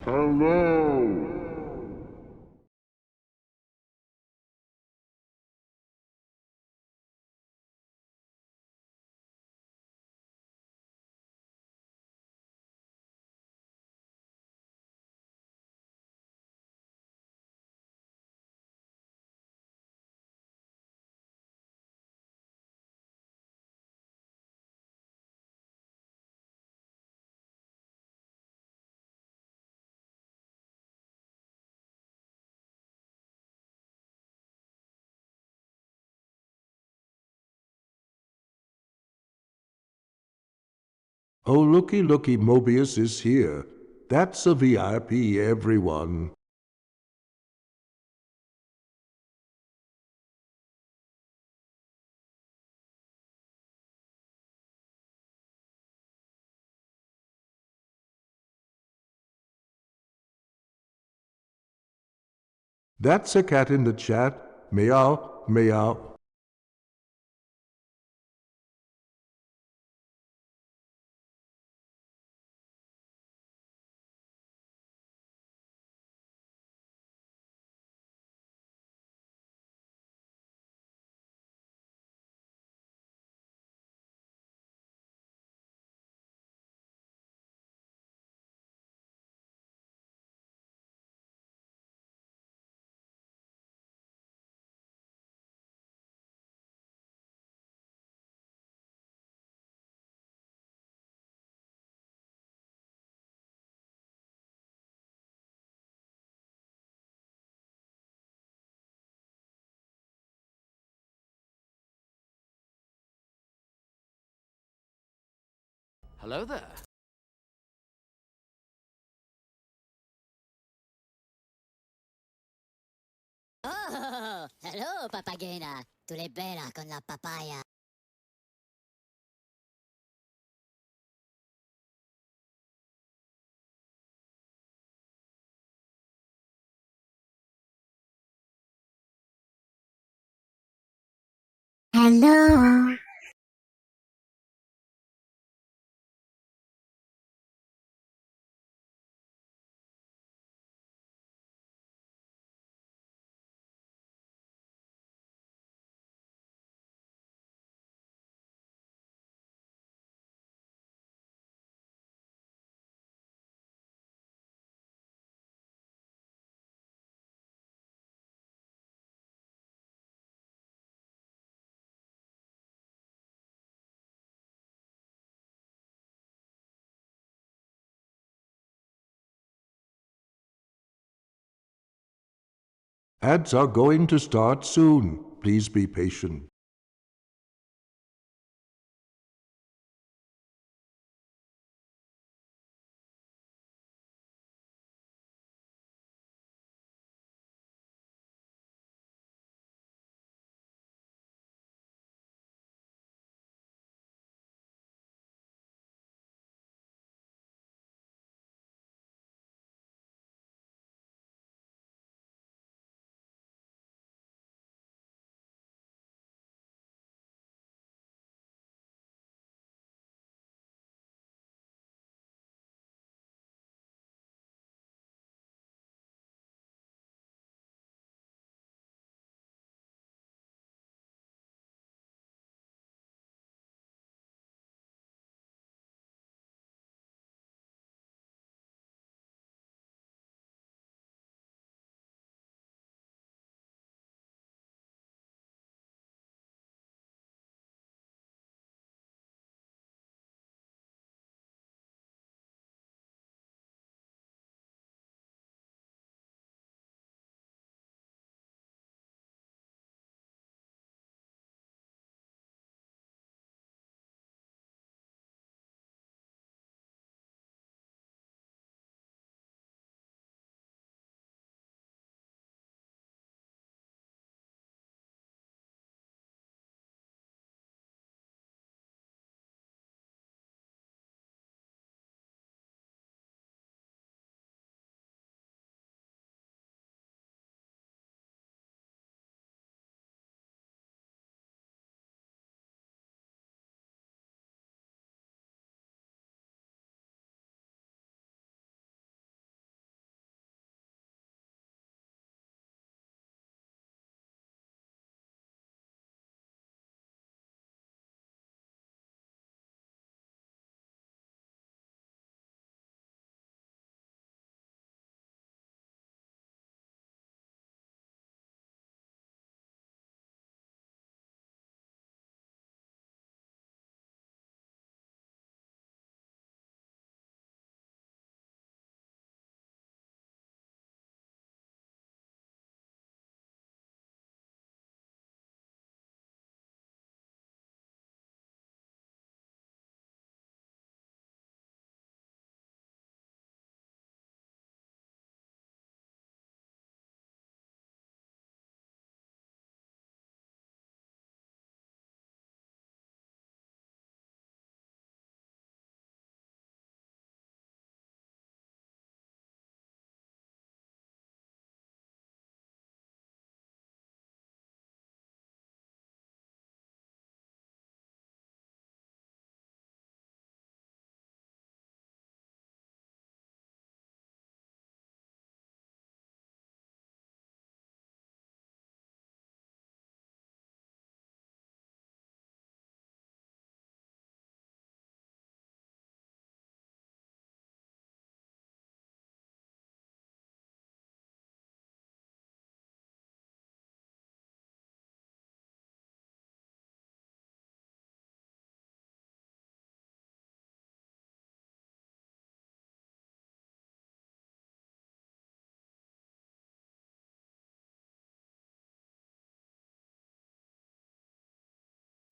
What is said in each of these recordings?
Hello! Oh, looky, looky, Mobius is here. That's a VIP, everyone. That's a cat in the chat. Meow, meow. Hello there. Oh, hello, papagena. Tu l'hai bella con la papaya. Hello. Ads are going to start soon. Please be patient.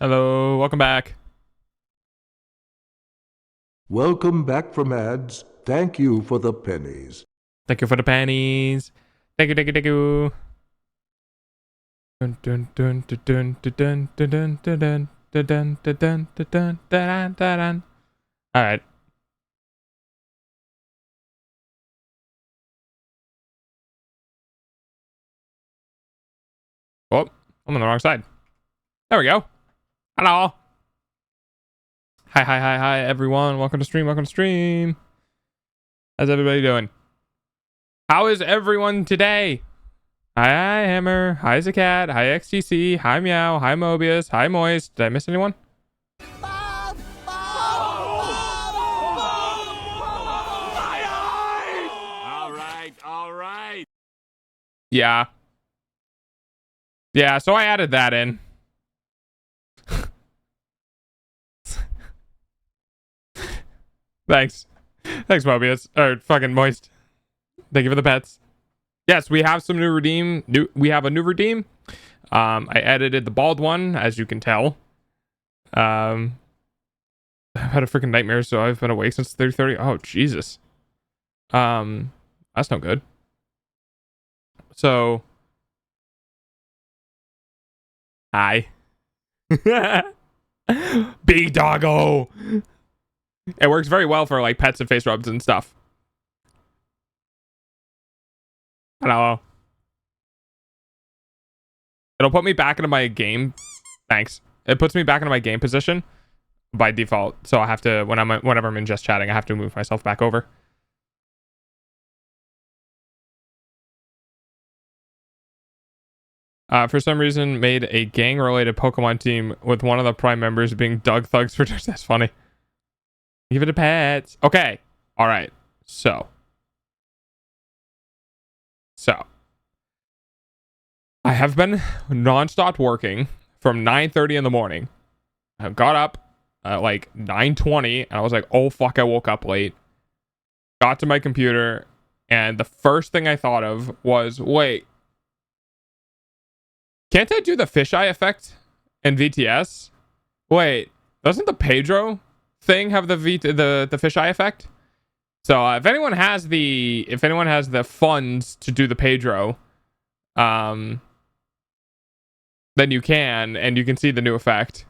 Hello, welcome back. Welcome back from ads. Thank you for the pennies. Thank you for the panties. Thank you, thank you, thank you. Dun dun dun dun dun dun dun dun dun dun dun dun dun dun dun. All right. Oh, I'm on the wrong side. There we go. Hello. Hi, everyone. Welcome to stream. Welcome to stream. How's everybody doing? How is everyone today? Hi, Hammer. Hi, Zakat. Hi, XTC. Hi, Meow. Hi, Mobius. Hi, Moist. Did I miss anyone? All right. Yeah. Yeah, so I added that in. Thanks. Thanks, Mobius. Or fucking Moist. Thank you for the pets. Yes, we have some new redeem. We have a new redeem. I edited the bald one, as you can tell. I've had a freaking nightmare, so I've been awake since 3:30. Oh, Jesus. That's no good. So, hi. Big doggo. It works very well for like pets and face rubs and stuff. Hello. It'll put me back into my game. Thanks. It puts me back into my game position by default. So I have to, whenever I'm in just chatting, I have to move myself back over. For some reason, made a gang-related Pokemon team with one of the Prime members being Doug Thugs for just. That's funny. Give it a pet. Okay. All right. So. I have been non-stop working from 9:30 in the morning. I got up at like 9:20 and I was like, oh fuck, I woke up late. Got to my computer and the first thing I thought of was, wait, can't I do the fisheye effect in VTS? Wait, doesn't the Pedro thing have the fisheye effect? So if anyone has the funds to do the Pedro, then you can, and you can see the new effect.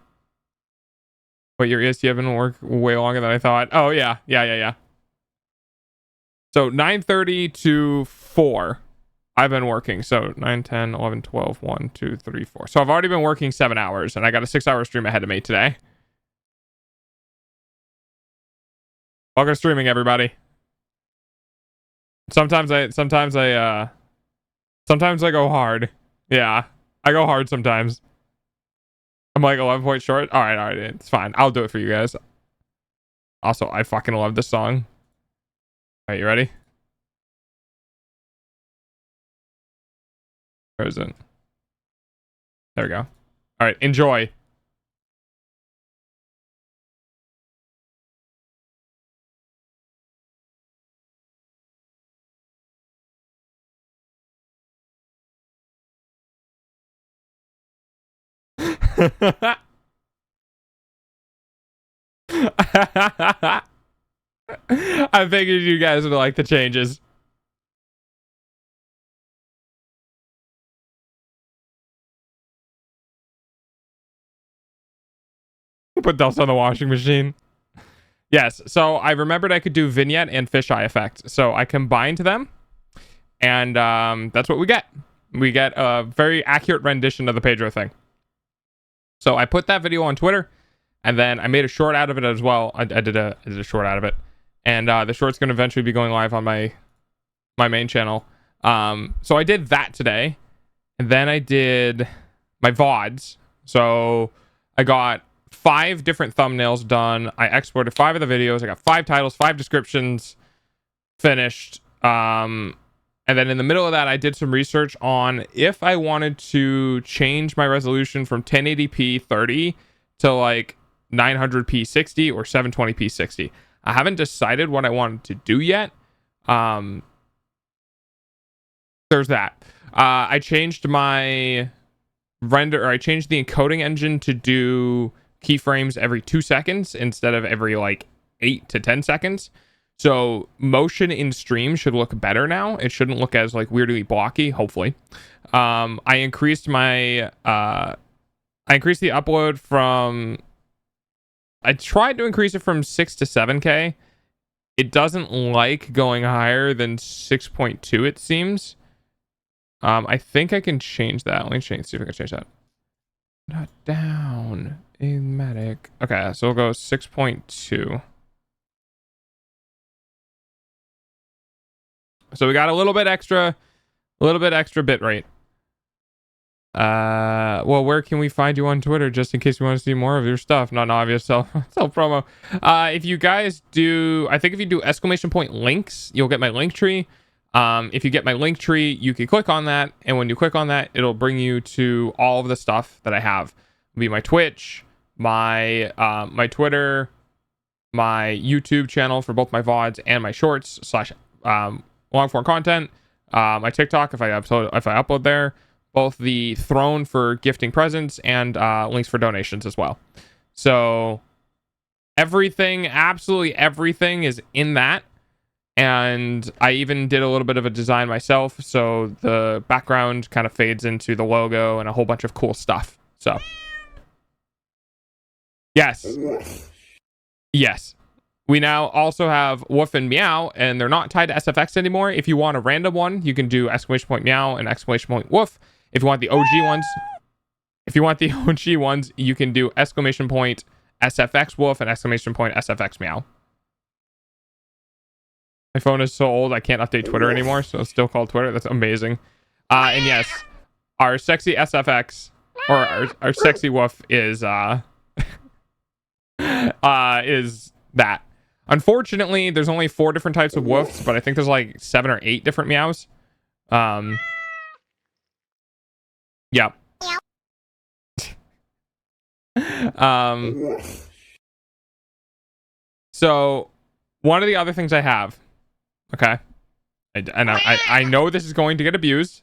But your EST been work way longer than I thought. Oh yeah. So 9:30 to 4 I've been working. So 9, 10, 11, 12, 1, 2, 3, 4. So I've already been working 7 hours and I got a 6-hour stream ahead of me today. Welcome to streaming, everybody. Sometimes I go hard. Yeah, I go hard sometimes. I'm like 11 points short. All right, it's fine. I'll do it for you guys. Also, I fucking love this song. All right, you ready? Where is it? There we go. All right, enjoy. I figured you guys would like the changes. Put dust on the washing machine. Yes, so I remembered I could do vignette and fisheye effect. So I combined them, and that's what we get. We get a very accurate rendition of the Pedro thing. So I put that video on Twitter, and then I made a short out of it as well. I did a short out of it, and the short's going to eventually be going live on my main channel. So I did that today, and then I did my VODs. So I got 5 different thumbnails done. I exported 5 of the videos. I got 5 titles, 5 descriptions finished. And then in the middle of that, I did some research on if I wanted to change my resolution from 1080p 30 to like 900p 60 or 720p 60. I haven't decided what I wanted to do yet. There's that. I changed my I changed the encoding engine to do keyframes every 2 seconds instead of every like 8 to 10 seconds. So motion in stream should look better now. It shouldn't look as like weirdly blocky, hopefully. I increased the upload from, I tried to increase it from 6 to 7K. It doesn't like going higher than 6.2, it seems. I think I can change that. Let me see if I can change that. Not down. Enigmatic. Okay, so we'll go 6.2. So we got a little bit extra bit rate. Well, where can we find you on Twitter just in case we want to see more of your stuff? Not an obvious self promo. If you guys do, I think if you do !! links, you'll get my link tree. If you get my link tree, you can click on that, and when you click on that, it'll bring you to all of the stuff that I have. It'll be my Twitch, my my Twitter, my YouTube channel for both my VODs and my shorts / long form content, my TikTok if I upload there, both the throne for gifting presents and links for donations as well. So everything, absolutely everything is in that. And I even did a little bit of a design myself, so the background kind of fades into the logo and a whole bunch of cool stuff. So yes, we now also have Woof and Meow, and they're not tied to SFX anymore. If you want a random one, you can do !Meow and !Woof. If you want the OG ones, you can do !SFX Woof and !SFX Meow. My phone is so old I can't update Twitter anymore, so it's still called Twitter. That's amazing. And yes, our sexy SFX or our sexy Woof is is that. Unfortunately, there's only 4 different types of woofs, but I think there's like 7 or 8 different meows. Yeah. So one of the other things I have, okay, I know this is going to get abused.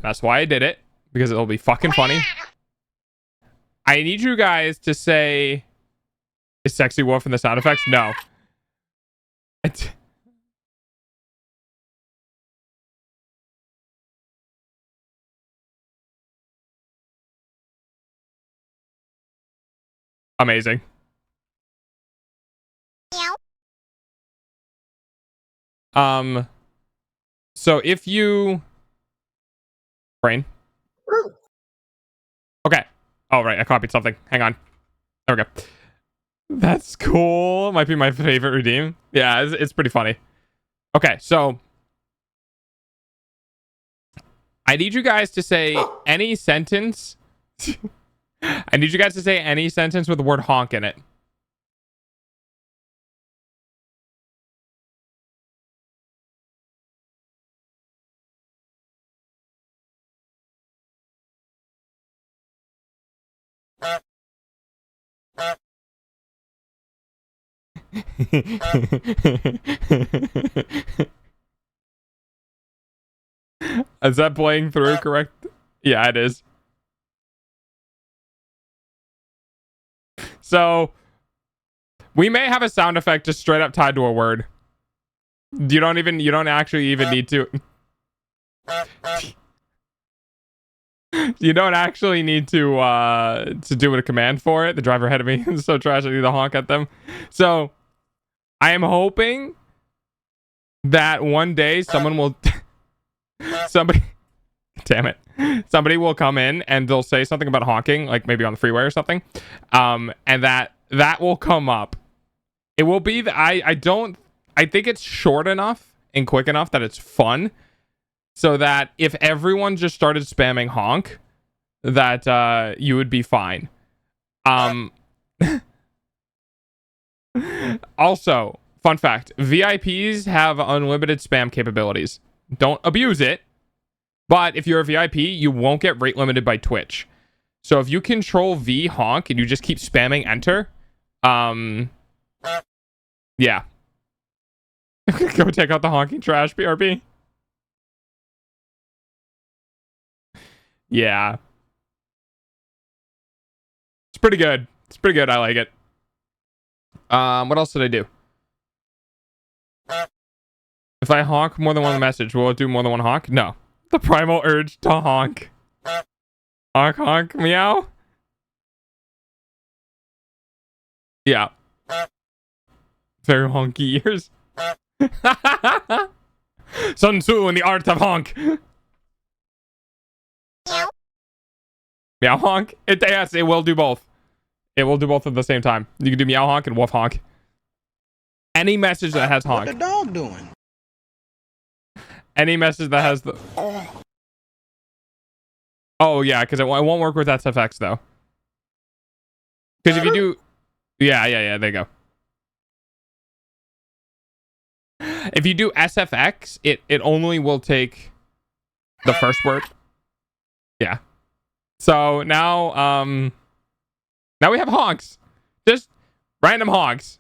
That's why I did it, because it'll be fucking funny. I need you guys to say, is sexy wolf in the sound effects? No. Amazing. So if you brain. Okay. Oh, right. I copied something. Hang on. There we go. That's cool. Might be my favorite redeem. Yeah, it's pretty funny. Okay, so I need you guys to say any sentence. I need you guys to say any sentence with the word honk in it. Is that playing through correct? Yeah, it is. So we may have a sound effect just straight up tied to a word. You don't actually even need to. You don't actually need to do a command for it. The driver ahead of me is so trash I need to honk at them. So I am hoping that one day someone will somebody will come in and they'll say something about honking, like maybe on the freeway or something. And that will come up. It will be I think it's short enough and quick enough that it's fun. So that if everyone just started spamming honk, that you would be fine. Also, fun fact, VIPs have unlimited spam capabilities. Don't abuse it. But if you're a VIP, you won't get rate limited by Twitch. So if you control V honk and you just keep spamming enter, yeah. Go take out the honking trash, BRB. Yeah. pretty good. It's pretty good. I like it. What else did I do? If I honk more than one message, will it do more than one honk? No. The primal urge to honk. Honk, honk, meow. Yeah. Very honky ears. Sun Tzu in the art of honk. Meow honk. Yes, it will do both. It will do both at the same time. You can do meow honk and woof honk. Any message that has honk. What the dog doing? Any message that has the... Oh, yeah, because it won't work with SFX, though. Because if you do... Yeah, there you go. If you do SFX, it only will take the first word. Yeah. So now we have honks. Just random honks.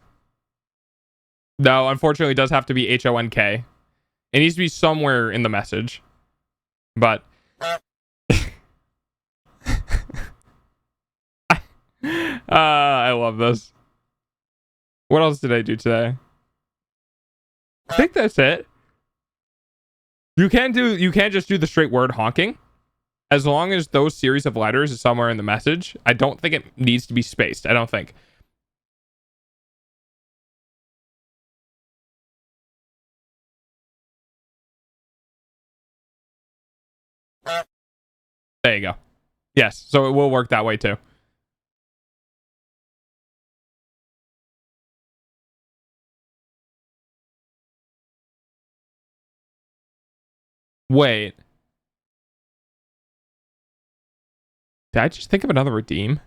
No, unfortunately it does have to be HONK. It needs to be somewhere in the message. But I love this. What else did I do today? I think that's it. You can't just do the straight word honking. As long as those series of letters is somewhere in the message. I don't think it needs to be spaced. I don't think. There you go. Yes, so it will work that way too. Wait. Did I just think of another redeem?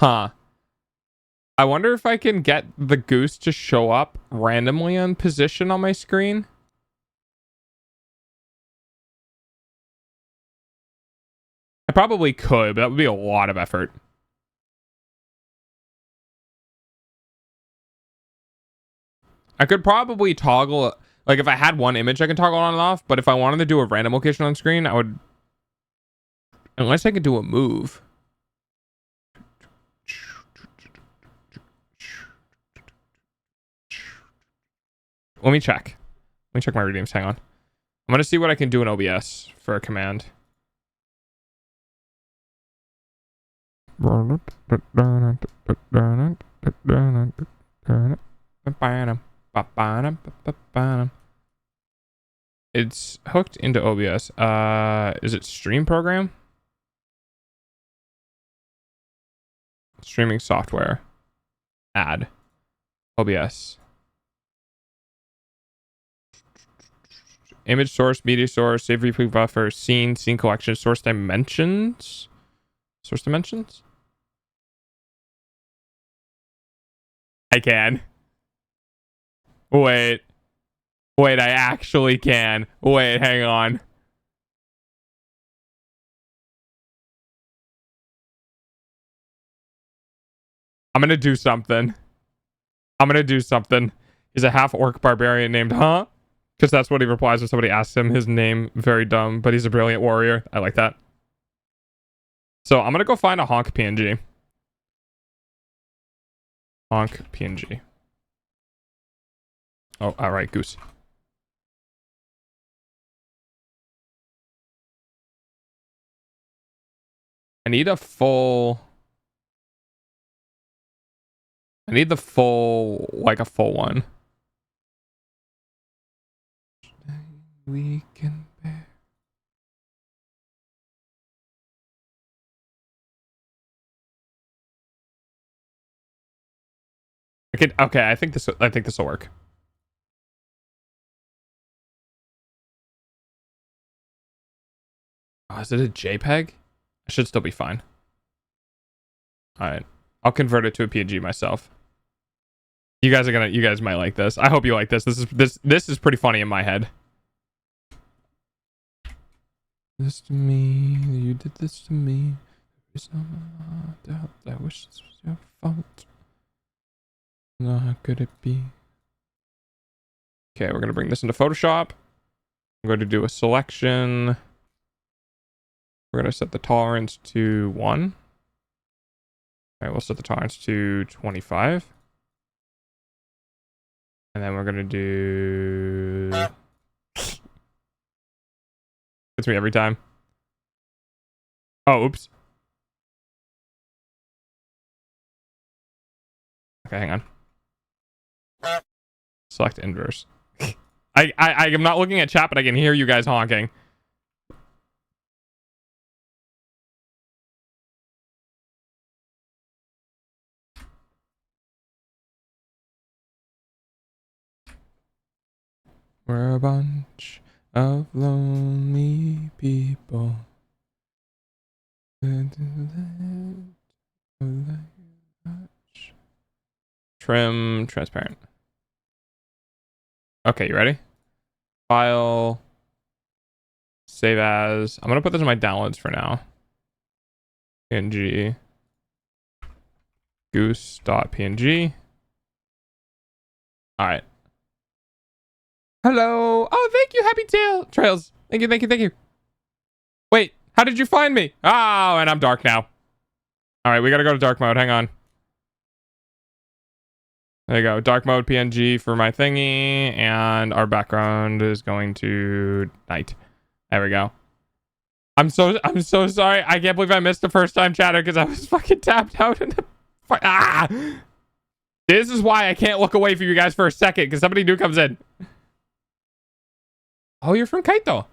Huh. I wonder if I can get the goose to show up randomly on position on my screen. I probably could, but that would be a lot of effort. I could probably toggle, like if I had one image I can toggle on and off, but if I wanted to do a random location on screen, I would, unless I could do a move. Let me check. Let me check my redeems. Hang on. I'm going to see what I can do in OBS for a command. It's hooked into OBS. Is it stream program? Streaming software. Add. OBS. Image source, media source, save replay buffer, scene collection, source dimensions. Source dimensions? I can. Wait, I actually can. Wait, hang on. I'm gonna do something. He's a half-orc barbarian named Huh? Because that's what he replies when somebody asks him his name. Very dumb, but he's a brilliant warrior. I like that. So I'm gonna go find a honk PNG. Honk PNG. Oh, all right, goose. I need the full, like a full one. We can bear. Okay, I think this will work. Oh, is it a JPEG? I should still be fine. All right, I'll convert it to a PNG myself. You guys might like this. I hope you like this. This is pretty funny in my head. This to me, you did this to me. There's no doubt. I wish this was your fault. How could it be? Okay, we're gonna bring this into Photoshop. I'm going to do a selection. We're gonna set the tolerance to 1. All right, we'll set the tolerance to 25. And then we're gonna do... It's me every time. Oh, oops. Okay, hang on. Select inverse. I am not looking at chat, but I can hear you guys honking. We're a bunch of lonely people. Trim transparent. Okay, you ready? File. Save as. I'm gonna put this in my downloads for now. PNG. Goose.png. All right. Hello. Oh, thank you, Happy Trails. Thank you, thank you, thank you. Wait, how did you find me? Oh, and I'm dark now. All right, we gotta go to dark mode. Hang on. There you go. Dark mode PNG for my thingy, and our background is going to night. There we go. I'm so sorry. I can't believe I missed the first time chatter because I was fucking tapped out in the This is why I can't look away from you guys for a second because somebody new comes in. Oh, you're from Kaito.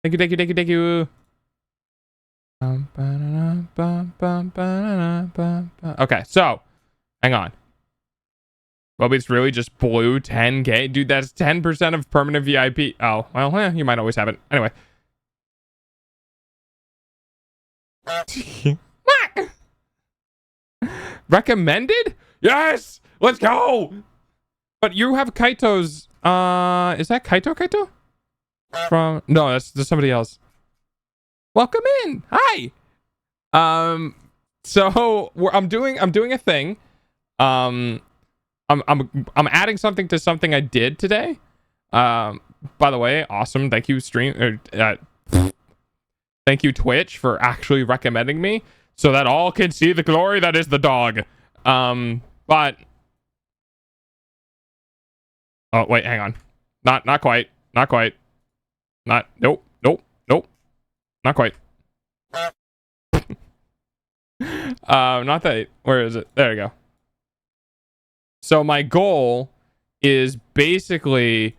Thank you, thank you, thank you, thank you. Okay, so hang on. Well, it's really just blue 10k, dude. That's 10% of permanent VIP. Oh, well, you might always have it. Anyway. Recommended? Yes, let's go. But you have Kaito's. Is that Kaito? From no, that's somebody else. Welcome in. Hi. So I'm doing a thing. I'm adding something to something I did today. By the way, awesome. Thank you, thank you, Twitch, for actually recommending me so that all can see the glory that is the dog. But oh wait, hang on. Not quite. Nope. Not quite. Not that. Where is it? There you go. So my goal is basically,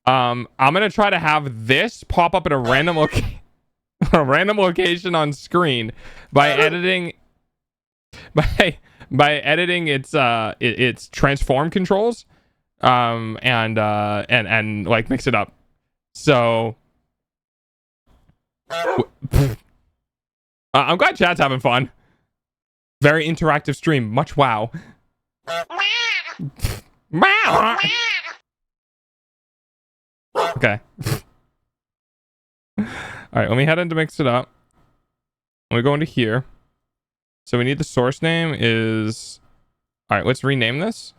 I'm gonna try to have this pop up at a random location on screen by editing its transform controls, and like mix it up. So I'm glad chat's having fun. Very interactive stream. Much wow. Okay. All right, let me head in to mix it up. Let me go into here. So we need the source name is... All right, let's rename this.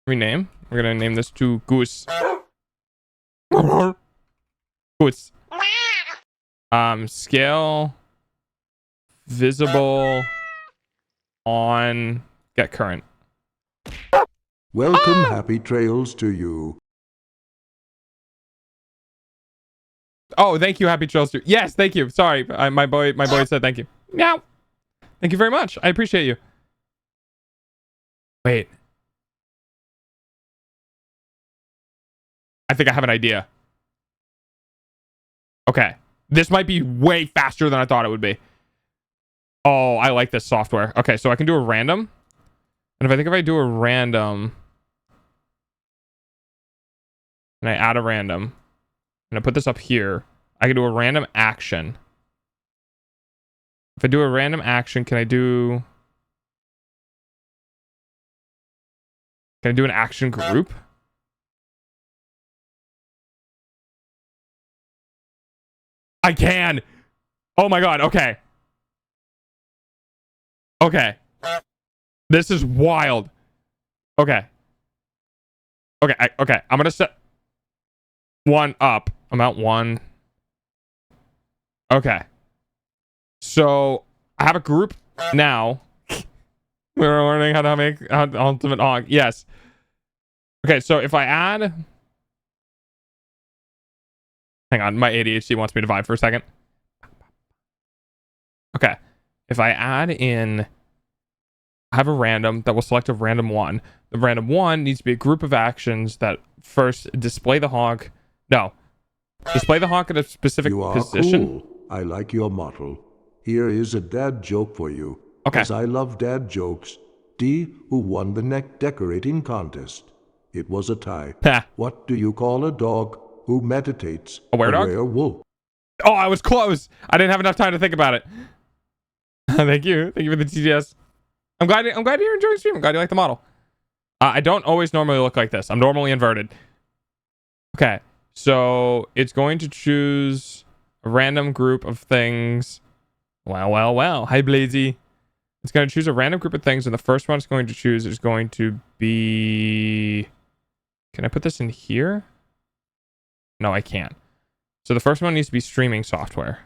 Rename. We're going to name this to Goose. Goose. Scale. Visible. On. Get current. Welcome, Happy Trails, to you. Oh, thank you, Happy Trails. Yes, thank you. Sorry, my boy said thank you. Meow. Thank you very much. I appreciate you. Wait. I think I have an idea. Okay. This might be way faster than I thought it would be. Oh, I like this software. Okay, so I can do a random. And if I do a random... And I add a random. And I put this up here. I can do a random action. If I do a random action, can I do an action group? I can. Oh my god, okay. Okay. This is wild. Okay. Okay. I'm gonna set one up. I'm at one. Okay. So I have a group now. We're learning how to make ultimate hog. Yes. Okay, so if I add... Hang on, my ADHD wants me to vibe for a second. Okay. If I add in... I have a random that will select a random one. The random one needs to be a group of actions that first display the hog. No. Display the hog at a specific You are position. cool. I like your model. Here is a dad joke for you. Okay. As I love dad jokes. D, who won the neck decorating contest. It was a tie. Ha. What do you call a dog who meditates? A were-dog? Werewolf. Oh, I was close. I didn't have enough time to think about it. Thank you. Thank you for the TTS. I'm glad you're enjoying the stream. I'm glad you like the model. I don't always normally look like this. I'm normally inverted. Okay. So it's going to choose a random group of things. Well. Hi, Blazy. It's going to choose a random group of things, and the first one it's going to choose is going to be... Can I put this in here? No, I can't. So the first one needs to be streaming software.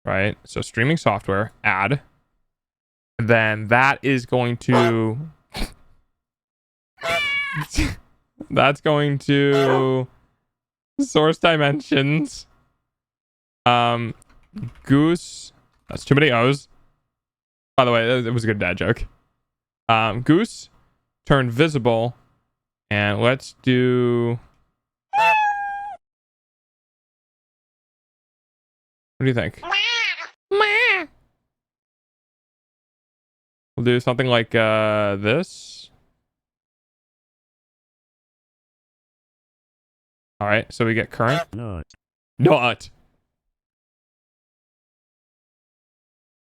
Right? So streaming software, add. Then that is going to... That's going to... Source dimensions. Goose. That's too many O's. By the way, it was a good dad joke. Goose. Turn visible. And let's do... What do you think? We'll do something like this. All right, so we get current. Not.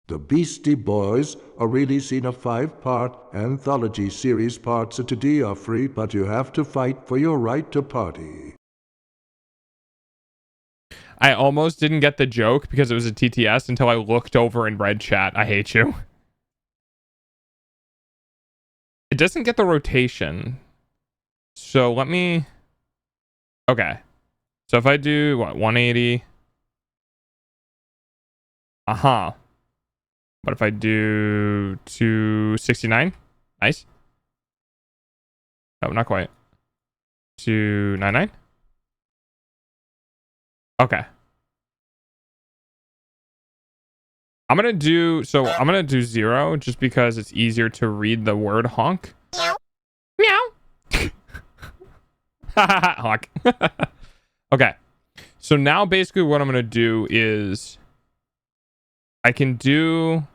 The Beastie Boys are releasing a 5-part anthology series. Parts of today are free, but you have to fight for your right to party. I almost didn't get the joke because it was a TTS until I looked over and read chat. I hate you. It doesn't get the rotation. So let me... Okay. So if I do, what, 180? Uh-huh. What if I do 269? Nice. Oh, not quite. 299? Okay. I'm gonna do 0 just because it's easier to read the word honk. Meow. Honk. Okay. So now basically what I'm gonna do is I can do...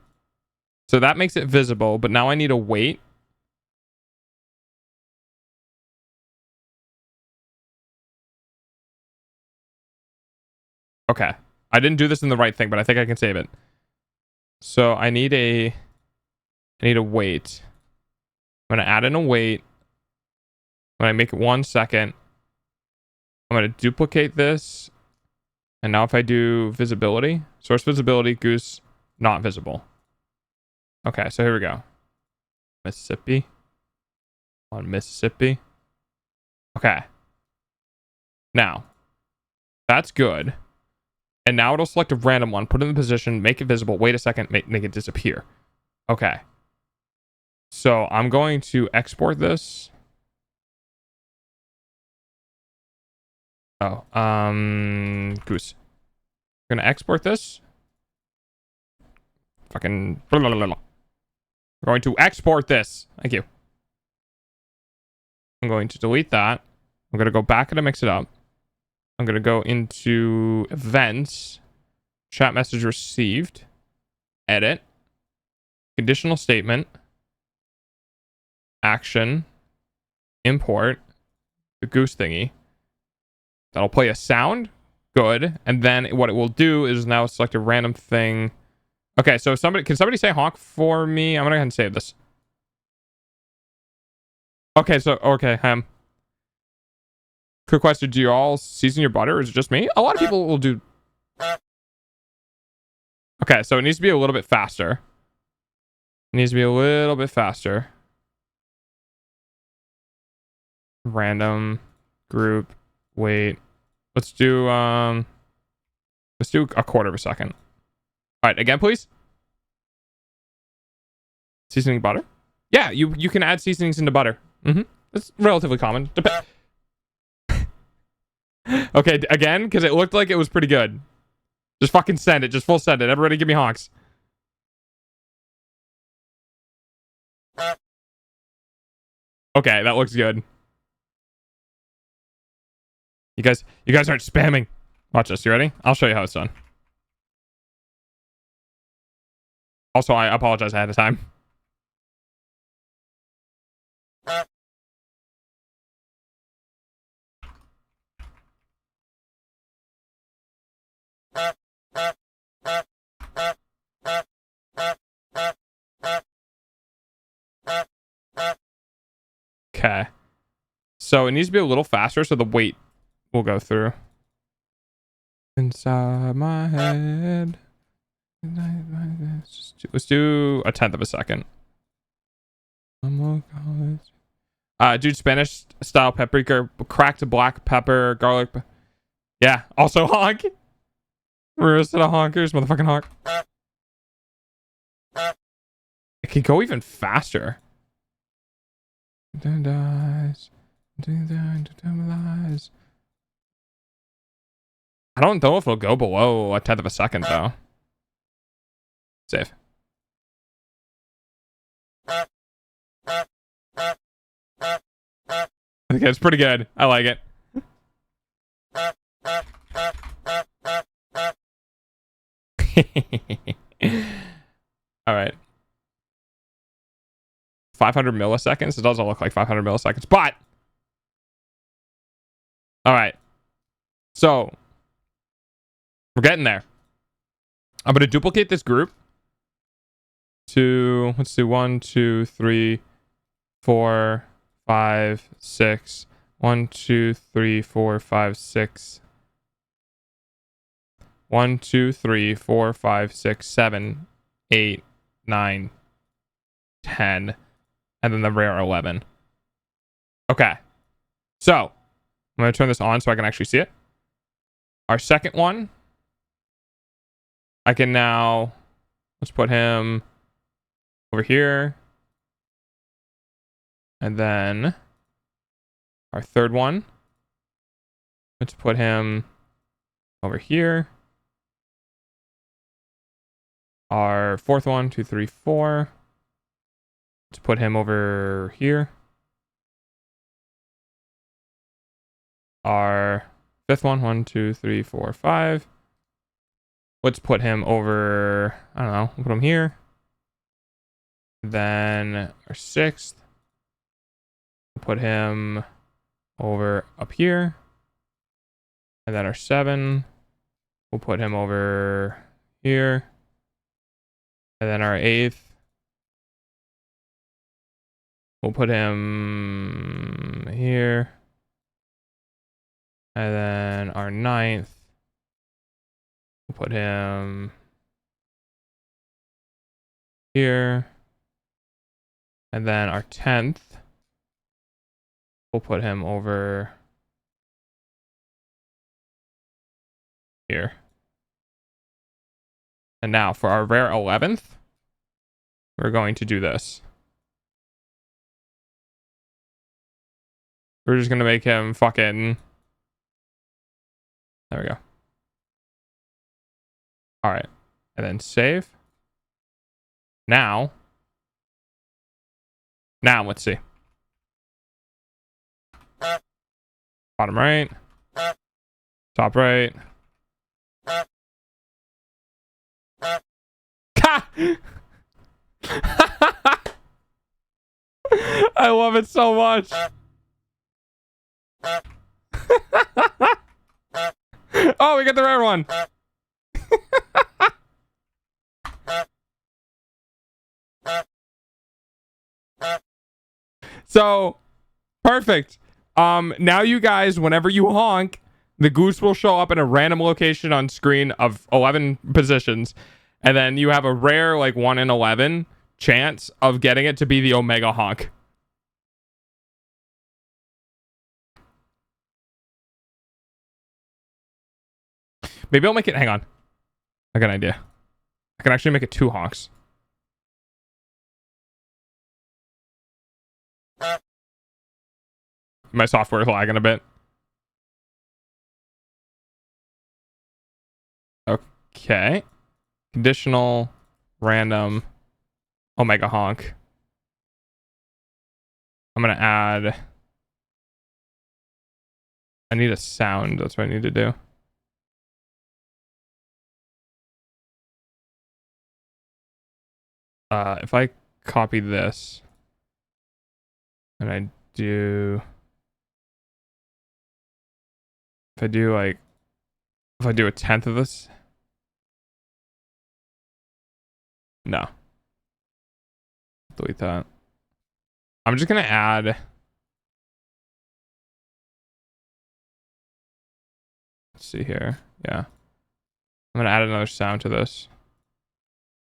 So that makes it visible, but now I need a weight. Okay. I didn't do this in the right thing, but I think I can save it. So I need a weight. I'm going to add in a weight. When I make it 1 second, I'm going to duplicate this. And now if I do visibility, source visibility, goose, not visible. Okay, so here we go. Mississippi. On Mississippi. Okay. Now, that's good. And now it'll select a random one, put it in the position, make it visible, wait a second, make it disappear. Okay. So I'm going to export this. Oh, goose. I'm gonna export this. Fucking... We're going to export this. Thank you. I'm going to delete that. I'm going to go back and mix it up. I'm going to go into events, chat message received, edit, conditional statement, action, import, the goose thingy. That'll play a sound. Good. And then what it will do is now select a random thing. Okay, so can somebody say honk for me? I'm going to go ahead and save this. Okay, quick question, do you all season your butter or is it just me? A lot of people will do... Okay, so it needs to be a little bit faster. It needs to be a little bit faster. Random group wait. Let's do a quarter of a second. All right, again, please. Seasoning butter. Yeah, you can add seasonings into butter. It's relatively common. Okay, again, because it looked like it was pretty good. Just fucking send it. Just full send it. Everybody give me honks. Okay, that looks good. You guys aren't spamming. Watch this. You ready? I'll show you how it's done. Also, I apologize ahead of time. Okay. So it needs to be a little faster so the weight will go through. Inside my head. Let's do a 1/10 of a second. Dude, Spanish style paprika, cracked black pepper, garlic. Yeah, also honk. Roasted honkers, motherfucking honk. It can go even faster. I don't know if it'll go below a 1/10 of a second though. Save. Okay, it's pretty good. I like it. All right. 500 milliseconds. It doesn't look like 500 milliseconds, but all right. So we're getting there. I'm going to duplicate this group to, let's do 1, 2, 3, 4, 5, 6. 1, 2, 3, 4, 5, 6. 1, 2, 3, 4, 5, 6, 7, 8, 9, 10. And then the rare 11. Okay. So I'm going to turn this on so I can actually see it. Our second one, I can now, let's put him over here. And then our third one, let's put him over here. Our fourth one, 2, 3, 4. Let's put him over here. Our fifth one, 1, 2, 3, 4, 5. Let's put him over, I don't know, we'll put him here. Then our sixth, we'll put him over up here. And then our 7, we'll put him over here. And then our 8th, we'll put him here. And then our 9th, we'll put him here. And then our 10th, we'll put him over here. And now for our rare 11th, we're going to do this. We're just going to make him fucking... There we go. All right. And then save. Now let's see. Bottom right. Top right. I love it so much. Oh, we got the rare one. So perfect. Now you guys, whenever you honk, the goose will show up in a random location on screen of 11 positions, and then you have a rare like 1 in 11 chance of getting it to be the Omega honk. Maybe I'll make it. Hang on. I got an idea. I can actually make it 2 honks. My software is lagging a bit. Okay. Conditional, random, Omega honk. I'm going to add... I need a sound. That's what I need to do. If I copy this and I do... If I do like... If I do 1/10 of this... No. Delete that. I'm just going to add... Let's see here. Yeah. I'm going to add another sound to this.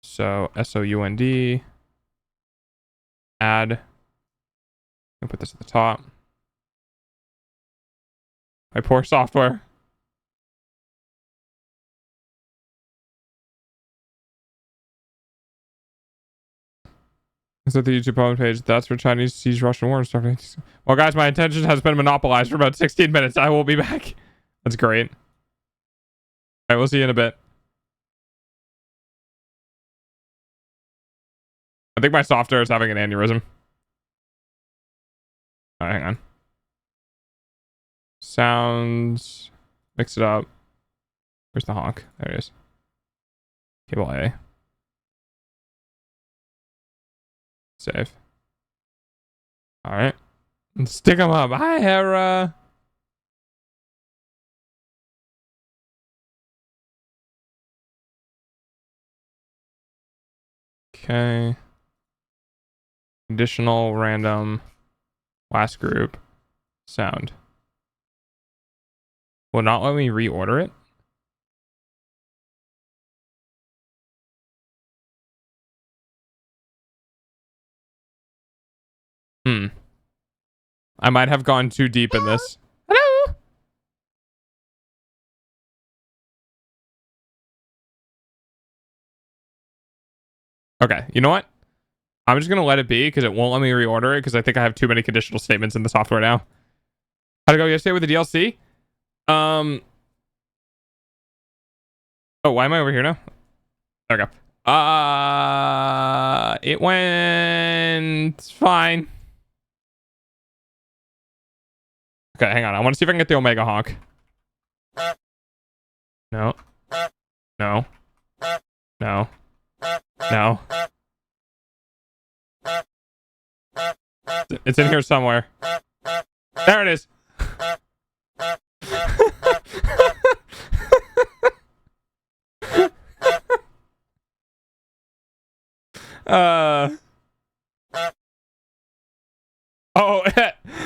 So, SOUND. Add. And put this at the top. My poor software. Is that the YouTube homepage? That's where Chinese sees Russian war and stuff. Well, guys, my attention has been monopolized for about 16 minutes. I will be back. That's great. All right, we'll see you in a bit. I think my software is having an aneurysm. All right, hang on. Sounds. Mix it up. Where's the honk? There it is. Cable A. Save. All right. Let's stick them up. Hi, Hera. Okay. Conditional, random, last group, sound. Will not let me reorder it. I might have gone too deep in this. Hello. Okay, you know what? I'm just gonna let it be because it won't let me reorder it because I think I have too many conditional statements in the software now. How'd it go yesterday with the DLC? Oh, why am I over here now? There we go. It went fine. Okay, hang on. I want to see if I can get the Omega honk. No. No. No. No. It's in here somewhere. There it is. Oh,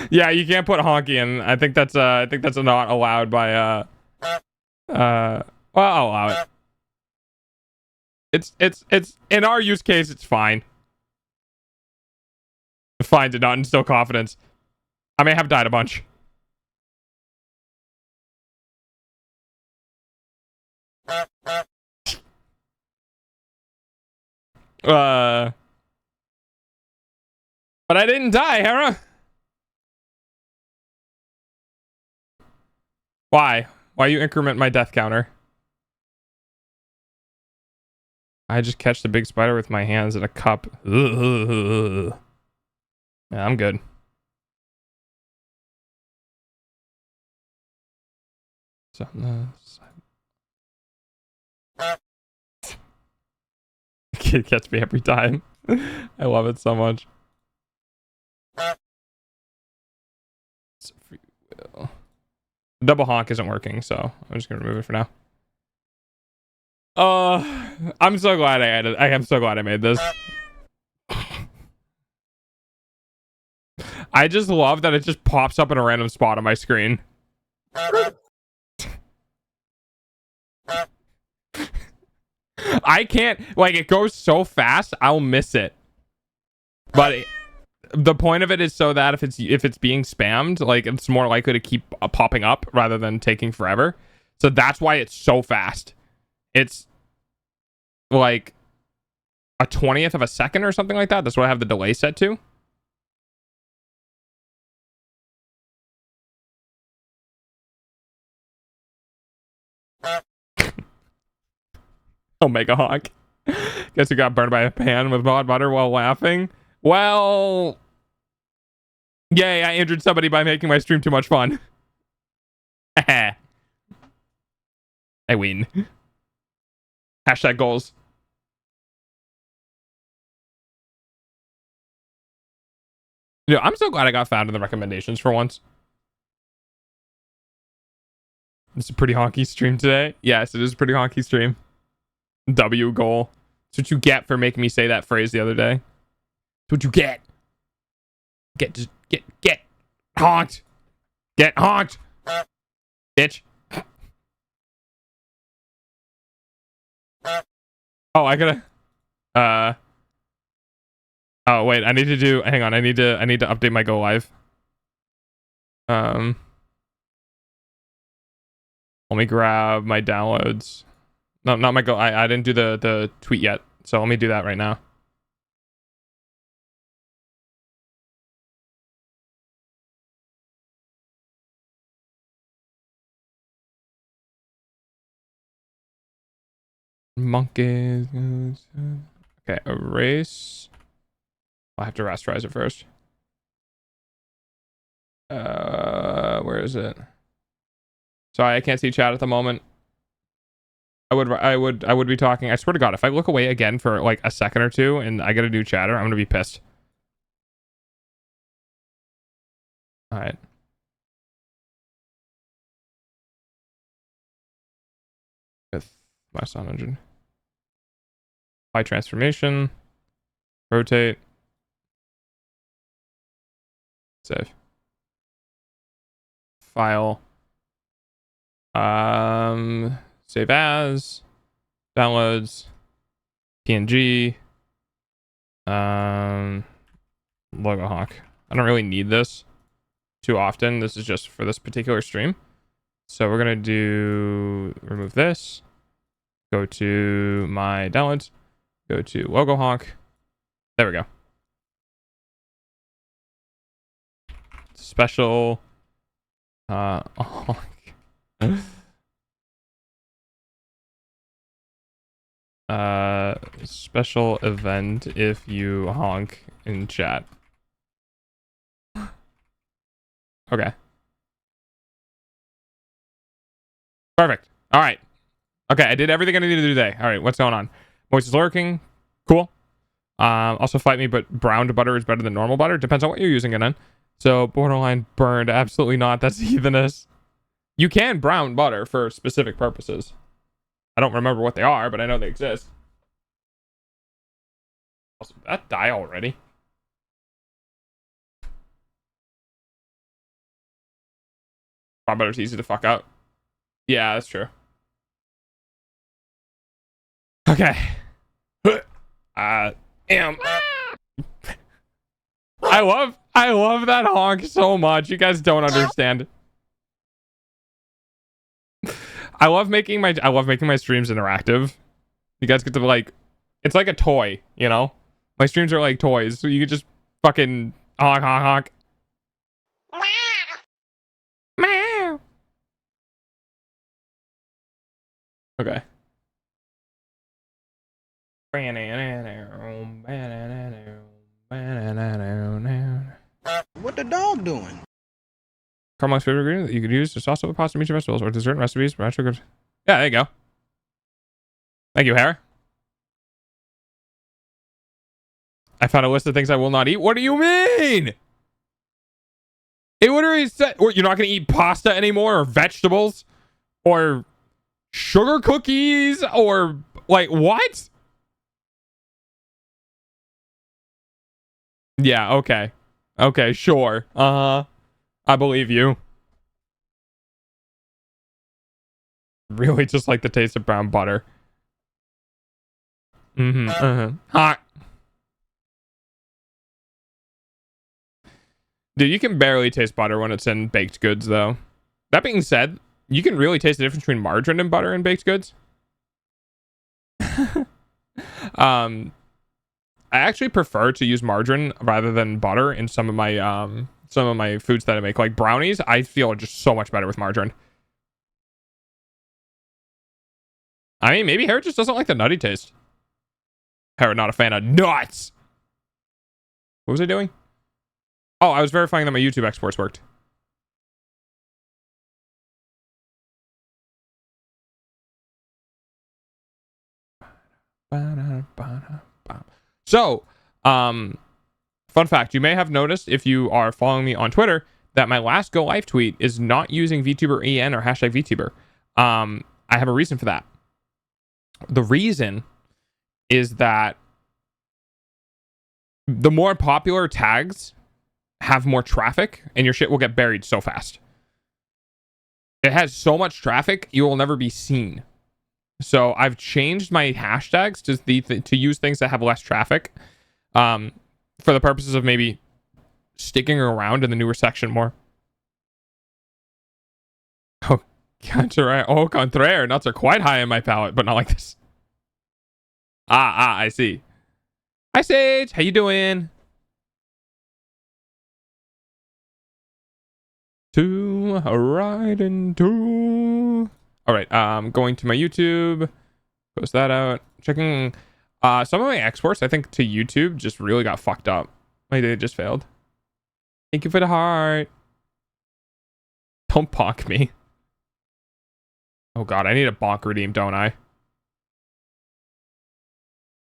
yeah, you can't put honky in. I think that's not allowed by well, I'll allow it. It's in our use case, it's fine. Fine did not instill confidence. I may have died a bunch. But I didn't die, Hera. Why? Why you increment my death counter? I just catch the big spider with my hands in a cup. Ugh. Yeah, I'm good. So, kid gets me every time. I love it so much. Free will. The double honk isn't working, so I'm just gonna remove it for now. I'm so glad I am so glad I made this. I just love that it just pops up in a random spot on my screen. I can't, like, it goes so fast, I'll miss it. But the point of it is so that if it's being spammed, like it's more likely to keep popping up rather than taking forever. So that's why it's so fast. It's like a 20th of a second or something like that. That's what I have the delay set to. Omega Hawk. Guess who got burned by a pan with mod butter while laughing? Well, yay, I injured somebody by making my stream too much fun. I win. Hashtag goals. Yeah, I'm so glad I got found in the recommendations for once. It's a pretty honky stream today. Yes, it is a pretty honky stream. W goal. That's what you get for making me say that phrase the other day. That's what you get. Get honked. Get honked. Bitch. Oh, I gotta oh wait, I need to do hang on, I need to update my go live. Let me grab my downloads. No, not my go. I didn't do the tweet yet, so let me do that right now. Monkeys. Okay, erase. I'll have to rasterize it first. Where is it? Sorry, I can't see chat at the moment. I would be talking. I swear to God, if I look away again for like a second or two and I get a new chatter, I'm gonna be pissed. All right. With my sound engine. Apply transformation. Rotate. Save. File. Save as. Downloads. PNG. Logo Hawk. I don't really need this too often. This is just for this particular stream. So we're gonna do remove this. Go to my downloads. Go to Logo Hawk. There we go. Special special event if you honk in chat. Okay. Perfect. All right. Okay, I did everything I needed to do today. All right, what's going on? Moist is lurking. Cool. Also fight me, but browned butter is better than normal butter. Depends on what you're using it in. So borderline burned. Absolutely not. That's heathenous. You can brown butter for specific purposes. I don't remember what they are, but I know they exist. Also, did that die already? Brown butter's easy to fuck up. Yeah, that's true. Okay. I love that honk so much. You guys don't understand. I love making my streams interactive. You guys get to like, it's like a toy, you know? My streams are like toys, so you can just fucking honk honk honk. Okay. What the dog doing? Caramelized favorite ingredient that you could use to sauce up pasta, meat, and vegetables, or dessert recipes. Yeah, there you go. Thank you, Hare. I found a list of things I will not eat. What do you mean? It literally said, you're not going to eat pasta anymore, or vegetables, or sugar cookies, or like what? Yeah, okay. Okay, sure. Uh-huh. I believe you. Really just like the taste of brown butter. Mm-hmm. Uh-huh. Hot. Dude, you can barely taste butter when it's in baked goods, though. That being said, you can really taste the difference between margarine and butter in baked goods. I actually prefer to use margarine rather than butter in some of my foods that I make, like brownies. I feel just so much better with margarine. I mean, maybe Hair just doesn't like the nutty taste. Hair, not a fan of nuts. What was I doing? Oh, I was verifying that my YouTube exports worked. So, fun fact, you may have noticed if you are following me on Twitter that my last Go Live tweet is not using VTuber EN or hashtag VTuber. I have a reason for that. The reason is that the more popular tags have more traffic and your shit will get buried so fast. It has so much traffic, you will never be seen. So I've changed my hashtags to use things that have less traffic, for the purposes of maybe sticking around in the newer section more. Oh, contraire. Nuts are quite high in my palate, but not like this. I see. Hi, Sage. How you doing? To ride into. All right. Going to my YouTube. Post that out. Checking. Some of my exports, I think, to YouTube just really got fucked up. My day just failed. Thank you for the heart. Don't bonk me. Oh god, I need a bonk redeem, don't I?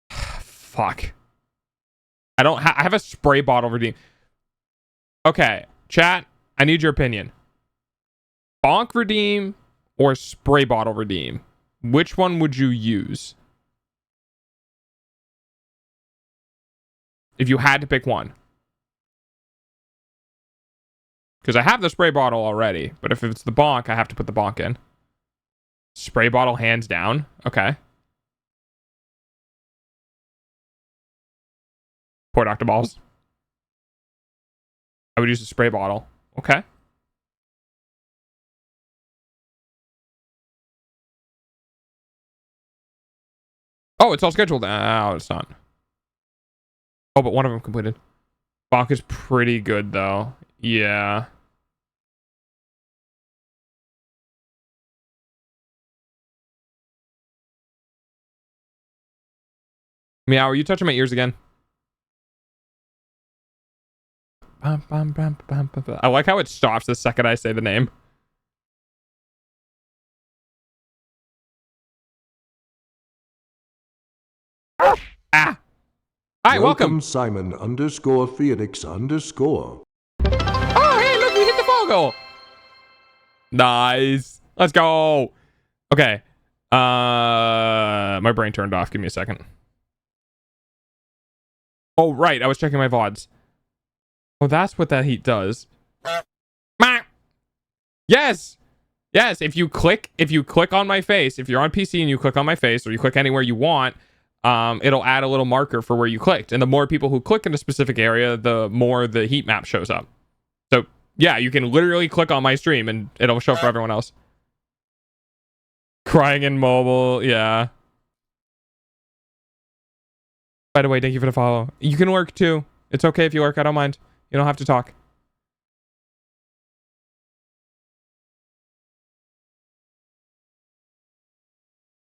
Fuck. I have a spray bottle redeem. Okay, chat, I need your opinion. Bonk redeem or spray bottle redeem? Which one would you use? If you had to pick one. Because I have the spray bottle already, but if it's the bonk, I have to put the bonk in. Spray bottle hands down. Okay. Poor Dr. Balls. I would use the spray bottle. Okay. Oh, it's all scheduled. Oh, it's not. Oh, but one of them completed. Bonk is pretty good, though. Yeah. Meow, are you touching my ears again? I like how it stops the second I say the name. Ah! Hi, welcome. Simon _ Phoenix _ Oh, hey, look, we hit the fall goal. Nice. Let's go. Okay. My brain turned off. Give me a second. Oh, right. I was checking my VODs. Oh, that's what that heat does. Yes. Yes. If you click on my face, if you're on PC and you click on my face or you click anywhere you want, it'll add a little marker for where you clicked. And the more people who click in a specific area, the more the heat map shows up. So yeah, you can literally click on my stream and it'll show for everyone else. Crying in mobile. Yeah. By the way, thank you for the follow. You can lurk too. It's okay if you lurk. I don't mind. You don't have to talk.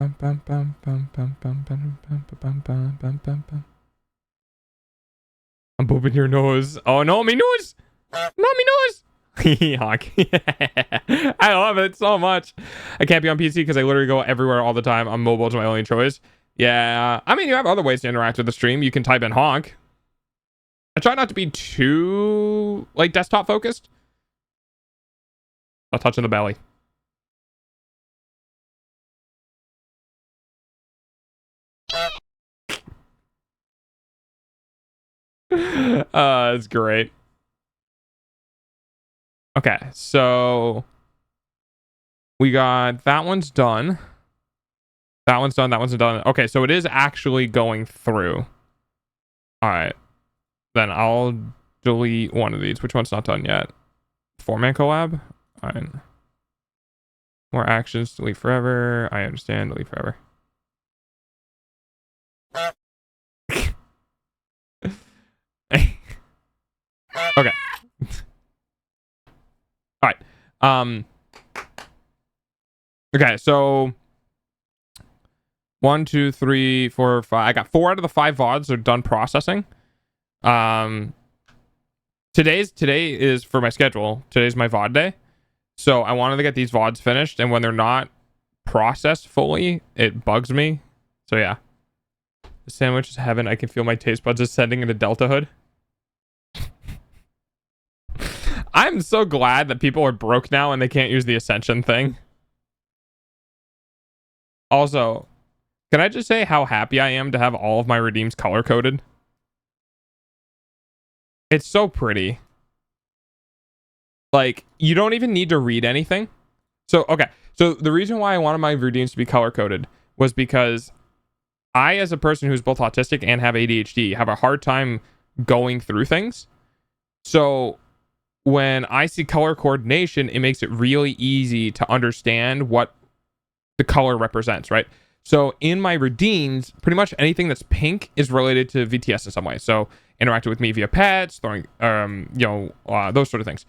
I'm booping your nose. Oh no, me nose! Not me nose! Honk. I love it so much. I can't be on PC because I literally go everywhere all the time. On mobile to my only choice. Yeah, I mean, you have other ways to interact with the stream. You can type in honk. I try not to be too, like, desktop focused. I'll touch in the belly. It's great. Okay, so we got that one's done. That one's done. That one's done. Okay, so it is actually going through. All right. Then I'll delete one of these. Which one's not done yet? 4-man collab. Fine. More actions. Delete forever. I understand. Delete forever. Okay. All right. Okay, so 1, 2, 3, 4, 5. I got 4 out of the 5 VODs are done processing. Today is for my schedule. Today's my VOD day. So I wanted to get these VODs finished, and when they're not processed fully, it bugs me. So yeah. The sandwich is heaven. I can feel my taste buds ascending into Delta Hood. I'm so glad that people are broke now and they can't use the Ascension thing. Also, can I just say how happy I am to have all of my redeems color-coded? It's so pretty. Like, you don't even need to read anything. So, okay. So, the reason why I wanted my redeems to be color-coded was because I, as a person who's both autistic and have ADHD, have a hard time going through things. So, when I see color coordination, it makes it really easy to understand what the color represents, right? So in my redeems, pretty much anything that's pink is related to VTS in some way. So interacting with me via pets, throwing, those sort of things.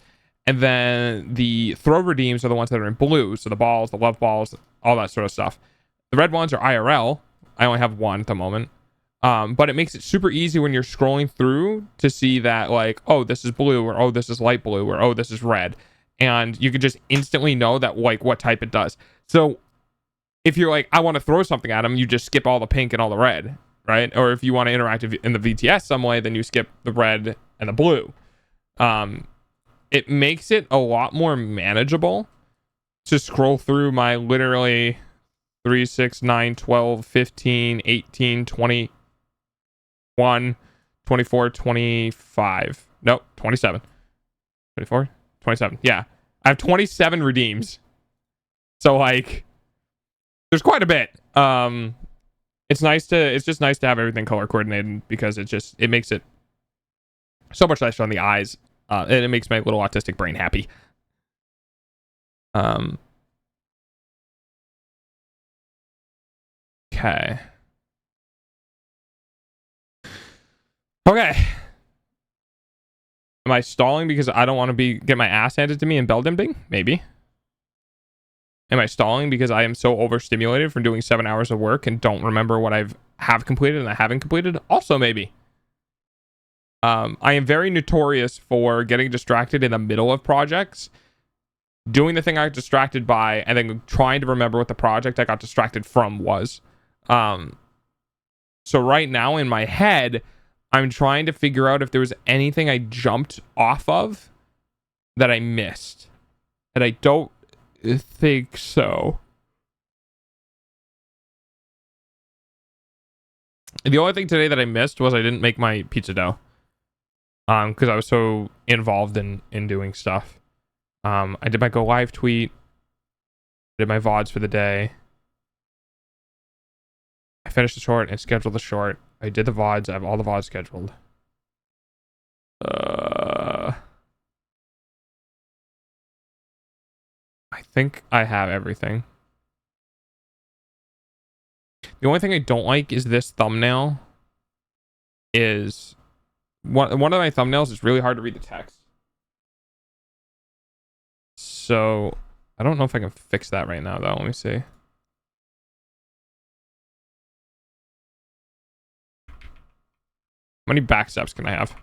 And then the throw redeems are the ones that are in blue. So the balls, the love balls, all that sort of stuff. The red ones are IRL. I only have one at the moment. But it makes it super easy when you're scrolling through to see that, like, oh, this is blue, or oh, this is light blue, or oh, this is red. And you can just instantly know that, like, what type it does. So if you're like, I want to throw something at them, you just skip all the pink and all the red, right? Or if you want to interact in the VTS some way, then you skip the red and the blue. It makes it a lot more manageable to scroll through my literally 3, 6, 9, 12, 15, 18, 21, 24, 25. Nope, 27. 24? 27. Yeah. I have 27 redeems. So, like, there's quite a bit. It's just nice to have everything color coordinated because it makes it so much nicer on the eyes. And it makes my little autistic brain happy. Okay. Okay. Am I stalling because I don't want to get my ass handed to me in bell dimping? Maybe. Am I stalling because I am so overstimulated from doing 7 hours of work and don't remember what have completed and I haven't completed? Also maybe. I am very notorious for getting distracted in the middle of projects, doing the thing I got distracted by, and then trying to remember what the project I got distracted from was. So right now in my head, I'm trying to figure out if there was anything I jumped off of that I missed. And I don't think so. The only thing today that I missed was I didn't make my pizza dough. Because I was so involved in doing stuff. I did my go live tweet. I did my VODs for the day. I finished the short and scheduled the short. I did the VODs. I have all the VODs scheduled. I think I have everything. The only thing I don't like is this thumbnail. Is one of my thumbnails is really hard to read the text. So I don't know if I can fix that right now though. Let me see. How many back steps can I have?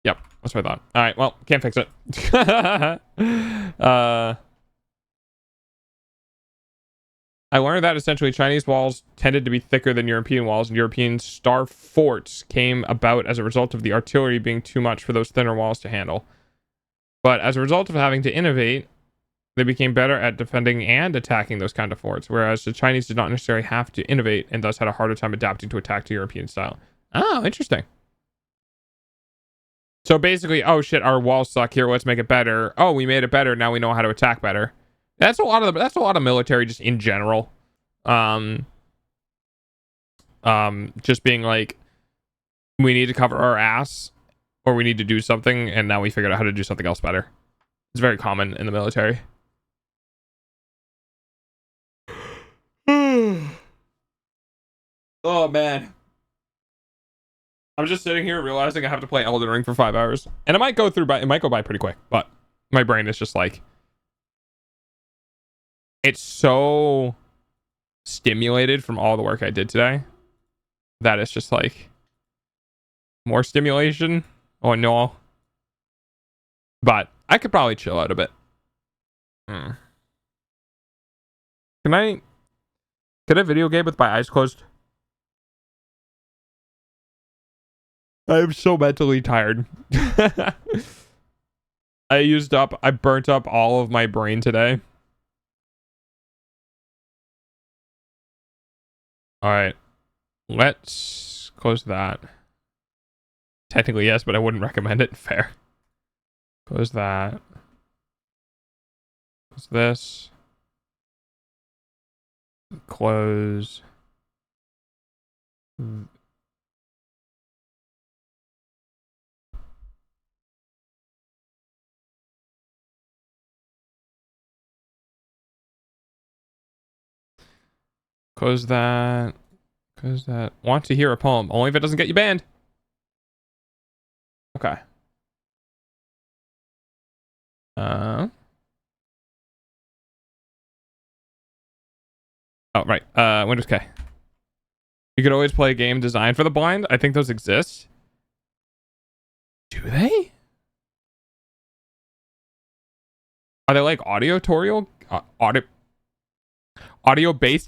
Yep, that's what I thought. All right, well, can't fix it. I learned that essentially Chinese walls tended to be thicker than European walls, and European star forts came about as a result of the artillery being too much for those thinner walls to handle. But as a result of having to innovate, they became better at defending and attacking those kind of forts, whereas the Chinese did not necessarily have to innovate and thus had a harder time adapting to attack to European style. Oh, interesting. So basically, oh shit, our walls suck here, let's make it better. Oh, we made it better, now we know how to attack better. That's a lot of military just in general. just being like, we need to cover our ass or we need to do something, and now we figured out how to do something else better. It's very common in the military. Oh man, I'm just sitting here realizing I have to play Elden Ring for 5 hours, and it might go by pretty quick, but my brain is just like, it's so stimulated from all the work I did today that it's just like more stimulation. Oh no, but I could probably chill out a bit. Can I video game with my eyes closed? I'm so mentally tired. I burnt up all of my brain today. All right, let's close that. Technically, yes, but I wouldn't recommend it. Fair. Close that. Close this. Close. Close that. Close that. Want to hear a poem. Only if it doesn't get you banned. Okay. Oh, right. Windows K. You could always play a game designed for the blind. I think those exist. Do they? Are they like audio-based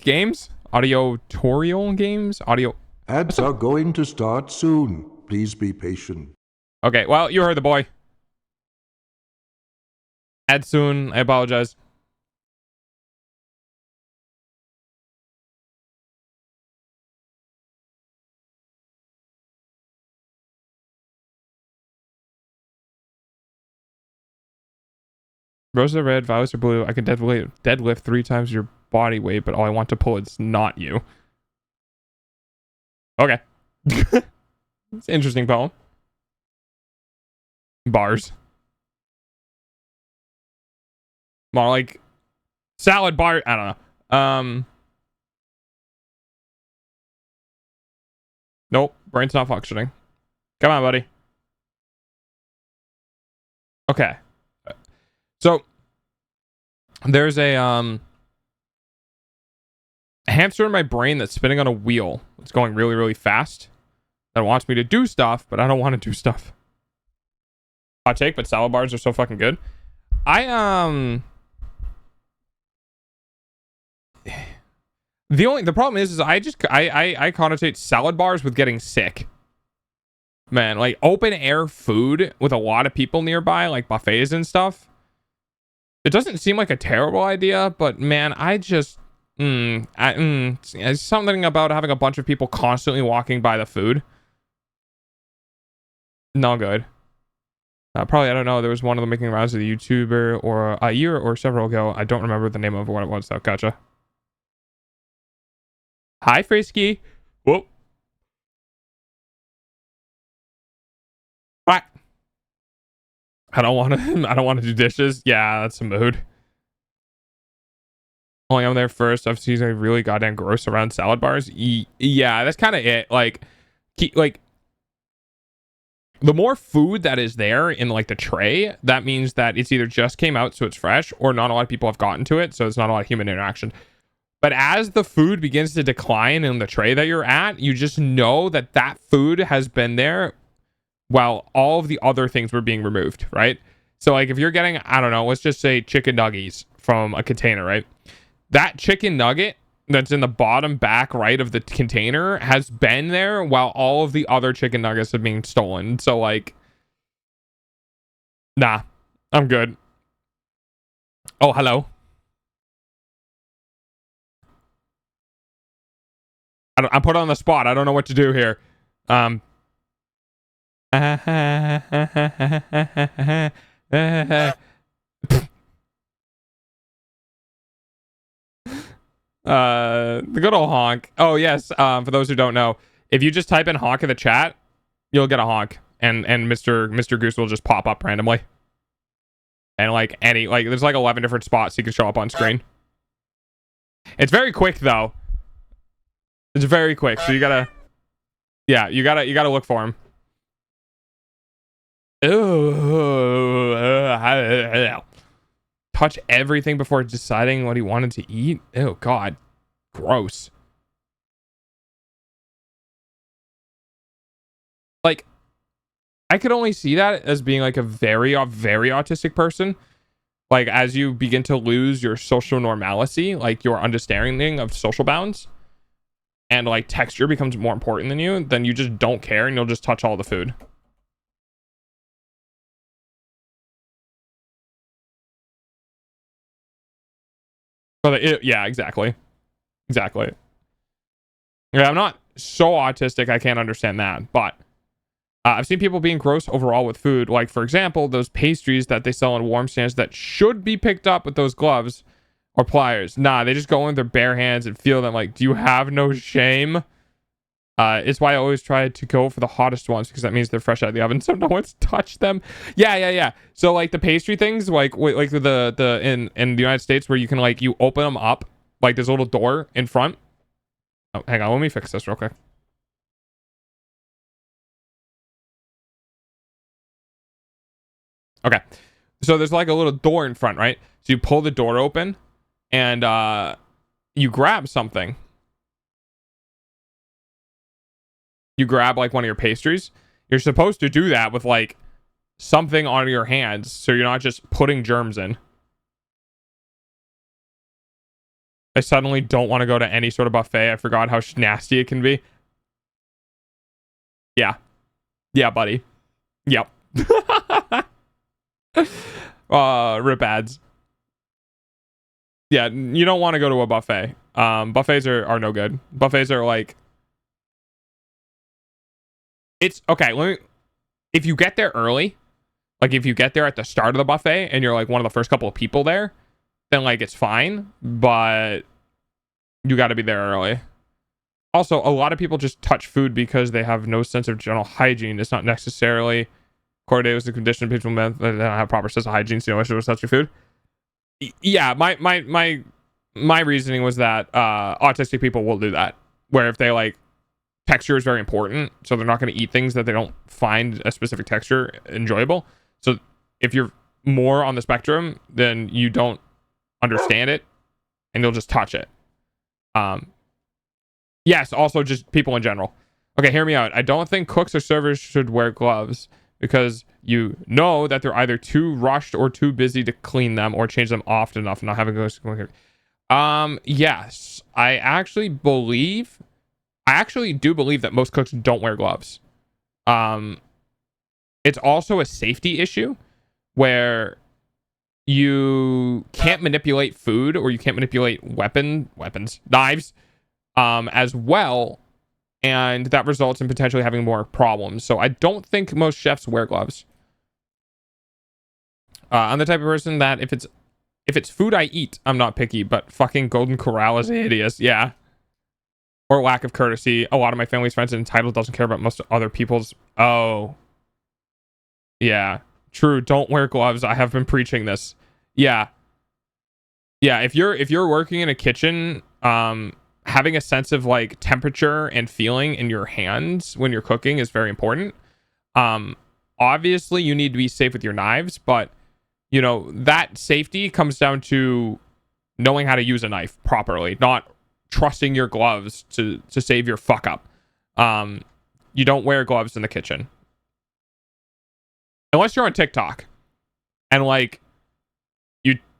games? Audio-torial games? Audio... Ads are going to start soon. Please be patient. Okay, well, you heard the boy. Ad soon. I apologize. Roses are red, violets are blue. I can deadlift 3 times your body weight, but all I want to pull is not you. Okay. It's an interesting poem. Bars. More like salad bar. I don't know. Nope. Brain's not functioning. Come on, buddy. Okay. So there's a hamster in my brain that's spinning on a wheel. It's going really, really fast. That wants me to do stuff, but I don't want to do stuff. Hot take, but salad bars are so fucking good. The problem is I connotate salad bars with getting sick. Man, like open air food with a lot of people nearby, like buffets and stuff. It doesn't seem like a terrible idea, but man, I just it's something about having a bunch of people constantly walking by the food. No good. Probably, I don't know. There was one of them making rounds of the VTUBER or a year or several ago. I don't remember the name of what it was though. Gotcha. Hi, Frisky. Whoop. What? I don't want to do dishes. Yeah, that's a mood. Only I'm there first. I've seen like really goddamn gross around salad bars. Yeah, that's kind of it. Like the more food that is there in like the tray, that means that it's either just came out so it's fresh, or not a lot of people have gotten to it, so it's not a lot of human interaction. But as the food begins to decline in the tray that you're at, you just know that that food has been there while all of the other things were being removed, right? So like if you're getting, I don't know, let's just say chicken nuggies from a container, right? That chicken nugget that's in the bottom back right of the container has been there while all of the other chicken nuggets have been stolen. So like, nah, I'm good. Oh, hello. I'm put on the spot. I don't know what to do here. The good old honk. Oh yes. For those who don't know, if you just type in honk in the chat, you'll get a honk, and Mr. Goose will just pop up randomly. And like there's like 11 different spots he can show up on screen. It's very quick though. It's very quick, so you gotta look for him. Ooh. Touch everything before deciding what he wanted to eat. Oh god, gross. Like, I could only see that as being like a very autistic person. Like, as you begin to lose your social normalcy, like your understanding of social bounds, and like texture becomes more important than you, then you just don't care and you'll just touch all the food. Yeah, exactly. Yeah, I'm not so autistic I can't understand that, but I've seen people being gross overall with food. Like, for example, those pastries that they sell in warm stands that should be picked up with those gloves or pliers. Nah, they just go in with their bare hands and feel them. Like, do you have no shame? It's why I always try to go for the hottest ones, because that means they're fresh out of the oven, so no one's touched them. Yeah. So like the pastry things, like the in the United States, where you can like you open them up, like there's a little door in front. Oh, hang on, let me fix this real quick. Okay, so there's like a little door in front, right? So you pull the door open, and you grab something. You grab like one of your pastries. You're supposed to do that with like something on your hands, so you're not just putting germs in. I suddenly don't want to go to any sort of buffet. I forgot how nasty it can be. Yeah, buddy. Yep. Rip ads. Yeah, you don't want to go to a buffet. Buffets are no good. Buffets are like, it's okay. If you get there early, like if you get there at the start of the buffet and you're like one of the first couple of people there, then like it's fine, but you got to be there early. Also, a lot of people just touch food because they have no sense of general hygiene. It's not necessarily correlated with the condition of people that don't have proper sense of hygiene, so no issue with touching food. Yeah, my reasoning was that autistic people will do that, where if they like, texture is very important, so they're not going to eat things that they don't find a specific texture enjoyable. So if you're more on the spectrum, then you don't understand it and you'll just touch it. Yes, also just people in general. Okay, hear me out. I don't think cooks or servers should wear gloves, because you know that they're either too rushed or too busy to clean them or change them often enough, not having gloves. Yes, I actually do believe that most cooks don't wear gloves. It's also a safety issue where you can't manipulate food, or you can't manipulate knives, as well, and that results in potentially having more problems. So I don't think most chefs wear gloves. I'm the type of person that if it's food I eat, I'm not picky, but fucking Golden Corral is hideous. Yeah. Or lack of courtesy. A lot of my family's friends and entitled doesn't care about most other people's. Oh. Yeah. True. Don't wear gloves. I have been preaching this. Yeah. If you're working in a kitchen, having a sense of like temperature and feeling in your hands when you're cooking is very important. Obviously you need to be safe with your knives, but you know, that safety comes down to knowing how to use a knife properly, not trusting your gloves to save your fuck up. You don't wear gloves in the kitchen unless you're on TikTok and like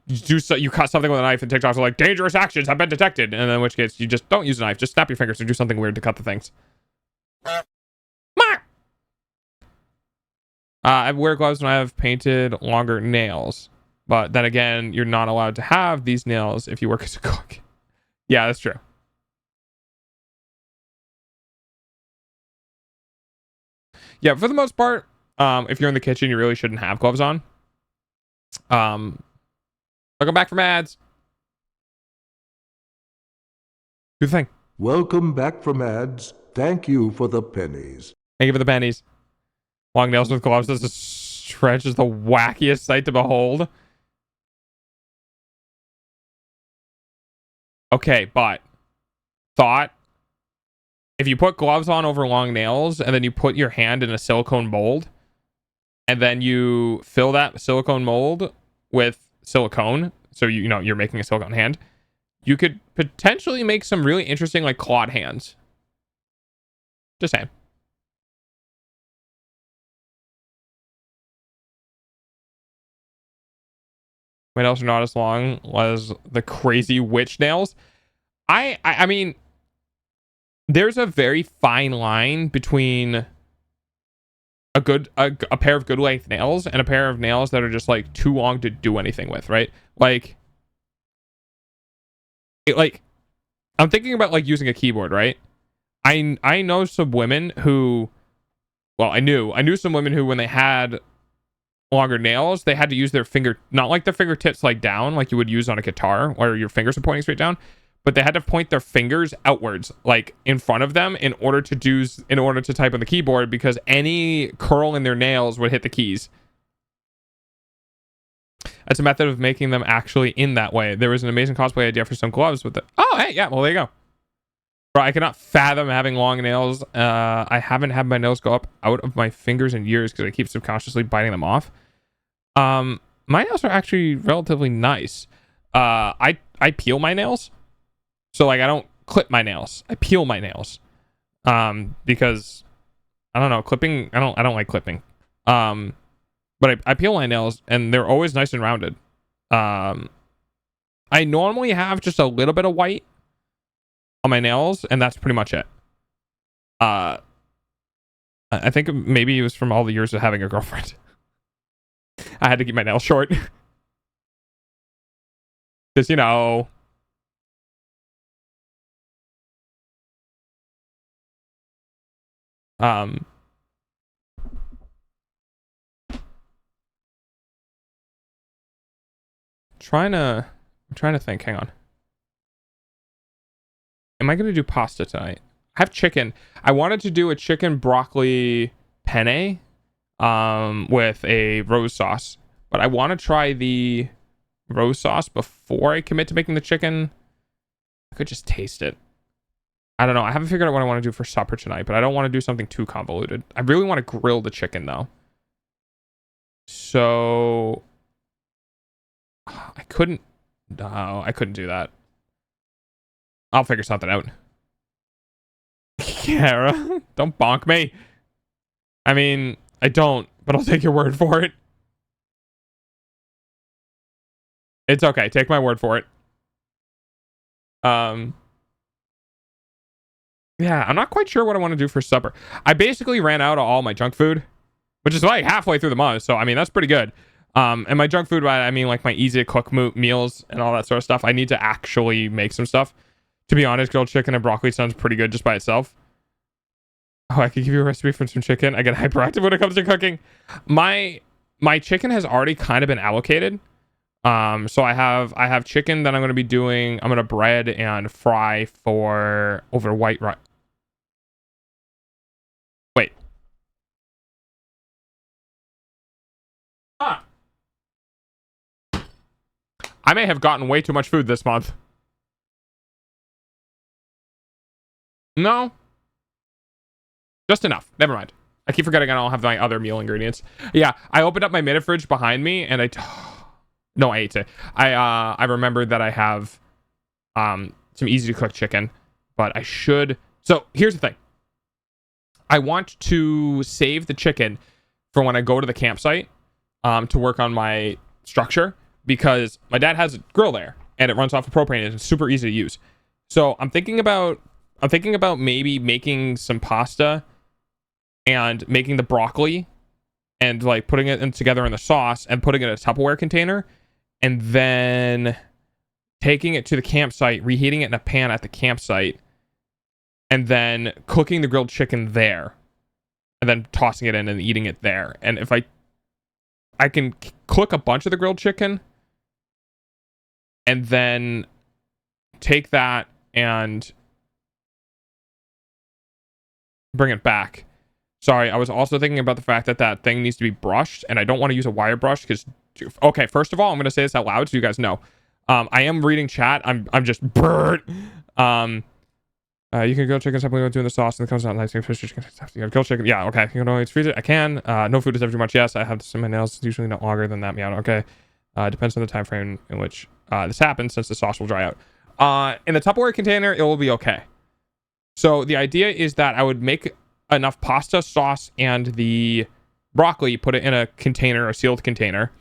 you cut something with a knife, and TikTok's like, dangerous actions have been detected, and then in which case you just don't use a knife, just snap your fingers or do something weird to cut the things. I wear gloves when I have painted longer nails, but then again, you're not allowed to have these nails if you work as a cook. Yeah, that's true. Yeah, for the most part, if you're in the kitchen, you really shouldn't have gloves on. Welcome back from ads. Do the thing. Welcome back from ads. Thank you for the pennies. Thank you for the pennies. Long nails with gloves as a stretch is the wackiest sight to behold. Okay, but thought, if you put gloves on over long nails and then you put your hand in a silicone mold and then you fill that silicone mold with silicone, so you know you're making a silicone hand, you could potentially make some really interesting like clawed hands. Just saying. My nails are not as long as the crazy witch nails. I mean, there's a very fine line between a pair of good length nails and a pair of nails that are just like too long to do anything with, right? Like I'm thinking about like using a keyboard, right? I know some women who, well, I knew some women who, when they had longer nails, they had to use their finger, not like their fingertips like down like you would use on a guitar where your fingers are pointing straight down, but they had to point their fingers outwards, like in front of them, in order to type on the keyboard, because any curl in their nails would hit the keys. That's a method of making them actually in that way. There was an amazing cosplay idea for some gloves with it. Oh, hey, yeah, well, there you go. Bro, I cannot fathom having long nails. I haven't had my nails go up out of my fingers in years because I keep subconsciously biting them off. My nails are actually relatively nice. I peel my nails. So like I don't clip my nails. I peel my nails. Because I don't know, clipping, I don't like clipping. But I peel my nails and they're always nice and rounded. I normally have just a little bit of white on my nails, and that's pretty much it. I think maybe it was from all the years of having a girlfriend. I had to keep my nails short. Because, you know. I'm trying to think. Hang on. Am I going to do pasta tonight? I have chicken. I wanted to do a chicken broccoli penne with a rose sauce, but I want to try the rose sauce before I commit to making the chicken. I could just taste it. I don't know. I haven't figured out what I want to do for supper tonight, but I don't want to do something too convoluted. I really want to grill the chicken though. So I couldn't. No, I couldn't do that. I'll figure something out. Kara, don't bonk me. I mean, I don't, but I'll take your word for it. It's okay. Take my word for it. Yeah, I'm not quite sure what I want to do for supper. I basically ran out of all my junk food, which is like halfway through the month. So, I mean, that's pretty good. And my junk food, I mean, like my easy to cook meals and all that sort of stuff. I need to actually make some stuff. To be honest, grilled chicken and broccoli sounds pretty good just by itself. Oh, I could give you a recipe for some chicken. I get hyperactive when it comes to cooking. My chicken has already kind of been allocated. So I have chicken that I'm going to be doing. I'm going to bread and fry for over white rice. Wait. Ah. I may have gotten way too much food this month. No. Just enough. Never mind. I keep forgetting I don't have my other meal ingredients. Yeah, I opened up my mini fridge behind me and no, I ate it. I remembered that I have some easy to cook chicken, but I should. So here's the thing. I want to save the chicken for when I go to the campsite to work on my structure, because my dad has a grill there and it runs off of propane and it's super easy to use. So I'm thinking about maybe making some pasta and making the broccoli and like putting it together in the sauce and putting it in a Tupperware container, and then taking it to the campsite, reheating it in a pan at the campsite, and then cooking the grilled chicken there, and then tossing it in and eating it there. And if I can cook a bunch of the grilled chicken and then take that and bring it back. Sorry, I was also thinking about the fact that that thing needs to be brushed, and I don't want to use a wire brush because... Okay, first of all, I'm going to say this out loud so you guys know. I am reading chat. I'm just burnt. You can grill chicken, simply doing the sauce, and it comes out nice. Fish chicken, grill chicken. Yeah, okay. You can always freeze it. I can. No food is ever too much. Yes, I have some of my nails. It's usually not longer than that. Meow. Okay. Depends on the time frame in which this happens, since the sauce will dry out. In the Tupperware container, it will be okay. So the idea is that I would make enough pasta sauce and the broccoli, put it in a container, a sealed container,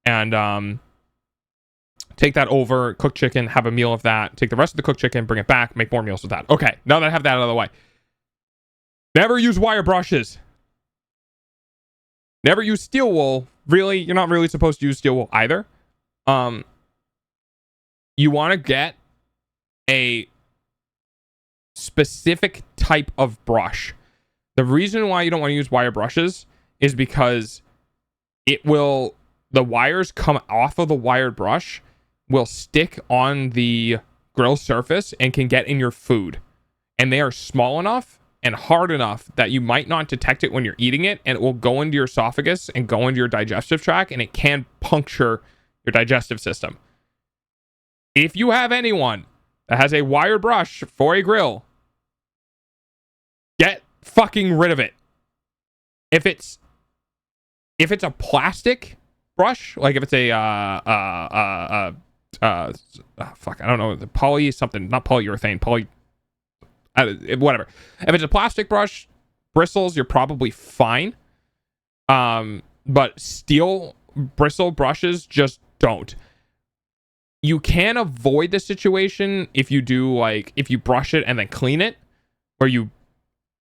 and take that over, cook chicken, have a meal of that, take the rest of the cooked chicken, bring it back, make more meals with that. Okay, now that I have that out of the way. Never use wire brushes. Never use steel wool. Really, you're not really supposed to use steel wool either. You want to get a specific type of brush. The reason why you don't want to use wire brushes is because the wires come off of the wired brush, will stick on the grill surface and can get in your food. And they are small enough and hard enough that you might not detect it when you're eating it, and it will go into your esophagus and go into your digestive tract, and it can puncture your digestive system. If you have anyone that has a wire brush for a grill, get fucking rid of it. If it's a plastic brush, like if it's a fuck, I don't know, the poly something, not polyurethane, whatever. If it's a plastic brush, bristles, you're probably fine. But steel bristle brushes, just don't. You can avoid the situation if you do, like, if you brush it and then clean it, where you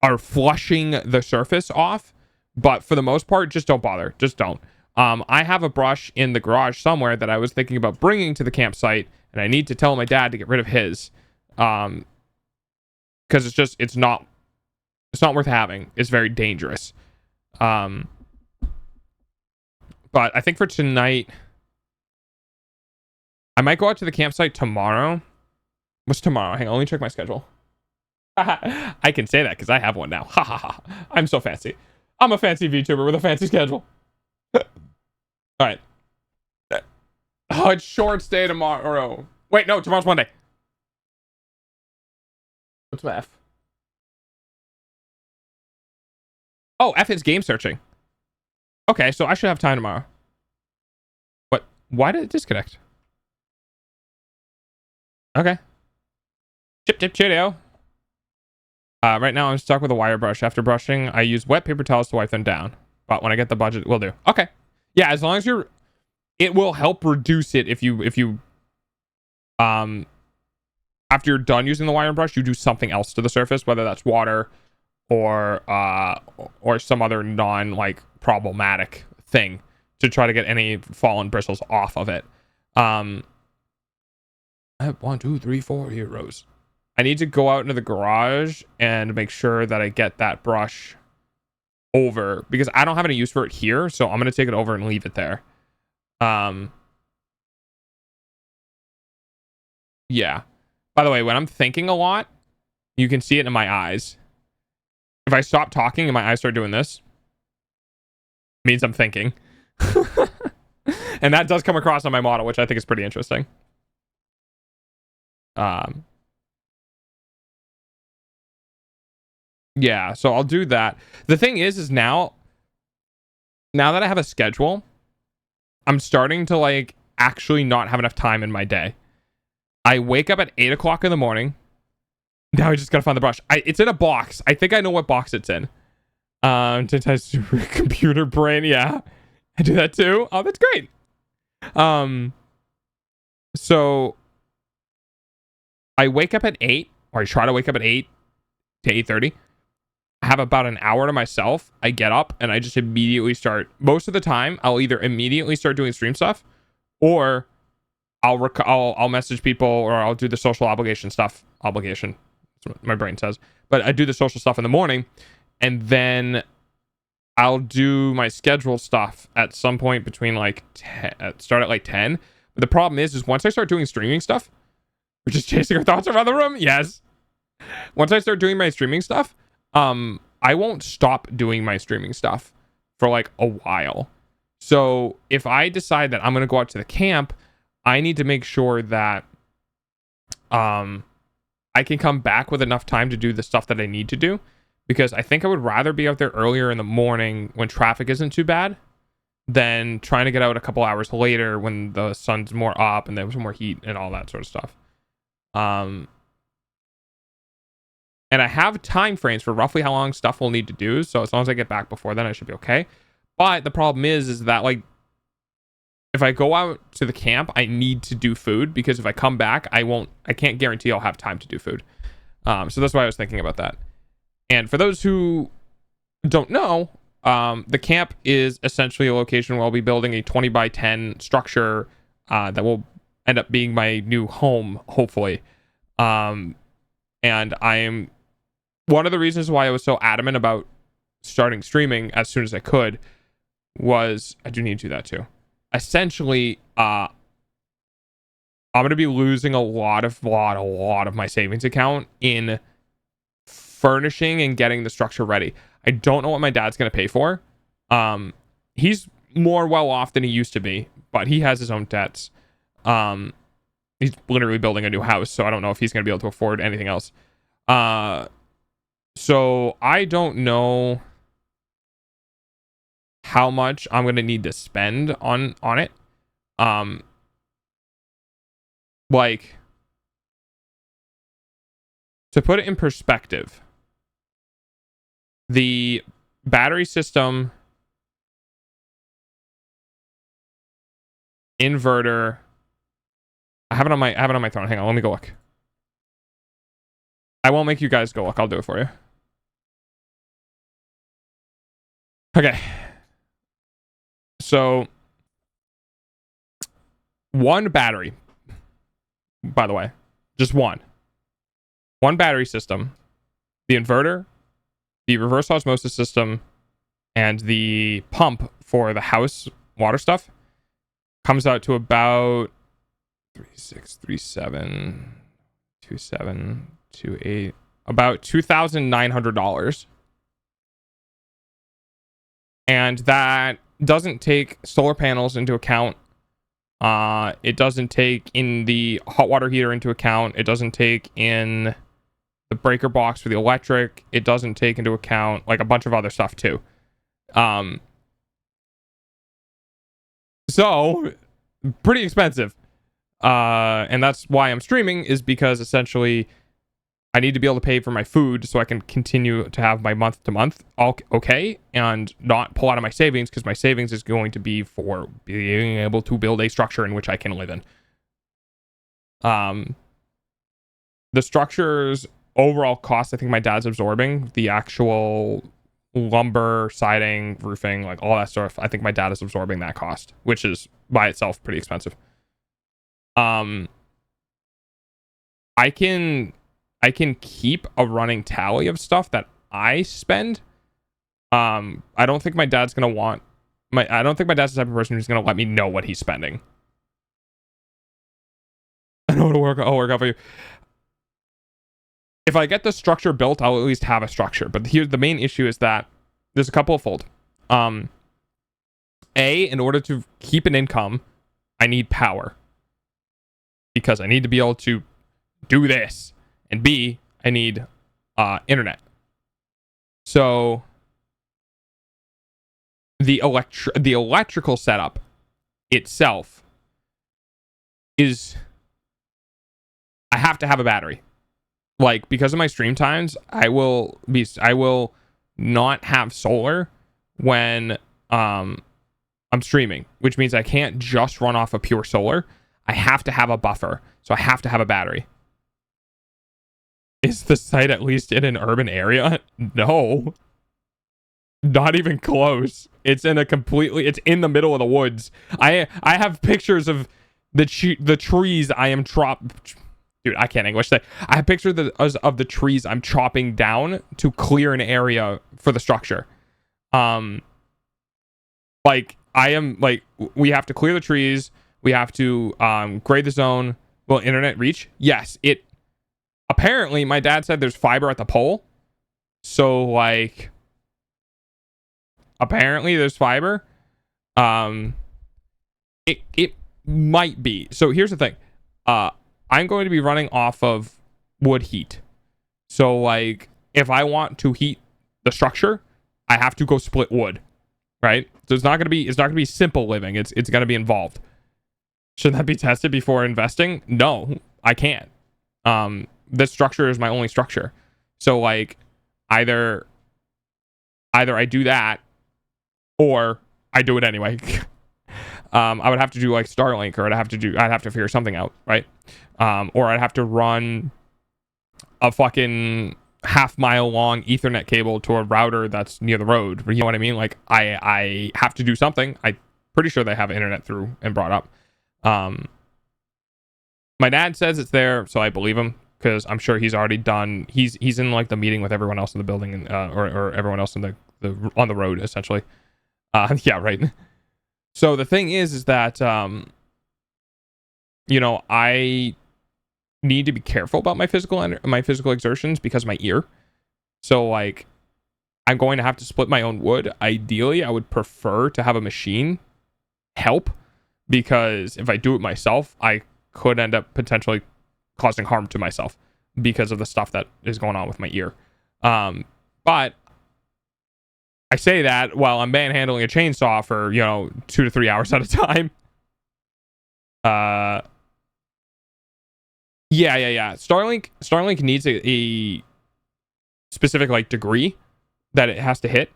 are flushing the surface off. But for the most part, just don't bother. Just don't. I have a brush in the garage somewhere that I was thinking about bringing to the campsite, and I need to tell my dad to get rid of his. Because it's not worth having. It's very dangerous. But I think for tonight, I might go out to the campsite tomorrow. What's tomorrow? Hang on, let me check my schedule. I can say that because I have one now. Ha ha ha. I'm so fancy. I'm a fancy VTuber with a fancy schedule. All right. Oh, it's short stay tomorrow. Wait, no, tomorrow's Monday. What's my F? Oh, F is game searching. Okay, so I should have time tomorrow. What? Why did it disconnect? Okay. Chip, chip, cheerio. Right now I'm stuck with a wire brush. After brushing, I use wet paper towels to wipe them down. But when I get the budget, we'll do. Okay. Yeah, as long as it will help reduce it if you after you're done using the wire brush, you do something else to the surface, whether that's water or some other non problematic thing to try to get any fallen bristles off of it. I have 1, 2, 3, 4 heroes. I need to go out into the garage and make sure that I get that brush over, because I don't have any use for it here, so I'm going to take it over and leave it there. Yeah. By the way, when I'm thinking a lot, you can see it in my eyes. If I stop talking and my eyes start doing this, it means I'm thinking. And that does come across on my model, which I think is pretty interesting. Yeah, so I'll do that. The thing is now that I have a schedule, I'm starting to actually not have enough time in my day. I wake up at 8 o'clock in the morning. Now I just gotta find the brush. It's in a box. I think I know what box it's in. To test super computer brain. Yeah, I do that too. Oh, that's great. So I wake up at 8, or I try to wake up at 8 to 8:30. I have about an hour to myself. I get up and I just immediately start. Most of the time, I'll either immediately start doing stream stuff, or I'll message people, or I'll do the social obligation stuff. Obligation, that's what my brain says. But I do the social stuff in the morning, and then I'll do my scheduled stuff at some point between 10, start at 10. But the problem is once I start doing streaming stuff, we're just chasing our thoughts around the room. Yes. Once I start doing my streaming stuff, I won't stop doing my streaming stuff for like a while. So if I decide that I'm going to go out to the camp, I need to make sure that I can come back with enough time to do the stuff that I need to do, because I think I would rather be out there earlier in the morning when traffic isn't too bad than trying to get out a couple hours later when the sun's more up and there's more heat and all that sort of stuff. And I have time frames for roughly how long stuff will need to do, so as long as I get back before then, I should be okay. But the problem is that, like, if I go out to the camp, I need to do food, because if I come back, I can't guarantee I'll have time to do food. So that's why I was thinking about that. And for those who don't know, the camp is essentially a location where I'll be building a 20 by 10 structure that will end up being my new home, hopefully. And one of the reasons why I was so adamant about starting streaming as soon as I could was, I do need to do that too. Essentially, I'm going to be losing a lot of my savings account in furnishing and getting the structure ready. I don't know what my dad's going to pay for. He's more well off than he used to be, but he has his own debts. He's literally building a new house, so I don't know if he's going to be able to afford anything else. So I don't know how much I'm going to need to spend on it. Like, to put it in perspective, the battery system, inverter, I have it on my phone. Hang on, let me go look. I won't make you guys go look. I'll do it for you. Okay. So, one battery, by the way, just one battery system, the inverter, the reverse osmosis system, and the pump for the house water stuff comes out to about 36372728, about $2,900. And that doesn't take solar panels into account. It doesn't take in the hot water heater into account. It doesn't take in the breaker box for the electric. It doesn't take into account like a bunch of other stuff too. So pretty expensive. And that's why I'm streaming, is because essentially I need to be able to pay for my food so I can continue to have my month to month okay, and not pull out of my savings, because my savings is going to be for being able to build a structure in which I can live in. The structure's overall cost, I think my dad's absorbing the actual lumber, siding, roofing, like all that stuff. I think my dad is absorbing that cost, which is by itself pretty expensive. I can keep a running tally of stuff that I spend. I don't think my dad's gonna want I don't think my dad's the type of person who's gonna let me know what he's spending. I know it'll work. I'll work out for you. If I get the structure built, I'll at least have a structure. But here's the main issue, is that there's a couple of fold. In order to keep an income, I need power, because I need to be able to do this. And B, I need internet. So the electrical setup itself is, I have to have a battery. Like, because of my stream times, I will not have solar when I'm streaming, which means I can't just run off of pure solar. I have to have a buffer, so I have to have a battery. Is the site at least in an urban area? No. Not even close. It's in the middle of the woods. I have pictures of the trees I am Dude, I can't English that. I have pictures of the trees I'm chopping down to clear an area for the structure. Like, we have to clear the trees. We have to grade the zone. Will internet reach? Yes, apparently, my dad said there's fiber at the pole, So like, apparently there's fiber. It might be. So here's the thing. I'm going to be running off of wood heat. So like, if I want to heat the structure, I have to go split wood, right? So it's not gonna be simple living. It's gonna be involved. Should that be tested before investing? No, I can't. This structure is my only structure. So like, either I do that, or I do it anyway. I would have to do like Starlink, or I'd have to figure something out, right? Or I'd have to run a fucking half-mile long Ethernet cable to a router that's near the road. You know what I mean? Like, I have to do something. I'm pretty sure they have internet through and brought up. My dad says it's there, so I believe him, because I'm sure he's already done. He's in like the meeting with everyone else in the building, and or everyone else in the on the road, essentially. Yeah, right. So the thing is that you know, I need to be careful about my physical exertions because of my ear. So like, I'm going to have to split my own wood. Ideally, I would prefer to have a machine help, because if I do it myself, I could end up potentially causing harm to myself because of the stuff that is going on with my ear. But I say that while I'm manhandling a chainsaw for, you know, 2 to 3 hours at a time. Yeah. Starlink needs a specific like degree that it has to hit.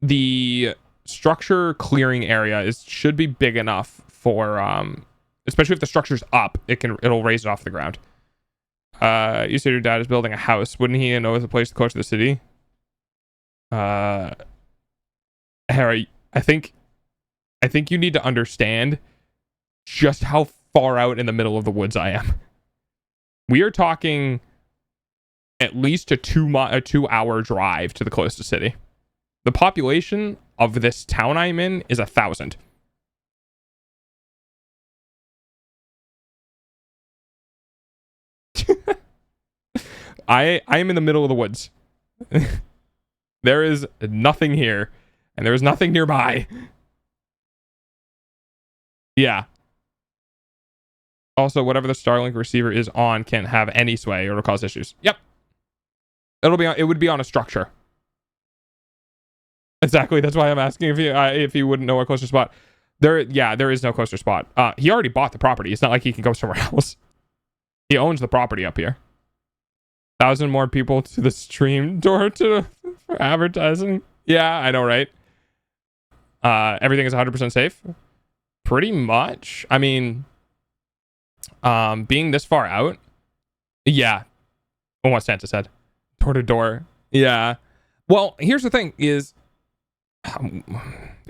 The structure clearing area should be big enough for especially if the structure's up, it'll raise it off the ground. You said your dad is building a house. Wouldn't he know the place close to the city? Harry, I think you need to understand just how far out in the middle of the woods I am. We are talking at least a 2-hour drive to the closest city. The population of this town I'm in is 1,000. I am in the middle of the woods. There is nothing here, and there is nothing nearby. Yeah. Also, whatever the Starlink receiver is on can't have any sway or it'll cause issues. Yep. It would be on a structure. Exactly. That's why I'm asking if you wouldn't know a closer spot. There is no closer spot. He already bought the property. It's not like he can go somewhere else. He owns the property up here. 1,000 more people to the stream door for advertising. Yeah, I know, right? Everything is 100% safe. Pretty much. I mean, being this far out. Yeah. What Santa said. Door to door. Yeah. Well, here's the thing is,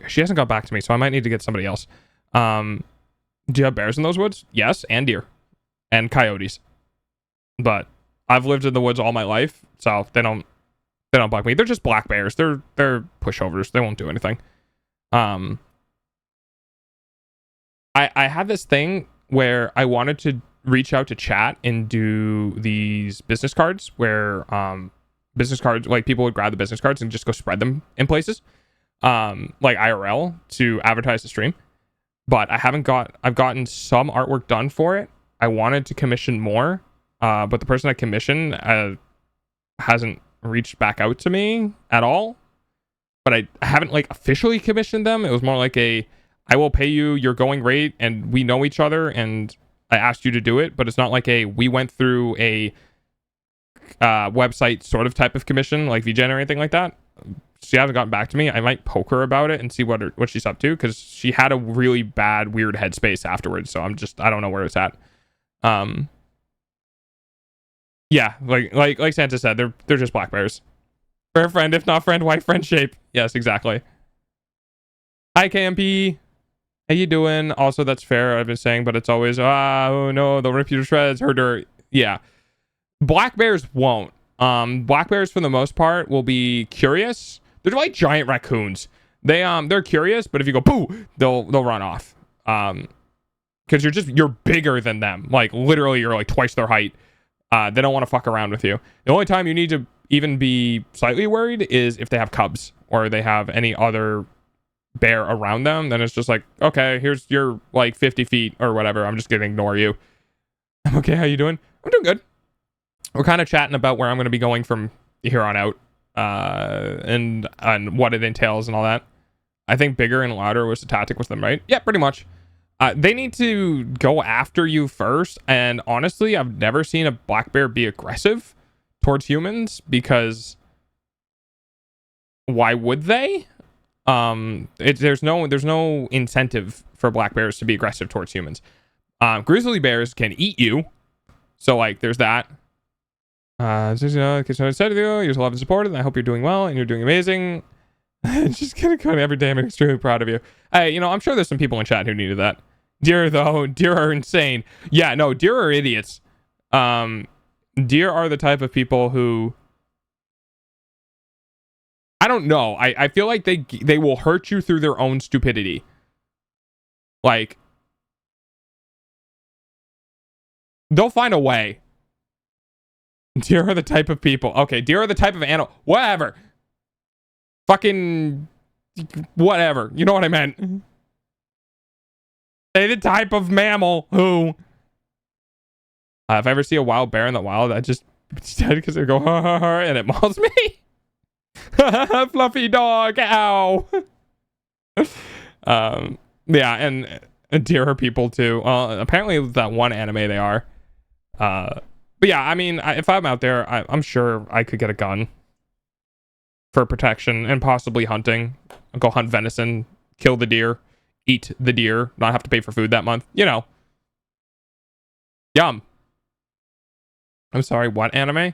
she hasn't got back to me, so I might need to get somebody else. Do you have bears in those woods? Yes, and deer. And coyotes. But I've lived in the woods all my life, so they don't bug me. They're just black bears. They're pushovers. They won't do anything. I had this thing where I wanted to reach out to chat and do these business cards where business cards, like, people would grab the business cards and just go spread them in places, like IRL, to advertise the stream. But I've gotten some artwork done for it. I wanted to commission more, but the person I commissioned hasn't reached back out to me at all. But I haven't like officially commissioned them. It was more like I will pay you your going rate, and we know each other, and I asked you to do it. But it's not like we went through a website sort of type of commission, like VGen or anything like that. She hasn't gotten back to me. I might poke her about it and see what she's up to, because she had a really bad, weird headspace afterwards. So I don't know where it's at. Yeah, like Santa said, they're just black bears. Fair friend, if not friend, white friend shape. Yes, exactly. Hi, KMP. How you doing? Also, that's fair, I've been saying, but it's always, oh no, they'll rip you to shreds, herder. Yeah. Black bears won't. Black bears, for the most part, will be curious. They're like giant raccoons. They're curious, but if you go boo, they'll run off. Because you're bigger than them. Like, literally, you're like twice their height. They don't want to fuck around with you. The only time you need to even be slightly worried is if they have cubs or they have any other bear around them. Then it's just like, okay, here's your like 50 feet or whatever. I'm just gonna ignore you. I'm okay. How you doing? I'm doing good. We're kind of chatting about where I'm going to be going from here on out, and what it entails and all that. I think bigger and louder was the tactic with them, right? Yeah, pretty much. They need to go after you first. And honestly, I've never seen a black bear be aggressive towards humans, because why would they? There's no incentive for black bears to be aggressive towards humans. Grizzly bears can eat you, so like there's that. Just, because I said to you, you're loved and supported, and I hope you're doing well and you're doing amazing. Just gonna go every day. I'm extremely proud of you. Hey, I'm sure there's some people in chat who needed that. Deer are insane. Yeah, no, deer are idiots. Deer are the type of people who, I don't know. I feel like they will hurt you through their own stupidity. Like, they'll find a way. Deer are the type of people. Okay, deer are the type of animal. Whatever. Fucking whatever. You know what I meant. Say the type of mammal who. If I ever see a wild bear in the wild, I just dead because they go ha ha ha and it mauls me. Fluffy dog. Ow. Yeah, and deer are people too. Apparently that one anime they are. But yeah, I mean, if I'm out there, I'm sure I could get a gun for protection and possibly hunting. I'll go hunt venison, kill the deer, eat the deer, not have to pay for food that month. Yum. I'm sorry, what anime?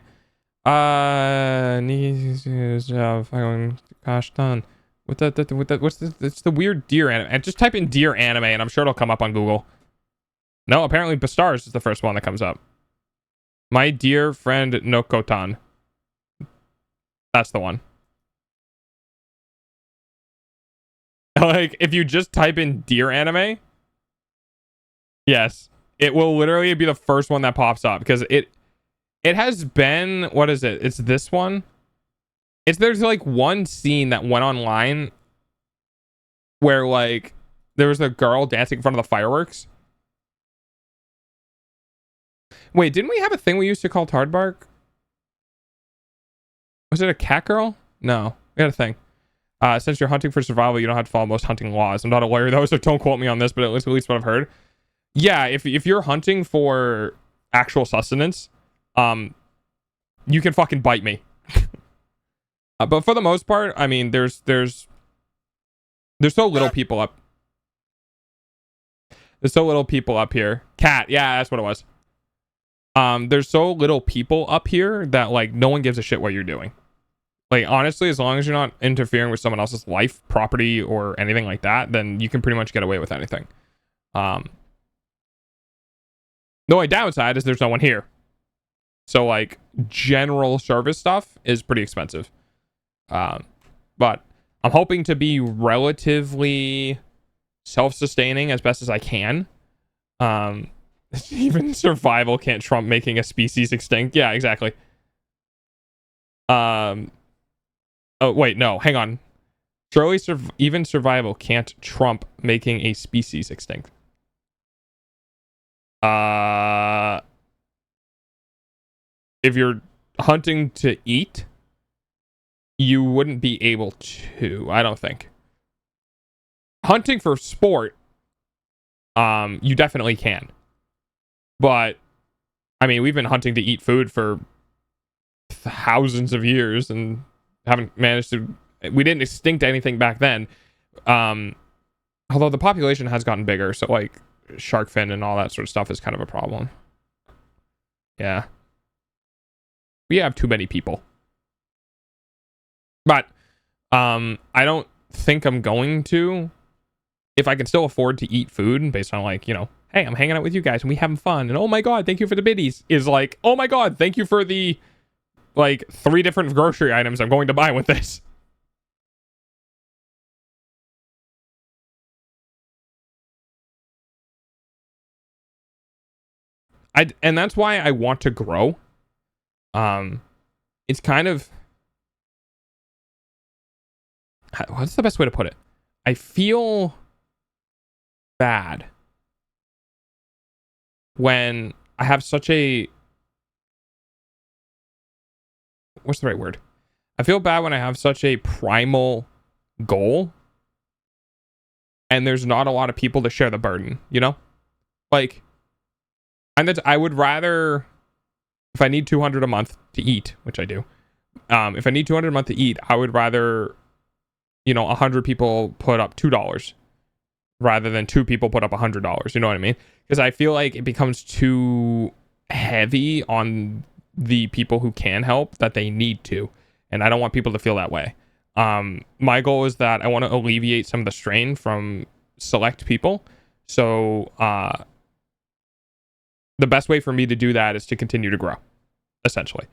Gosh done. It's the weird deer anime. And just type in deer anime and I'm sure it'll come up on Google. No, apparently Beastars is the first one that comes up. My dear friend Nokotan. That's the one. Like, if you just type in deer anime, yes, it will literally be the first one that pops up, because it has been, what is it? It's this one. There's like one scene that went online where like there was a girl dancing in front of the fireworks. Wait, didn't we have a thing we used to call Tardbark? Was it a cat girl? No, we had a thing. Since you're hunting for survival, you don't have to follow most hunting laws. I'm not a lawyer though, so don't quote me on this, but at least what I've heard. Yeah, if you're hunting for actual sustenance, you can fucking bite me. But for the most part, I mean, there's so little people up. There's so little people up here. Cat, yeah, that's what it was. There's so little people up here that like no one gives a shit what you're doing. Like, honestly, as long as you're not interfering with someone else's life, property, or anything like that, then you can pretty much get away with anything. The only downside is there's no one here. So like general service stuff is pretty expensive. But I'm hoping to be relatively self-sustaining as best as I can. Even survival can't trump making a species extinct. Yeah, exactly. Oh, wait, no, hang on. Surely even survival can't trump making a species extinct. If you're hunting to eat, you wouldn't be able to, I don't think. Hunting for sport, you definitely can. But, I mean, we've been hunting to eat food for thousands of years and haven't managed to, we didn't extinct anything back then. Although the population has gotten bigger, so like shark fin and all that sort of stuff is kind of a problem. Yeah. We have too many people. But I don't think I'm going to, if I can still afford to eat food based on like, hey, I'm hanging out with you guys and we having fun, and oh my god, thank you for the biddies, is like, oh my god, thank you for the like 3 different grocery items I'm going to buy with this. And that's why I want to grow. It's kind of, what's the best way to put it? I feel bad when I have such a, what's the right word? I feel bad when I have such a primal goal and there's not a lot of people to share the burden, you know? Like, I would rather, if I need 200 a month to eat, which I do, if I need 200 a month to eat, I would rather, 100 people put up $2 rather than 2 people put up $100. You know what I mean? Because I feel like it becomes too heavy on the people who can help that they need to. And I don't want people to feel that way. My goal is that I want to alleviate some of the strain from select people. So the best way for me to do that is to continue to grow, essentially.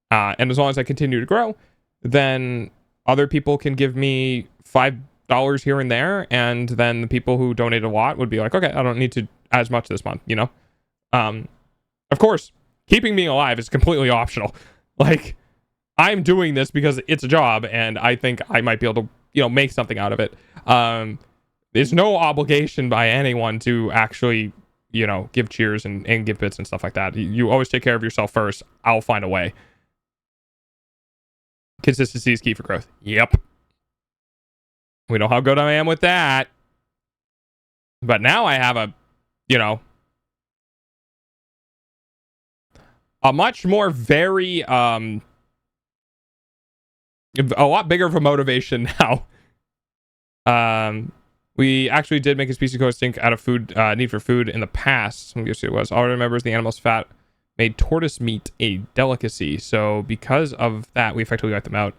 And as long as I continue to grow, then other people can give me $5 here and there. And then the people who donate a lot would be like, okay, I don't need to as much this month, Of course, keeping me alive is completely optional. Like, I'm doing this because it's a job and I think I might be able to, make something out of it. There's no obligation by anyone to actually, give cheers and give bits and stuff like that. You always take care of yourself first. I'll find a way. Consistency is key for growth. Yep. We know how good I am with that. But now I have a much more very, a lot bigger of a motivation now. We actually did make a species code stink out of food, need for food in the past. Let me guess who it was. All I remember is the animal's fat made tortoise meat a delicacy. So because of that, we effectively wiped them out.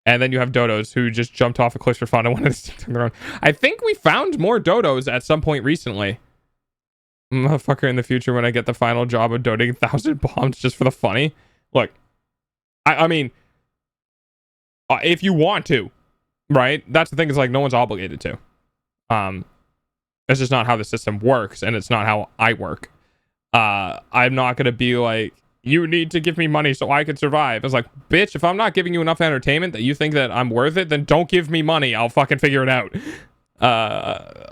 And then you have dodos who just jumped off a cliff for fun and wanted to stick on their own. I think we found more dodos at some point recently. Motherfucker, in the future when I get the final job of donating 1,000 bombs just for the funny. Look, I mean, if you want to, right? That's the thing, is like no one's obligated to. It's just not how the system works, and it's not how I work. I'm not gonna be like, you need to give me money so I can survive. It's like, bitch, if I'm not giving you enough entertainment that you think that I'm worth it, then don't give me money. I'll fucking figure it out.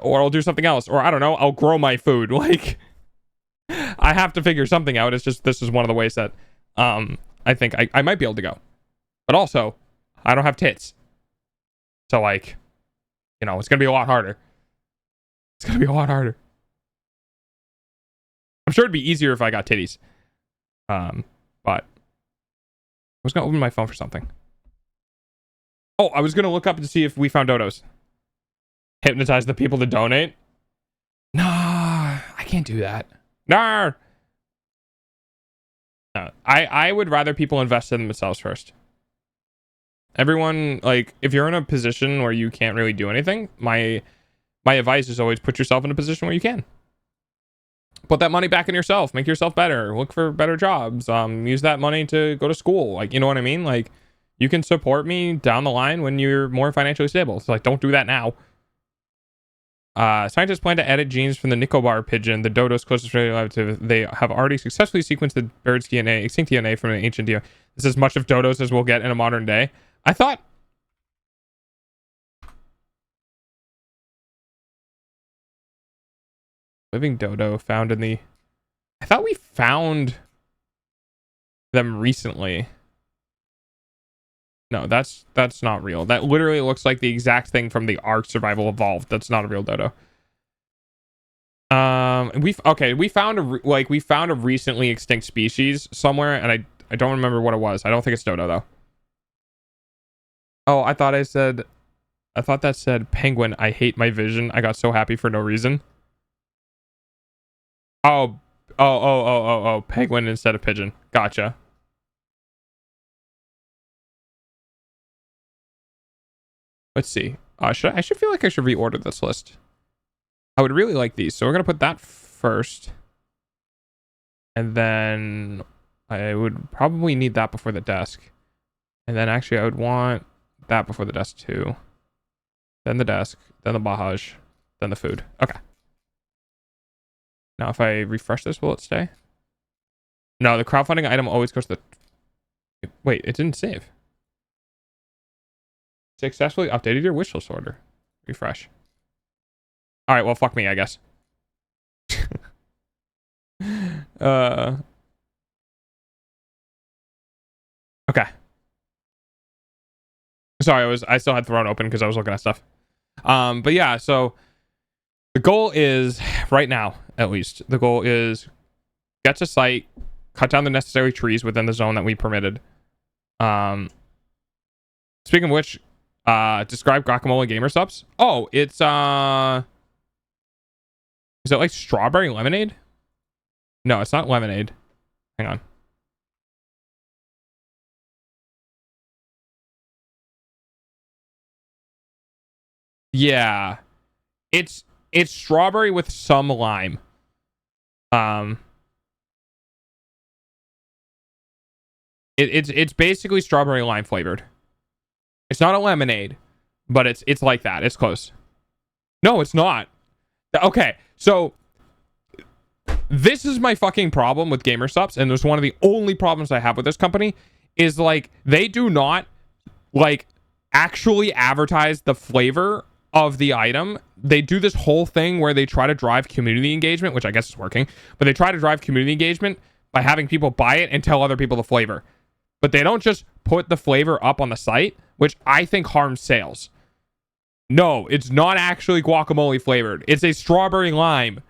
Or I'll do something else. Or I don't know, I'll grow my food. Like, I have to figure something out. It's just, this is one of the ways that I think I might be able to go. But also, I don't have tits. So like, it's gonna be a lot harder. It's gonna be a lot harder. I'm sure it'd be easier if I got titties. But I was gonna open my phone for something. Oh, I was gonna look up to see if we found dodos. Hypnotize the people to donate. No, I can't do that. No. I would rather people invest in themselves first. Everyone, like, if you're in a position where you can't really do anything, my advice is always put yourself in a position where you can. Put that money back in yourself. Make yourself better. Look for better jobs. Use that money to go to school. Like, you know what I mean? Like, you can support me down the line when you're more financially stable. So, like, don't do that now. Scientists plan to edit genes from the Nicobar pigeon, the dodo's closest relative. They have already successfully sequenced the bird's DNA, extinct DNA from an ancient DNA. This is as much of dodos as we'll get in a modern day. I thought... Living dodo found in the... I thought we found them recently. No, that's not real. That literally looks like the exact thing from the Ark Survival Evolved. That's not a real dodo. We found a recently extinct species somewhere, and I don't remember what it was. I don't think it's dodo though. Oh, I thought that said penguin. I hate my vision. I got so happy for no reason. Oh, penguin instead of pigeon. Gotcha. Let's see. I should feel like I should reorder this list. I would really like these, so we're gonna put that first, and then I would probably need that before the desk, and then actually I would want that before the desk too. Then the desk, then the bahaj, then the food. Okay. Now if I refresh this, will it stay? No, the crowdfunding item always goes to the Wait, it didn't save. Successfully updated your wish list order. Refresh. All right, well, fuck me, I guess. Okay. Sorry, I still had Throne open because I was looking at stuff. But yeah, so the goal is right now, at least, the goal is get to site, cut down the necessary trees within the zone that we permitted. Speaking of which, describe guacamole gamer subs. Oh, it's is it like strawberry lemonade? No, it's not lemonade. Hang on. Yeah. It's strawberry with some lime. It's basically strawberry lime flavored. It's not a lemonade, but it's like that. It's close. No, it's not. Okay, so this is my fucking problem with gamer subs, and there's one of the only problems I have with this company is like they do not like actually advertise the flavor of the item. They do this whole thing where they try to drive community engagement, which I guess is working, but they try to drive community engagement by having people buy it and tell other people the flavor. But they don't just put the flavor up on the site, which I think harms sales. No, it's not actually guacamole flavored. It's a strawberry lime.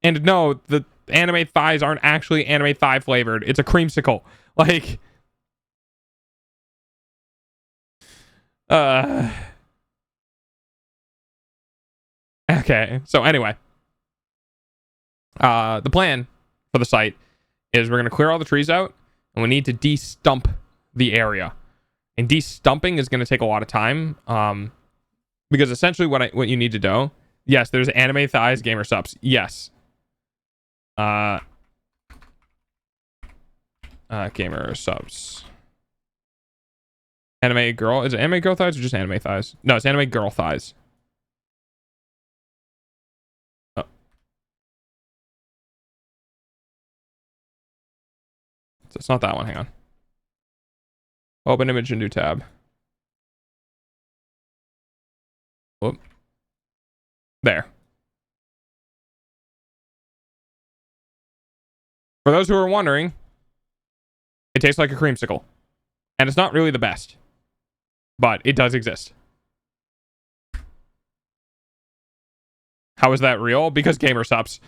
And no, the anime thighs aren't actually anime thigh flavored. It's a creamsicle. Like, okay. So anyway, the plan for the site is we're going to clear all the trees out and we need to de-stump the area. And de-stumping is going to take a lot of time. Because essentially what you need to do, yes, there's anime thighs gamer subs. Yes. Gamer subs. Anime girl. Is it anime girl thighs or just anime thighs? No, it's anime girl thighs. Oh. It's not that one. Hang on. Open image and new tab. Whoop. There. For those who are wondering, it tastes like a creamsicle. And it's not really the best. But it does exist. How is that real? Because gamer subs.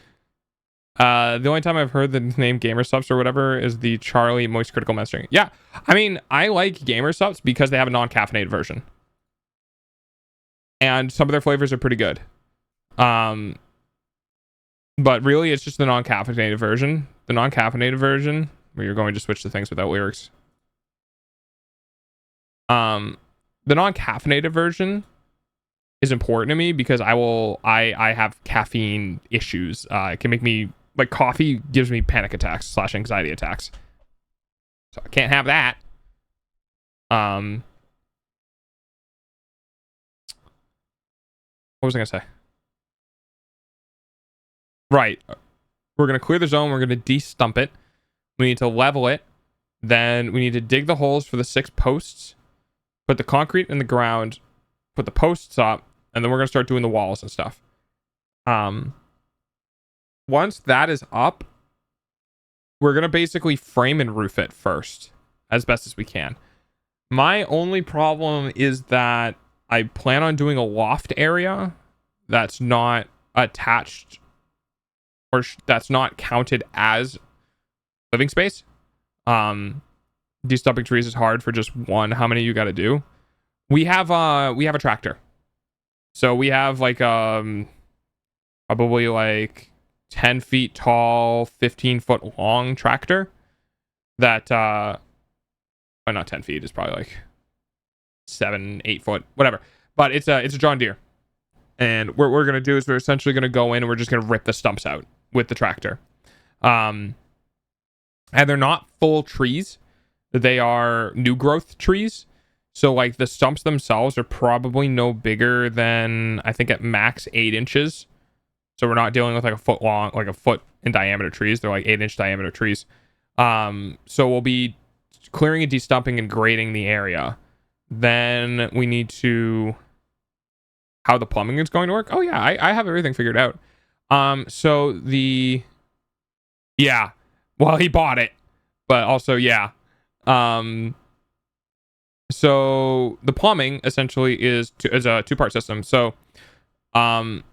The only time I've heard the name gamer subs or whatever is the Charlie Moist Critical Messaging. Yeah, I mean, I like gamer subs because they have a non-caffeinated version. And some of their flavors are pretty good. But really, it's just the non-caffeinated version. The non-caffeinated version, where you're going to switch to things without lyrics. The non-caffeinated version is important to me because I have caffeine issues. It can make me, like, coffee gives me panic attacks / anxiety attacks. So I can't have that. What was I gonna say? Right. We're gonna clear the zone. We're gonna de-stump it. We need to level it. Then we need to dig the holes for the 6 posts. Put the concrete in the ground. Put the posts up. And then we're gonna start doing the walls and stuff. Once that is up, we're gonna basically frame and roof it first, as best as we can. My only problem is that I plan on doing a loft area that's not attached or that's not counted as living space. De-stumping trees is hard for just one. How many you got to do? We have a tractor. So we have like probably like 10 feet tall, 15 foot long tractor that well, not 10 feet, it's probably like 7-8 foot, whatever. But it's a John Deere. And what we're gonna do is we're essentially gonna go in and we're just gonna rip the stumps out with the tractor. And they're not full trees. They are new growth trees. So like the stumps themselves are probably no bigger than, I think at max 8 inches. So we're not dealing with like a foot long, like a foot in diameter trees. They're like 8-inch diameter trees. So we'll be clearing and destumping and grading the area. Then we need to... How the plumbing is going to work? Oh, yeah, I have everything figured out. So the... Yeah. Well, he bought it. But also, yeah. So the plumbing essentially is a two-part system. So, from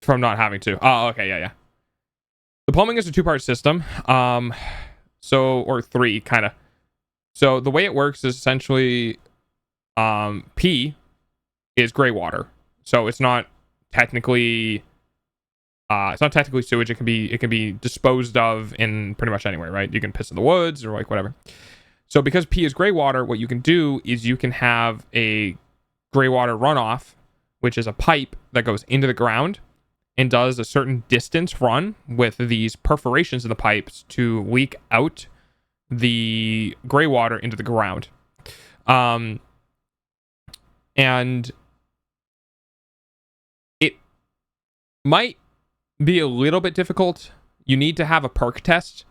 not having to. Oh, okay, yeah. The plumbing is a two-part system. Or three, kind of. So the way it works is essentially, P is gray water. So it's not technically sewage. It can be disposed of in pretty much anywhere, right? You can piss in the woods or like whatever. So because P is gray water, what you can do is you can have a gray water runoff, which is a pipe that goes into the ground and does a certain distance run with these perforations in the pipes to leak out the gray water into the ground. And it might be a little bit difficult. You need to have a perk test.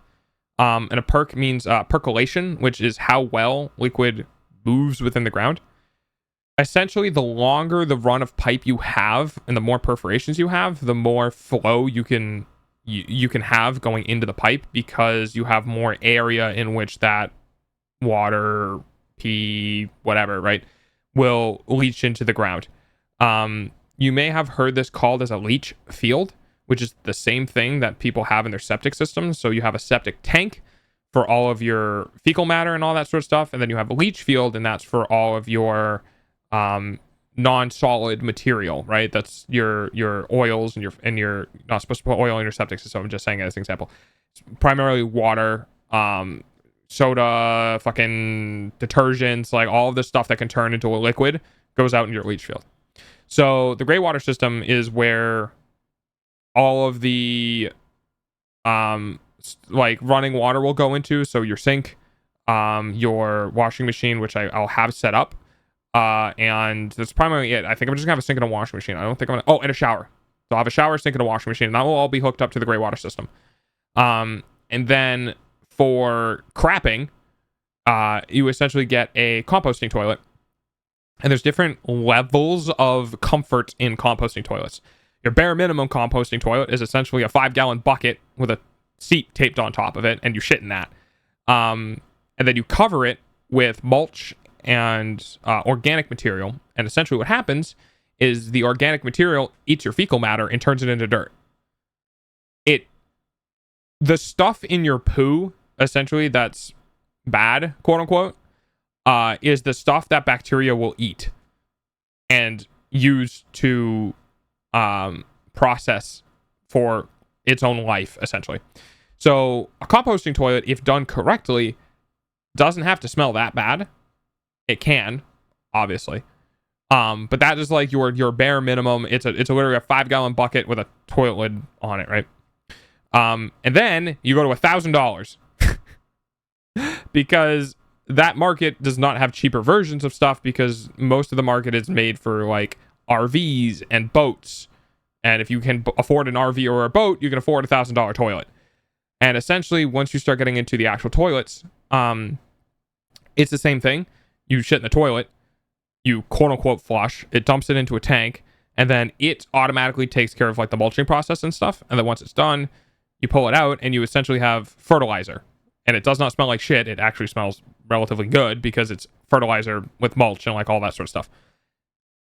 And a perk means percolation, which is how well liquid moves within the ground. Essentially, the longer the run of pipe you have and the more perforations you have, the more flow you can have going into the pipe, because you have more area in which that water, pee, whatever, right, will leach into the ground. You may have heard this called as a leach field, which is the same thing that people have in their septic systems. So you have a septic tank for all of your fecal matter and all that sort of stuff, and then you have a leach field, and that's for all of your non-solid material, right? That's your oils and you're not supposed to put oil in your septic system. I'm just saying as an example. It's primarily water, soda, fucking detergents, like all of the stuff that can turn into a liquid goes out in your leach field. So the gray water system is where all of the like running water will go into. So your sink, your washing machine, which I'll have set up, and that's primarily it. I think I'm just gonna have a sink and a washing machine. I don't think I'm gonna... Oh, and a shower. So I'll have a shower, sink, and a washing machine, and that will all be hooked up to the gray water system. And then for crapping, you essentially get a composting toilet. And there's different levels of comfort in composting toilets. Your bare minimum composting toilet is essentially a 5-gallon bucket with a seat taped on top of it, and you shit in that. And then you cover it with mulch and organic material. And essentially what happens is the organic material eats your fecal matter and turns it into dirt. The stuff in your poo, essentially, that's bad, quote unquote, is the stuff that bacteria will eat and use to process for its own life, essentially. So a composting toilet, if done correctly, doesn't have to smell that bad. It can, obviously, but that is like your bare minimum. It's literally a 5-gallon bucket with a toilet lid on it, right? And then you go to $1,000 because that market does not have cheaper versions of stuff, because most of the market is made for like RVs and boats. And if you can afford an RV or a boat, you can afford $1,000 toilet. And essentially, once you start getting into the actual toilets, it's the same thing. You shit in the toilet, you quote unquote flush, it dumps it into a tank, and then it automatically takes care of like the mulching process and stuff. And then once it's done, you pull it out and you essentially have fertilizer. And it does not smell like shit. It actually smells relatively good because it's fertilizer with mulch and like all that sort of stuff.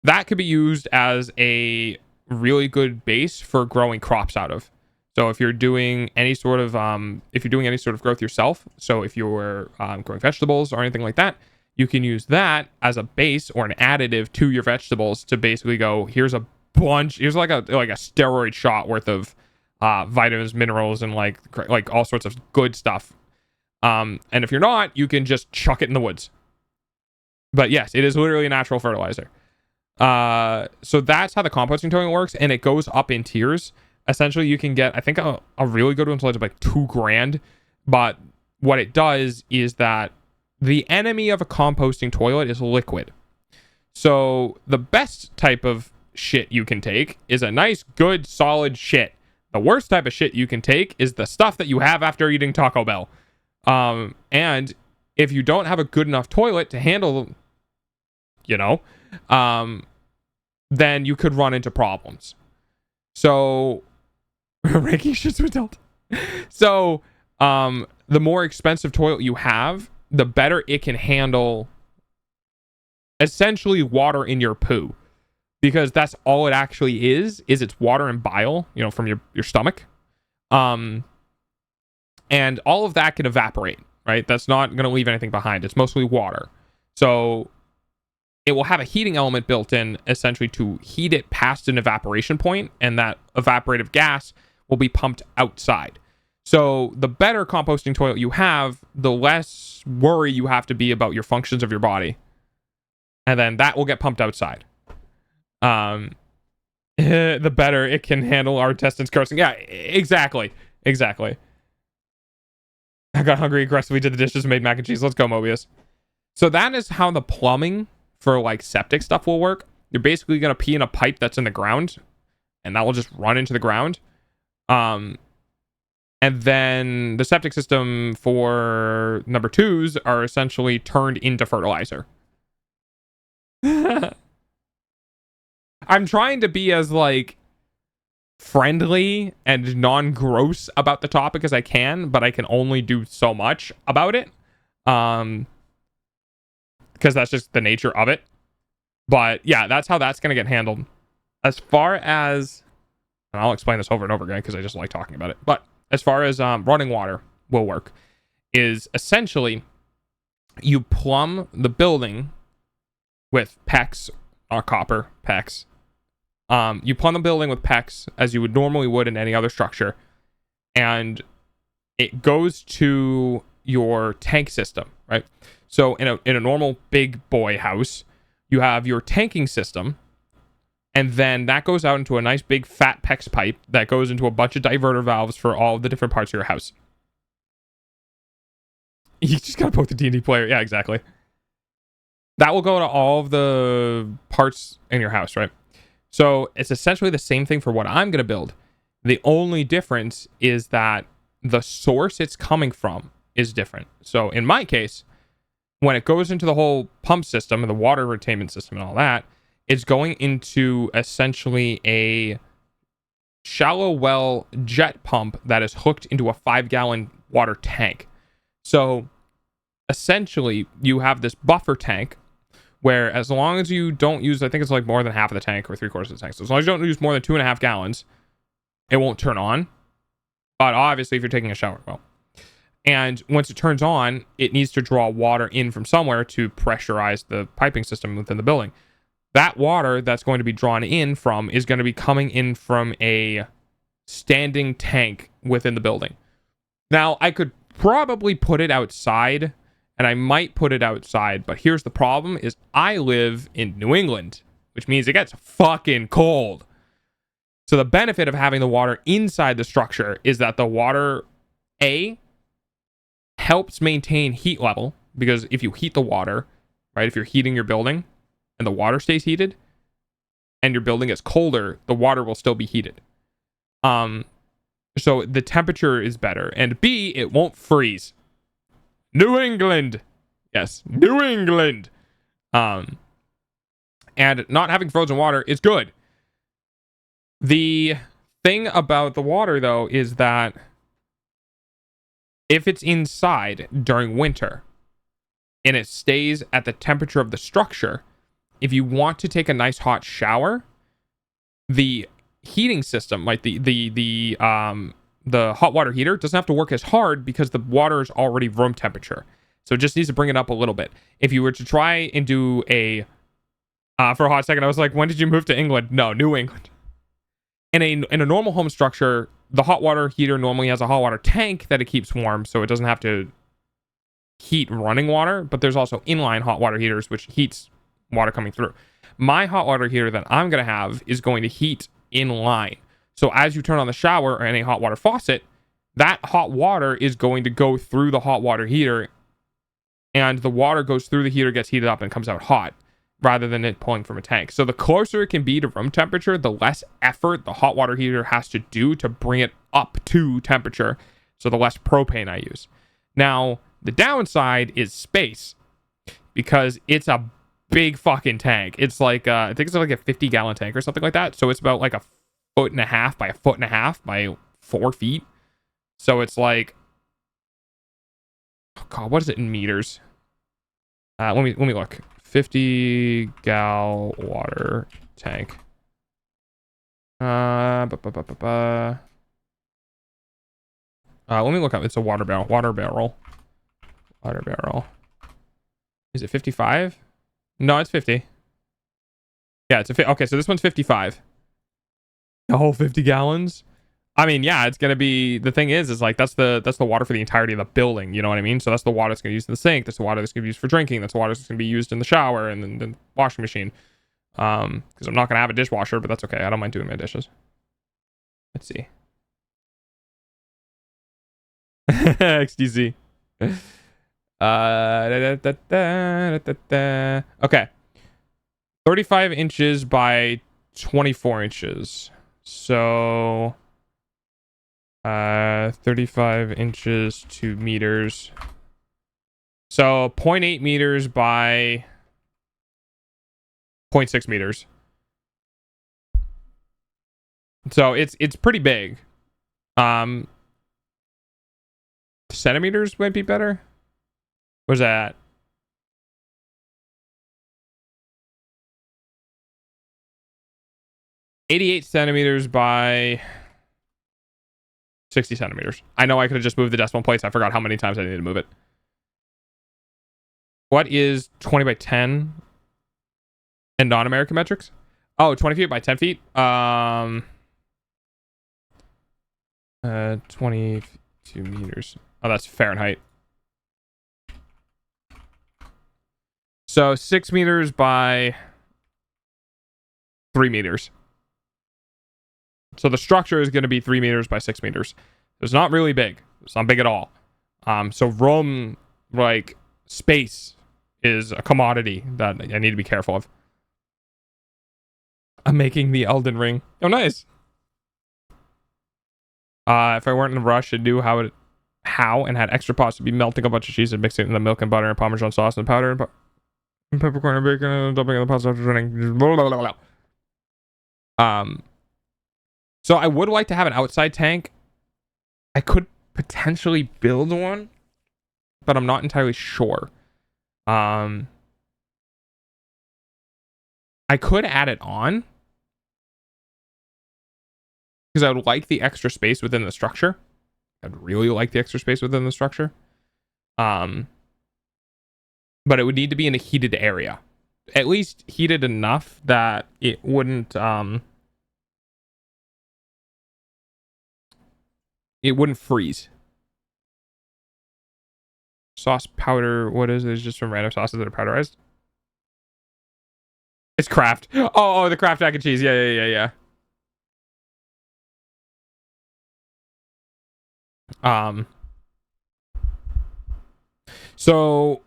That could be used as a really good base for growing crops out of. So if you're doing any sort of growth yourself, so if you're growing vegetables or anything like that, you can use that as a base or an additive to your vegetables to basically go, here's like a steroid shot worth of vitamins, minerals, and like all sorts of good stuff. And if you're not, you can just chuck it in the woods. But yes, it is literally a natural fertilizer. So that's how the composting toilet works, and it goes up in tiers. Essentially, you can get, I think, a really good one's like $2,000. But what it does is that the enemy of a composting toilet is liquid. So the best type of shit you can take is a nice, good, solid shit. The worst type of shit you can take is the stuff that you have after eating Taco Bell. And if you don't have a good enough toilet to handle, then you could run into problems. So, ranking shits with Delta. So, the more expensive toilet you have, the better it can handle essentially water in your poo. Because that's all it actually is it's water and bile, from your stomach. And all of that can evaporate, right? That's not going to leave anything behind. It's mostly water. So it will have a heating element built in, essentially, to heat it past an evaporation point, and that evaporative gas will be pumped outside. So the better composting toilet you have, the less worry you have to be about your functions of your body. And then that will get pumped outside. The better it can handle our intestines grossing. Yeah, exactly. I got hungry, aggressively did the dishes, and made mac and cheese. Let's go, Mobius. So that is how the plumbing for like septic stuff will work. You're basically going to pee in a pipe that's in the ground, and that will just run into the ground. And then the septic system for number 2s are essentially turned into fertilizer. I'm trying to be as like friendly and non-gross about the topic as I can, but I can only do so much about it. Because that's just the nature of it. But yeah, that's how that's going to get handled. As far as, and I'll explain this over and over again because I just like talking about it. But as far as running water will work, is essentially you plumb the building with PEX, or copper PEX. You plumb the building with PEX as you would normally would in any other structure, and it goes to your tank system, right? So in a normal big boy house, you have your tanking system, and then that goes out into a nice big fat PEX pipe that goes into a bunch of diverter valves for all the different parts of your house. You just gotta poke the D&D player. Yeah, exactly. That will go to all of the parts in your house, right? So it's essentially the same thing for what I'm going to build. The only difference is that the source it's coming from is different. So in my case, when it goes into the whole pump system and the water retainment system and all that, it's going into essentially a shallow well jet pump that is hooked into a 5-gallon water tank. So essentially you have this buffer tank where, as long as you don't use, I think it's like more than half of the tank or 3/4 of the tank. So as long as you don't use more than 2.5 gallons, it won't turn on. But obviously if you're taking a shower, well. And once it turns on, it needs to draw water in from somewhere to pressurize the piping system within the building. That water that's going to be drawn in from is going to be coming in from a standing tank within the building. Now, I could probably put it outside, and I might put it outside, but here's the problem is I live in New England, which means it gets fucking cold. So the benefit of having the water inside the structure is that the water, A, helps maintain heat level, because if you heat the water, right, if you're heating your building and the water stays heated and your building is colder, the water will still be heated. So the temperature is better. And B, it won't freeze. New England. Yes, New England. And not having frozen water is good. The thing about the water, though, is that if it's inside during winter and it stays at the temperature of the structure, if you want to take a nice hot shower, the heating system, like the hot water heater, doesn't have to work as hard because the water is already room temperature. So it just needs to bring it up a little bit. If you were to try and do for a hot second, I was like, when did you move to England? No, New England. In a normal home structure, the hot water heater normally has a hot water tank that it keeps warm, so it doesn't have to heat running water, but there's also inline hot water heaters, which heats water coming through. My hot water heater that I'm going to have is going to heat inline. So as you turn on the shower or any hot water faucet, that hot water is going to go through the hot water heater, and the water goes through the heater, gets heated up, and comes out hot, rather than it pulling from a tank. So the closer it can be to room temperature, the less effort the hot water heater has to do to bring it up to temperature. So the less propane I use. Now, The downside is space, because it's a big fucking tank. It's like I think it's like a 50-gallon tank or something like that. So it's about like a 1.5 by 1.5 by 4 feet. So it's like, oh God, what is it in meters? Let me look. 50-gal water tank. Let me look up. It's a water barrel. Water barrel. Is it 55? No, it's 50. Yeah, it's a okay, so this one's 55. The whole 50 gallons. I mean, yeah, it's gonna be, the thing is like that's the water for the entirety of the building, you know what I mean? So that's the water that's gonna be used in the sink, that's the water that's gonna be used for drinking, that's the water that's gonna be used in the shower and then the washing machine. Because I'm not gonna have a dishwasher, but that's okay. I don't mind doing my dishes. Let's see. XDC. Okay. 35 inches by 24 inches. So 35 inches to meters. So 0.8 meters by 0.6 meters. So it's pretty big. Centimeters might be better. Where's that? .88 centimeters by 60 centimeters. I know I could have just moved the decimal place. I forgot how many times I needed to move it. What is 20 by 10 in non-American metrics? Oh, 20 feet by 10 feet. 22 meters. Oh, that's Fahrenheit. So 6 meters by 3 meters. So the structure is going to be 3 meters by 6 meters. It's not really big. It's not big at all. So room, like space, is a commodity that I need to be careful of. I'm making the Elden ring. Oh, nice. If I weren't in a rush, I knew how and had extra pots to be melting a bunch of cheese and mixing it in the milk and butter and Parmesan sauce and powder and peppercorn and bacon and dumping in the pots after running. So I would like to have an outside tank. I could potentially build one, but I'm not entirely sure. I could add it on because I would like the extra space within the structure. I'd really like the extra space within the structure. But it would need to be in a heated area. At least heated enough that it wouldn't freeze. Sauce powder, what is it? It's just from random sauces that are powderized. It's Kraft. Oh, the Kraft mac and cheese. Yeah. So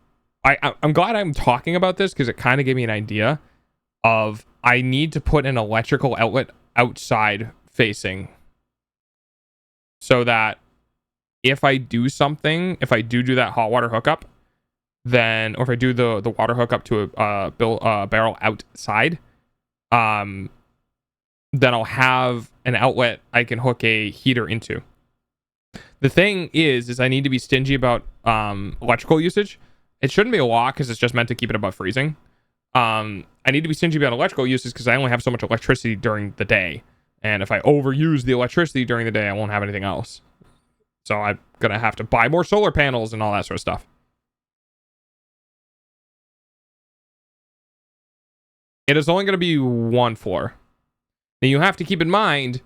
I'm glad I'm talking about this because it kind of gave me an idea of I need to put an electrical outlet outside facing so that if I do something, if I do that hot water hookup, then, or if I do the water hookup to a barrel outside, then I'll have an outlet I can hook a heater into. The thing is I need to be stingy about electrical usage. It shouldn't be a lot because it's just meant to keep it above freezing. I need to be stingy about electrical uses because I only have so much electricity during the day. And if I overuse the electricity during the day, I won't have anything else. So I'm going to have to buy more solar panels and all that sort of stuff. It is only going to be one floor. Now you have to keep in mind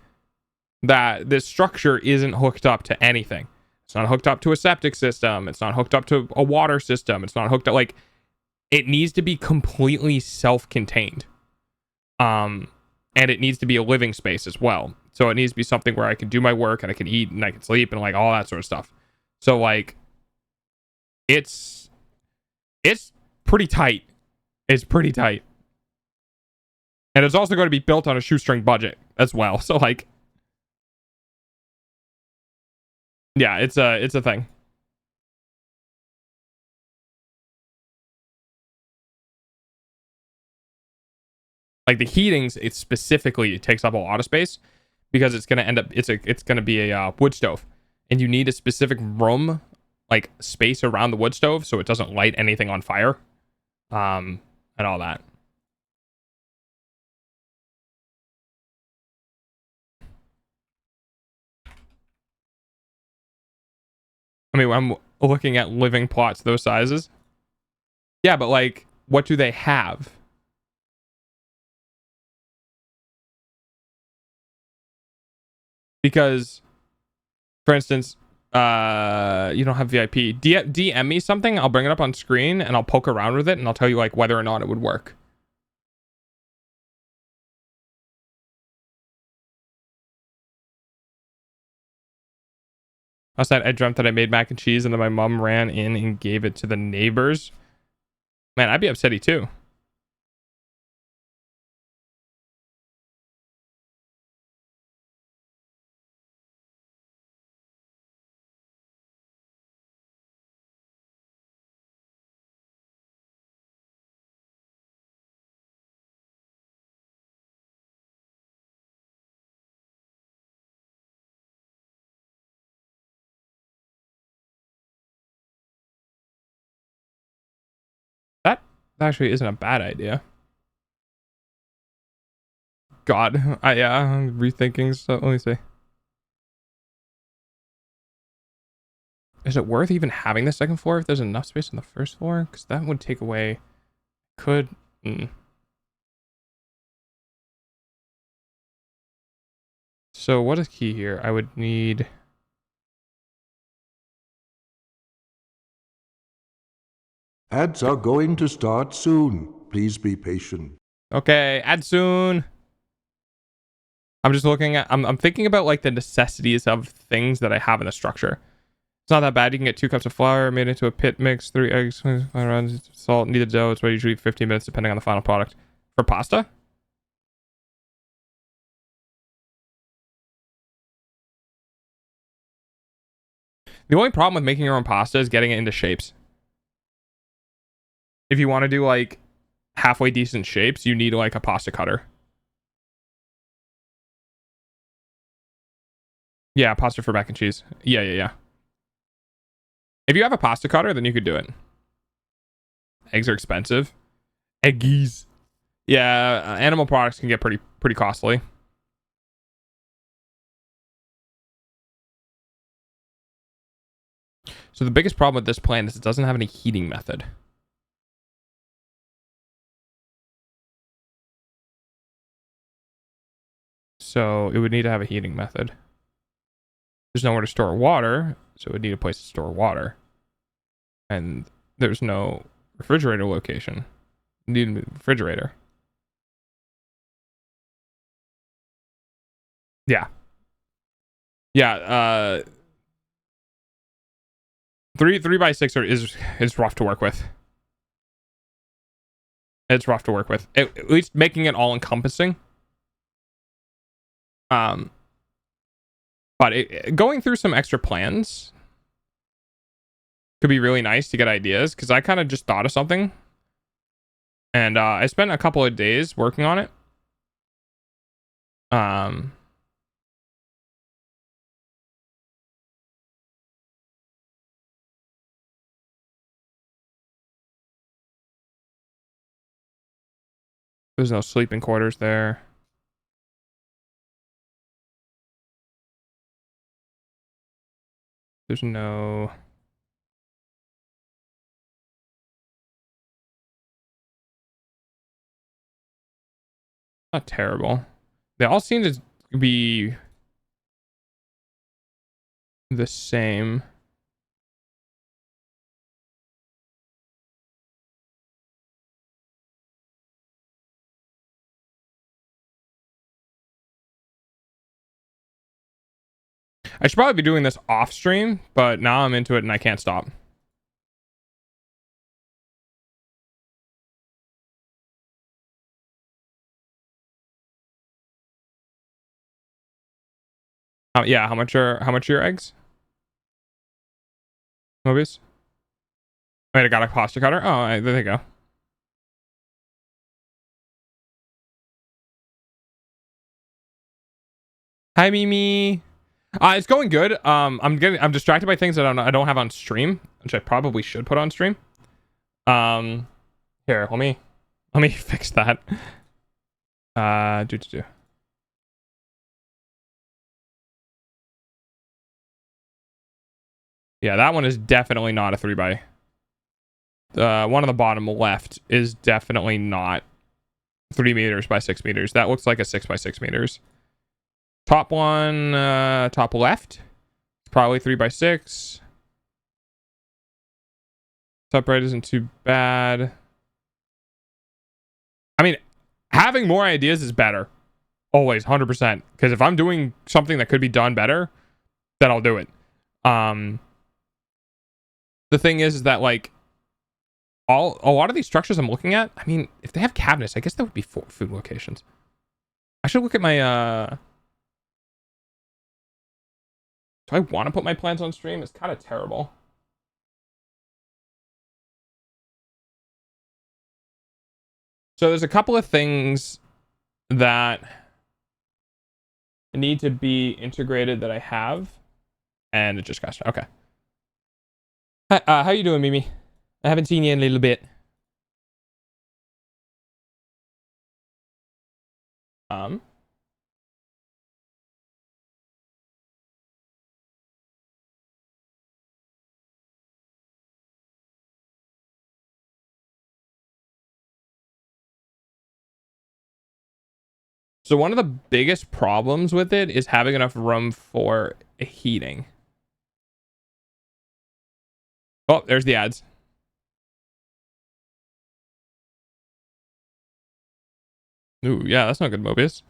that this structure isn't hooked up to anything. It's not hooked up to a septic system. It's not hooked up to a water system. It's not hooked up, like, it needs to be completely self-contained. And it needs to be a living space as well. So it needs to be something where I can do my work and I can eat and I can sleep and like all that sort of stuff. So like, it's pretty tight. It's pretty tight. And it's also going to be built on a shoestring budget as well. So like, yeah, it's a thing. Like the heatings, it specifically takes up a lot of space because it's gonna end up it's gonna be a wood stove, and you need a specific room, like space around the wood stove, so it doesn't light anything on fire, and all that. I mean, I'm looking at living plots those sizes. Yeah, but like, what do they have? Because, for instance, you don't have VIP. DM me something. I'll bring it up on screen and I'll poke around with it and I'll tell you like whether or not it would work. Last night I dreamt that I made mac and cheese and then my mom ran in and gave it to the neighbors. Man, I'd be upsetty too. That actually isn't a bad idea. God, I'm rethinking stuff. Let me see. Is it worth even having the second floor if there's enough space on the first floor? Because that would take away. Could. So what is key here? I would need. Ads are going to start soon. Please be patient. Okay, add soon. I'm just looking at. I'm thinking about like the necessities of things that I have in the structure. It's not that bad. You can get 2 cups of flour made into a pit mix, 3 eggs, 5 rounds, salt, kneaded dough. It's usually 15 minutes depending on the final product. For pasta? The only problem with making your own pasta is getting it into shapes. If you want to do like halfway decent shapes, you need like a pasta cutter. Yeah, pasta for mac and cheese. Yeah. If you have a pasta cutter, then you could do it. Eggs are expensive. Eggies. Yeah, animal products can get pretty costly. So the biggest problem with this plan is it doesn't have any heating method. So it would need to have a heating method. There's nowhere to store water, so it would need a place to store water. And there's no refrigerator location. You need a refrigerator. Yeah. 3x6 is rough to work with. It's rough to work with. At least making it all encompassing. But going through some extra plans could be really nice to get ideas, because I kind of just thought of something. And I spent a couple of days working on it. There's no sleeping quarters there. There's no... Not terrible. They all seem to be the same. I should probably be doing this off stream, but now I'm into it and I can't stop. Yeah, how much are your eggs? Mobius? Wait, I got a pasta cutter. Oh, there you go. Hi, Mimi. It's going good. I'm distracted by things that I don't have on stream, which I probably should put on stream. Here, let me fix that. Yeah, that one is definitely not a 3 by. One on the bottom left is definitely not 3 meters by 6 meters. That looks like a 6 by 6 meters. Top one, top left, probably 3 by 6. Top right isn't too bad. I mean, having more ideas is better. Always, 100%. Because if I'm doing something that could be done better, then I'll do it. The thing is that, like, a lot of these structures I'm looking at, I mean, if they have cabinets, I guess that would be food locations. I should look at my, do I want to put my plans on stream? It's kind of terrible. So there's a couple of things that need to be integrated that I have. And it just got started. Okay. Hi, how you doing, Mimi? I haven't seen you in a little bit. So one of the biggest problems with it is having enough room for heating. Oh, there's the ads. Ooh, yeah, that's not good, Mobius.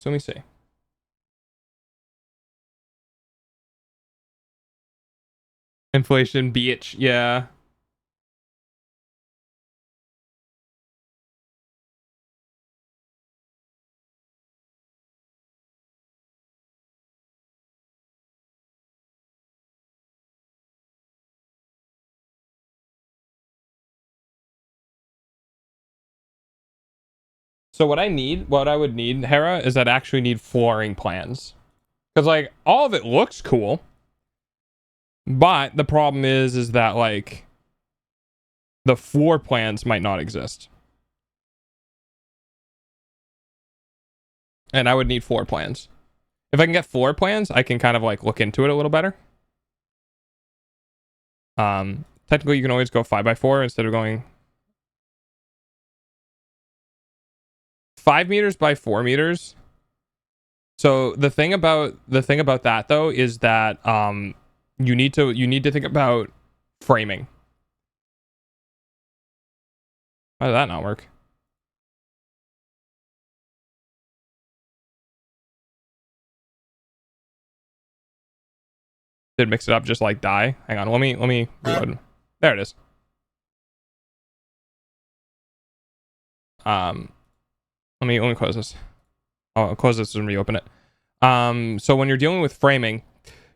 So let me see. Inflation, bitch, yeah. So what I would need, Hera, is I'd actually need flooring plans. Because, like, all of it looks cool. But the problem is that, like, the floor plans might not exist. And I would need floor plans. If I can get floor plans, I can kind of, like, look into it a little better. Technically, you can always go 5x4 instead of going 5 meters by 4 meters. So the thing about that though is that you need to think about framing. Why did that not work? Did mix it up just like die? Hang on, let me reload. There it is. Let me close this. I'll close this and reopen it. So when you're dealing with framing,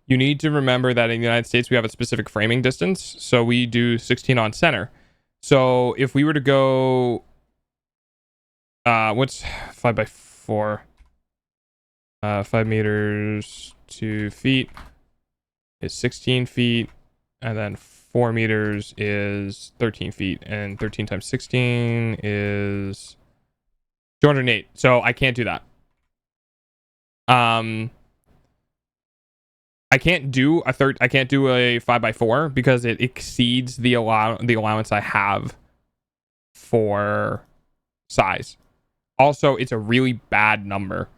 you need to remember that in the United States we have a specific framing distance. So we do 16 on center. So if we were to go, what's 5x4? 5 meters, 2 feet is 16 feet, and then 4 meters is 13 feet, and 13 times 16 is 208. So I can't do that. I can't do a 5x4 because it exceeds the allowance I have for size. Also, it's a really bad number.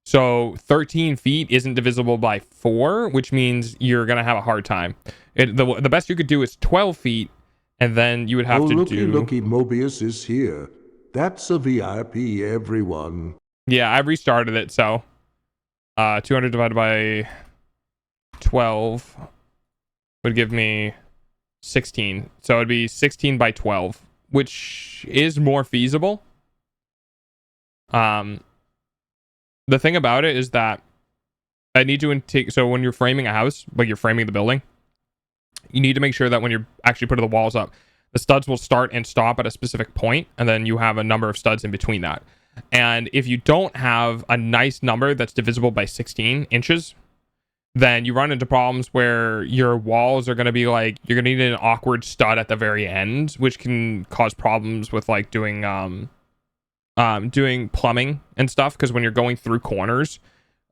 So 13 feet isn't divisible by 4, which means you're gonna have a hard time. The best you could do is 12 feet, and then you would have to do. Looky, Mobius is here. That's a VIP, everyone. Yeah, I restarted it, so 200 divided by 12 would give me 16. So it'd be 16 by 12, which is more feasible. The thing about it is that I need to take. So when you're framing a house, like you're framing the building, you need to make sure that when you're actually putting the walls up, the studs will start and stop at a specific point, and then you have a number of studs in between that. And if you don't have a nice number that's divisible by 16 inches, then you run into problems where your walls are going to be like, you're going to need an awkward stud at the very end, which can cause problems with like doing plumbing and stuff. Because when you're going through corners,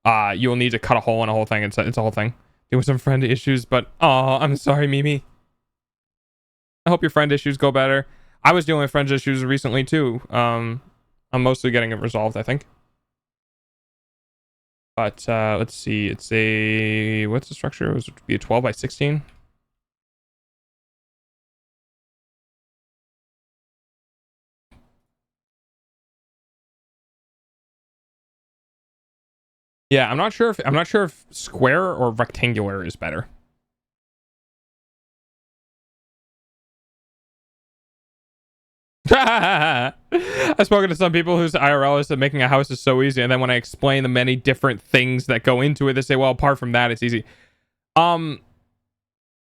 you'll need to cut a hole in a whole thing. It's a whole thing. There was some friend issues, but oh, I'm sorry, Mimi. I hope your friend issues go better. I was dealing with friend issues recently too. I'm mostly getting it resolved, I think. But let's see. It's a, what's the structure? It would be a 12 by 16. Yeah, I'm not sure if square or rectangular is better. I've spoken to some people whose IRL is that making a house is so easy, and then when I explain the many different things that go into it, they say, well, apart from that, it's easy.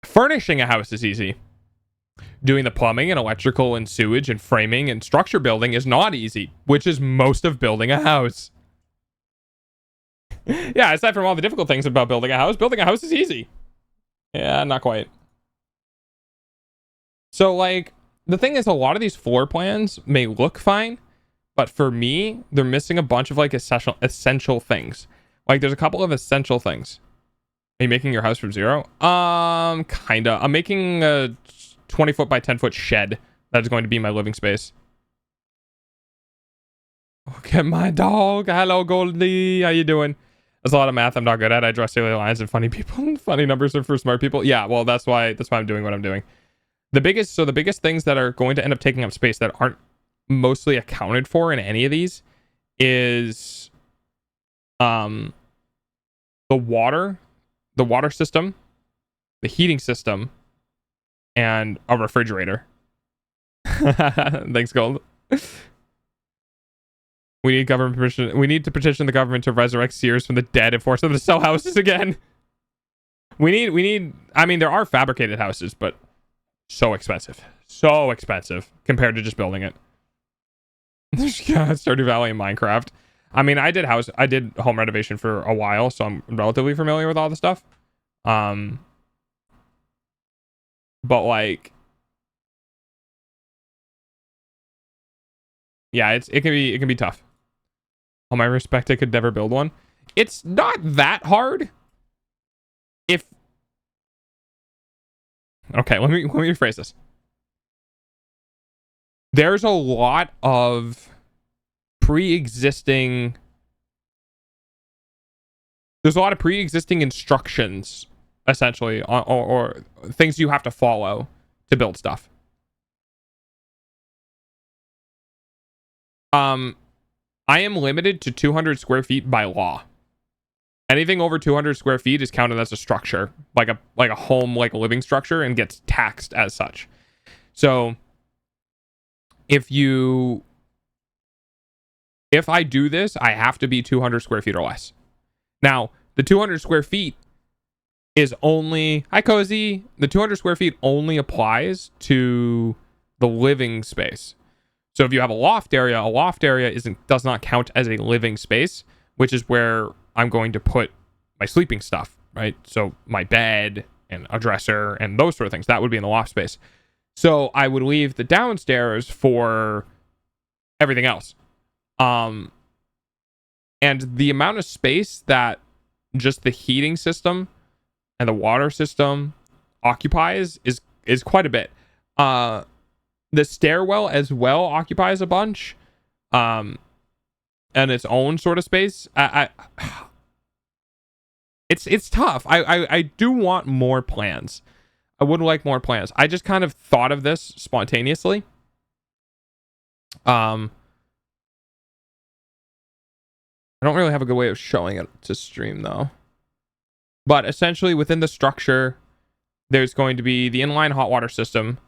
Furnishing a house is easy. Doing the plumbing and electrical and sewage and framing and structure building is not easy, which is most of building a house. Yeah, aside from all the difficult things about building a house is easy. Yeah, not quite. So, like, the thing is, a lot of these floor plans may look fine, but for me, they're missing a bunch of, like, essential things. Like, there's a couple of essential things. Are you making your house from zero? Kinda. I'm making a 20-foot by 10-foot shed that is going to be my living space. Look at my dog. Hello, Goldie. How you doing? There's a lot of math I'm not good at. I draw silly lines and funny people. Funny numbers are for smart people. Yeah, well, that's why I'm doing what I'm doing. The biggest things that are going to end up taking up space that aren't mostly accounted for in any of these is the water system, the heating system, and a refrigerator. Thanks, Gold. We need government permission. We need to petition the government to resurrect Sears from the dead and force them to sell houses again. We need. I mean, there are fabricated houses, but so expensive compared to just building it. Yeah, Stardew Valley in Minecraft. I mean, I did home renovation for a while, so I'm relatively familiar with all the stuff. But like, yeah, it can be tough. On my respect, I could never build one. It's not that hard. Okay, let me rephrase this. There's a lot of pre-existing instructions, essentially, or things you have to follow to build stuff. I am limited to 200 square feet by law. Anything over 200 square feet is counted as a structure, like a home, like a living structure, and gets taxed as such. So if I do this, I have to be 200 square feet or less. Now, the 200 square feet is only, hi Cozy, the 200 square feet only applies to the living space. So if you have a loft area does not count as a living space, which is where I'm going to put my sleeping stuff, right? So my bed and a dresser and those sort of things, that would be in the loft space. So I would leave the downstairs for everything else. And the amount of space that just the heating system and the water system occupies is quite a bit. The stairwell as well occupies a bunch, and its own sort of space. It's tough. I do want more plans. I would like more plans. I just kind of thought of this spontaneously. I don't really have a good way of showing it to stream though. But essentially within the structure, there's going to be the inline hot water system,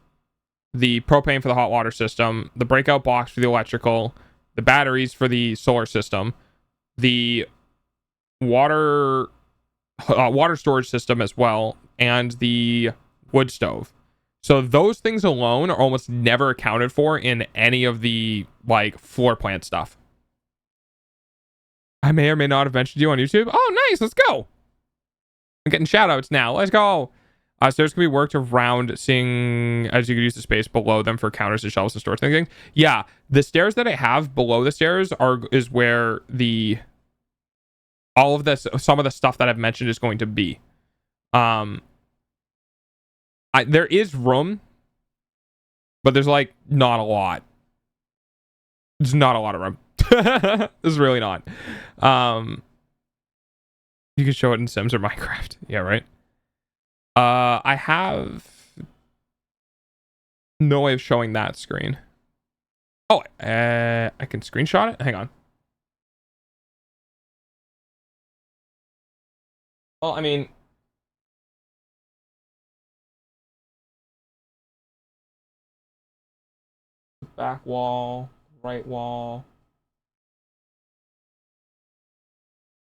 the propane for the hot water system, the breakout box for the electrical, the batteries for the solar system, the water storage system as well, and the wood stove. So those things alone are almost never accounted for in any of the like floor plan stuff. I may or may not have mentioned you on YouTube. Oh, nice. Let's go. I'm getting shout outs now. Let's go. Stairs can be worked around, seeing as you could use the space below them for counters and shelves and store things. Yeah, the stairs that I have below the stairs is where all of this, some of the stuff that I've mentioned is going to be. There is room, but there's like not a lot. There's not a lot of room. There's really not. You can show it in Sims or Minecraft. Yeah, right. I have no way of showing that screen. Oh, I can screenshot it. Hang on. Well, I mean, back wall, right wall.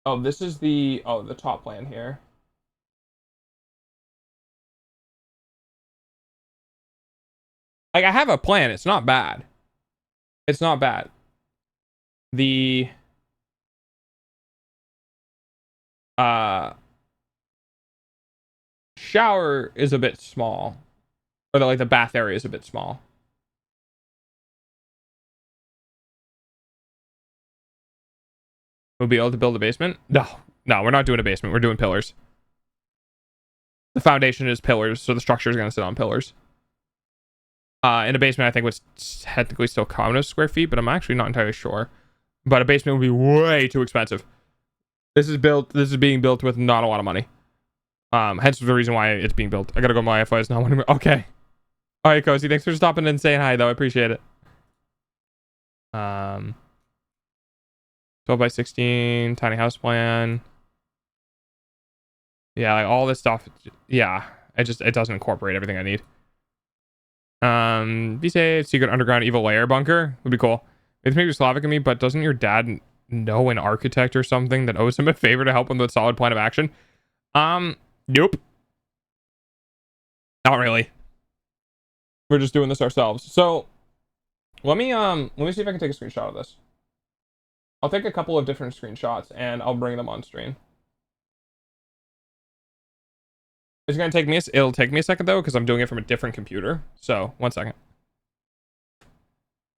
Oh, this is the top plan here. Like, I have a plan. It's not bad. It's not bad. The shower is a bit small, or the bath area is a bit small. We'll be able to build a basement. No, we're not doing a basement. We're doing pillars. The foundation is pillars, so the structure is going to sit on pillars. In a basement, I think was technically still common as square feet, but I'm actually not entirely sure. But a basement would be way too expensive. This is being built with not a lot of money. Hence the reason why it's being built. I gotta go to my FYs now. Okay. All right, Cozy. Thanks for stopping and saying hi, though. I appreciate it. 12 by 16, tiny house plan. Yeah, like all this stuff. Yeah, it doesn't incorporate everything I need. Be safe. Secret underground evil lair bunker would be cool. It's maybe Slavic of me, but doesn't your dad know an architect or something that owes him a favor to help him with a solid plan of action? Nope. Not really. We're just doing this ourselves. So let me see if I can take a screenshot of this. I'll take a couple of different screenshots and I'll bring them on stream. It'll take me a second though, because I'm doing it from a different computer. So 1 second.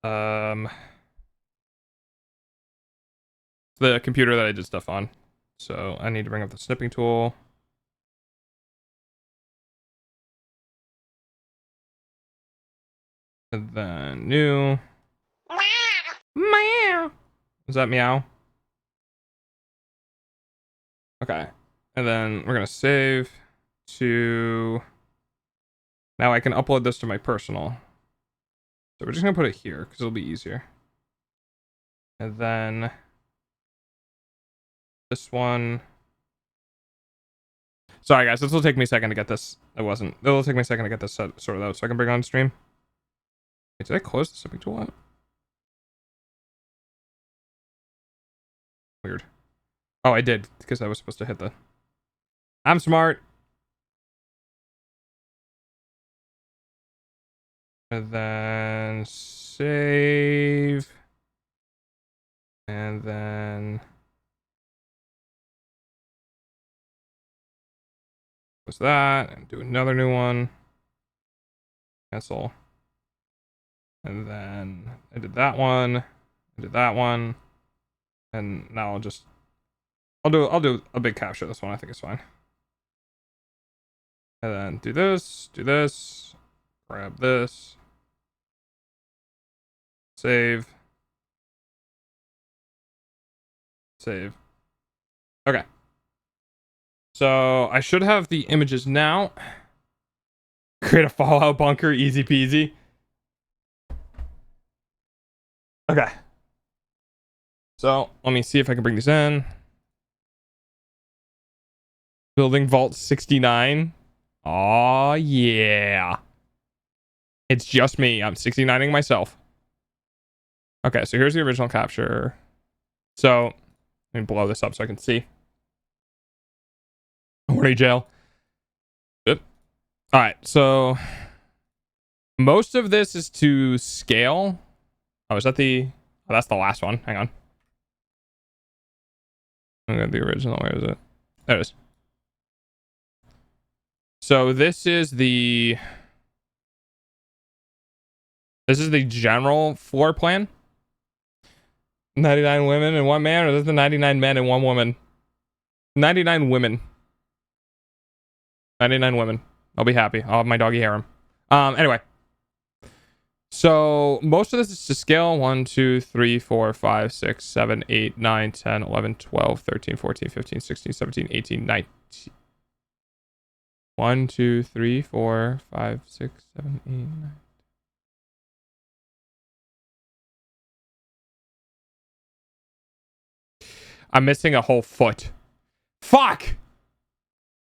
The computer that I did stuff on. So I need to bring up the snipping tool. And then new. Meow. Is that meow? Okay. And then we're gonna save to. Now I can upload this to my personal. So we're just gonna put it here because it'll be easier. And then this one. Sorry guys, this will take me a second to get this. It'll take me a second to get this sorted out so I can bring it on stream. Wait, did I close the snipping tool out? Weird. Oh, I did, because I was supposed to hit the... I'm smart. And then save. And then... close that, and do another new one. Cancel. And then I did that one. I did that one. And now I'll do a big capture. This one I think is fine. And then do this, grab this, save. Okay. So I should have the images now. Create a Fallout bunker, easy peasy. Okay. So let me see if I can bring these in. Building Vault 69. Oh yeah. It's just me. I'm 69ing myself. Okay, so here's the original capture. So let me blow this up so I can see. Horny jail. Good. All right, so most of this is to scale. Oh, is that the... oh, that's the last one. Hang on. I'm gonna the original. Where is it? There it is. So this is the general floor plan. 99 women and one man, or is this the 99 men and one woman? 99 women. 99 women. I'll be happy. I'll have my doggy harem. Anyway. So most of this is to scale 1, 2, 3, 4, 5, 6, 7, 8, 9, 10, 11, 12, 13, 14, 15, 16, 17, 18, 19. 1, 2, 3, 4, 5, 6, 7, 8, 9. I'm missing a whole foot. Fuck!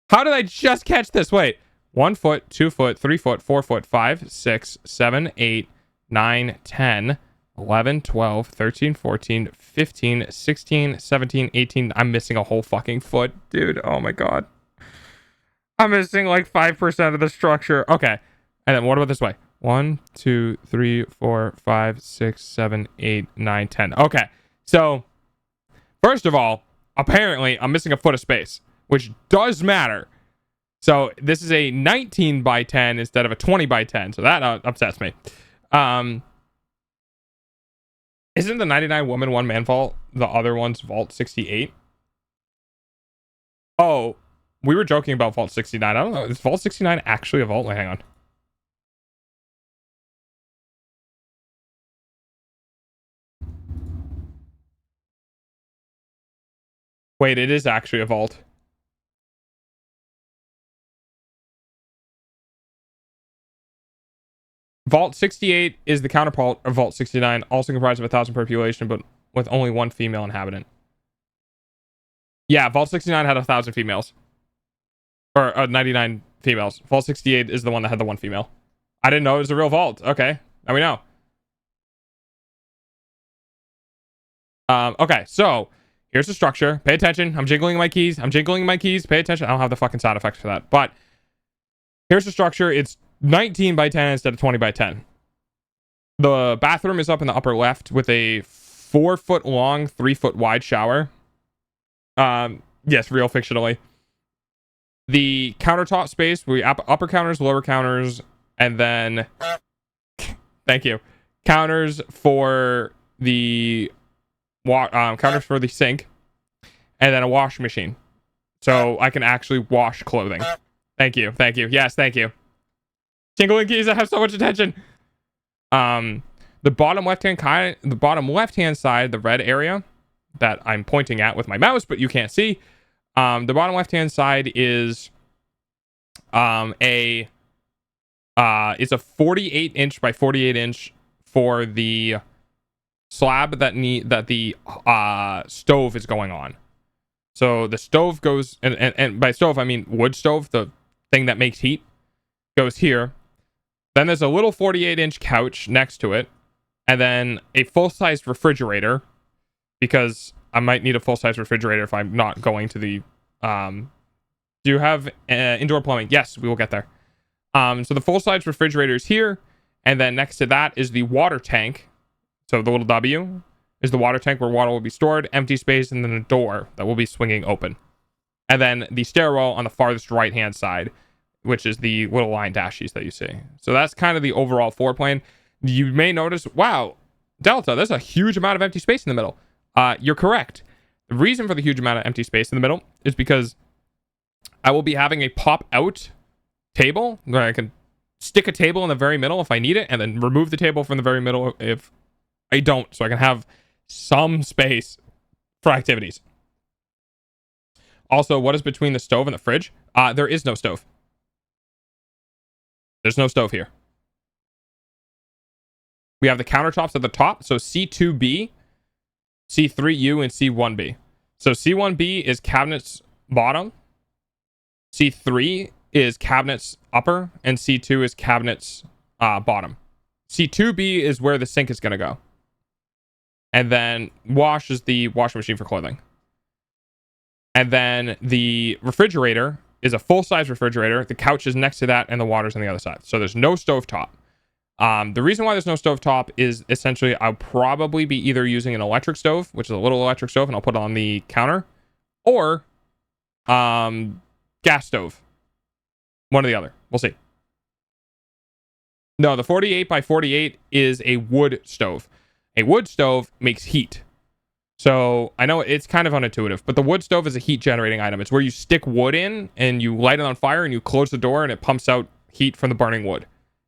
How did I just catch this? Wait. 1 foot, 2 foot, 3 foot, 4 foot, 5, 6, 7, 8, 9, 10, 11, 12, 13, 14, 15, 16, 17, 18. I'm missing a whole fucking foot, dude. Oh my god. I'm missing like 5% of the structure. Okay. And then what about this way? 1, 2, 3, 4, 5, 6, 7, 8, 9, 10. Okay. So, first of all, apparently I'm missing a foot of space, which does matter. So this is a 19 by 10 instead of a 20 by 10. So that upsets me. Isn't the 99 woman, one man vault the other one's vault 68? Oh, we were joking about vault 69. I don't know. Is vault 69 actually a vault? Wait, hang on. Wait, it is actually a vault. Vault 68 is the counterpart of Vault 69, also comprised of 1,000 population, but with only one female inhabitant. Yeah, Vault 69 had 1,000 females. Or 99 females. Vault 68 is the one that had the one female. I didn't know it was a real vault. Okay, now we know. Okay, so here's the structure. Pay attention. I'm jiggling my keys. Pay attention. I don't have the fucking sound effects for that. But here's the structure. It's 19 by 10 instead of 20 by 10. The bathroom is up in the upper left with a 4 foot long, 3 foot wide shower. Yes, real fictionally. The countertop space, we upper counters, lower counters, and then thank you. Counters for the counters for the sink, and then a washing machine. So I can actually wash clothing. Thank you. Yes, thank you. Tingling keys, I have so much attention. The bottom left hand side, the red area that I'm pointing at with my mouse, but you can't see. The bottom left hand side is it's a 48 inch by 48 inch for the slab that the stove is going on. So the stove goes, and by stove I mean wood stove, the thing that makes heat, goes here. Then there's a little 48 inch couch next to it, and then a full-sized refrigerator, because I might need a full-size refrigerator if I'm not going to the do you have indoor plumbing? Yes, we will get there. So the full-size refrigerator is here, and then next to that is the water tank. So the little W is the water tank where water will be stored, empty space, and then a door that will be swinging open. And then the stairwell on the farthest right-hand side, which is the little line dashes that you see. So that's kind of the overall floor plan. You may notice, wow, Delta, there's a huge amount of empty space in the middle. You're correct. The reason for the huge amount of empty space in the middle is because I will be having a pop-out table where I can stick a table in the very middle if I need it, and then remove the table from the very middle if I don't, so I can have some space for activities. Also, what is between the stove and the fridge? There is no stove. There's no stove here. We have the countertops at the top. So C2B, C3U, and C1B. So C1B is cabinets bottom. C3 is cabinets upper. And C2 is cabinets bottom. C2B is where the sink is going to go. And then wash is the washing machine for clothing. And then the refrigerator is a full-size refrigerator. The couch is next to that, and the water's on the other side. So there's no stovetop. The reason why there's no stovetop is essentially I'll probably be either using an electric stove, which is a little electric stove, and I'll put it on the counter, or gas stove. One or the other. We'll see. No, the 48 by 48 is a wood stove. A wood stove makes heat. So I know it's kind of unintuitive, but the wood stove is a heat generating item. It's where you stick wood in and you light it on fire and you close the door and it pumps out heat from the burning wood.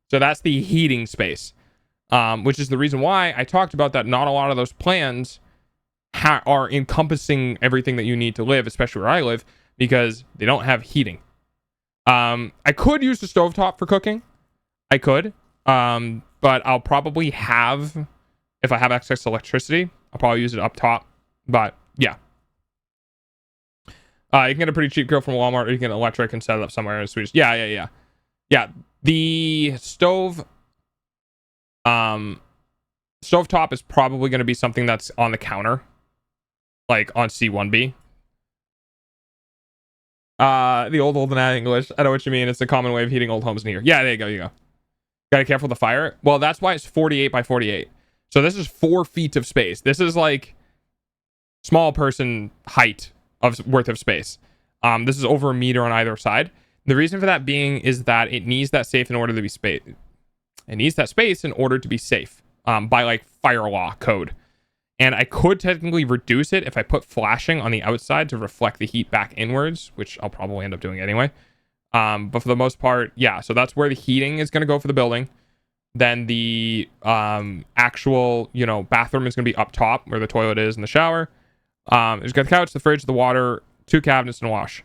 So that's the heating space, which is the reason why I talked about that. Not a lot of those plans are encompassing everything that you need to live, especially where I live, because they don't have heating. I could use the stovetop for cooking. I could, but I'll probably have, if I have excess electricity, I'll probably use it up top. But yeah, you can get a pretty cheap grill from Walmart, or you can get electric and set it up somewhere in Sweden. Yeah. The stove, stovetop is probably going to be something that's on the counter, like on C1B. The old and English. I know what you mean. It's a common way of heating old homes in here. Yeah, there you go. Gotta be careful with the fire. Well, that's why it's 48 by 48. So this is 4 feet of space. This is like small person height worth of space. This is over a meter on either side. The reason for that being is that it needs that safe in order to be space. It needs that space in order to be safe, by like fire law code. And I could technically reduce it if I put flashing on the outside to reflect the heat back inwards, which I'll probably end up doing anyway. But for the most part, yeah. So that's where the heating is going to go for the building. Then the actual, bathroom is going to be up top where the toilet is and the shower. There's got the couch, the fridge, the water, 2 cabinets, and a wash.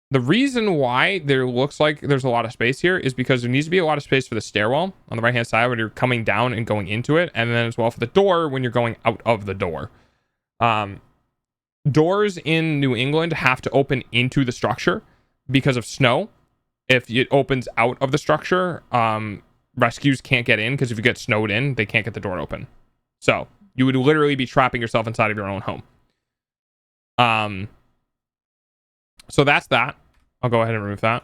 The reason why there looks like there's a lot of space here is because there needs to be a lot of space for the stairwell on the right-hand side when you're coming down and going into it, and then as well for the door when you're going out of the door. Doors in New England have to open into the structure because of snow. If it opens out of the structure, rescues can't get in, because if you get snowed in, they can't get the door open. So you would literally be trapping yourself inside of your own home. So that's that. I'll go ahead and remove that.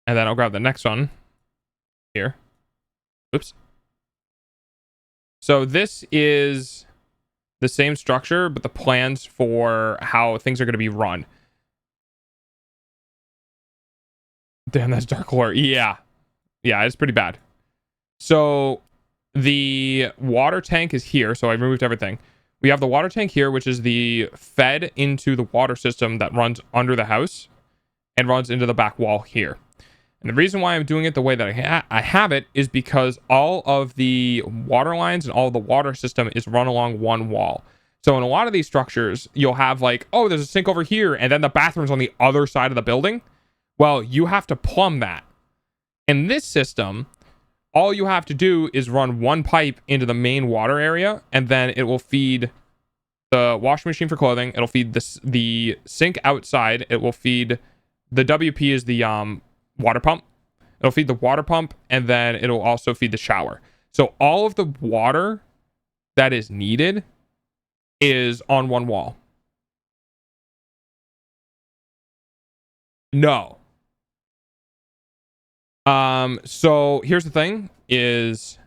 And then I'll grab the next one here. Oops. So this is the same structure, but the plans for how things are going to be run. Damn, that's dark lore. Yeah, it's pretty bad. So the water tank is here. So I removed everything. We have the water tank here, which is the fed into the water system that runs under the house and runs into the back wall here. And the reason why I'm doing it the way that I have it is because all of the water lines and all of the water system is run along one wall. So in a lot of these structures, you'll have like, oh, there's a sink over here, and then the bathroom's on the other side of the building. Well, you have to plumb that. In this system, all you have to do is run one pipe into the main water area, and then it will feed the washing machine for clothing. It'll feed the sink outside. It will feed the WP is the water pump. It'll feed the water pump, and then it'll also feed the shower. So all of the water that is needed is on one wall. No. So here's the thing is,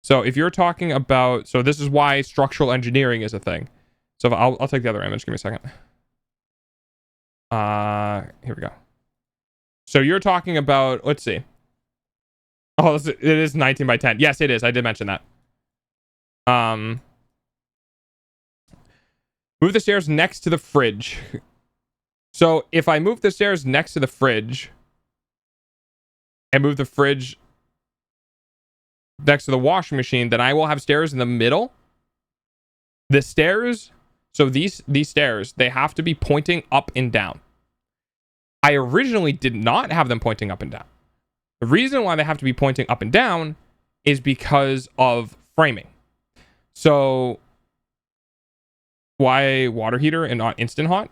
so if you're talking about, so this is why structural engineering is a thing. So I'll take the other image. Give me a second. Here we go. So you're talking about, let's see. Oh, it is 19 by 10. Yes, it is. I did mention that. Move the stairs next to the fridge. So if I move the stairs next to the fridge and move the fridge next to the washing machine, then I will have stairs in the middle. The stairs, so these stairs, they have to be pointing up and down. I originally did not have them pointing up and down. The reason why they have to be pointing up and down is because of framing. So why water heater and not instant hot?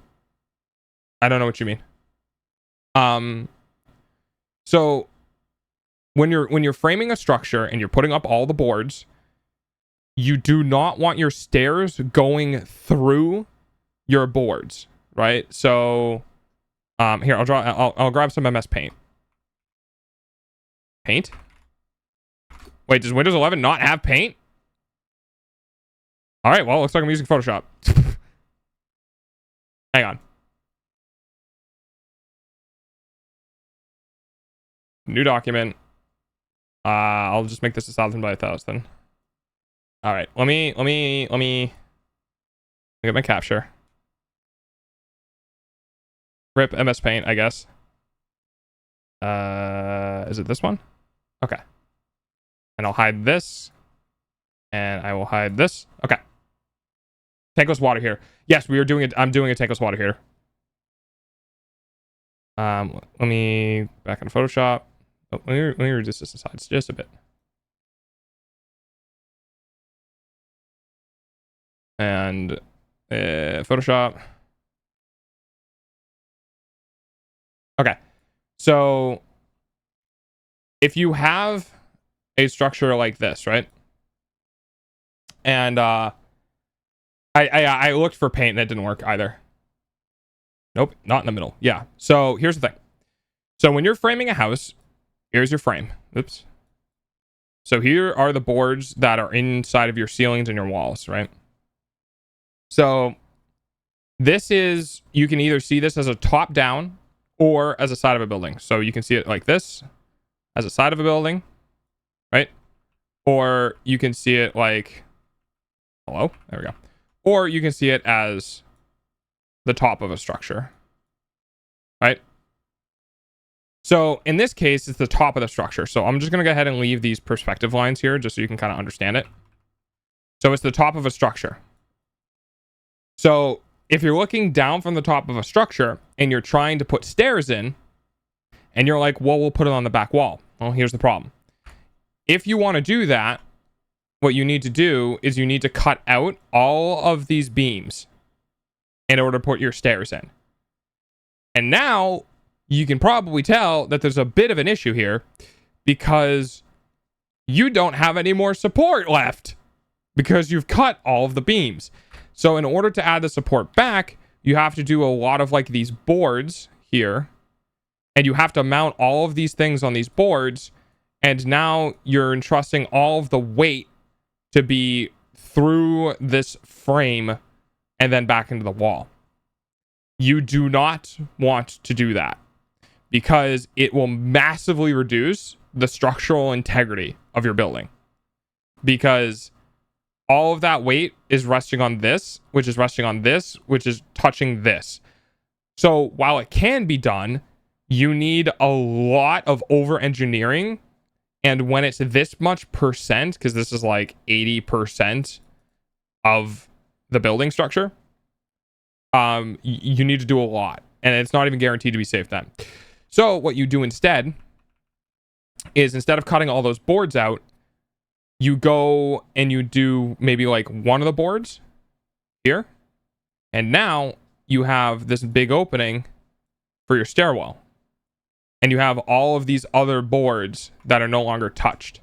I don't know what you mean. So when you're framing a structure and you're putting up all the boards, you do not want your stairs going through your boards, right? So here, I'll grab some MS Paint. Paint? Wait, does Windows 11 not have Paint? All right, well, looks like I'm using Photoshop. Hang on. New document. I'll just make this 1,000 by 1,000. All right. Let me look at my capture. Rip MS Paint, I guess. Is it this one? Okay. And I'll hide this. And I will hide this. Okay. Tankless water here. Yes, we are doing it. I'm doing a tankless water here. Let me back into Photoshop. Oh, let me reduce this aside just a bit. And Photoshop. Okay. So if you have a structure like this, right? And I looked for paint and it didn't work either. Nope, not in the middle. Yeah. So here's the thing. So when you're framing a house, here's your frame. Oops. So here are the boards that are inside of your ceilings and your walls, right? So this is, you can either see this as a top down or as a side of a building. So you can see it like this as a side of a building, right? Or you can see it like, hello, there we go. Or you can see it as the top of a structure, right? So in this case, it's the top of the structure. So I'm just going to go ahead and leave these perspective lines here just so you can kind of understand it. So it's the top of a structure. So if you're looking down from the top of a structure and you're trying to put stairs in and you're like, well, we'll put it on the back wall. Well, here's the problem. If you want to do that, what you need to do is you need to cut out all of these beams in order to put your stairs in. And now you can probably tell that there's a bit of an issue here because you don't have any more support left because you've cut all of the beams. So in order to add the support back, you have to do a lot of like these boards here, and you have to mount all of these things on these boards. And now you're entrusting all of the weight to be through this frame and then back into the wall. You do not want to do that because it will massively reduce the structural integrity of your building, because all of that weight is resting on this, which is resting on this, which is touching this. So while it can be done, you need a lot of over engineering. And when it's this much percent, because this is like 80% of the building structure, you need to do a lot. And it's not even guaranteed to be safe then. So what you do instead is, instead of cutting all those boards out, you go and you do maybe like one of the boards here. And now you have this big opening for your stairwell. And you have all of these other boards that are no longer touched.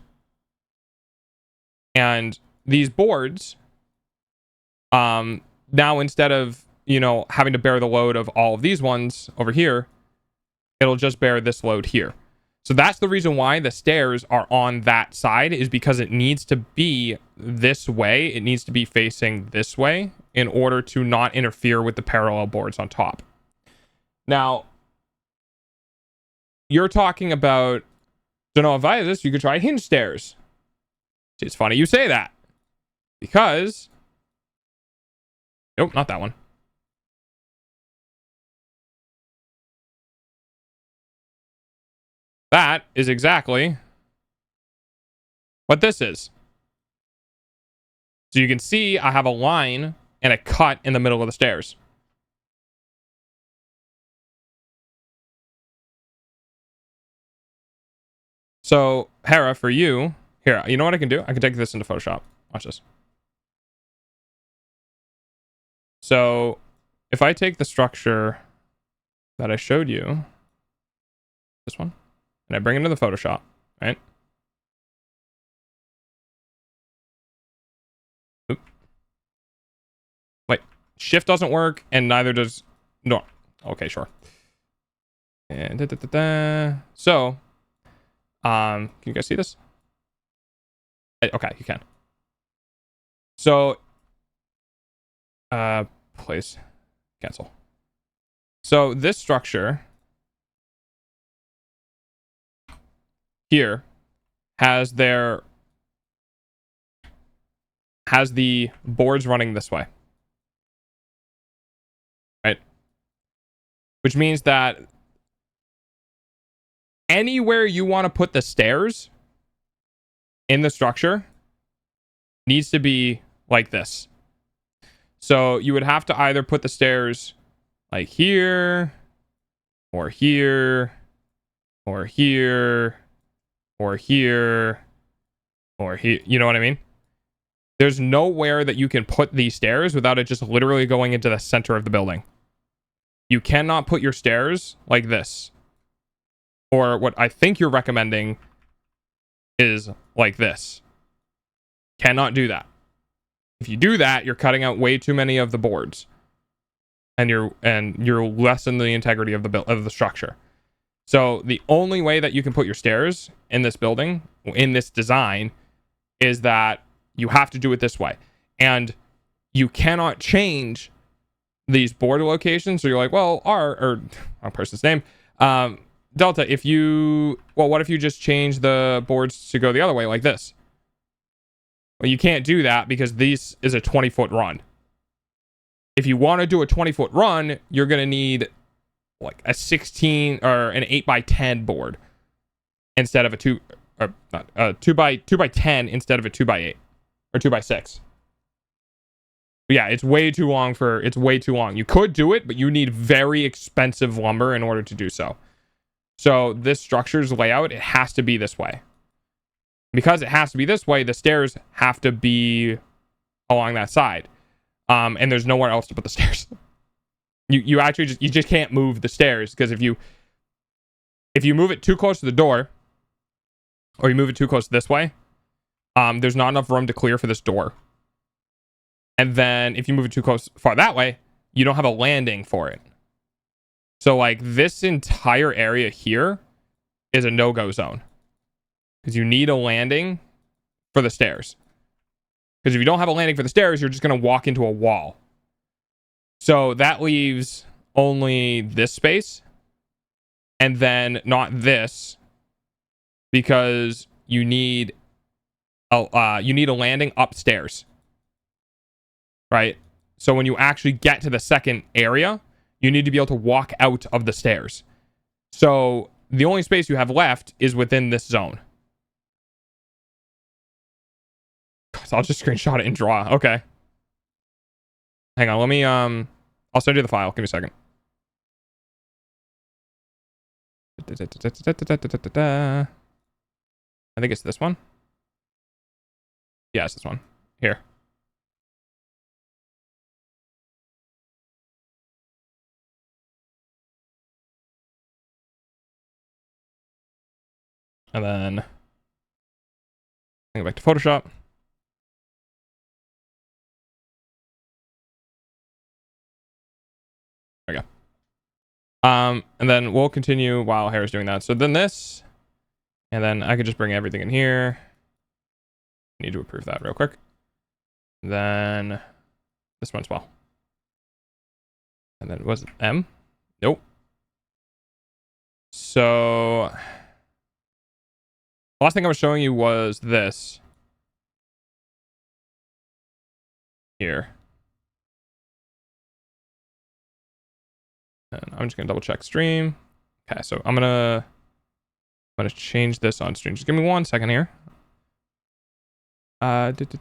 And these boards, now instead of, having to bear the load of all of these ones over here, it'll just bear this load here. So that's the reason why the stairs are on that side, is because it needs to be this way. It needs to be facing this way in order to not interfere with the parallel boards on top. Now, you're talking about, so no, if I this, you could try hinge stairs. It's funny you say that, because, nope, not that one. That is exactly what this is. So you can see I have a line and a cut in the middle of the stairs. So, Hera, for you, here, you know what I can do? I can take this into Photoshop. Watch this. So, if I take the structure that I showed you, this one, and I bring it into the Photoshop, right? Oop. Wait, shift doesn't work, and neither does, no. Okay, sure. And so, can you guys see this? Okay, you can. So, place, cancel. So this structure here has the boards running this way, right? Which means that anywhere you want to put the stairs in the structure needs to be like this. So you would have to either put the stairs like here, or here, or here, or here, or here. You know what I mean? There's nowhere that you can put these stairs without it just literally going into the center of the building. You cannot put your stairs like this. Or what I think you're recommending is like this. Cannot do that. If you do that, you're cutting out way too many of the boards. And you're lessening the integrity of the structure. So the only way that you can put your stairs in this building, in this design, is that you have to do it this way. And you cannot change these board locations. So you're like, well, wrong person's name, Delta, what if you just change the boards to go the other way like this? Well, you can't do that because this is a 20-foot run. If you want to do a 20-foot run, you're going to need like a 16 or an 8x10 board instead of a 2x10 instead of a 2x8 or 2x6. But yeah, it's way too long. You could do it, but you need very expensive lumber in order to do so. So this structure's layout, it has to be this way. Because it has to be this way, the stairs have to be along that side. And there's nowhere else to put the stairs. You actually just can't move the stairs, because if you move it too close to the door, or you move it too close this way, there's not enough room to clear for this door. And then if you move it too far that way, you don't have a landing for it. So like this entire area here is a no-go zone, because you need a landing for the stairs. Because if you don't have a landing for the stairs, you're just going to walk into a wall. So that leaves only this space, and then not this, because you need a landing upstairs, right? So when you actually get to the second area, you need to be able to walk out of the stairs. So the only space you have left is within this zone. So I'll just screenshot it and draw. Okay. Hang on, let me I'll send you the file. Give me a second. I think it's this one. Yeah, it's this one. Here. And then go back to Photoshop. There we go. And then we'll continue while Harry's doing that. So then this, and then I could just bring everything in here. Need to approve that real quick. Then this one as well. And then was it M? Nope. So the last thing I was showing you was this here. And I'm just gonna double check stream. Okay, so I'm gonna change this on stream. Just give me 1 second here. I'm just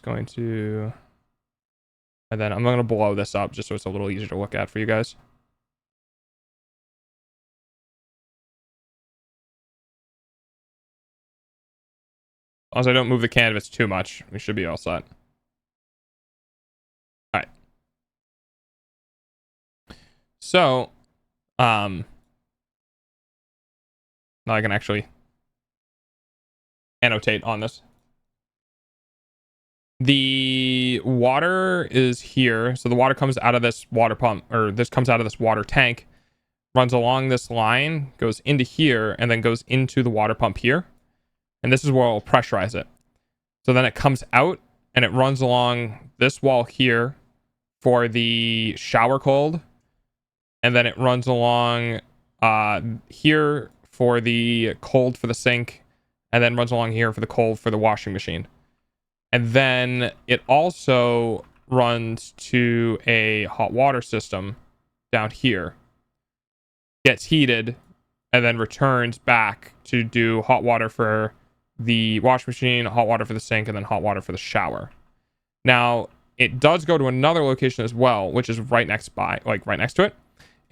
going to, and then I'm gonna blow this up just so it's a little easier to look at for you guys. As long as I don't move the canvas too much, we should be all set. All right. So, now I can actually annotate on this. The water is here. So the water comes out of this water pump, or this comes out of this water tank, runs along this line, goes into here, and then goes into the water pump here. And this is where I'll pressurize it. So then it comes out and it runs along this wall here, for the shower cold, and then it runs along here for the cold for the sink, and then runs along here for the cold for the washing machine. And then it also runs to a hot water system down here, gets heated, and then returns back to do hot water for the washing machine, hot water for the sink, and then hot water for the shower. Now, it does go to another location as well, which is right next to it.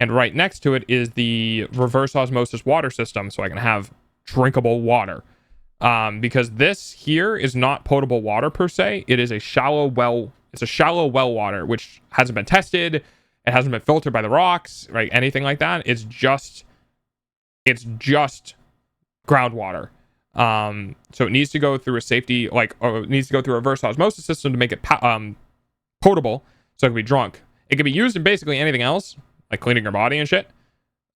And right next to it is the reverse osmosis water system, so I can have drinkable water. Because this here is not potable water per se. It is a shallow well. It's a shallow well water, which hasn't been tested. It hasn't been filtered by the rocks, right? Anything like that. It's just groundwater. So it needs to go through a safety, or it needs to go through a reverse osmosis system to make it potable, so it can be drunk. It can be used in basically anything else, like cleaning your body and shit.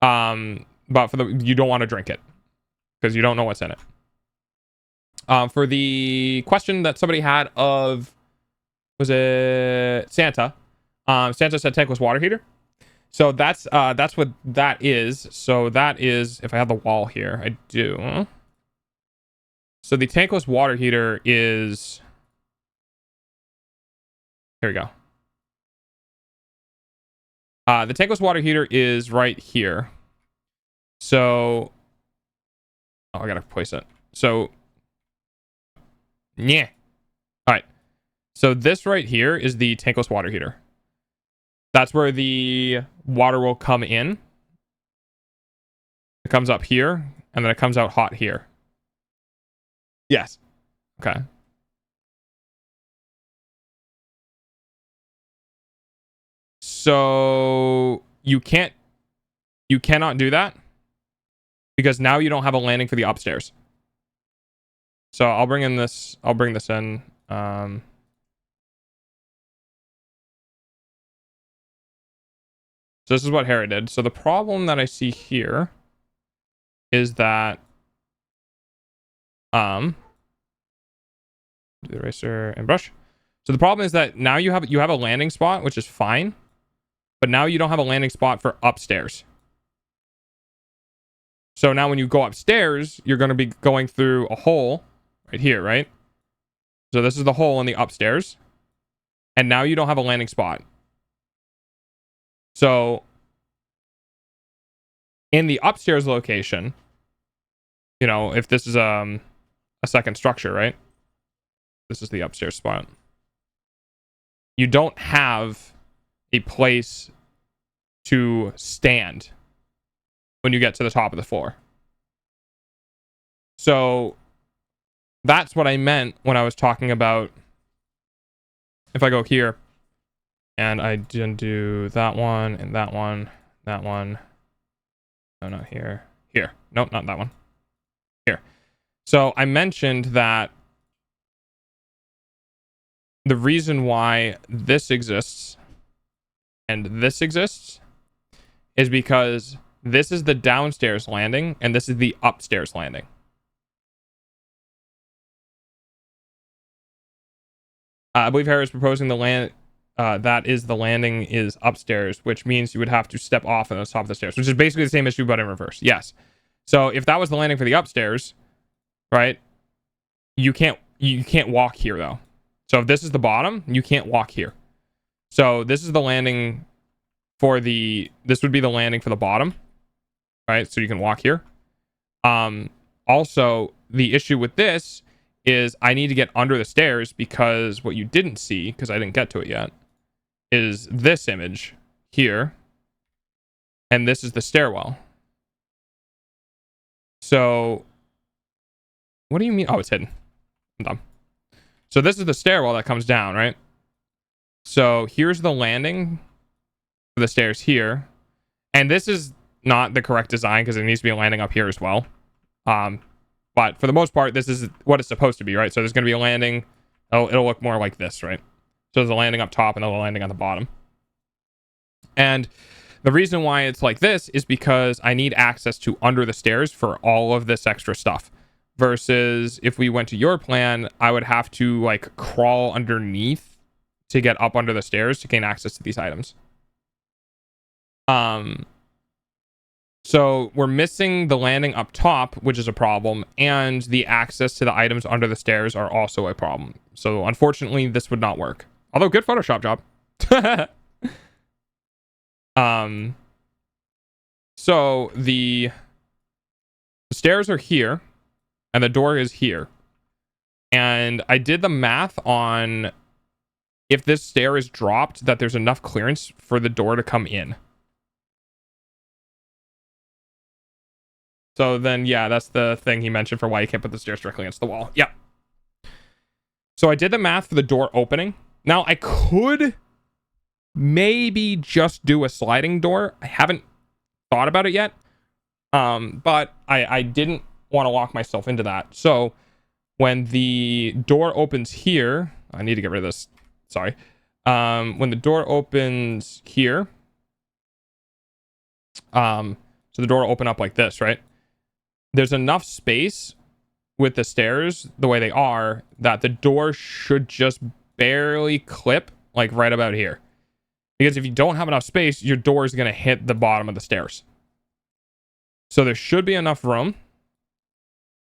But you don't want to drink it because you don't know what's in it. For the question that somebody had of, was it Santa? Santa said tankless water heater. So that's what that is. So that is, if I have the wall here, I do. So the tankless water heater is, here we go. The tankless water heater is right here. So, oh, I gotta place it. So, yeah. All right. So this right here is the tankless water heater. That's where the water will come in. It comes up here, and then it comes out hot here. Yes. Okay. So you cannot do that because now you don't have a landing for the upstairs. So I'll bring this in. So this is what Hera did. So the problem that I see here is that do the eraser and brush. So the problem is that now you have a landing spot, which is fine, but now you don't have a landing spot for upstairs. So now when you go upstairs, you're going to be going through a hole right here, right? So this is the hole in the upstairs, and now you don't have a landing spot. So in the upstairs location, you know, if this is a second structure, right? This is the upstairs spot. You don't have a place to stand when you get to the top of the floor. So that's what I meant when I was talking about, if I go here and I didn't do that one and that one, that one. No, not here. Here. Nope, not that one. Here. So I mentioned that the reason why this exists and this exists is because this is the downstairs landing and this is the upstairs landing. I believe Harry is proposing the land that is the landing is upstairs, which means you would have to step off on the top of the stairs, which is basically the same issue but in reverse. Yes. So if that was the landing for the upstairs, right? You can't walk here though. So if this is the bottom, you can't walk here. So this is the landing for this would be the landing for the bottom, right? So you can walk here. Also, the issue with this is I need to get under the stairs because what you didn't see, because I didn't get to it yet, is this image here. And this is the stairwell. So what do you mean? Oh, it's hidden. I'm dumb. So this is the stairwell that comes down, right? So here's the landing for the stairs here. And this is not the correct design because it needs to be a landing up here as well. But for the most part, this is what it's supposed to be, right? So there's going to be a landing. It'll look more like this, right? So there's a landing up top and then a landing on the bottom. And the reason why it's like this is because I need access to under the stairs for all of this extra stuff. Versus if we went to your plan, I would have to like crawl underneath to get up under the stairs to gain access to these items. So we're missing the landing up top, which is a problem, and the access to the items under the stairs are also a problem. So unfortunately, this would not work. Although, good Photoshop job. So the stairs are here, and the door is here. And I did the math on if this stair is dropped, that there's enough clearance for the door to come in. So then, yeah, that's the thing he mentioned for why you can't put the stairs directly against the wall. Yeah. So I did the math for the door opening. Now, I could maybe just do a sliding door. I haven't thought about it yet. But I didn't want to lock myself into that. So when the door opens here, I need to get rid of this. Sorry. When the door opens here, so the door will open up like this, right? There's enough space with the stairs the way they are that the door should just barely clip like right about here. Because if you don't have enough space, your door is going to hit the bottom of the stairs. So there should be enough room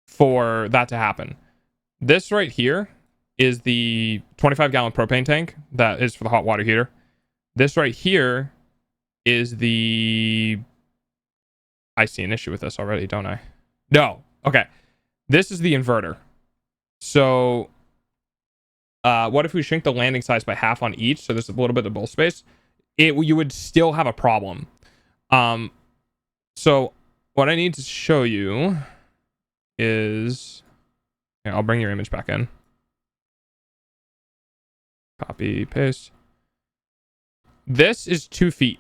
for that to happen. This right here is the 25-gallon propane tank that is for the hot water heater. This right here is the... I see an issue with this already, don't I? No. Okay. This is the inverter. So what if we shrink the landing size by half on each? So there's a little bit of bowl space. You would still have a problem. So what I need to show you is... Here, I'll bring your image back in. Copy, paste. This is 2 feet.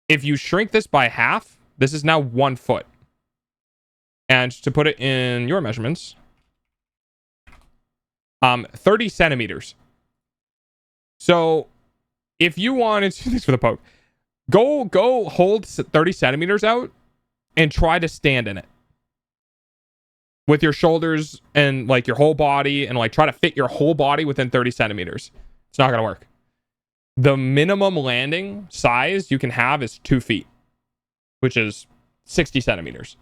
If you shrink this by half, this is now 1 foot. And to put it in your measurements, 30 centimeters. So if you wanted to, thanks for the poke, go hold 30 centimeters out and try to stand in it with your shoulders and like your whole body, and like try to fit your whole body within 30 centimeters. It's not going to work. The minimum landing size you can have is 2 feet, which is 60 centimeters.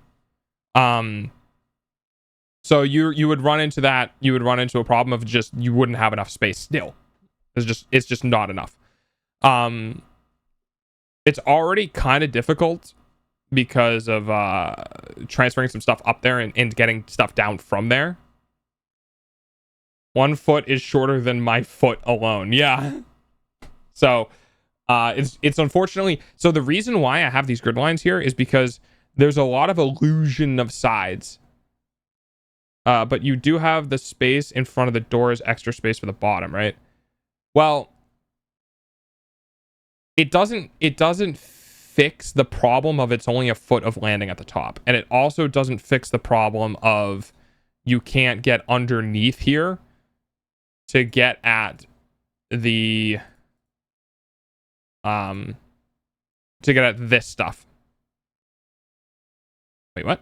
So you would run into that. You would run into a problem of just, you wouldn't have enough space still. It's just not enough. It's already kind of difficult because of transferring some stuff up there and getting stuff down from there. 1 foot is shorter than my foot alone. Yeah. So it's unfortunately, so the reason why I have these grid lines here is because there's a lot of illusion of sides. But you do have the space in front of the door as extra space for the bottom, right? Well, it doesn't fix the problem of it's only a foot of landing at the top. And it also doesn't fix the problem of you can't get underneath here to get at the to get at this stuff. Wait, what?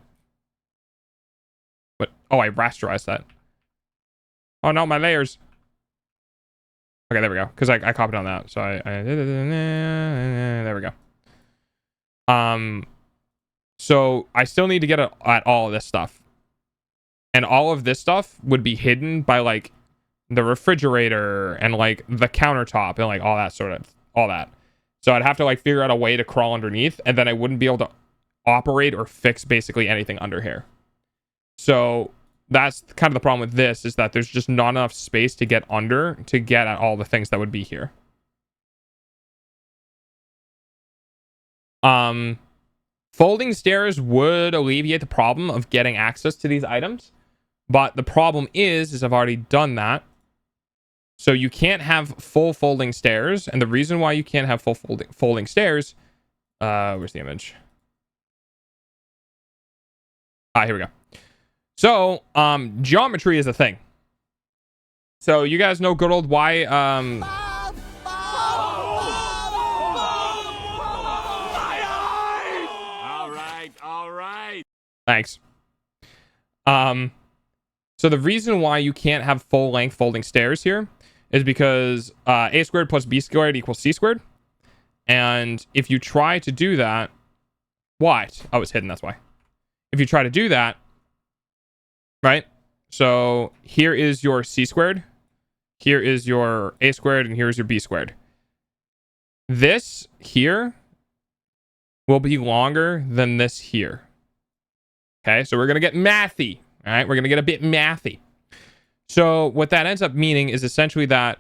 What? Oh, I rasterized that. Oh no, my layers. Okay, there we go. Because I copied on that. So there we go. So I still need to get at all of this stuff. And all of this stuff would be hidden by like the refrigerator and like the countertop and like all that. So I'd have to like figure out a way to crawl underneath, and then I wouldn't be able to operate or fix basically anything under here. So that's kind of the problem with this, is that there's just not enough space to get under to get at all the things that would be here. Folding stairs would alleviate the problem of getting access to these items, but the problem is I've already done that. So you can't have full folding stairs, and the reason why you can't have full folding stairs, where's the image? Here we go. So, geometry is a thing. So you guys know good old Y, All right. thanks. So the reason why you can't have full length folding stairs here is because a squared plus b squared equals c squared. And if you try to do that, what? Oh, it's hidden, that's why. If you try to do that, right? So here is your c squared, here is your a squared, and here's your b squared. This here will be longer than this here. Okay, so we're going to get mathy. All right, we're going to get a bit mathy. So what that ends up meaning is essentially that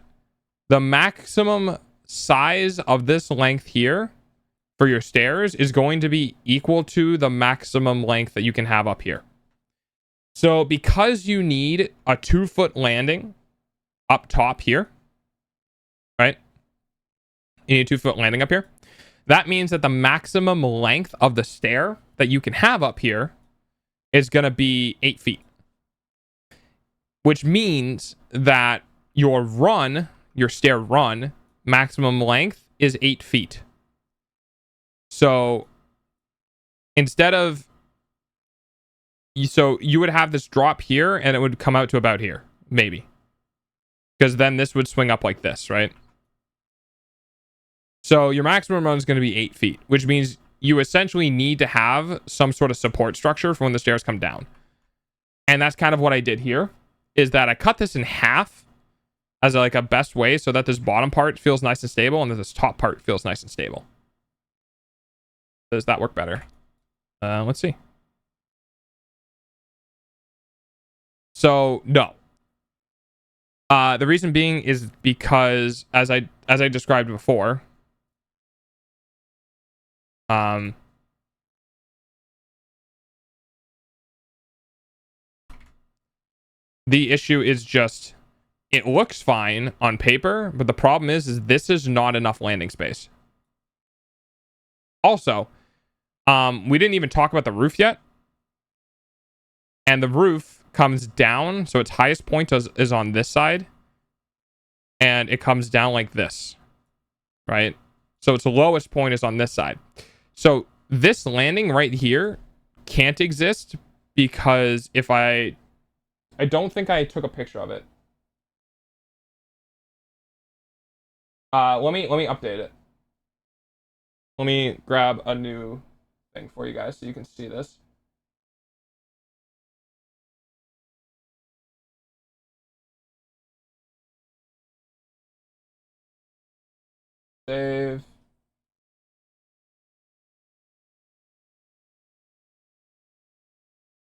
the maximum size of this length here for your stairs is going to be equal to the maximum length that you can have up here. So because you need a 2-foot landing up top here, right? You need a 2-foot landing up here. That means that the maximum length of the stair that you can have up here is going to be 8 feet. Which means that your stair run, maximum length is 8 feet. So instead of, so you would have this drop here and it would come out to about here, maybe. Because then this would swing up like this, right? So your maximum run is going to be 8 feet, which means you essentially need to have some sort of support structure for when the stairs come down. And that's kind of what I did here, is that I cut this in half as like a best way so that this bottom part feels nice and stable and that this top part feels nice and stable. Does that work better? Let's see. So no. The reason being is because as I described before, the issue is just it looks fine on paper, but the problem is this is not enough landing space. Also, we didn't even talk about the roof yet. And the roof comes down, so its highest point is on this side. And it comes down like this, right? So its lowest point is on this side. So this landing right here can't exist because if I don't think I took a picture of it. Let me update it. Let me grab a new thing for you guys so you can see this. Save.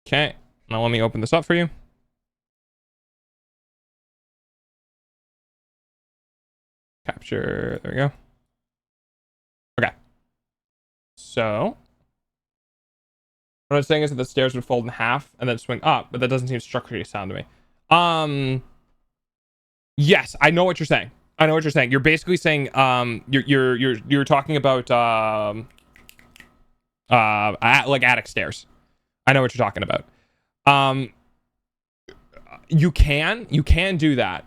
Okay, now let me open this up for you. Capture, there we go. Okay. So, what I was saying is that the stairs would fold in half and then swing up, but that doesn't seem structurally sound to me. Yes, I know what you're saying. I know what you're saying. You're basically saying, you're talking about, like attic stairs. I know what you're talking about. You can do that.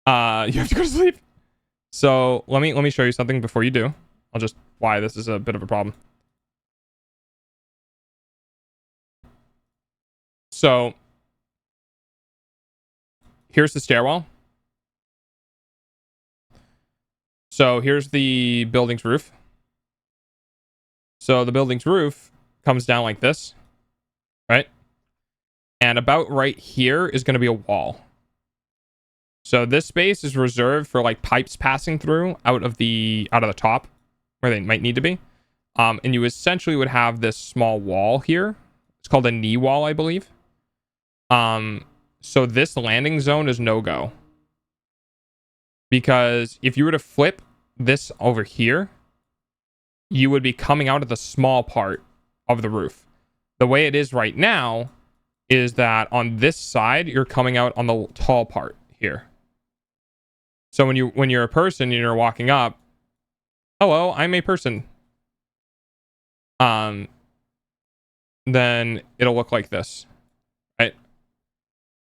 You have to go to sleep. So let me show you something before you do. I'll just why this is a bit of a problem. So here's the stairwell. So here's the building's roof. So the building's roof comes down like this, right? And about right here is going to be a wall. So this space is reserved for like pipes passing through out of the top where they might need to be. And you essentially would have this small wall here. It's called a knee wall, I believe. So this landing zone is no-go. Because if you were to flip this over here, you would be coming out of the small part of the roof. The way it is right now is that on this side, you're coming out on the tall part here. So when you're a person and you're walking up, hello, I'm a person. Then it'll look like this, right?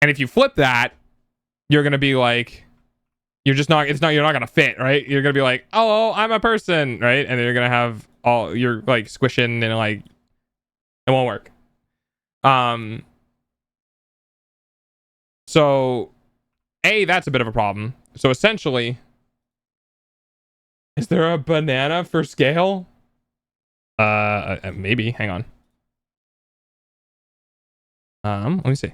And if you flip that, you're gonna be like, you're not gonna fit, right? You're gonna be like, oh, I'm a person, right? And then you're gonna have you're like squishing and like, it won't work. So that's a bit of a problem. So essentially, is there a banana for scale? Maybe. Hang on. Let me see.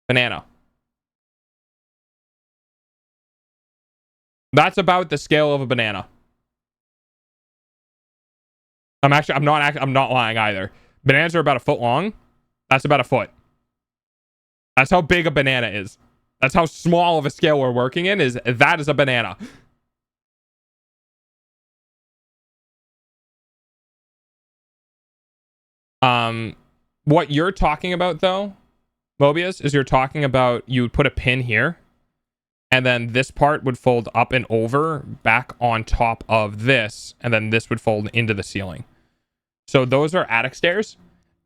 Banana. That's about the scale of a banana. I'm not lying either. Bananas are about a foot long. That's about a foot. That's how big a banana is. That's how small of a scale we're working in. That is a banana. What you're talking about though, Mobius, is you're talking about you would put a pin here, and then this part would fold up and over back on top of this, and then this would fold into the ceiling. So those are attic stairs.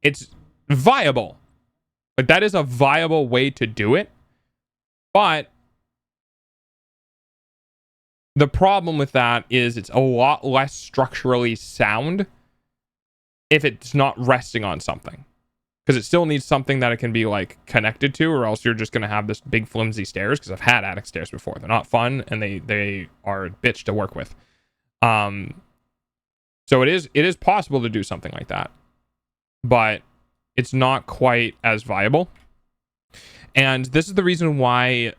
It's viable. Like, that is a viable way to do it. But the problem with that is it's a lot less structurally sound if it's not resting on something. Because it still needs something that it can be, like, connected to, or else you're just going to have this big flimsy stairs. Because I've had attic stairs before. They're not fun, and they are a bitch to work with. So it is possible to do something like that. But it's not quite as viable. And this is the reason why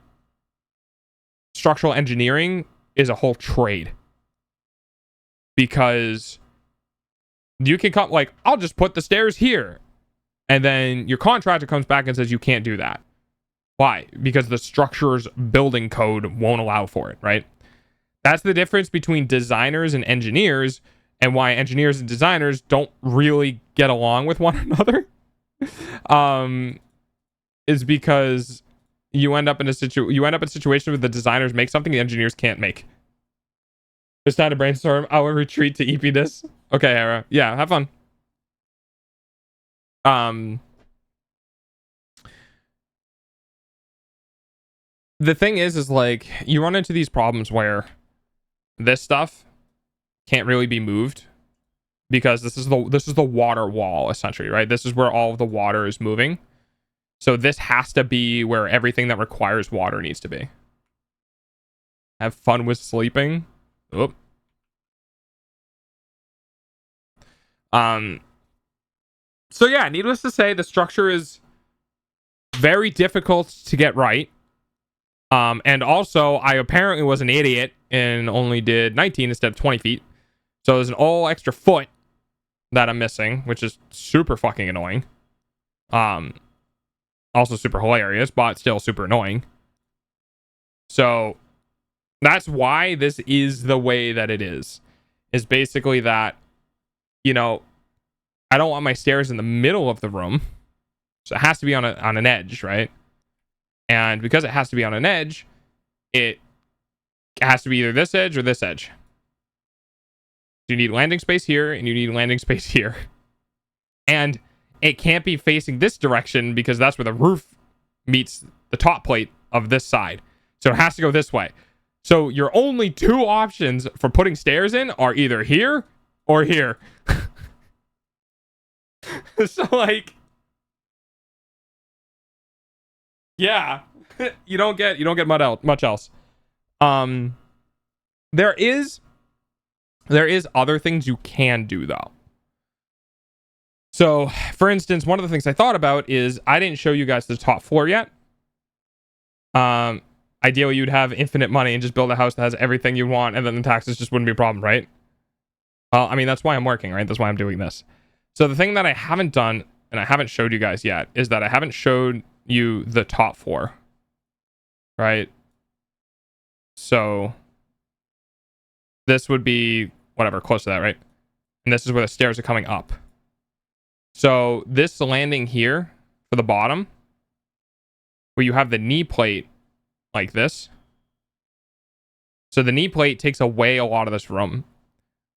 structural engineering is a whole trade. Because you can come, like, I'll just put the stairs here. And then your contractor comes back and says you can't do that. Why? Because the structure's building code won't allow for it, right? That's the difference between designers and engineers, and why engineers and designers don't really get along with one another. Is because you end up in a situation where the designers make something the engineers can't make. It's time to brainstorm. I will retreat to eepiness. Okay, Hera. Yeah, have fun. The thing is like, you run into these problems where this stuff can't really be moved because this is the water wall, essentially, right? This is where all of the water is moving. So this has to be where everything that requires water needs to be. Have fun with sleeping. Oop. So yeah, needless to say, the structure is very difficult to get right. And also, I apparently was an idiot and only did 19 instead of 20 feet. So there's an all extra foot that I'm missing, which is super fucking annoying. Also super hilarious, but still super annoying. So that's why this is the way that it is. Is basically that, you know, I don't want my stairs in the middle of the room. So it has to be on an edge, right? And because it has to be on an edge, it has to be either this edge or this edge. You need landing space here, and you need landing space here. And it can't be facing this direction because that's where the roof meets the top plate of this side. So it has to go this way. So your only two options for putting stairs in are either here or here. So, like, yeah, you don't get much else. There is other things you can do though. So, for instance, one of the things I thought about is I didn't show you guys the top floor yet. Ideally, you'd have infinite money and just build a house that has everything you want, and then the taxes just wouldn't be a problem, right? I mean, that's why I'm working, right? That's why I'm doing this. So the thing that I haven't done, and I haven't showed you guys yet, is that I haven't showed you the top floor, right? So this would be whatever, close to that, right? And this is where the stairs are coming up. So this landing here for the bottom, where you have the knee plate like this. So the knee plate takes away a lot of this room,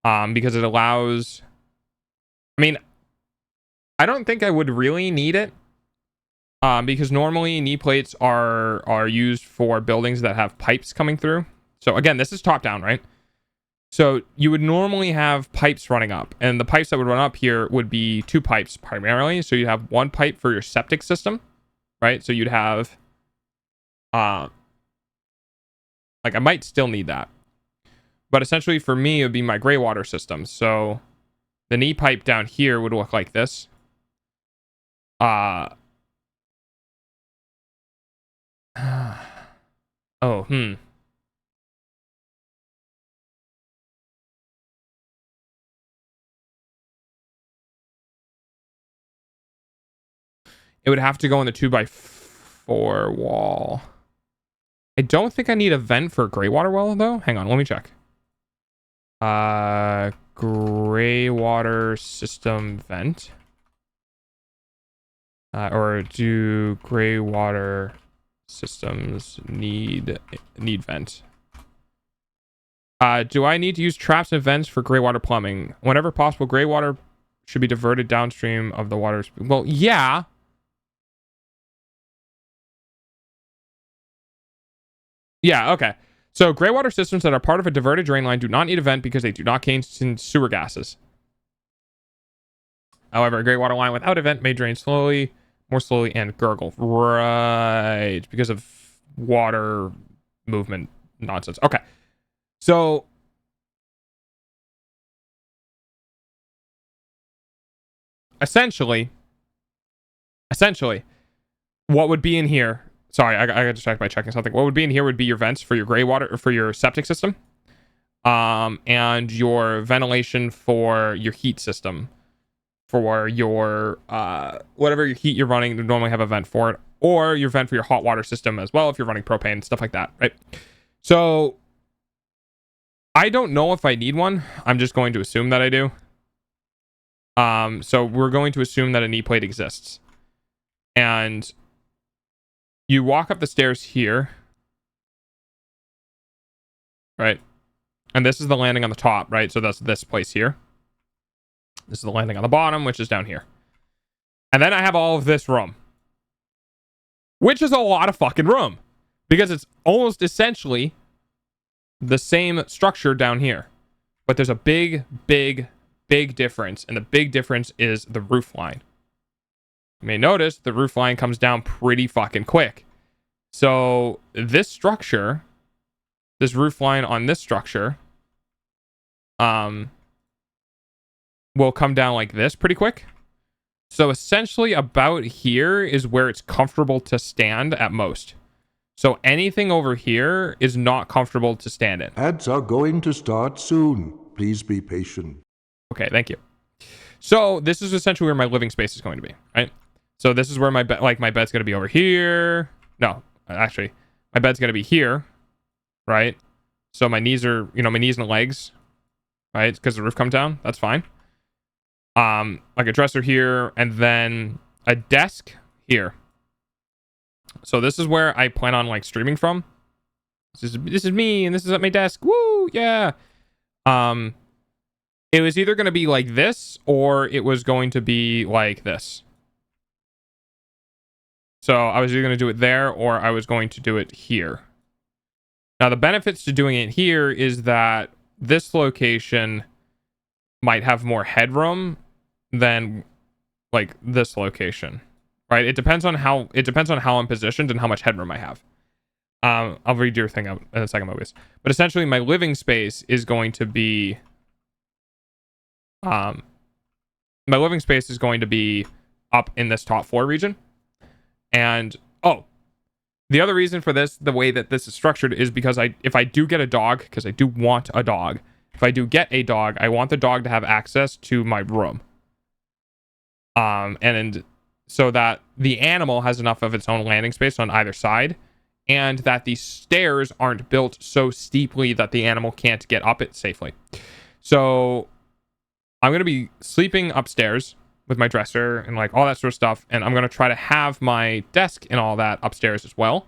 because it allows, I mean, I don't think I would really need it, because normally knee plates are used for buildings that have pipes coming through. So again, this is top down, right? So you would normally have pipes running up, and the pipes that would run up here would be 2 pipes primarily. So you'd have 1 pipe for your septic system, right? So you'd have, like I might still need that, but essentially for me, it would be my gray water system. So the knee pipe down here would look like this. Oh, It would have to go in the 2x4 wall. I don't think I need a vent for a gray water well, though. Hang on, let me check. Gray water system vent. Or do gray water systems need vent? Do I need to use traps and vents for gray water plumbing? Whenever possible, gray water should be diverted downstream of the water. Well, yeah. Yeah, okay. So gray water systems that are part of a diverted drain line do not need a vent because they do not contain sewer gases. However, a gray water line without a vent may drain slowly, more slowly, and gurgle. Right, because of water movement nonsense. Okay. So essentially, what would be in here? Sorry, I got distracted by checking something. What would be in here would be your vents for your gray water, or for your septic system, and your ventilation for your heat system, for your whatever your heat you're running. You normally have a vent for it, or your vent for your hot water system as well if you're running propane and stuff like that, right? So I don't know if I need one. I'm just going to assume that I do. So we're going to assume that a knee plate exists, and you walk up the stairs here, right? And this is the landing on the top, right? So that's this place here. This is the landing on the bottom, which is down here. And then I have all of this room, which is a lot of fucking room because it's almost essentially the same structure down here. But there's a big difference. And the big difference is the roof line. You may notice the roof line comes down pretty fucking quick. So this structure, this roof line on this structure, will come down like this pretty quick. So essentially about here is where it's comfortable to stand at most. So anything over here is not comfortable to stand in. Ads are going to start soon. Please be patient. Okay, thank you. So this is essentially where my living space is going to be, right? So this is where my bed, like my bed's going to be over here. No, actually, my bed's going to be here, right? So my knees are, my knees and legs, right? Because the roof comes down. That's fine. Like a dresser here, and then a desk here. So this is where I plan on like streaming from. This is me, and this is at my desk. Woo, yeah. It was either going to be like this, or it was going to be like this. So I was either going to do it there, or I was going to do it here. Now the benefits to doing it here is that this location might have more headroom than like this location, right? It depends on how I'm positioned and how much headroom I have. I'll read your thing out in a second, Mobius. But essentially my living space is going to be up in this top floor region. And the other reason for this, the way that this is structured, is because if I do get a dog, because I do want a dog, if I do get a dog, I want the dog to have access to my room. And so that the animal has enough of its own landing space on either side, and that the stairs aren't built so steeply that the animal can't get up it safely. So I'm going to be sleeping upstairs with my dresser and like all that sort of stuff. And I'm going to try to have my desk and all that upstairs as well.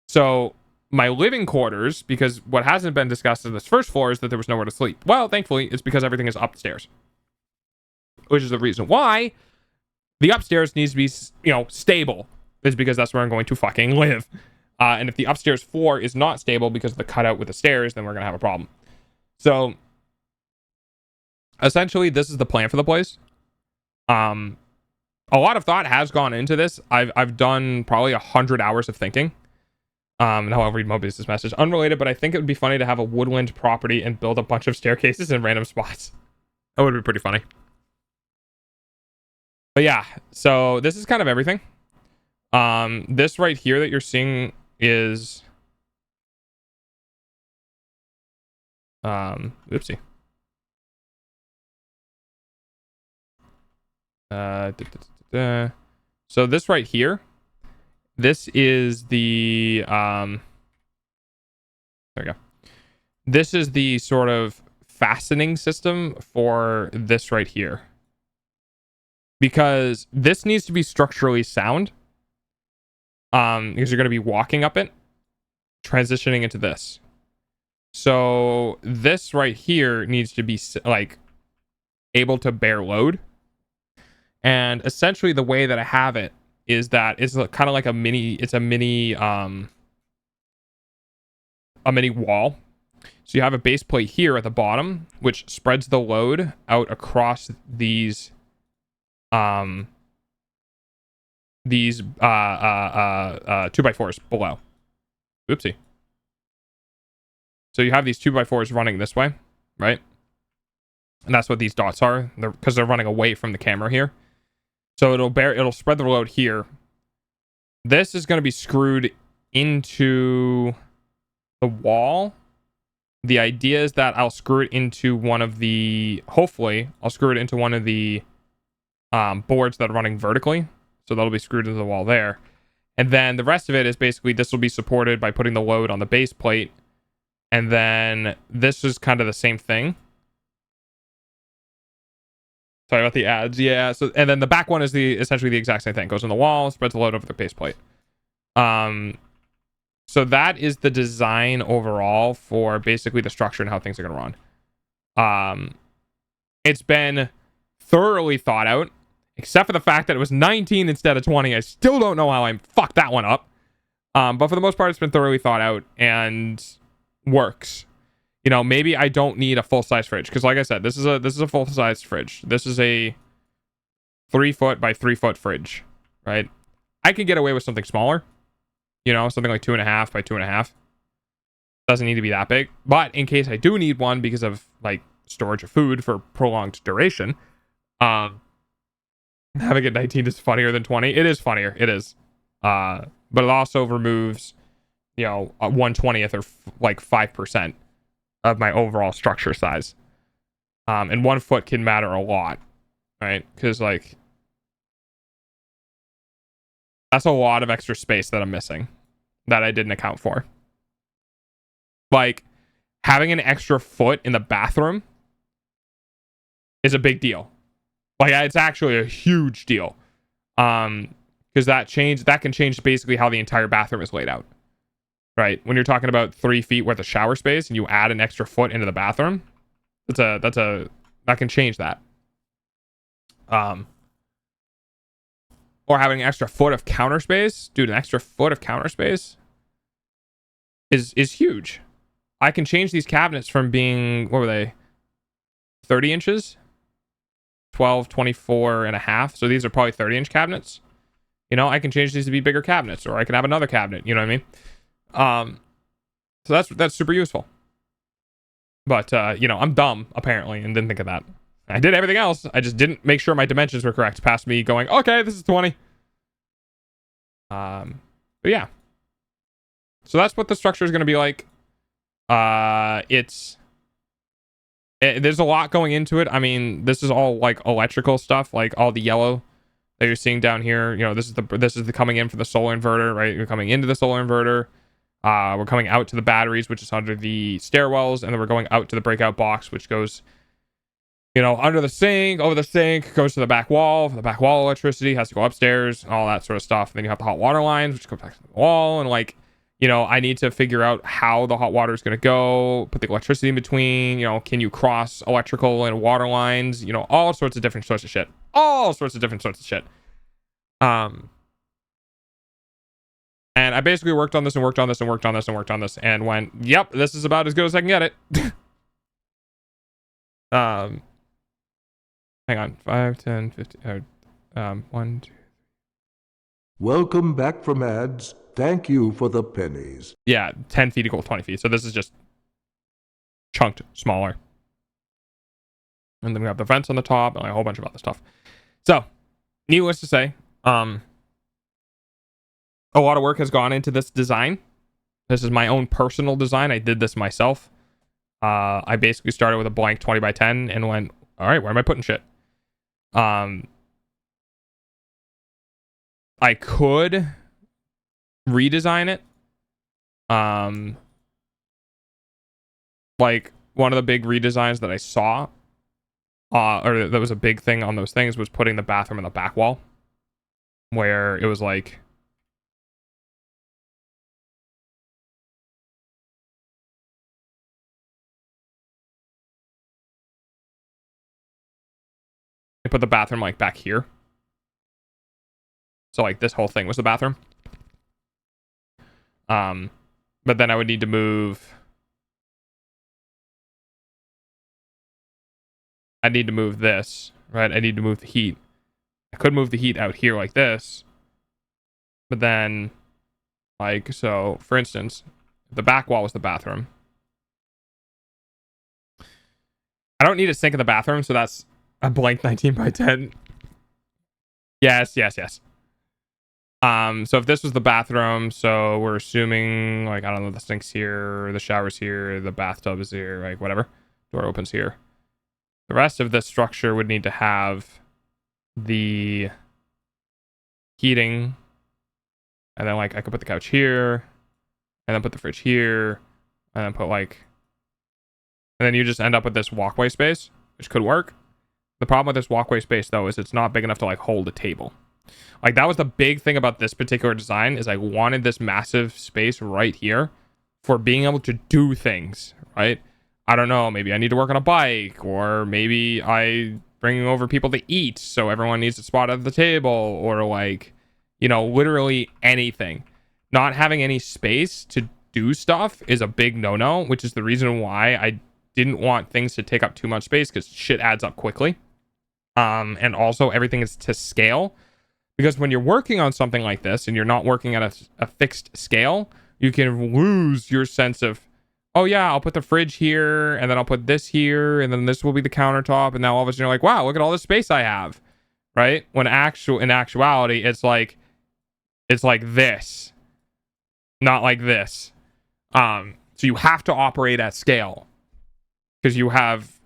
So my living quarters, because what hasn't been discussed in this first floor is that there was nowhere to sleep. Well, thankfully, it's because everything is upstairs, which is the reason why the upstairs needs to be, stable, is because that's where I'm going to fucking live. And if the upstairs floor is not stable because of the cutout with the stairs, then we're going to have a problem. So essentially, this is the plan for the place. A lot of thought has gone into this. I've done probably 100 hours of thinking. Now I'll read Mobius's message. Unrelated, but I think it would be funny to have a woodland property and build a bunch of staircases in random spots. That would be pretty funny. But yeah, so this is kind of everything. This right here that you're seeing is oopsie. So this right here, this is the there we go. This is the sort of fastening system for this right here, because this needs to be structurally sound, because you're going to be walking up it, transitioning into this. So this right here needs to be like able to bear load. And essentially the way that I have it is that it's kind of like a mini wall. So you have a base plate here at the bottom, which spreads the load out across these 2x4s below. Oopsie. So you have these 2x4s running this way, right? And that's what these dots are, because they're running away from the camera here. So it'll spread the load here. This is going to be screwed into the wall. The idea is that I'll screw it into hopefully I'll screw it into one of the boards that are running vertically. So that'll be screwed into the wall there. And then the rest of it is basically, this will be supported by putting the load on the base plate. And then this is kind of the same thing. Sorry about the ads. Yeah. So, and then the back one is essentially the exact same thing. Goes on the wall, spreads the load over the base plate. So that is the design overall for basically the structure and how things are going to run. It's been thoroughly thought out, except for the fact that it was 19 instead of 20. I still don't know how I fucked that one up. But for the most part, it's been thoroughly thought out and works. You know, maybe I don't need a full-size fridge, because like I said, this is a full-size fridge. This is a 3-foot by 3-foot fridge, right? I could get away with something smaller, you know, something like 2.5 by 2.5. Doesn't need to be that big. But in case I do need one because of like storage of food for prolonged duration, having it 19 is funnier than 20. It is funnier. It is. But it also removes, you know, 1/20th or like 5% of my overall structure size. And 1 foot can matter a lot, right? Because like that's a lot of extra space that I'm missing that I didn't account for. Like having an extra foot in the bathroom is a big deal. Like it's actually a huge deal. Because that can change basically how the entire bathroom is laid out. Right? When you're talking about 3 feet worth of shower space and you add an extra foot into the bathroom, that can change that. Or having an extra foot of counter space. Dude, an extra foot of counter space is huge. I can change these cabinets from being, what were they? 30 inches? 12, 24 and a half. So these are probably 30-inch cabinets. You know, I can change these to be bigger cabinets, or I can have another cabinet, you know what I mean? So that's super useful. But you know, I'm dumb apparently and didn't think of that. I did everything else. I just didn't make sure my dimensions were correct past me going, okay, this is 20. But yeah. So that's what the structure is going to be like. There's a lot going into it. I mean, this is all like electrical stuff, like all the yellow that you're seeing down here. You know, this is the coming in for the solar inverter, right? You're coming into the solar inverter. We're coming out to the batteries, which is under the stairwells, and then we're going out to the breakout box, which goes, you know, under the sink, over the sink, goes to the back wall. The back wall electricity has to go upstairs, all that sort of stuff. And then you have the hot water lines, which go back to the wall, and like, you know, I need to figure out how the hot water is going to go, put the electricity in between, you know, can you cross electrical and water lines, you know, all sorts of different sorts of shit. And I basically worked on this and went, yep, this is about as good as I can get it. Hang on. 5, 10, 15. 1, 2. Welcome back from ads. Thank you for the pennies. Yeah, 10 feet equals 20 feet. So this is just chunked smaller. And then we have the vents on the top and like a whole bunch of other stuff. So, needless to say, a lot of work has gone into this design. This is my own personal design. I did this myself. I basically started with a blank 20 by 10 and went, all right, where am I putting shit? I could redesign it. Like one of the big redesigns that I saw, or that was a big thing on those things, was putting the bathroom in the back wall, where it was like, I put the bathroom like back here. So like this whole thing was the bathroom. But then I would need to move. I need to move this, right? I need to move the heat. I could move the heat out here like this. But then, like, so, for instance, the back wall was the bathroom. I don't need a sink in the bathroom, so that's a blank 19 by 10. Yes. So if this was the bathroom, so we're assuming, like, I don't know, the sink's here, the shower's here, the bathtub is here, like, whatever. Door opens here. The rest of this structure would need to have the heating. And then, like, I could put the couch here. And then put the fridge here. And then put, like... And then you just end up with this walkway space, which could work. The problem with this walkway space, though, is it's not big enough to, like, hold a table. Like, that was the big thing about this particular design, is I wanted this massive space right here for being able to do things, right? I don't know, maybe I need to work on a bike, or maybe I bringing over people to eat, so everyone needs a spot at the table, or like, you know, literally anything. Not having any space to do stuff is a big no-no, which is the reason why I didn't want things to take up too much space, because shit adds up quickly. And also everything is to scale. Because when you're working on something like this and you're not working at a fixed scale, you can lose your sense of, oh yeah, I'll put the fridge here, and then I'll put this here, and then this will be the countertop, and now all of a sudden you're like, wow, look at all the space I have, right? When in actuality, it's like this, not like this. So you have to operate at scale, because you have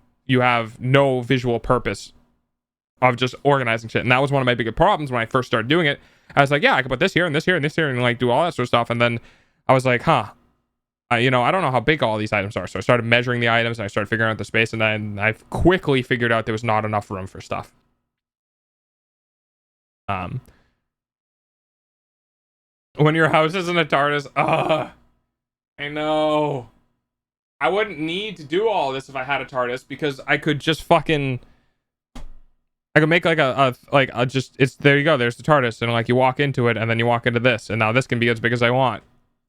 no visual purpose of just organizing shit. And that was one of my bigger problems when I first started doing it. I was like, yeah, I could put this here and this here and this here and like do all that sort of stuff. And then I was like, I don't know how big all these items are. So I started measuring the items and I started figuring out the space. And then I quickly figured out there was not enough room for stuff. When your house isn't a TARDIS, I know. I wouldn't need to do all this if I had a TARDIS, because I could just fucking... I could make like it's there you go, there's the TARDIS, and like you walk into it and then you walk into this, and now this can be as big as I want.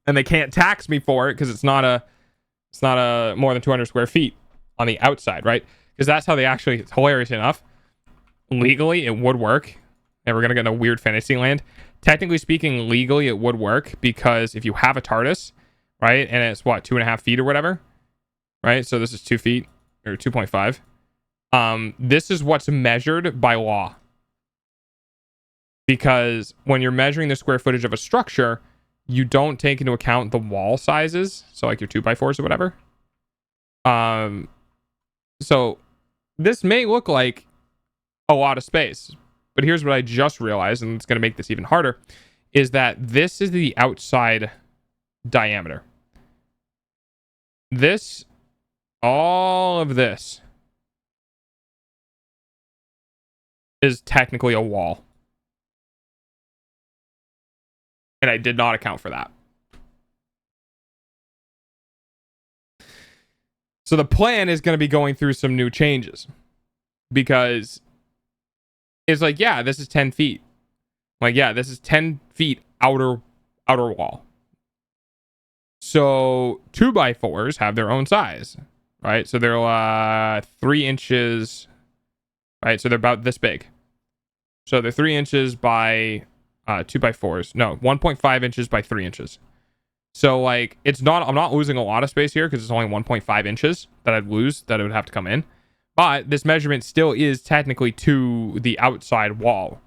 And they can't tax me for it because it's not a more than 200 square feet on the outside, right? Because that's how they actually, it's hilarious enough. Legally, it would work. And we're gonna get in a weird fantasy land. Technically speaking, legally it would work, because if you have a TARDIS, right, and it's what, 2.5 feet or whatever, right? So this is 2 feet or 2.5. This is what's measured by law, because when you're measuring the square footage of a structure, you don't take into account the wall sizes, so like your 2x4s or whatever. So this may look like a lot of space, but here's what I just realized, and it's going to make this even harder, is that this is the outside diameter. All of this is technically a wall. And I did not account for that. So the plan is going to be going through some new changes, because it's like, yeah, this is 10 feet. Like, yeah, this is 10 feet outer wall. So 2x4s have their own size. right? So they're 3 inches, right? So they're about this big. So they're 3 inches by 2x4s. No, 1.5 inches by 3 inches. So like I'm not losing a lot of space here because it's only 1.5 inches that I'd lose, that it would have to come in. But this measurement still is technically to the outside wall.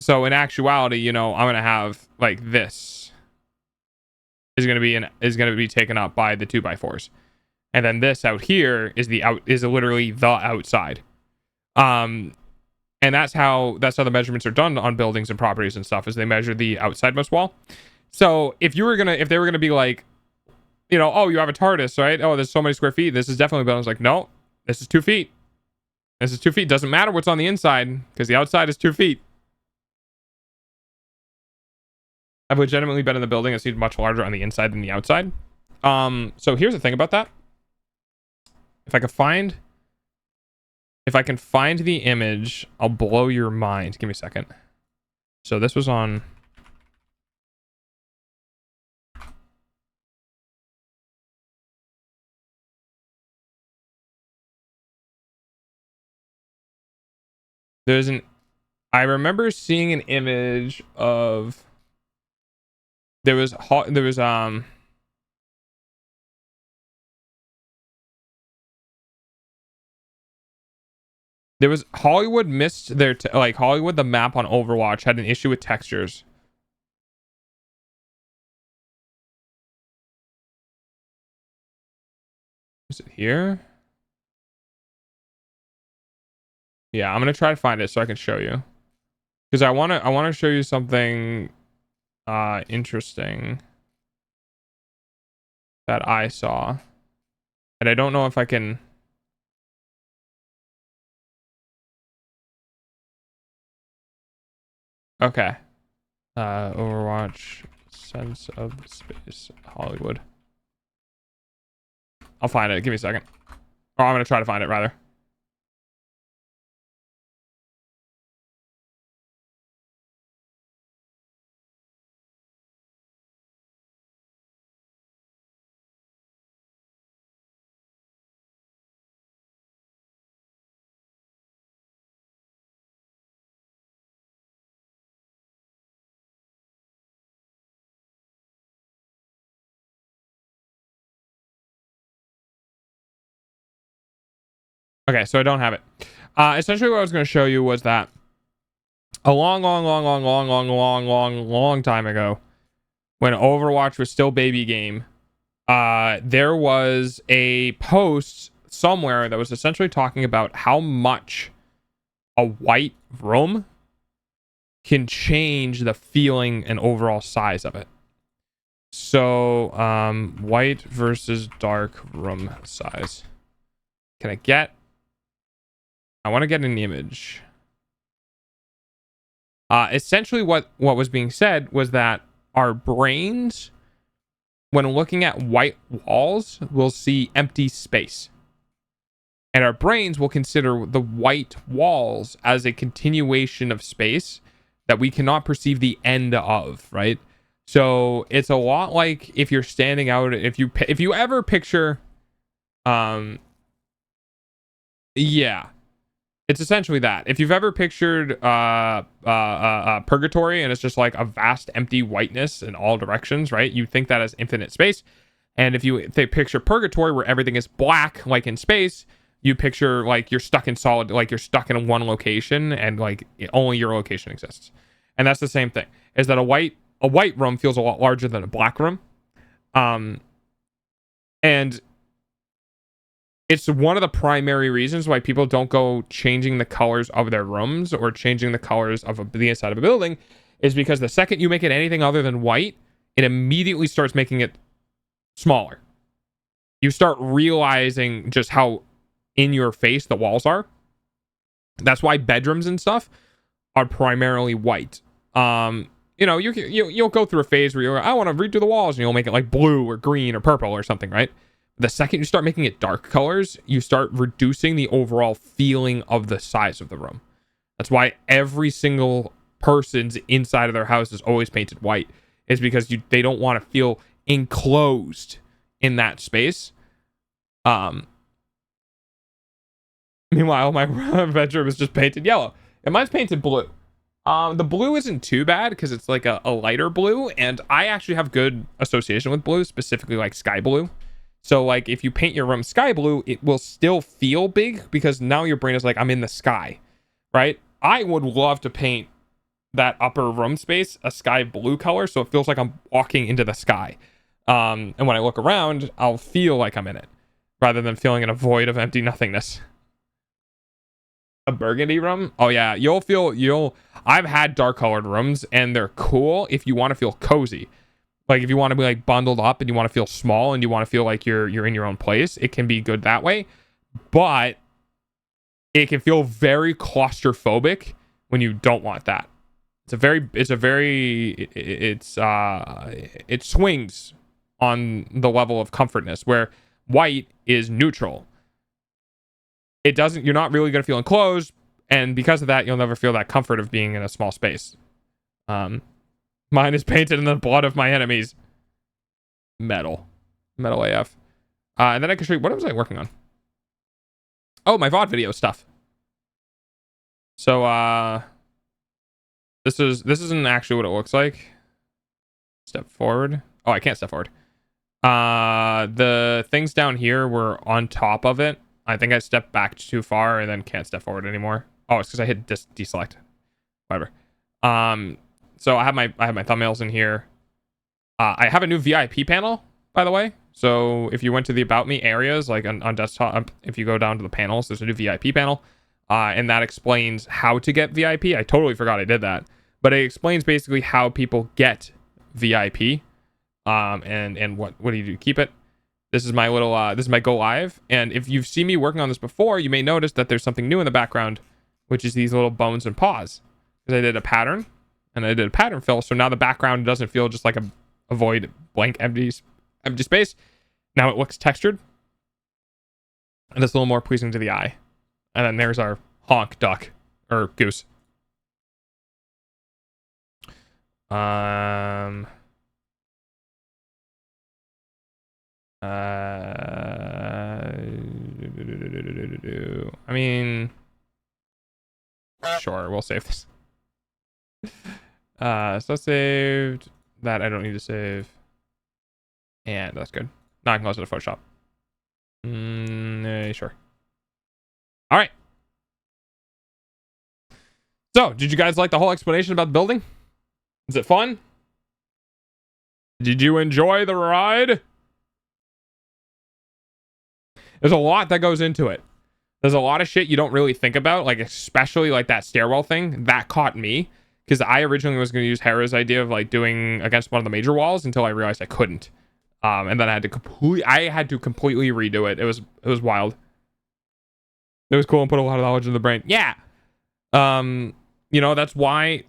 So in actuality, I'm gonna have like this is gonna be taken up by the 2x4s, and then this out here is literally the outside. And that's how the measurements are done on buildings and properties and stuff, is they measure the outsidemost wall. So if they were gonna be like, oh, you have a TARDIS, right? Oh, there's so many square feet. This is definitely buildings. Like, no, this is 2 feet. This is 2 feet. Doesn't matter what's on the inside because the outside is 2 feet. I've legitimately been in the building. It seems much larger on the inside than the outside. So here's the thing about that. If I can find the image, I'll blow your mind. Give me a second. So this was on. I remember seeing an image of. There was Hollywood missed their Hollywood, the map on Overwatch had an issue with textures. Is it here? Yeah, I'm gonna try to find it so I can show you, because I wanna show you something interesting that I saw, and I don't know if I can. Okay. Overwatch, sense of space, Hollywood. I'll find it. Give me a second. Or I'm gonna try to find it rather. Okay, so I don't have it. Essentially what I was going to show you was that a long time ago, when Overwatch was still baby game, there was a post somewhere that was essentially talking about how much a white room can change the feeling and overall size of it. So, white versus dark room size. I want to get an image. Essentially what was being said was that our brains, when looking at white walls, will see empty space. And our brains will consider the white walls as a continuation of space that we cannot perceive the end of, right? So it's a lot like if you're standing out, if you ever picture, yeah. It's essentially that. If you've ever pictured purgatory and it's just like a vast empty whiteness in all directions, right? You think that as infinite space. And if they picture purgatory where everything is black, like in space, you picture like you're stuck in solid, like you're stuck in one location and like only your location exists. And that's the same thing. Is that a white room feels a lot larger than a black room. And it's one of the primary reasons why people don't go changing the colors of their rooms or changing the colors of the inside of a building, is because the second you make it anything other than white, it immediately starts making it smaller. You start realizing just how in your face the walls are. That's why bedrooms and stuff are primarily white. You'll go through a phase where I want to redo the walls, and you'll make it like blue or green or purple or something, right? The second you start making it dark colors, you start reducing the overall feeling of the size of the room. That's why every single person's inside of their house is always painted white, is because they don't want to feel enclosed in that space. Meanwhile, my bedroom is just painted yellow, and mine's painted blue. The blue isn't too bad because it's like a lighter blue, and I actually have good association with blue, specifically like sky blue. So like if you paint your room sky blue, it will still feel big because now your brain is like, I'm in the sky, right? I would love to paint that upper room space a sky blue color so it feels like I'm walking into the sky. And when I look around, I'll feel like I'm in it rather than feeling in a void of empty nothingness. A burgundy room? Oh yeah, I've had dark colored rooms and they're cool if you want to feel cozy. Like if you want to be like bundled up and you want to feel small and you want to feel like you're in your own place, it can be good that way. But it can feel very claustrophobic when you don't want that. It swings on the level of comfortness where white is neutral. You're not really going to feel enclosed, and because of that, you'll never feel that comfort of being in a small space. Mine is painted in the blood of my enemies. Metal AF. And then I can show you, what was I working on? Oh, my VOD video stuff. So, this isn't actually what it looks like. Step forward. Oh, I can't step forward. The things down here were on top of it. I think I stepped back too far and then can't step forward anymore. Oh, it's because I hit deselect. Whatever. So I have my thumbnails in here. I have a new VIP panel, by the way. So if you went to the About Me areas, like on desktop, if you go down to the panels, there's a new VIP panel. And that explains how to get VIP. I totally forgot I did that. But it explains basically how people get VIP. And what do you do? Keep it. This is my little, this is my go live. And if you've seen me working on this before, you may notice that there's something new in the background, which is these little bones and paws. Because I did a pattern and I did a pattern fill. So now the background doesn't feel just like a void, blank, empty space. Now it looks textured. And it's a little more pleasing to the eye. And then there's our honk duck or goose. I mean, sure, we'll save this. So saved. That I don't need to save. And that's good. Now I can close it to Photoshop. Sure. All right. So, did you guys like the whole explanation about the building? Is it fun? Did you enjoy the ride? There's a lot that goes into it. There's a lot of shit you don't really think about, like especially like that stairwell thing. That caught me because I originally was going to use Hera's idea of like doing against one of the major walls until I realized I couldn't. And then I had to completely redo it. It was wild. It was cool and put a lot of knowledge in the brain. Yeah. You know, that's why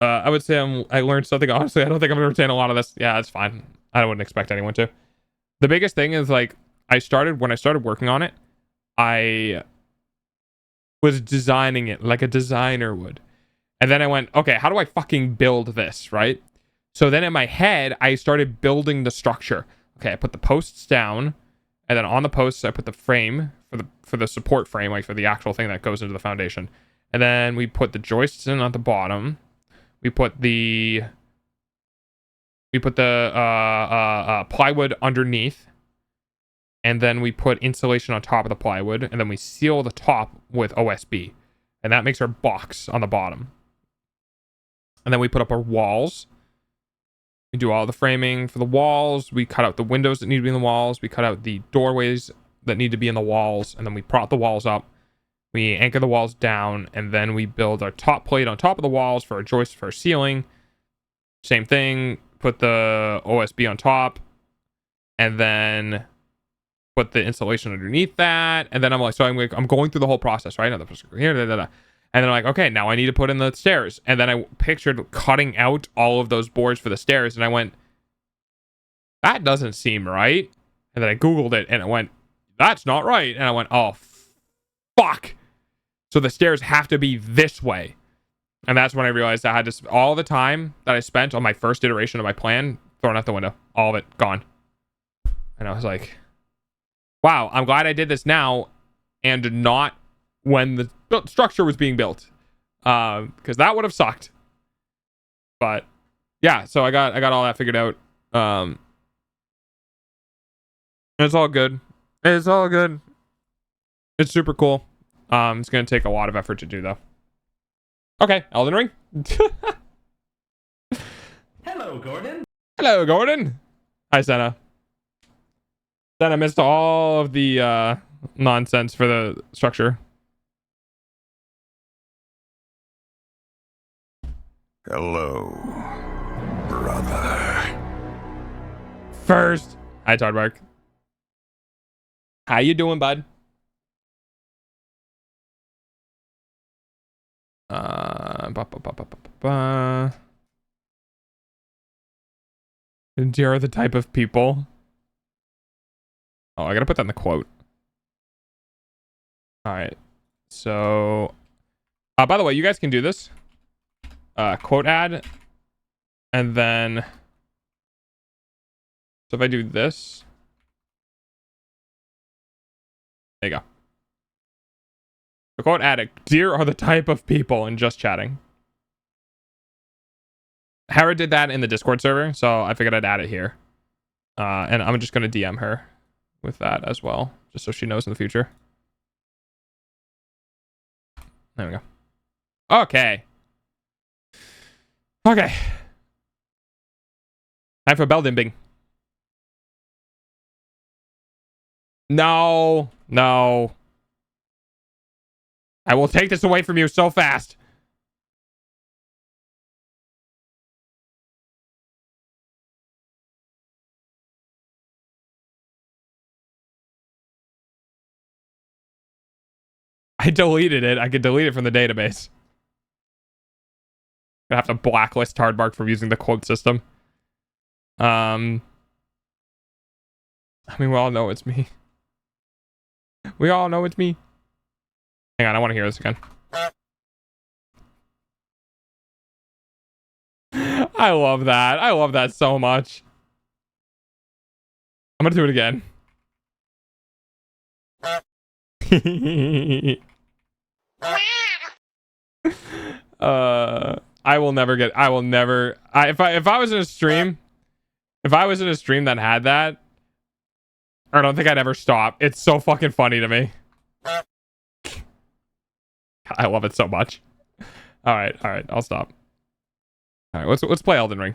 I would say I learned something. Honestly, I don't think I'm gonna retain a lot of this. Yeah, it's fine. I wouldn't expect anyone to. The biggest thing is like when I started working on it, I was designing it like a designer would. And then I went, okay, how do I fucking build this, right? So then in my head, I started building the structure. Okay, I put the posts down, and then on the posts, I put the frame for the support frame, like for the actual thing that goes into the foundation. And then we put the joists in at the bottom. We put the plywood underneath. And then we put insulation on top of the plywood. And then we seal the top with OSB. And that makes our box on the bottom. And then we put up our walls. We do all the framing for the walls. We cut out the windows that need to be in the walls. We cut out the doorways that need to be in the walls. And then we prop the walls up. We anchor the walls down. And then we build our top plate on top of the walls for our joist for our ceiling. Same thing. Put the OSB on top. And then put the insulation underneath that. And then I'm like, I'm going through the whole process, right? Here, and then I'm like, okay, now I need to put in the stairs. And then I pictured cutting out all of those boards for the stairs. And I went, that doesn't seem right. And then I Googled it and it went, that's not right. And I went, oh, fuck. So the stairs have to be this way. And that's when I realized I had to, all the time that I spent on my first iteration of my plan, thrown out the window. All of it, gone. And I was like, wow, I'm glad I did this now and not when the structure was being built. Because that would have sucked. But yeah, so I got all that figured out. It's all good. It's all good. It's super cool. It's gonna take a lot of effort to do though. Okay, Elden Ring. Hello, Gordon. Hello, Gordon. Hi, Senna. Senna missed all of the nonsense for the structure. Hello, brother. First, hi, Tardbark. How you doing, bud? And you're the type of people. Oh, I gotta put that in the quote. All right. So, by the way, you guys can do this. Quote add, and then. So if I do this, there you go. The quote add, dear are the type of people, and just chatting. Hera did that in the Discord server, so I figured I'd add it here. And I'm just gonna DM her with that as well, just so she knows in the future. There we go. Okay. Okay. Time for bell dimbing. No. No. I will take this away from you so fast. I deleted it. I could delete it from the database. I have to blacklist Tardbark from using the quote system. I mean, we all know it's me. We all know it's me. Hang on, I want to hear this again. I love that. I love that so much. I'm gonna do it again. I will never get. I will never. If I was in a stream, that had that, I don't think I'd ever stop. It's so fucking funny to me. I love it so much. All right, I'll stop. All right, let's play Elden Ring.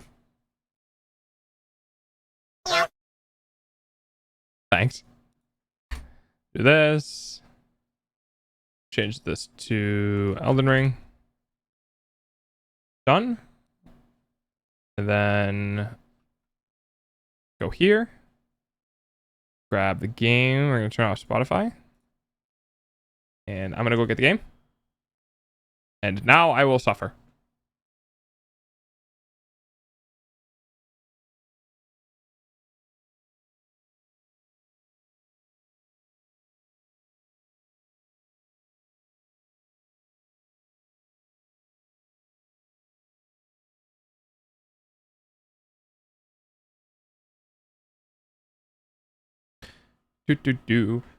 Thanks. Do this. Change this to Elden Ring. Done. And then go here. Grab the game. We're gonna turn off Spotify. And I'm gonna go get the game. And now I will suffer.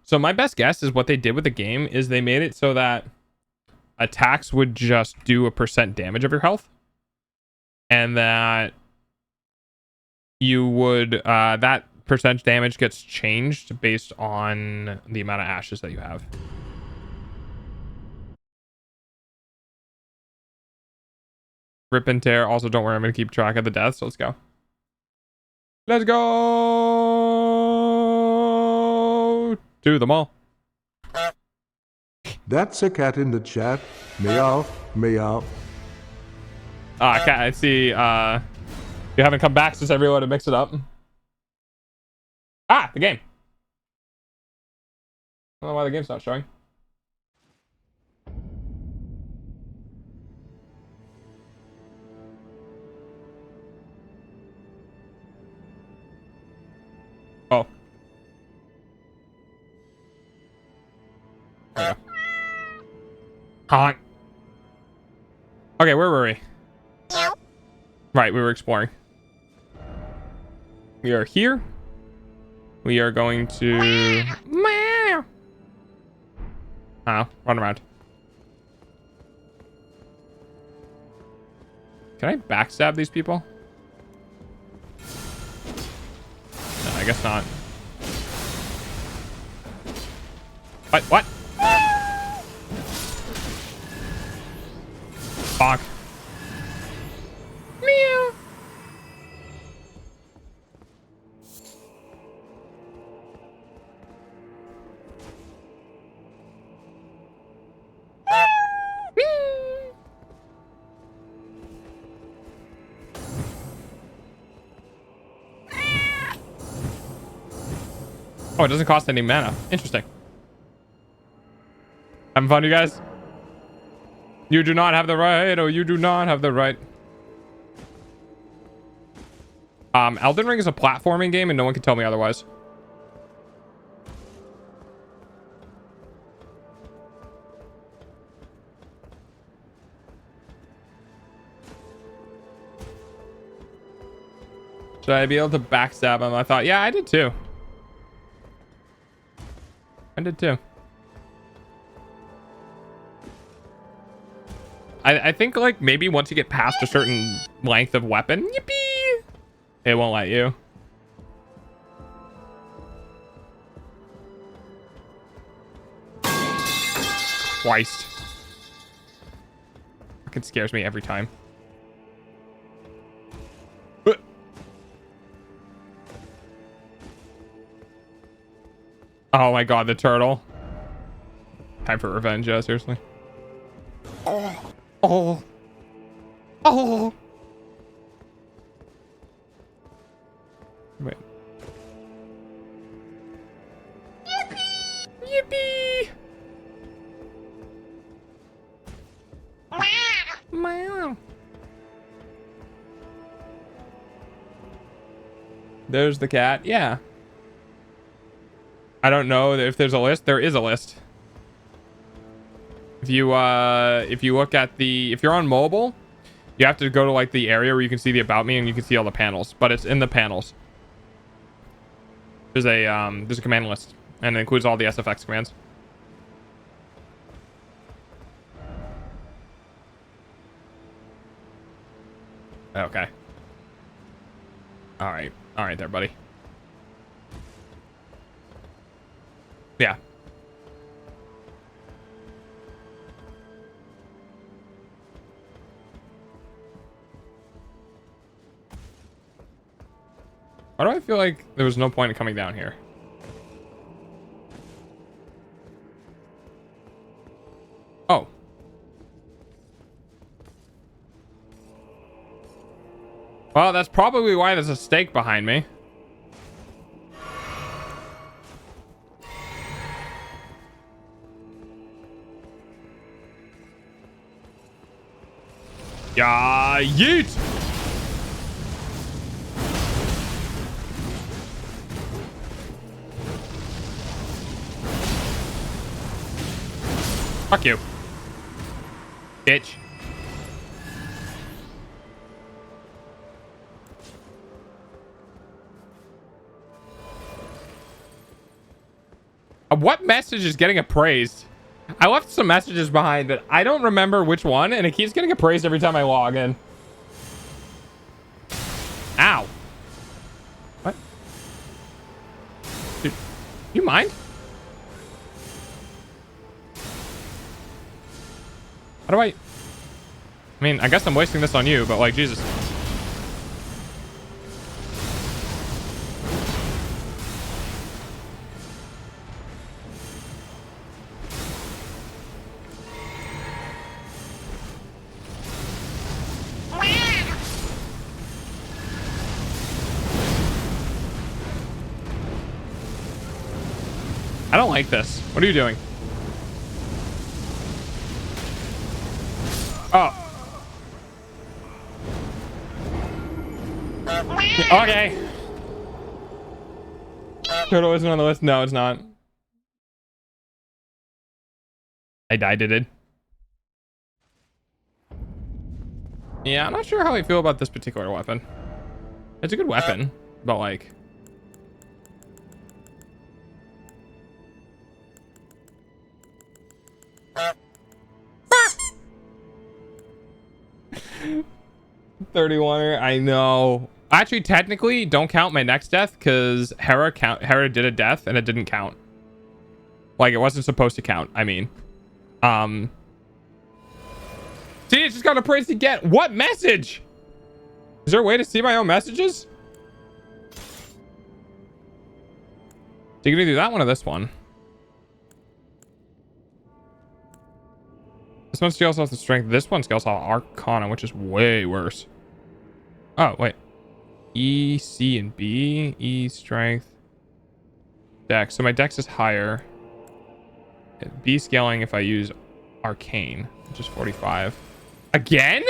So my best guess is what they did with the game is they made it so that attacks would just do a % damage of your health, and that you would that % damage gets changed based on the amount of ashes that you have. Rip and tear. Also, don't worry, I'm gonna keep track of the deaths. So let's go. Let's go to the mall. That's a cat in the chat. Meow, meow. Cat, I see. You haven't come back since I reloaded to mix it up. The game. I don't know why the game's not showing. Oh. There we go. Honk. Okay, where were we? Right, we were exploring. We are here. we are going to run around. Can I backstab these people? No, I guess not. What? Fuck. Meow. Oh, it doesn't cost any mana. Interesting. Having fun, you guys? You do not have the right. Oh, you do not have the right. Elden Ring is a platforming game and no one can tell me otherwise. Should I be able to backstab him? I thought, yeah, I did too. I did too. I think like maybe once you get past a certain length of weapon, yippee, it won't let you. Christ. Fucking scares me every time. Oh my god, the turtle. Time for revenge, seriously. Oh. Wait. Yippee! Meow. There's the cat. Yeah. I don't know if there's a list. There is a list. If you look at if you're on mobile, you have to go to like the area where you can see the about me and you can see all the panels, but it's in the panels. There's a command list and it includes all the SFX commands. Okay. All right there, buddy. Yeah. Why do I feel like there was no point in coming down here? Oh. Well, that's probably why there's a stake behind me. Yeah, yeet! Fuck you. Bitch. What message is getting appraised? I left some messages behind, but I don't remember which one, and it keeps getting appraised every time I log in. Ow. What? Dude, you mind? How do I mean, I guess I'm wasting this on you, but like, Jesus. I don't like this. What are you doing? Oh. Okay. Turtle isn't on the list. No, it's not. I died, it. Yeah, I'm not sure how I feel about this particular weapon. It's a good weapon, but like... 31er. I know. Actually, technically, don't count my next death because Hera did a death and it didn't count. Like, it wasn't supposed to count. I mean, see, it just got a praise to get. What message? Is there a way to see my own messages? So you can either do that one or this one. This one scales off the strength. This one scales off Arcana, which is way worse. Oh, wait. E, C, and B. E, strength. Dex. So my dex is higher. B scaling if I use Arcane, which is 45. Again?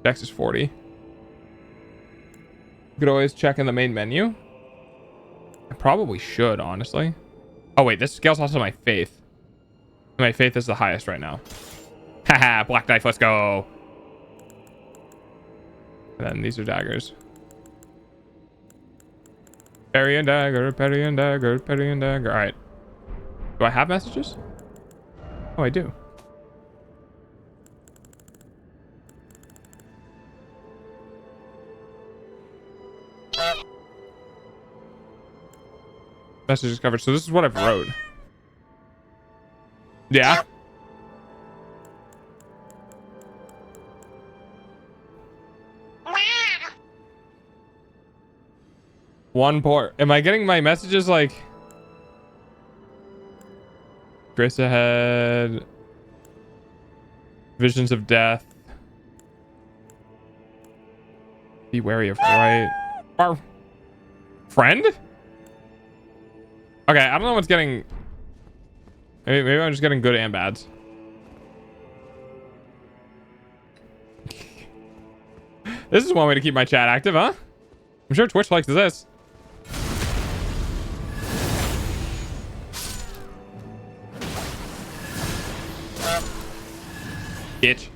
Dex is 40. You could always check in the main menu. I probably should, honestly. Oh, wait. This scales also my faith. My faith is the highest right now. Haha, black knife, let's go. And then these are daggers. Parry and dagger, parry and dagger, parry and dagger. All right. Do I have messages? Oh, I do. Messages covered. So this is what I've wrote. Yeah. One port. Am I getting my messages like Grace ahead? Visions of death. Be wary of right. Our friend? Okay, I don't know what's getting. Maybe I'm just getting good and bads. This is one way to keep my chat active, huh? I'm sure Twitch likes this. Bitch.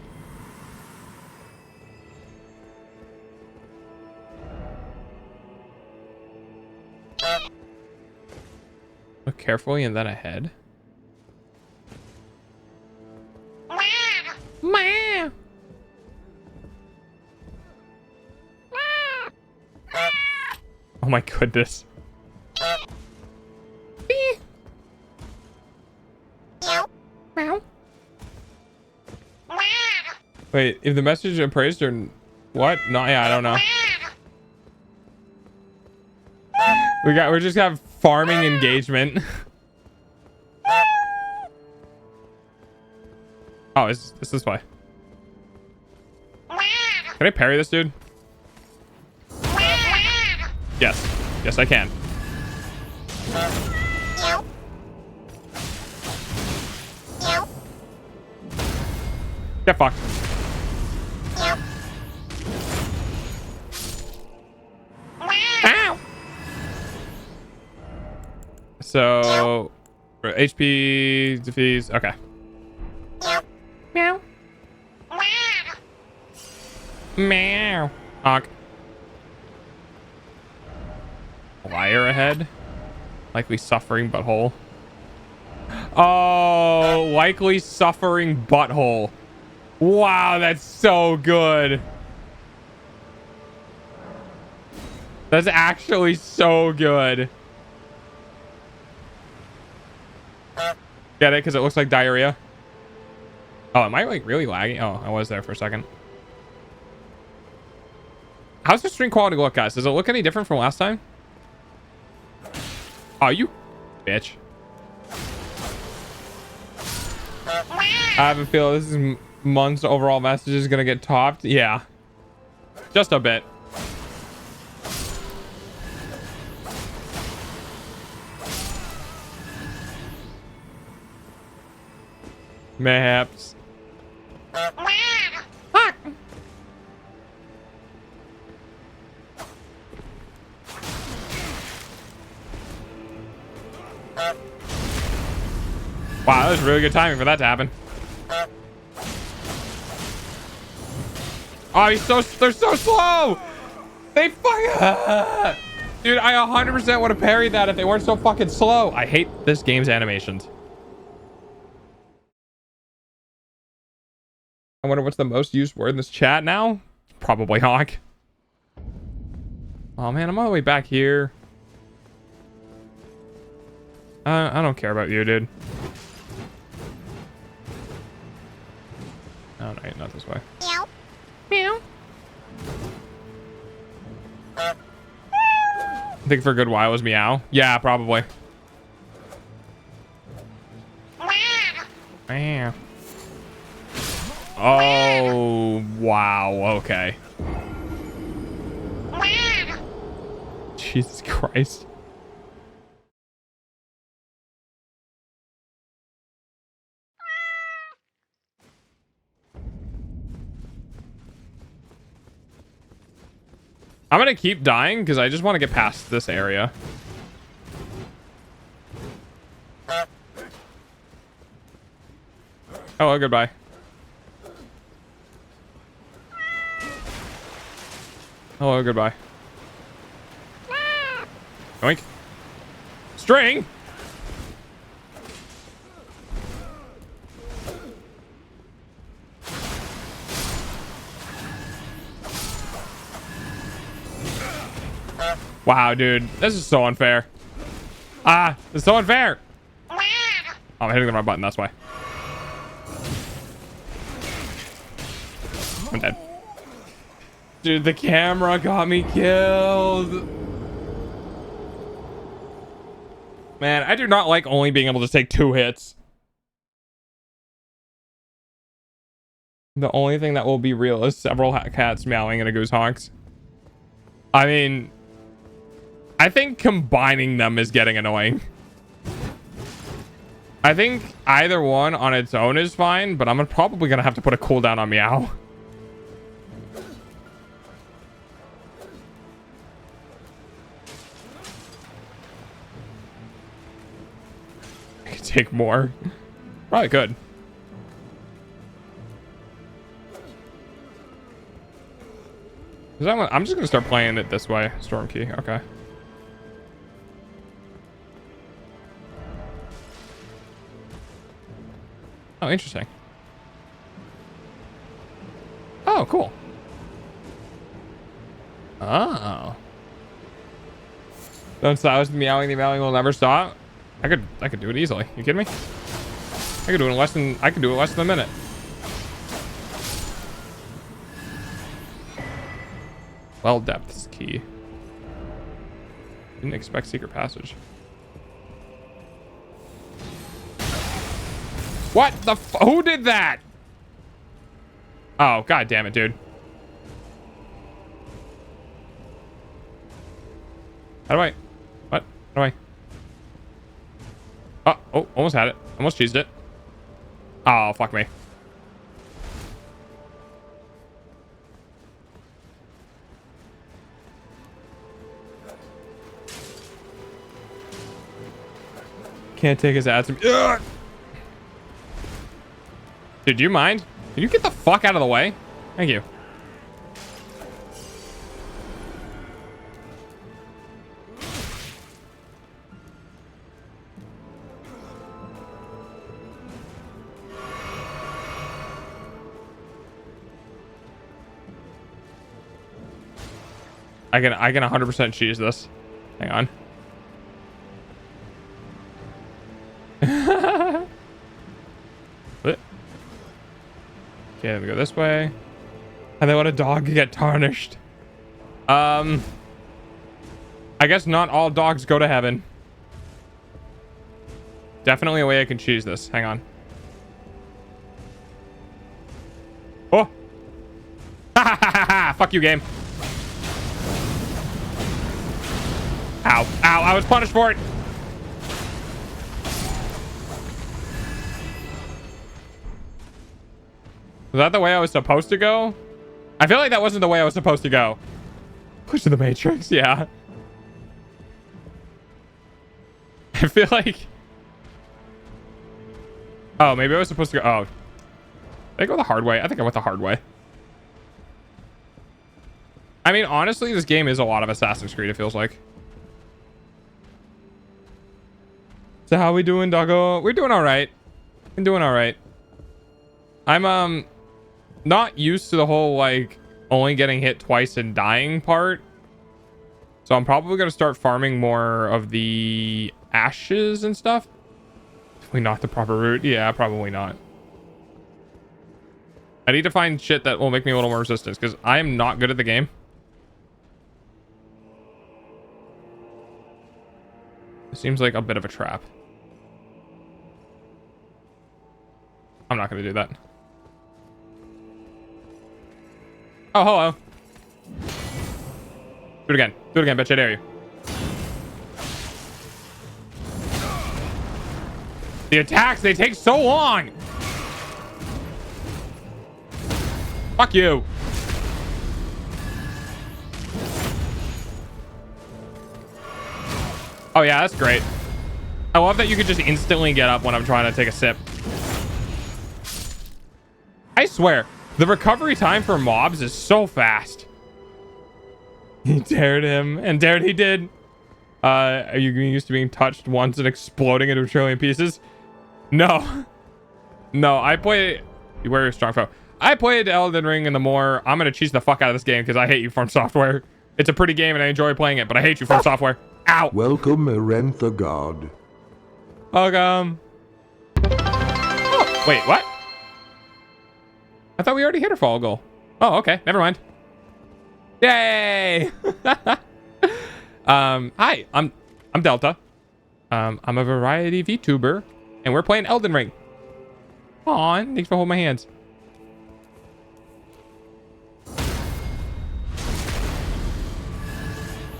Look carefully and then ahead. Oh my goodness. Wait, if the message is appraised or what? No, yeah, I don't know. We're just have farming engagement. Oh, it's this way. Can I parry this dude? Yes. Yes, I can. Get fucked. Ow! So, HP defeats. Okay. Meow. Meow. Honk. Liar ahead. Likely suffering butthole. Oh, likely suffering butthole. Wow, that's so good. That's actually so good. Get it? Because it looks like diarrhea. Oh, am I like really lagging? Oh, I was there for a second. How's the stream quality look, guys? Does it look any different from last time? Oh, you bitch. I have a feeling this is month's overall message is gonna get topped. Yeah. Just a bit. Mayhaps. Wow, that was really good timing for that to happen. Oh, they're so slow. They fucking dude, I 100% would have parried that if they weren't so fucking slow. I hate this game's animations. I wonder what's the most used word in this chat now? Probably honk. Oh man, I'm all the way back here. I don't care about you, dude. Oh no, not this way. Meow. Meow. I think for a good while it was meow. Yeah, probably. Meow. Oh, wow. Okay. Jesus Christ. I'm gonna keep dying because I just want to get past this area. Oh, goodbye. Hello, goodbye. Oink. String! Wow, dude. This is so unfair. Ah, it's so unfair. Oh, I'm hitting the wrong button, that's why. I'm dead. Dude, the camera got me killed. Man, I do not like only being able to take 2 hits. The only thing that will be real is several cats meowing and a goose honks. I mean, I think combining them is getting annoying. I think either one on its own is fine, but I'm probably going to have to put a cooldown on meow. I could take more. Probably could. I'm just going to start playing it this way. Storm key. Okay. Oh, interesting. Oh, cool. Oh. Don't silence the meowing. The meowing will never stop. I could do it easily. You kidding me? I could do it in less than a minute. Well, depths key. Didn't expect secret passage. What the who did that? Oh, god damn it, dude. How do I? What? How do I? Oh, almost had it. Almost cheesed it. Oh, fuck me. Can't take his ads. Ugh! Dude, do you mind? Can you get the fuck out of the way? Thank you. I can 100% cheese this. Hang on. What? Okay, let me go this way. And then let a dog get tarnished. I guess not all dogs go to heaven. Definitely a way I can cheese this. Hang on. Oh! Fuck you, game. Ow. Ow, I was punished for it. Was that the way I was supposed to go? I feel like that wasn't the way I was supposed to go. Push to the Matrix, yeah. I feel like... Oh, maybe I was supposed to go... Oh. Did I go the hard way? I think I went the hard way. I mean, honestly, this game is a lot of Assassin's Creed, it feels like. So how we doing, doggo? We're doing all right. I'm doing all right. I'm, not used to the whole like only getting hit twice and dying part. So I'm probably going to start farming more of the ashes and stuff. Probably not the proper route. Yeah, probably not. I need to find shit that will make me a little more resistance because I am not good at the game. It seems like a bit of a trap. I'm not going to do that. Oh, hello. Do it again. Do it again, bitch. I dare you. The attacks, they take so long. Fuck you. Oh, yeah, that's great. I love that you could just instantly get up when I'm trying to take a sip. I swear, the recovery time for mobs is so fast. He dared him, and dared he did. Are you used to being touched once and exploding into a trillion pieces? No. No, I play... You wear your strong foe. I played Elden Ring, and the more... I'm going to cheese the fuck out of this game because I hate you, From Software. It's a pretty game, and I enjoy playing it, but I hate you, From Software. Ow! Welcome, Erenth the God. Welcome. Oh, wait, what? I thought we already hit our fall goal. Oh, okay. Never mind. Yay! Hi, I'm Delta. I'm a variety VTuber, and we're playing Elden Ring. Aw, thanks for holding my hands.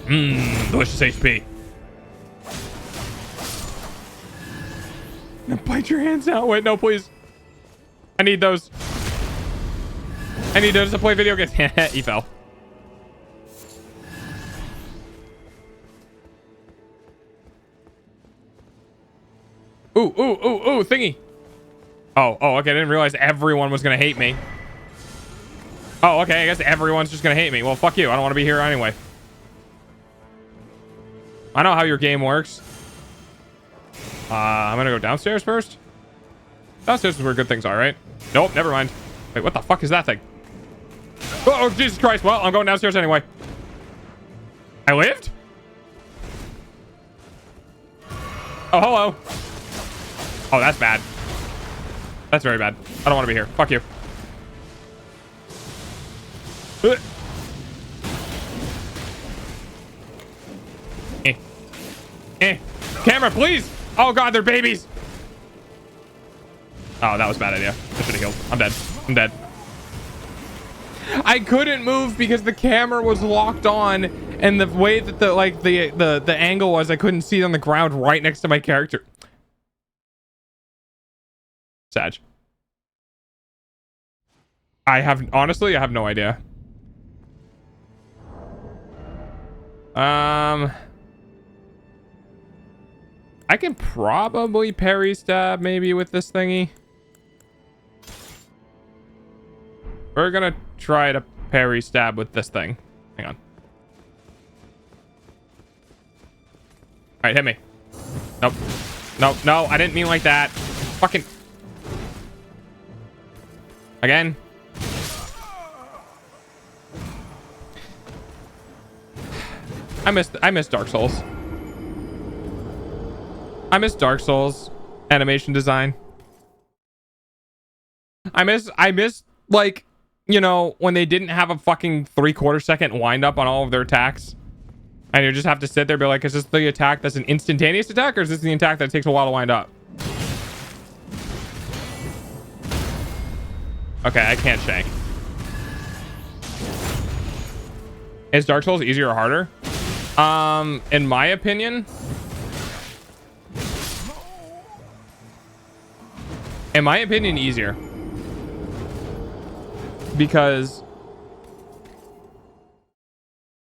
Delicious HP. Now bite your hands out. Wait, no, please. I need those. I need those to play video games. He fell. Ooh, ooh, ooh, ooh, thingy. Oh, okay. I didn't realize everyone was going to hate me. Oh, okay. I guess everyone's just going to hate me. Well, fuck you. I don't want to be here anyway. I know how your game works. I'm going to go downstairs first. Downstairs is where good things are, right? Nope, never mind. Wait, what the fuck is that thing? Oh, Jesus Christ. Well, I'm going downstairs anyway. I lived? Oh, hello. Oh, that's bad. That's very bad. I don't want to be here. Fuck you. Camera, please. Oh, God, they're babies. Oh, that was a bad idea. I should have healed. I'm dead. I'm dead. I couldn't move because the camera was locked on, and the way that the angle was, I couldn't see it on the ground right next to my character. Sag. Honestly, I have no idea. I can probably parry stab maybe with this thingy. We're gonna try to parry stab with this thing. Hang on. All right, hit me. Nope. Nope. No, I didn't mean like that. Fucking. Again. I missed Dark Souls. I miss Dark Souls animation design. I miss like, you know, when they didn't have a fucking 3/4 second wind up on all of their attacks. And you just have to sit there and be like, is this the attack that's an instantaneous attack, or is this the attack that takes a while to wind up? Okay, I can't shank. Is Dark Souls easier or harder? In my opinion, easier. Because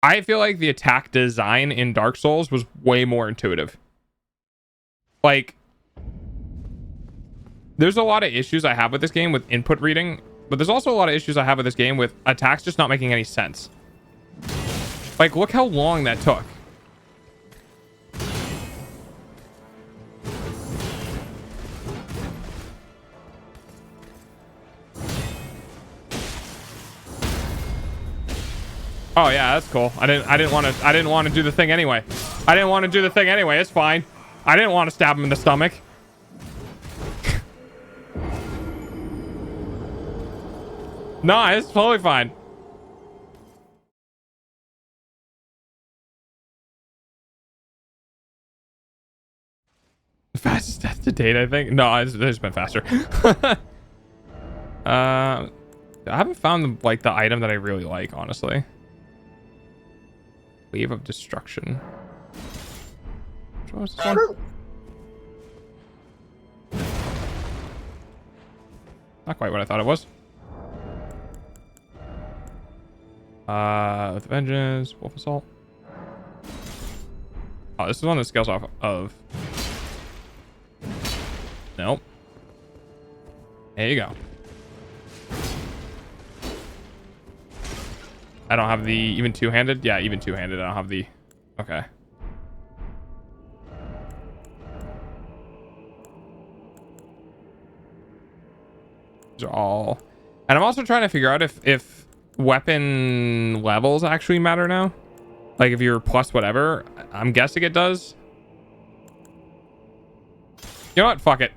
I feel like the attack design in Dark Souls was way more intuitive. Like, there's a lot of issues I have with this game with input reading, but there's also a lot of issues I have with this game with attacks just not making any sense. Like, look how long that took. Oh yeah, that's cool. I didn't want to do the thing anyway. It's fine. I didn't want to stab him in the stomach. Nah, it's totally fine. Fastest death to date, I think. No, it's been faster. I haven't found like the item that I really like, honestly. Wave of Destruction. Which one was this one? Not quite what I thought it was. With Vengeance, Wolf Assault. Oh, this is one that scales off of. Nope. There you go. I don't have the even two-handed. Yeah, even two-handed. I don't have the. Okay. These are all. And I'm also trying to figure out if weapon levels actually matter now. Like if you're plus whatever. I'm guessing it does. You know what? Fuck it.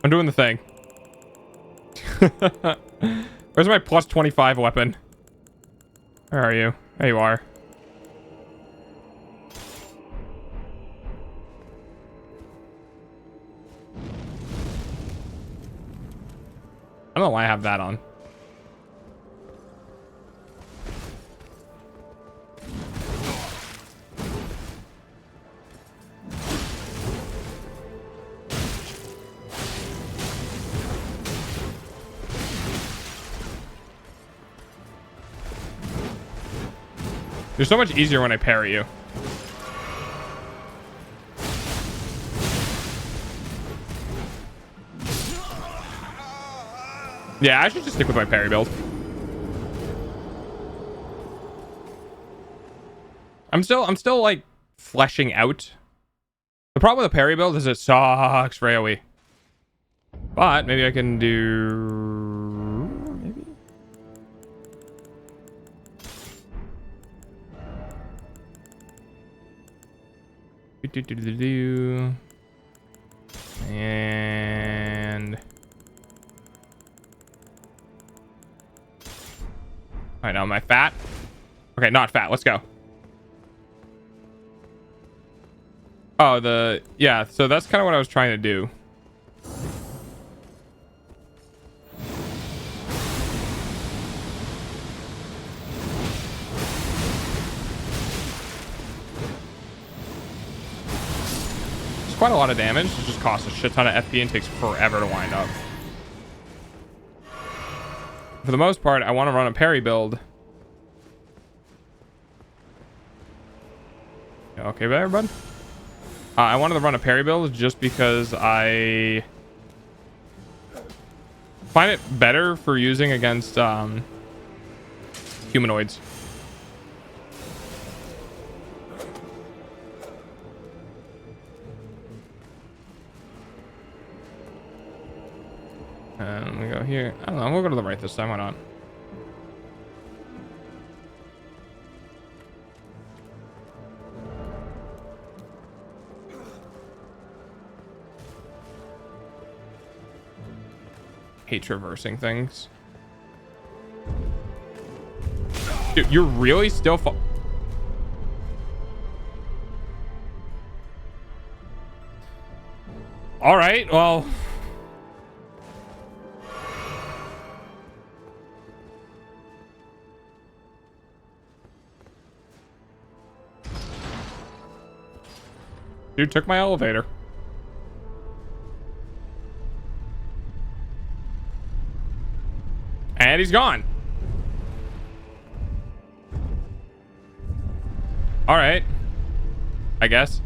I'm doing the thing. Where's my plus 25 weapon? Where are you? There you are. I don't know why I have that on. You're so much easier when I parry you. Yeah, I should just stick with my parry build. I'm still like fleshing out. The problem with the parry build is it sucks for AoE. But maybe I can do maybe. And all right, now am I fat? Okay, not fat. Let's go. Oh, yeah, so that's kind of what I was trying to do. It's quite a lot of damage. It just costs a shit ton of FP and takes forever to wind up. For the most part, I want to run a parry build. Okay there, bud? I wanted to run a parry build just because I find it better for using against humanoids. And we go here. I don't know. We'll go to the right this time. Why not? Hate traversing things. Dude, you're really still all right, well. Dude took my elevator. And he's gone. All right. I guess.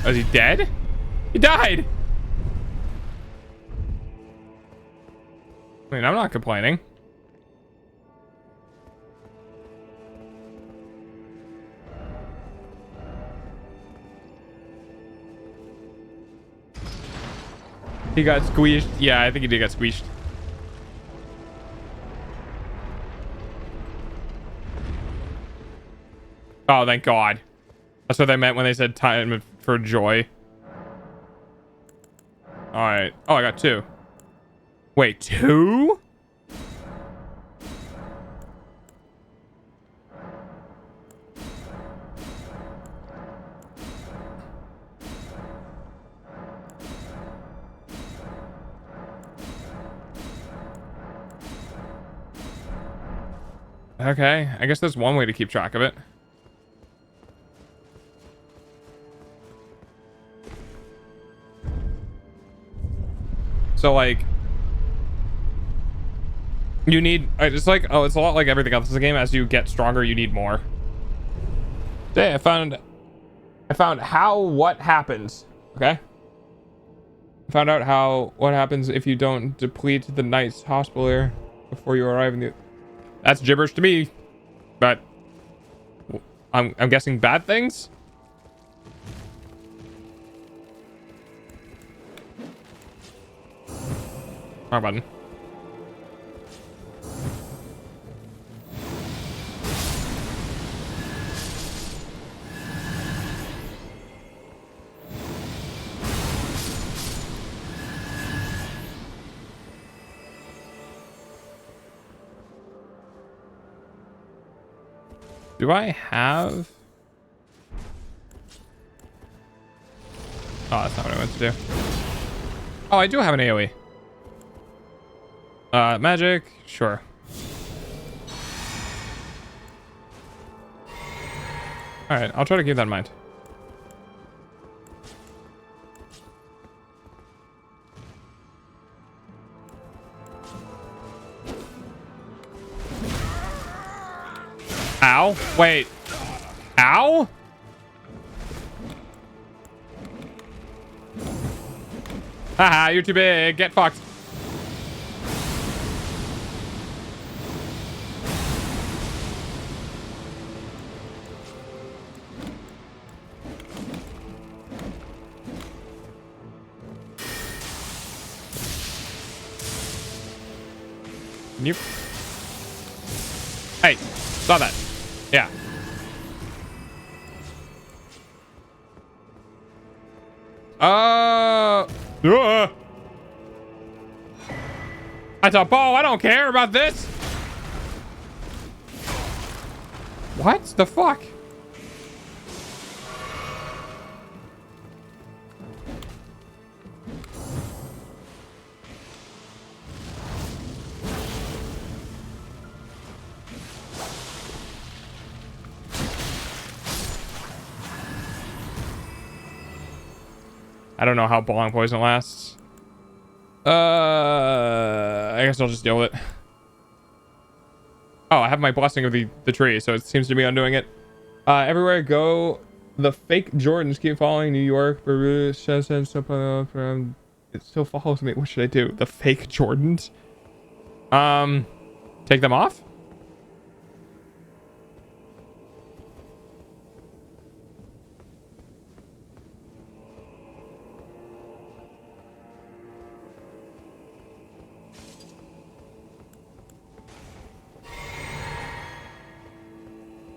Oh, is he dead? He died. I mean, I'm not complaining. He got squeezed. Yeah, I think he did get squeezed. Oh, thank God. That's what they meant when they said time for joy. All right. Oh, I got 2. Wait, 2? Okay, I guess there's one way to keep track of it. So like, you need, it's like, oh, it's a lot like everything else in the game. As you get stronger, you need more. Today I found what happens. Okay. I found out what happens if you don't deplete the knight's hospitaller before you arrive in the... That's gibberish to me, but I'm guessing bad things. Wrong button. Do I have... Oh, that's not what I meant to do. Oh, I do have an AoE. Magic? Sure. Alright, I'll try to keep that in mind. Ow. Wait. Ow? Haha, you're too big. Get fucked. Can you... Hey, saw that. Yeah. That's a bow. I don't care about this. What the fuck? I don't know how long poison lasts. I guess I'll just deal with it. Oh, I have my blessing of the tree, so it seems to be undoing it. Everywhere I go, the fake Jordans keep following New York, Peru, Shenzhen, from it still follows me. What should I do? The fake Jordans? Take them off?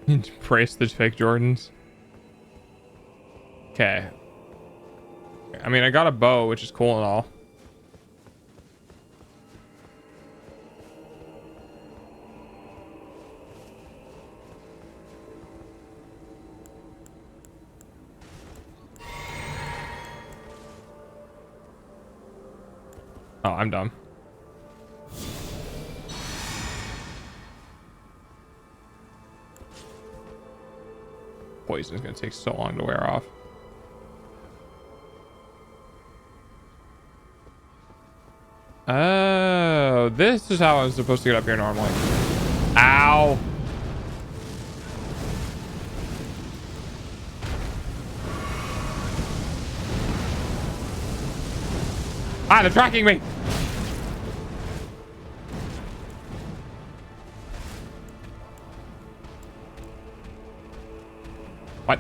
Embrace the fake Jordans. Okay. I mean, I got a bow, which is cool and all. Oh, I'm dumb. Poison is going to take so long to wear off. Oh, this is how I'm supposed to get up here normally. Ow. Ah, they're tracking me. What?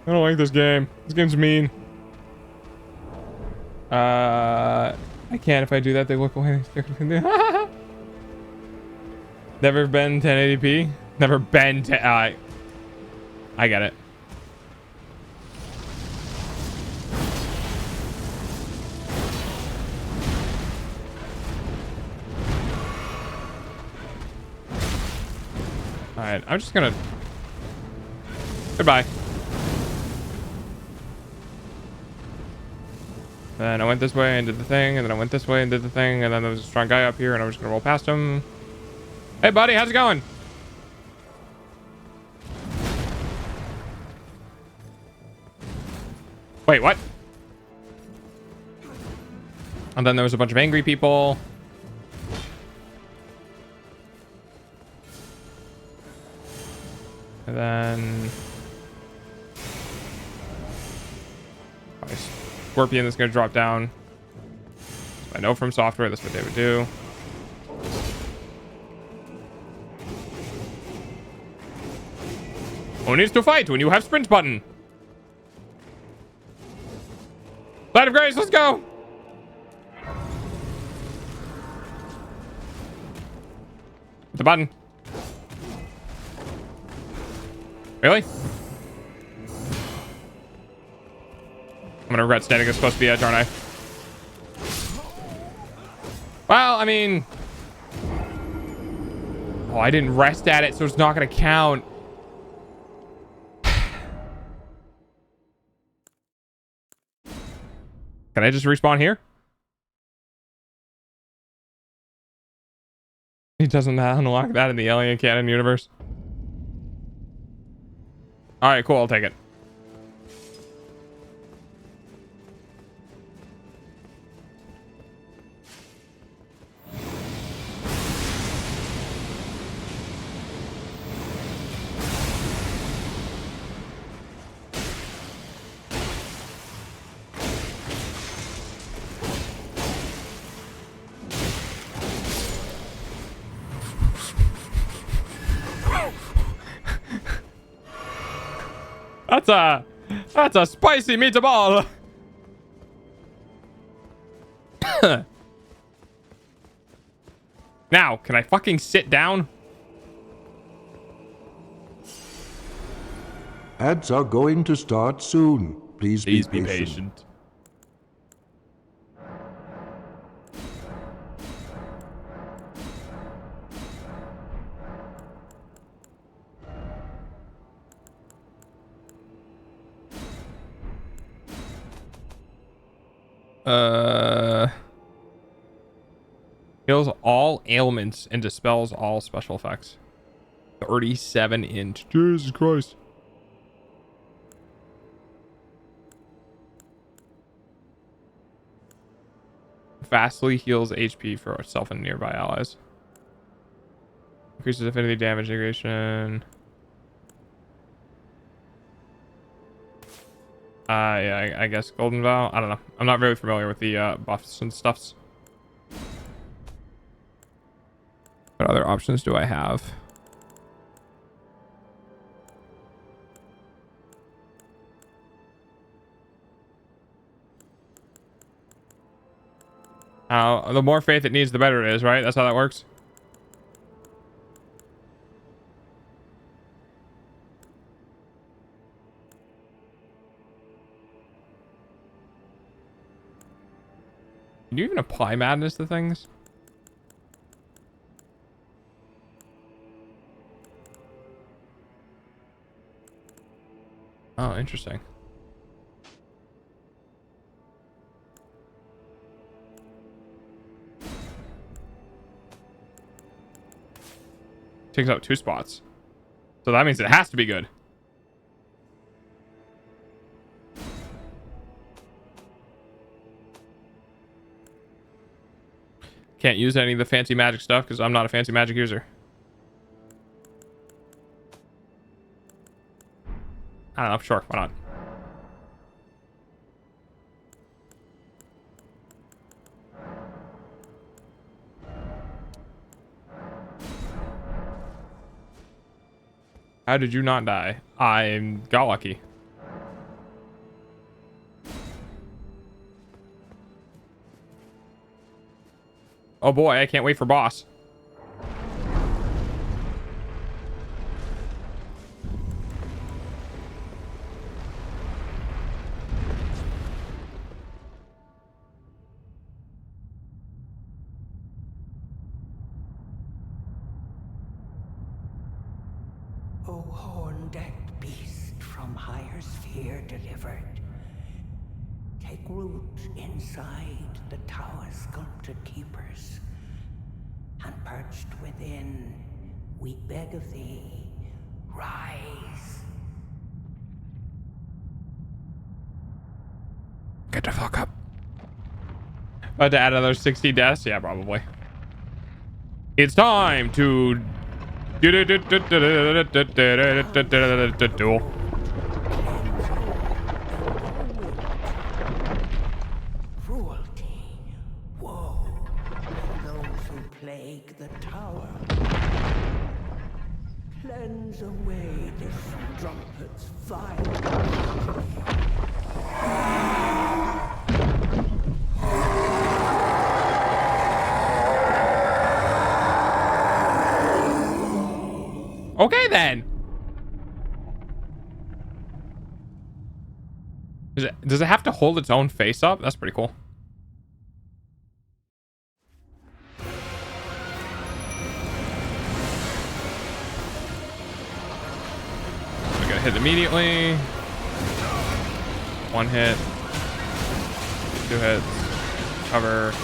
I don't like this game. This game's mean. I can't. If I do that, they look away. Never been 1080p. Never been to. I get it. All right. I'm just gonna. Goodbye. Then I went this way and did the thing, and then I went this way and did the thing, and then there was a strong guy up here, and I'm just gonna roll past him. Hey, buddy, how's it going? Wait, what? And then there was a bunch of angry people. And then... Scorpion is going to drop down. I know from software that's what they would do. Who needs to fight when you have sprint button? Light of Grace, let's go! The button. Really? I'm gonna regret standing as close to the edge, aren't I? Well, I mean... Oh, I didn't rest at it, so it's not gonna count. Can I just respawn here? He doesn't unlock that in the Alien Canon universe. Alright, cool, I'll take it. That's a spicy meatball. Now, can I fucking sit down? Ads are going to start soon. Please be patient. Heals all ailments and dispels all special effects. 37-inch. Jesus Christ. Vastly heals HP for itself and nearby allies. Increases affinity damage negation. Yeah, I guess Golden Vow. I don't know. I'm not very familiar with the buffs and stuffs. What other options do I have? The more faith it needs, the better it is, right? That's how that works. Can you even apply madness to things? Oh, interesting. Takes out 2 spots. So that means it has to be good. Can't use any of the fancy magic stuff because I'm not a fancy magic user. I don't know. Sure, why not? How did you not die? I got lucky. Oh boy, I can't wait for boss. O horn-decked beast from higher sphere delivered, take root inside the tower's sculpted keepers, and perched within, we beg of thee, rise. Get the fuck up. About to add another 60 deaths? Yeah, probably. It's time to duel. Cruelty, woe, and those who plague the tower. Cleanse away this drunkard's vile. Okay then. Does it have to hold its own face up? That's pretty cool. I gotta hit immediately. One hit. 2 hits. Cover.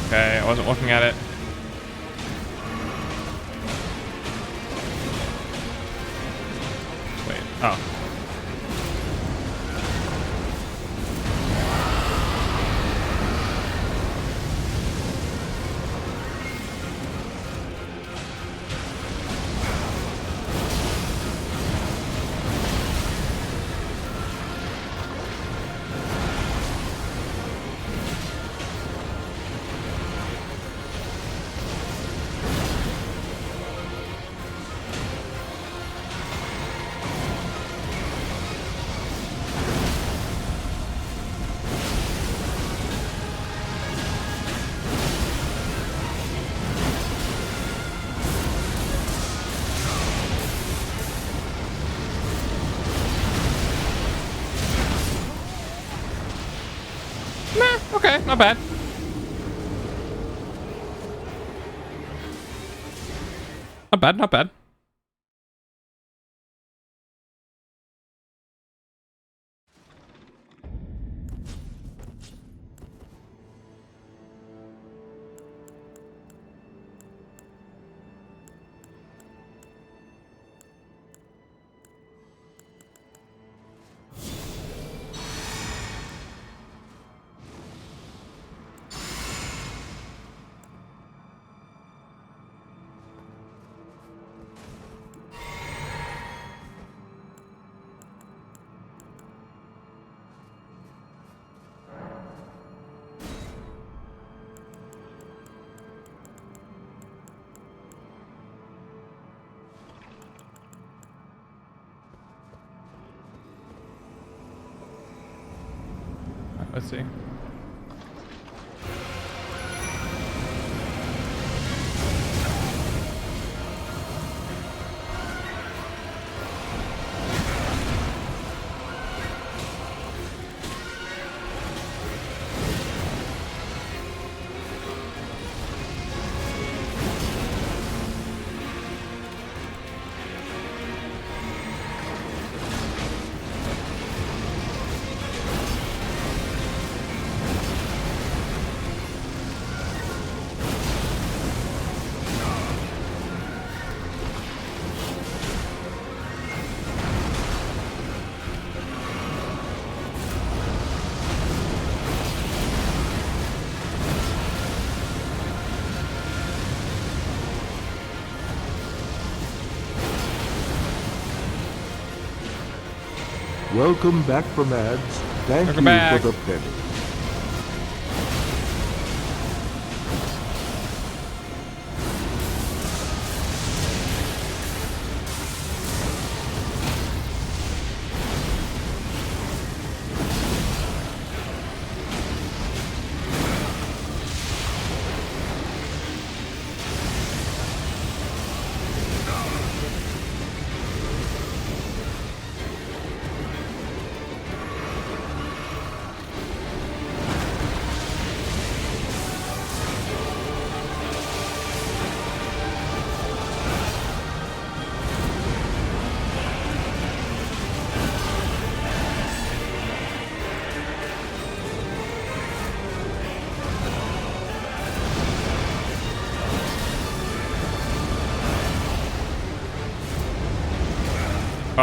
Okay, I wasn't looking at it. Wait, oh. Okay, not bad. Not bad, not bad. Let's see. Welcome back from ads. Thank Welcome you back. for the penny.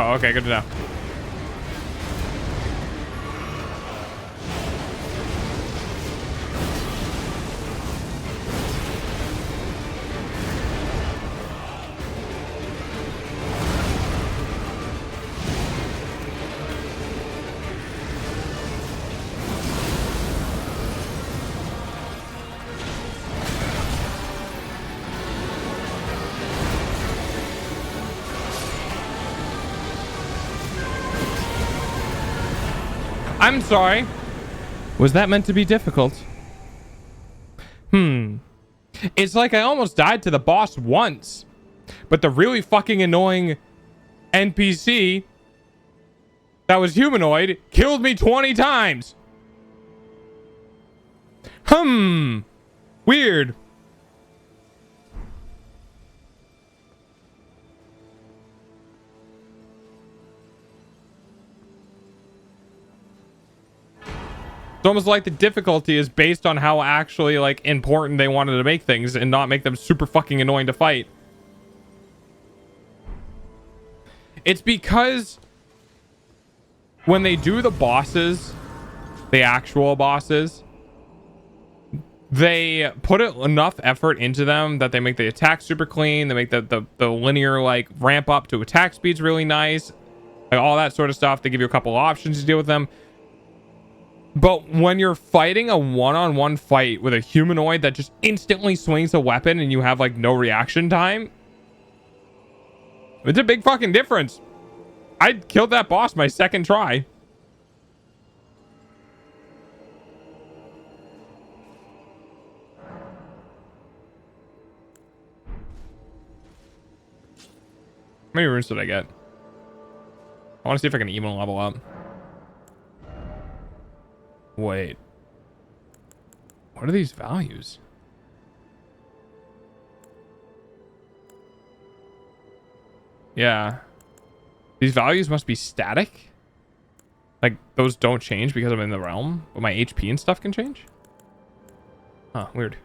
Oh, okay, good to know. I'm sorry. Was that meant to be difficult? It's like I almost died to the boss once, but the really fucking annoying NPC that was humanoid killed me 20 times. Weird. It's almost like the difficulty is based on how actually like important they wanted to make things and not make them super fucking annoying to fight. It's because when they do the bosses, the actual bosses, they put enough effort into them that they make the attack super clean. They make the linear like ramp up to attack speeds really nice, like all that sort of stuff. They give you a couple options to deal with them. But when you're fighting a one-on-one fight with a humanoid that just instantly swings a weapon and you have like no reaction time, it's a big fucking difference. I killed that boss my second try. How many runes did I get? I want to see if I can even level up. Wait. What are these values? Yeah. These values must be static? Like, those don't change because I'm in the realm, but my HP and stuff can change? Huh, weird.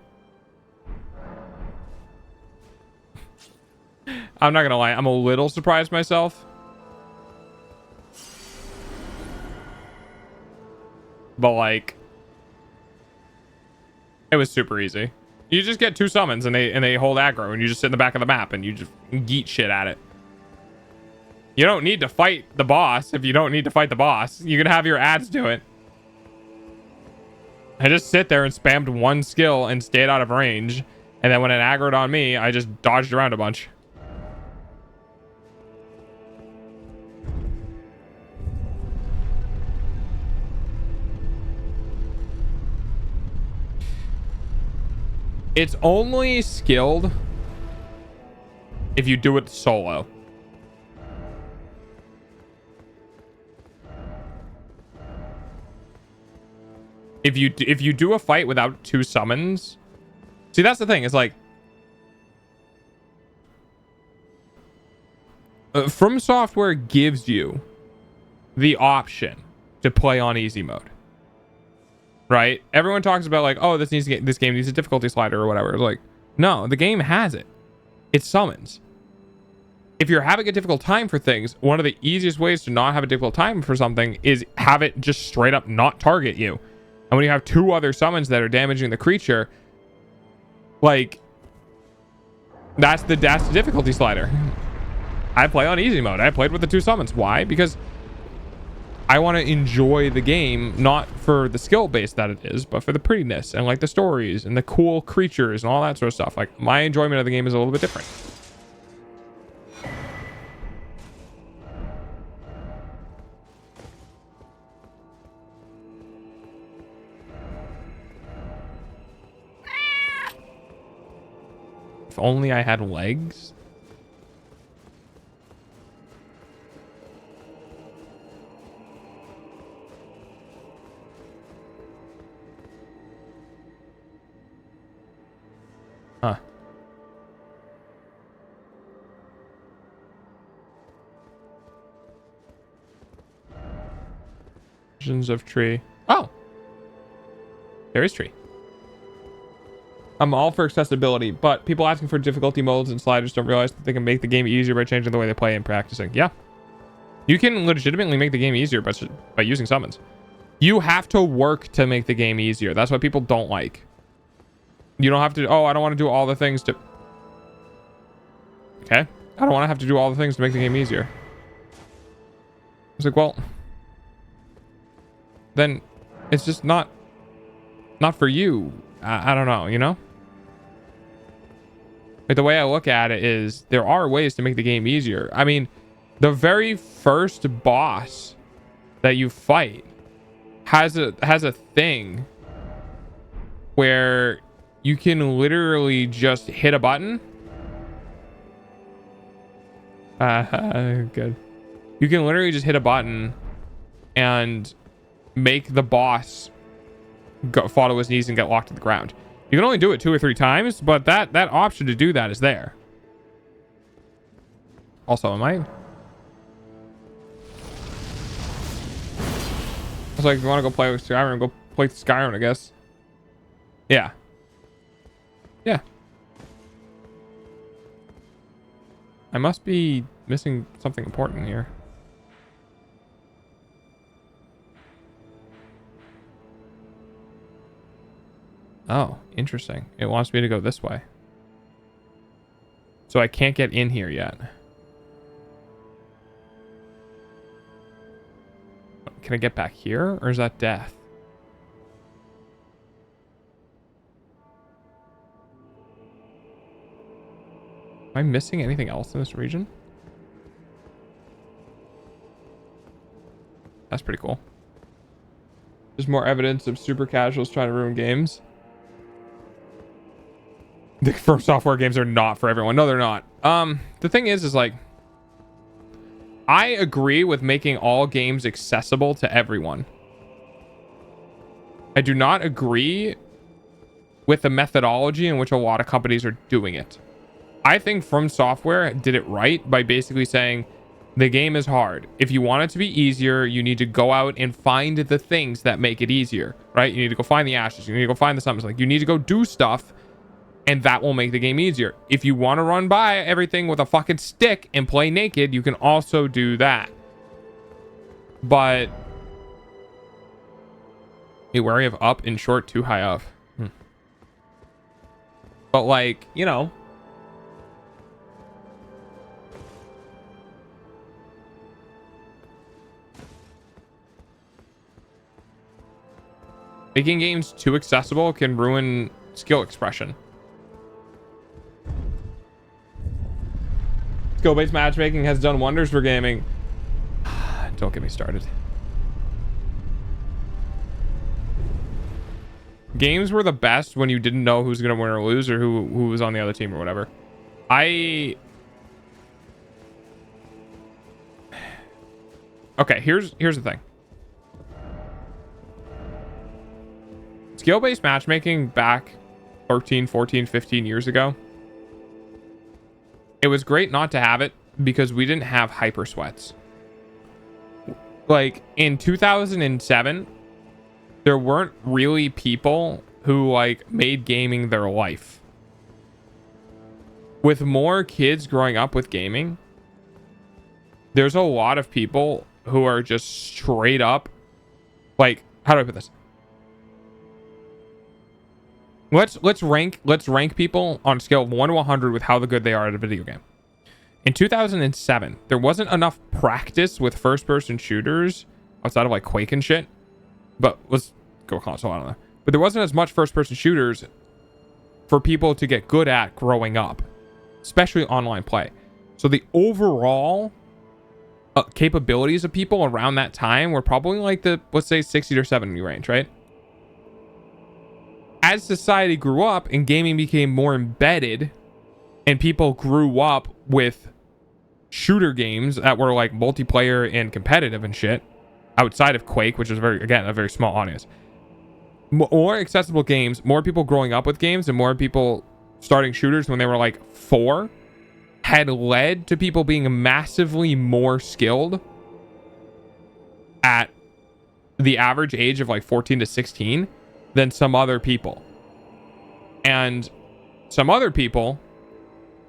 I'm not gonna lie, I'm a little surprised myself. But like, it was super easy. You just get 2 summons and they hold aggro and you just sit in the back of the map and you just yeet shit at it. You don't need to fight the boss if you don't need to fight the boss. You can have your ads do it. I just sit there and spammed one skill and stayed out of range. And then when it aggroed on me, I just dodged around a bunch. It's only skilled if you do it solo. If you do a fight without 2 summons, see, that's the thing. It's like From Software gives you the option to play on easy mode, right? Everyone talks about like, oh, this game needs a difficulty slider or whatever. It's like, no, the game has it. It summons. If you're having a difficult time for things, one of the easiest ways to not have a difficult time for something is have it just straight up not target you. And when you have 2 other summons that are damaging the creature, like, that's the difficulty slider. I play on easy mode. I played with the 2 summons. Why? Because I want to enjoy the game, not for the skill base that it is, but for the prettiness and like the stories and the cool creatures and all that sort of stuff. Like, my enjoyment of the game is a little bit different. If only I had legs. Huh. Visions of tree. Oh, there is tree. I'm all for accessibility, but people asking for difficulty modes and sliders don't realize that they can make the game easier by changing the way they play and practicing. Yeah. You can legitimately make the game easier by using summons. You have to work to make the game easier. That's what people don't like. You don't have to, oh, I don't want to do all the things to... Okay. I don't want to have to do all the things to make the game easier. It's like, well, then it's just not for you. I don't know, you know? Like, the way I look at it is there are ways to make the game easier. I mean, the very first boss that you fight has a thing where you can literally just hit a button. Good. You can literally just hit a button and make the boss fall to his knees and get locked to the ground. You can only do it 2 or 3 times, but that option to do that is there. Also, am I? It's like, if you want to go play with Skyrim, go play Skyrim, I guess. Yeah. Yeah. I must be missing something important here. Oh, interesting. It wants me to go this way. So I can't get in here yet. Can I get back here? Or is that death? Am I missing anything else in this region? That's pretty cool. There's more evidence of super casuals trying to ruin games. The first software games are not for everyone. No, they're not. The thing is like, I agree with making all games accessible to everyone. I do not agree with the methodology in which a lot of companies are doing it. I think From Software did it right by basically saying the game is hard. If you want it to be easier, you need to go out and find the things that make it easier, right? You need to go find the ashes. You need to go find the summons. Like, you need to go do stuff, and that will make the game easier. If you want to run by everything with a fucking stick and play naked, you can also do that. But be wary of up and short too high up. But like, you know, making games too accessible can ruin skill expression. Skill-based matchmaking has done wonders for gaming. Don't get me started. Games were the best when you didn't know who's going to win or lose, or who was on the other team or whatever. Okay, here's the thing. Skill-based matchmaking back 13, 14, 15 years ago, it was great not to have it because we didn't have hyper sweats. Like, in 2007, there weren't really people who like made gaming their life. With more kids growing up with gaming, there's a lot of people who are just straight up, like, how do I put this? Let's rank people on a scale of 1 to 100 with how good they are at a video game. In 2007, there wasn't enough practice with first-person shooters outside of like Quake and shit. But let's go console, I don't know. But there wasn't as much first-person shooters for people to get good at growing up, especially online play. So the overall capabilities of people around that time were probably like the, let's say, 60 or 70 range, right? As society grew up and gaming became more embedded and people grew up with shooter games that were like multiplayer and competitive and shit outside of Quake, which is a very small audience, more accessible games, more people growing up with games, and more people starting shooters when they were like 4 had led to people being massively more skilled at the average age of like 14 to 16 than some other people. And some other people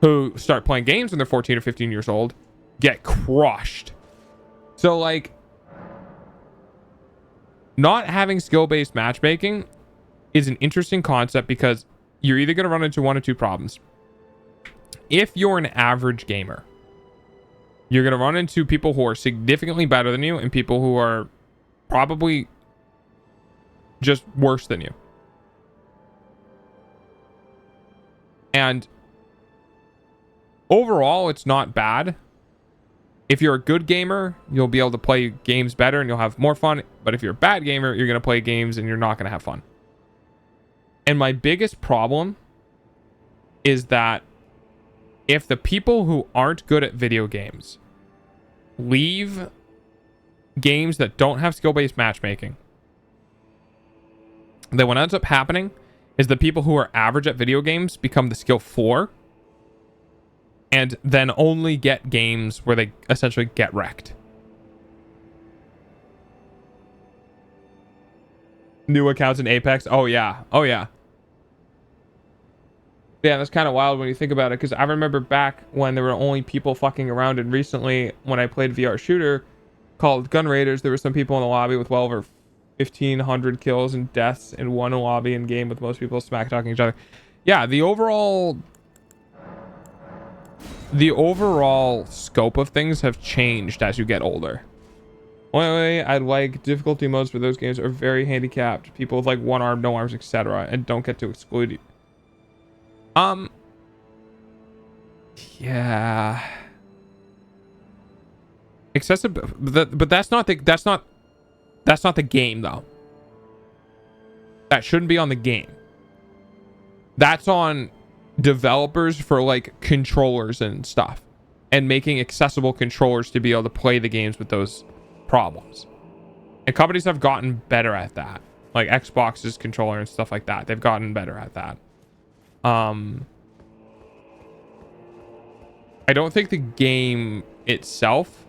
who start playing games when they're 14 or 15 years old get crushed So like, not having skill-based matchmaking is an interesting concept because you're either going to run into one or two problems. If you're an average gamer, you're going to run into people who are significantly better than you and people who are probably just worse than you. And overall, it's not bad. If you're a good gamer, you'll be able to play games better and you'll have more fun. But if you're a bad gamer, you're going to play games and you're not going to have fun. And my biggest problem is that if the people who aren't good at video games leave games that don't have skill-based matchmaking, then what ends up happening is the people who are average at video games become the skill 4 and then only get games where they essentially get wrecked. New accounts in Apex. Oh yeah. Oh yeah. Yeah, that's kind of wild when you think about it, because I remember back when there were only people fucking around, and recently when I played VR shooter called Gun Raiders, there were some people in the lobby with well over 1,500 kills and deaths in one lobby in game, with most people smack talking each other. Yeah, the overall scope of things have changed as you get older. One way I like difficulty modes for those games are very handicapped, people with like one arm, no arms, etc., and don't get to exclude you. Yeah. Excessive, but that's not the game though. That shouldn't be on the game. That's on developers for like controllers and stuff, and making accessible controllers to be able to play the games with those problems. And companies have gotten better at that. Like Xbox's controller and stuff like that. They've gotten better at that. I don't think the game itself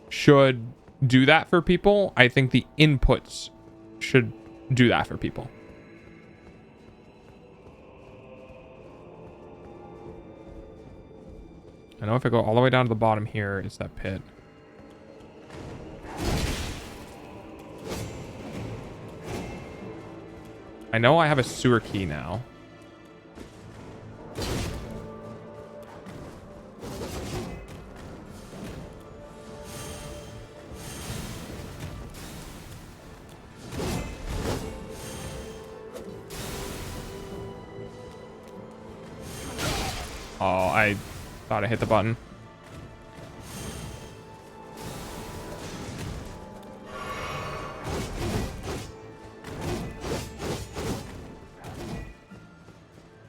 should do that for people. I think the inputs should do that for people. I know if I go all the way down to the bottom here, it's that pit. I know I have a sewer key now. Oh, I thought I hit the button.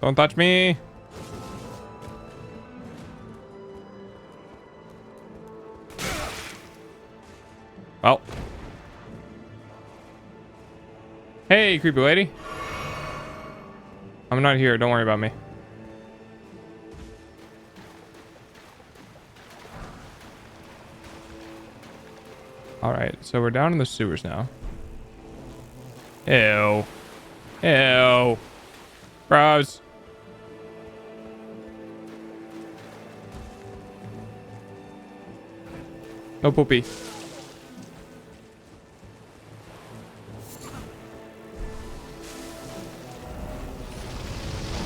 Don't touch me. Well. Hey, creepy lady. I'm not here. Don't worry about me. Alright, so we're down in the sewers now. Ew. Ew. Gross. No poopy.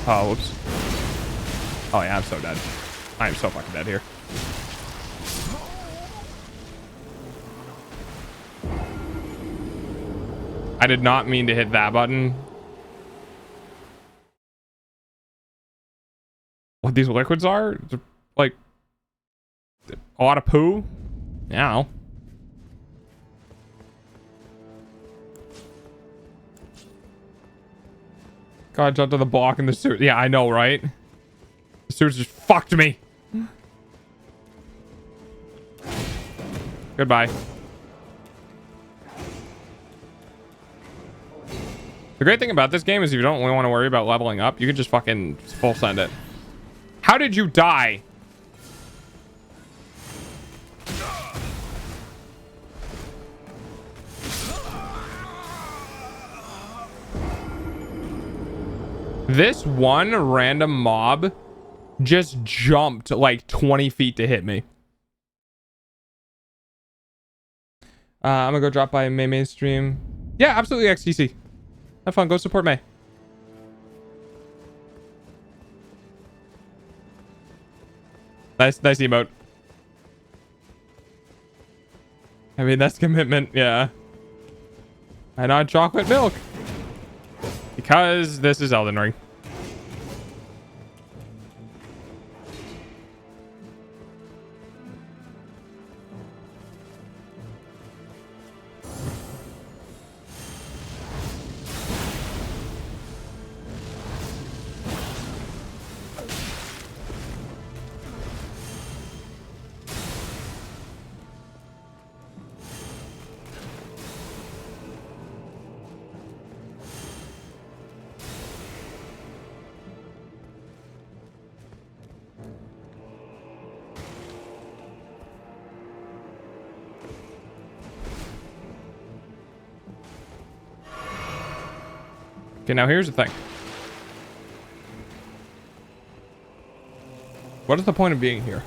Oh, whoops. Oh yeah, I'm so dead. I am so fucking dead here. I did not mean to hit that button. What these liquids are? They're like a lot of poo? Yeah. God, jumped on the block in the sewer. Yeah, I know, right? The sewers just fucked me. Goodbye. The great thing about this game is if you don't want to worry about leveling up, you can just fucking full send it. How did you die? This one random mob just jumped like 20 feet to hit me. I'm gonna go drop by May stream. Yeah, absolutely, XTC. Have fun. Go support May. Nice emote. I mean, that's commitment. Yeah. And on chocolate milk. Because this is Elden Ring. Okay, now here's the thing. What is the point of being here?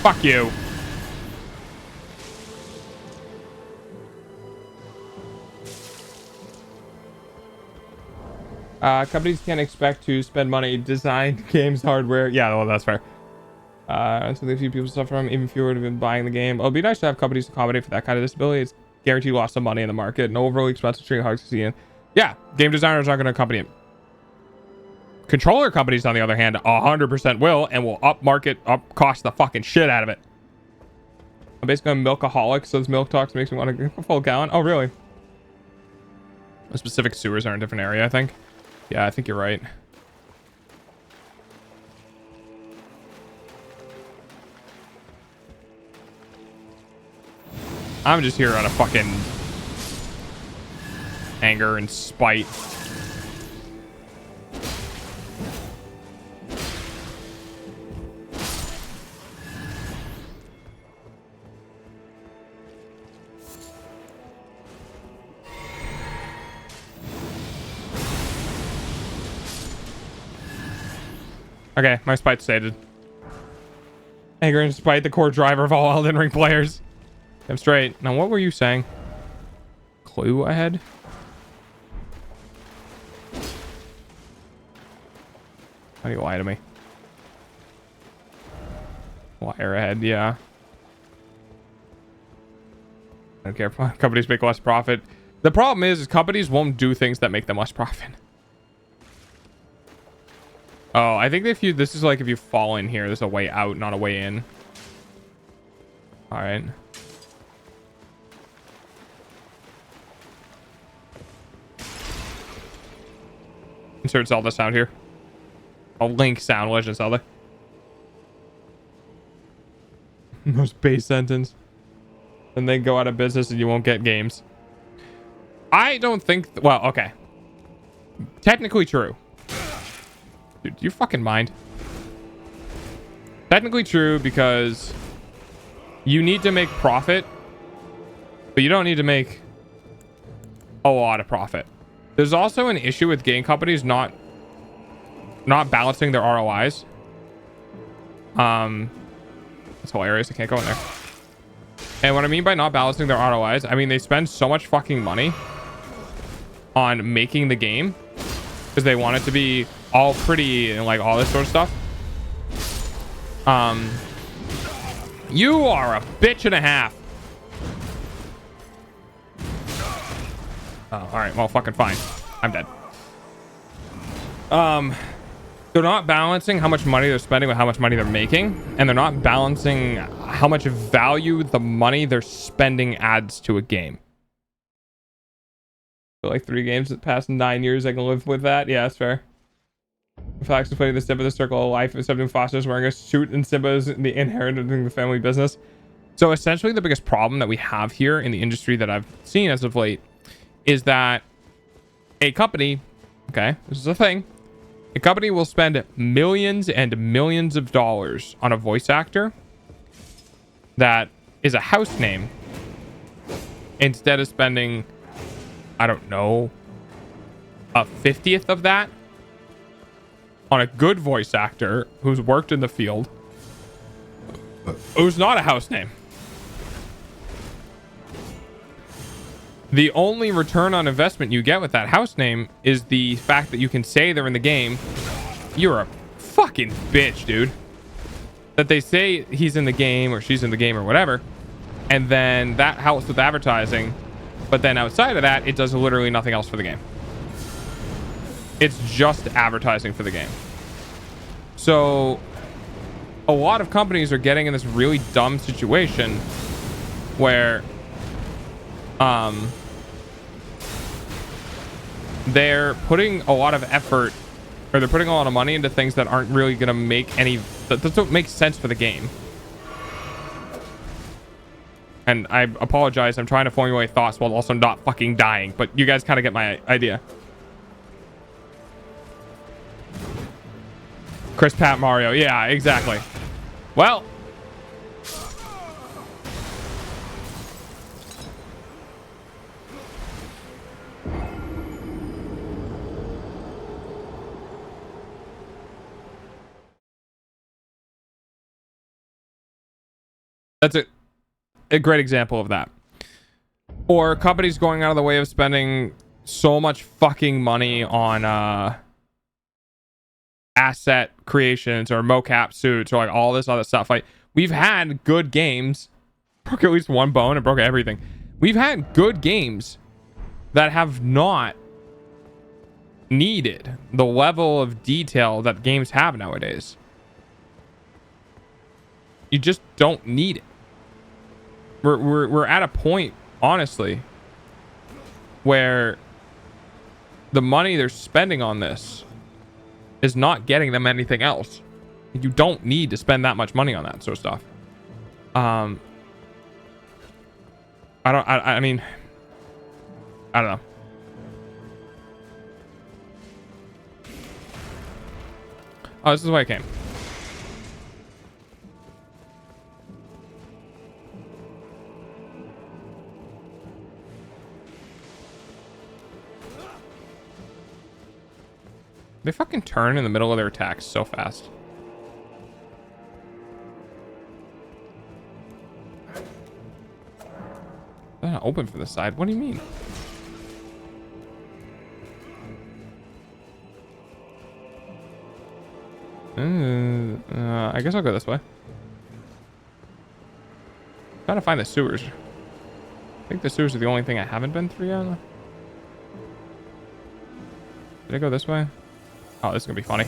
Fuck you. Companies can't expect to spend money design games hardware. Yeah, well, that's fair. So a few people suffer from, even fewer have been buying the game. It'll be nice to have companies accommodate for that kind of disability. It's guaranteed loss of money in the market. No overly expensive string hard to see in. Yeah, game designers aren't going to accompany it. Controller companies, on the other hand, 100% will, and will up cost the fucking shit out of it. I'm basically a milkaholic, so this milk talks makes me want to get a full gallon. Oh, really? The specific sewers are in a different area, I think. Yeah, I think you're right. I'm just here out of fucking anger and spite. Okay, my spite stated. Anger and spite, the core driver of all Elden Ring players. I'm straight. Now, what were you saying? Clue ahead? How do you lie to me? Liar ahead, yeah. I don't care if companies make less profit. The problem is companies won't do things that make them less profit. Oh, I think if you, this is like if you fall in here, there's a way out, not a way in. All right. Insert Zelda sound here. Oh, Link sound, Legend of Zelda. Most base sentence. And they go out of business and you won't get games. I don't think, well, okay. Technically true. Dude, do you fucking mind? Technically true because you need to make profit, but you don't need to make a lot of profit. There's also an issue with game companies not balancing their ROIs. That's hilarious. I can't go in there. And what I mean by not balancing their ROIs, I mean they spend so much fucking money on making the game because they want it to be all pretty and like all this sort of stuff. You are a bitch and a half. Oh, all right. Well, fucking fine. I'm dead. They're not balancing how much money they're spending with how much money they're making, and they're not balancing how much value the money they're spending adds to a game. So like 3 games that past 9 years, I can live with that. Yeah, that's fair. Flax is putting the Simba the circle of life, accepting Foster's wearing a suit, and Simba's the inheriting the family business. So essentially, the biggest problem that we have here in the industry that I've seen as of late is that a company, okay, this is a thing, A company will spend millions and millions of dollars on a voice actor that is a house name instead of spending, I don't know, a 50th of that on a good voice actor who's worked in the field, who's not a house name. The only return on investment you get with that house name is the fact that you can say they're in the game. You're a fucking bitch, dude. That they say he's in the game or she's in the game or whatever, and then that helps with advertising, but then outside of that, it does literally nothing else for the game. It's just advertising for the game. So a lot of companies are getting in this really dumb situation where they're putting a lot of effort, or they're putting a lot of money into things that aren't really going to make any, that don't make sense for the game. And I apologize, I'm trying to formulate thoughts while also not fucking dying, but you guys kind of get my idea. Chris Pat Mario, yeah, exactly. Well, that's a great example of that. Or companies going out of the way of spending so much fucking money on asset creations or mocap suits or like all this other stuff. Like, we've had good games, broke at least one bone and broke everything. We've had good games that have not needed the level of detail that games have nowadays. You just don't need it. We're at a point, honestly, where the money they're spending on this is not getting them anything else. You don't need to spend that much money on that sort of stuff. I mean, I don't know. Oh, this is why I came. They fucking turn in the middle of their attacks so fast. They're not open for the side. What do you mean? I guess I'll go this way. Trying to find the sewers. I think the sewers are the only thing I haven't been through yet. Did I go this way? Oh, this is gonna be funny.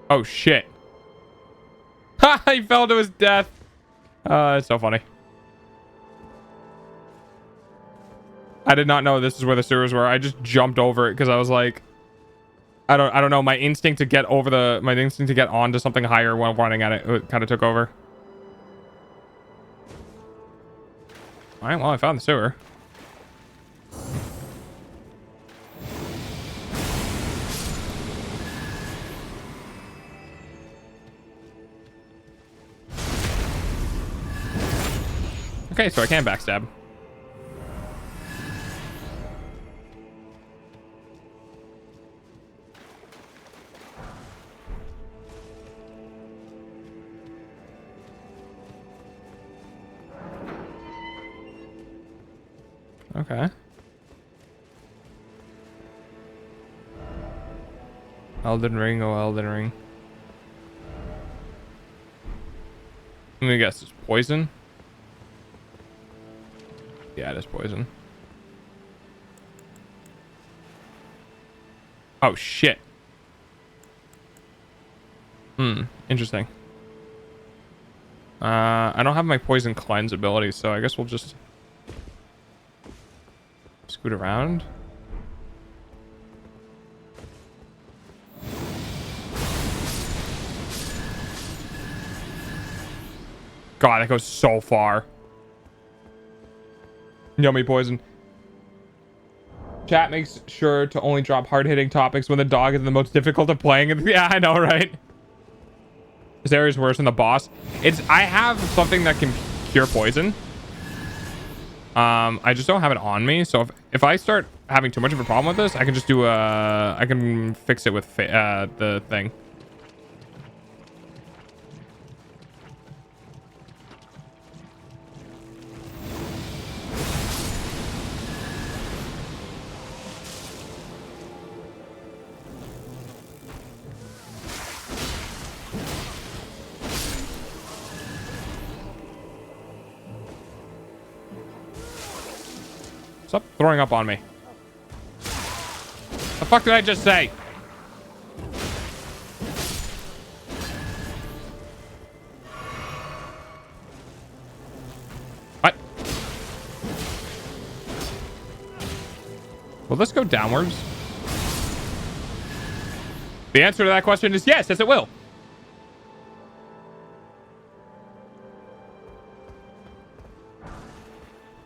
Oh shit. Ha! He fell to his death. It's so funny. I did not know this is where the sewers were. I just jumped over it because I was like, I don't know. My instinct to get onto something higher while running at it kind of took over. All right, well, I found the sewer. Okay, so I can backstab. Okay. Elden Ring, oh Elden Ring. Let me guess, it's poison? Yeah, it is poison. Oh, shit. Interesting. I don't have my poison cleanse ability, so I guess we'll just scoot around. God, that goes so far. Yummy poison. Chat makes sure to only drop hard-hitting topics when the dog is the most difficult of playing. Yeah, I know, right? This area is worse than the boss. I have something that can cure poison. I just don't have it on me. So if I start having too much of a problem with this, I can just do I can fix it with the thing. Stop throwing up on me. The fuck did I just say? What? Will this go downwards? The answer to that question is yes, it will.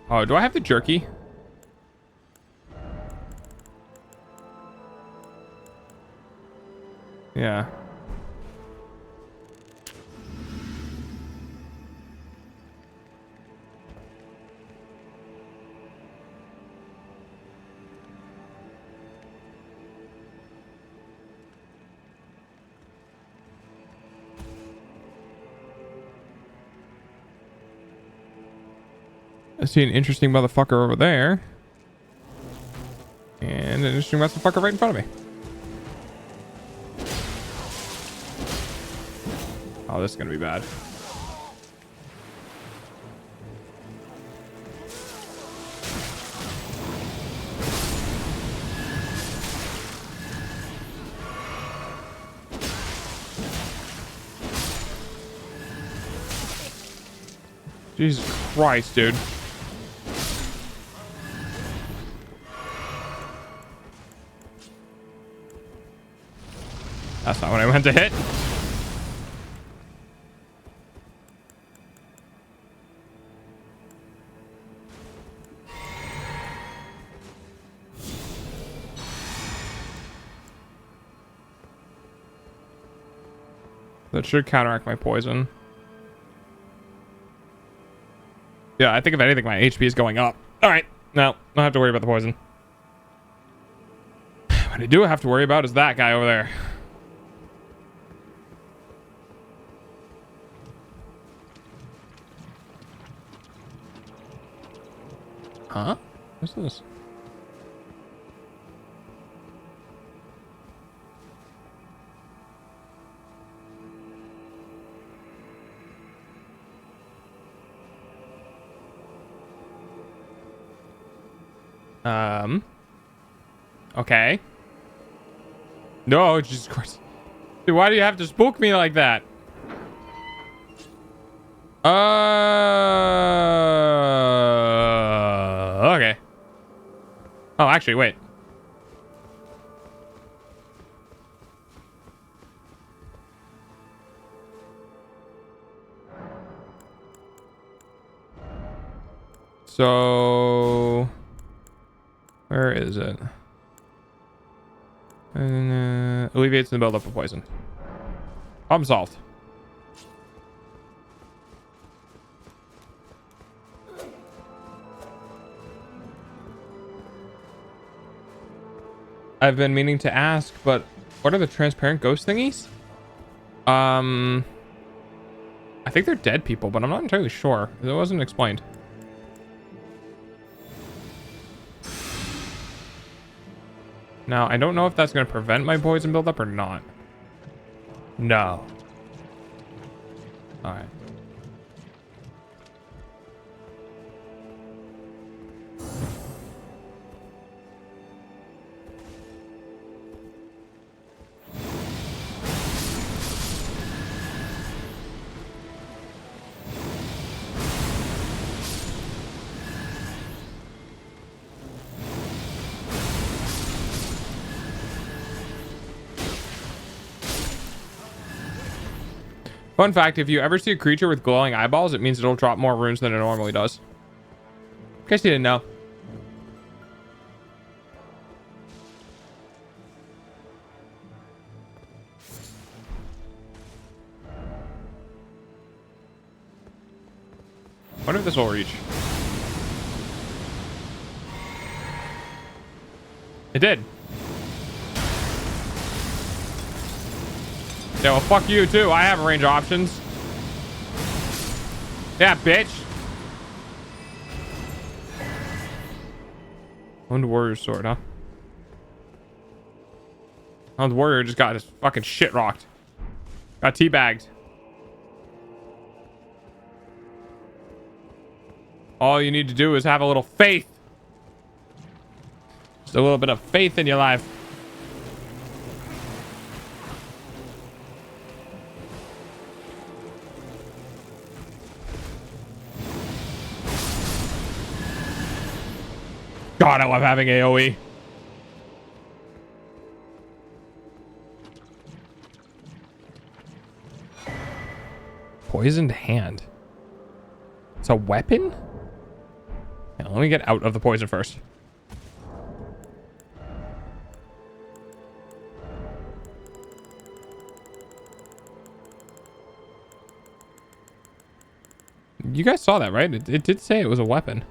Oh, do I have the jerky? Yeah. I see an interesting motherfucker over there. And an interesting motherfucker right in front of me. Oh, this is gonna be bad. Jesus Christ, dude. That's not what I meant to hit. That should counteract my poison. Yeah, I think if anything, my HP is going up. All right. No, don't have to worry about the poison. What I do have to worry about is that guy over there. Huh? What's this? Okay. No, Jesus Christ. Dude, why do you have to spook me like that? Okay. Oh, actually, wait. So, where is it? Alleviates the buildup of poison. Problem solved. I've been meaning to ask, but what are the transparent ghost thingies? I think they're dead people, but I'm not entirely sure. It wasn't explained. Now, I don't know if that's going to prevent my poison buildup or not. No. All right. Fun fact, if you ever see a creature with glowing eyeballs, it means it'll drop more runes than it normally does. In case you didn't know. I wonder if this will reach. It did. Yeah, well, fuck you, too. I have range options. Yeah, bitch. Wound Warrior's sword, huh? Wound Warrior just got his fucking shit rocked. Got teabagged. All you need to do is have a little faith. Just a little bit of faith in your life. God, I love having AoE. Poisoned hand. It's a weapon? Yeah, let me get out of the poison first. You guys saw that, right? It did say it was a weapon.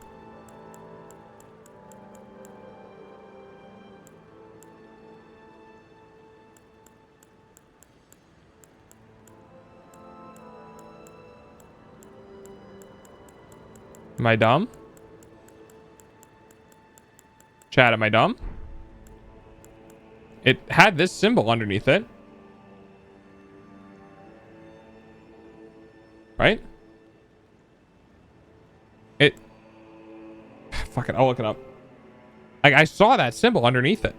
Am I dumb? Chat, am I dumb? It had this symbol underneath it. Right? It... Fuck it, I'll look it up. Like, I saw that symbol underneath it.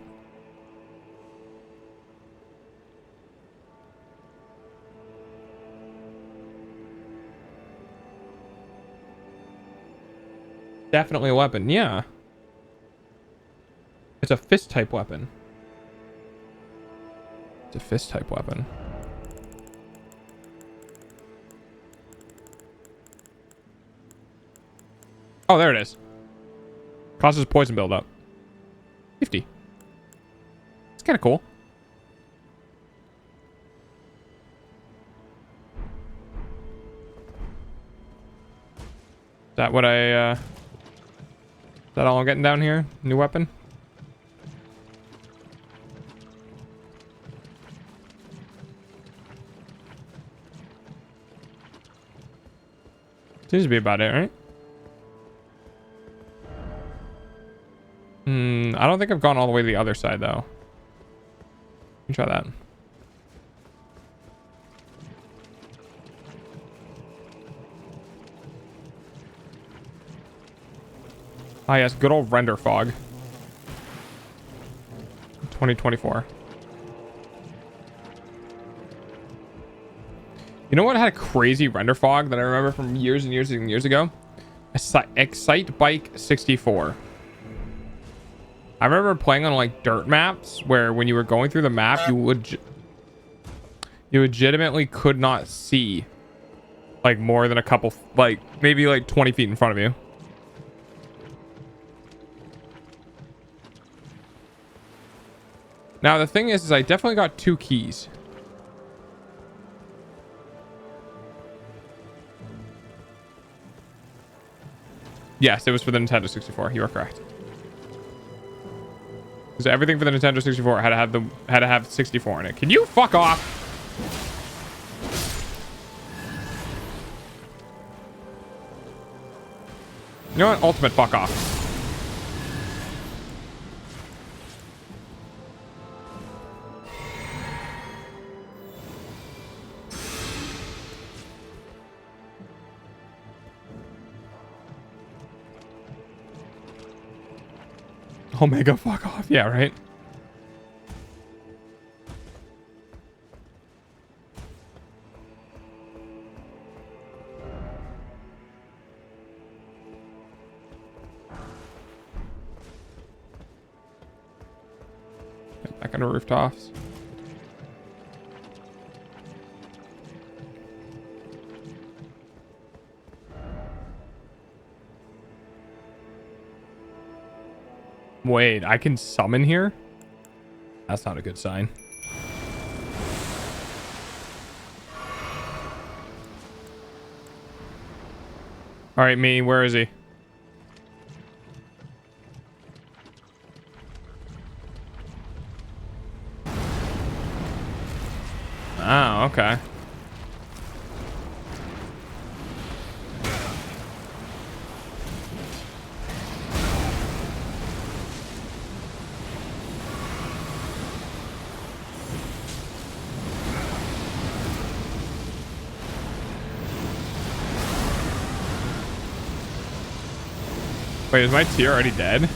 Definitely a weapon, yeah. It's a fist type weapon. It's a fist type weapon. Oh, there it is. Causes poison buildup. 50. It's kind of cool. Is that what I, is that all I'm getting down here? New weapon? Seems to be about it, right? I don't think I've gone all the way to the other side, though. Let me try that. Ah, yes, good old render fog. 2024. You know what had a crazy render fog that I remember from years and years and years ago? Excite Bike 64. I remember playing on like dirt maps where when you were going through the map, you legitimately could not see like more than a couple, like maybe like 20 feet in front of you. Now the thing is I definitely got 2 keys. Yes, it was for the Nintendo 64. You are correct. Because everything for the Nintendo 64 had to have 64 in it. Can you fuck off? You know what? Ultimate fuck off. Omega fuck off. Yeah, right? Back on the rooftops. Wait, I can summon here? That's not a good sign. All right, me, where is he? Oh, okay. Wait, is my tier already dead?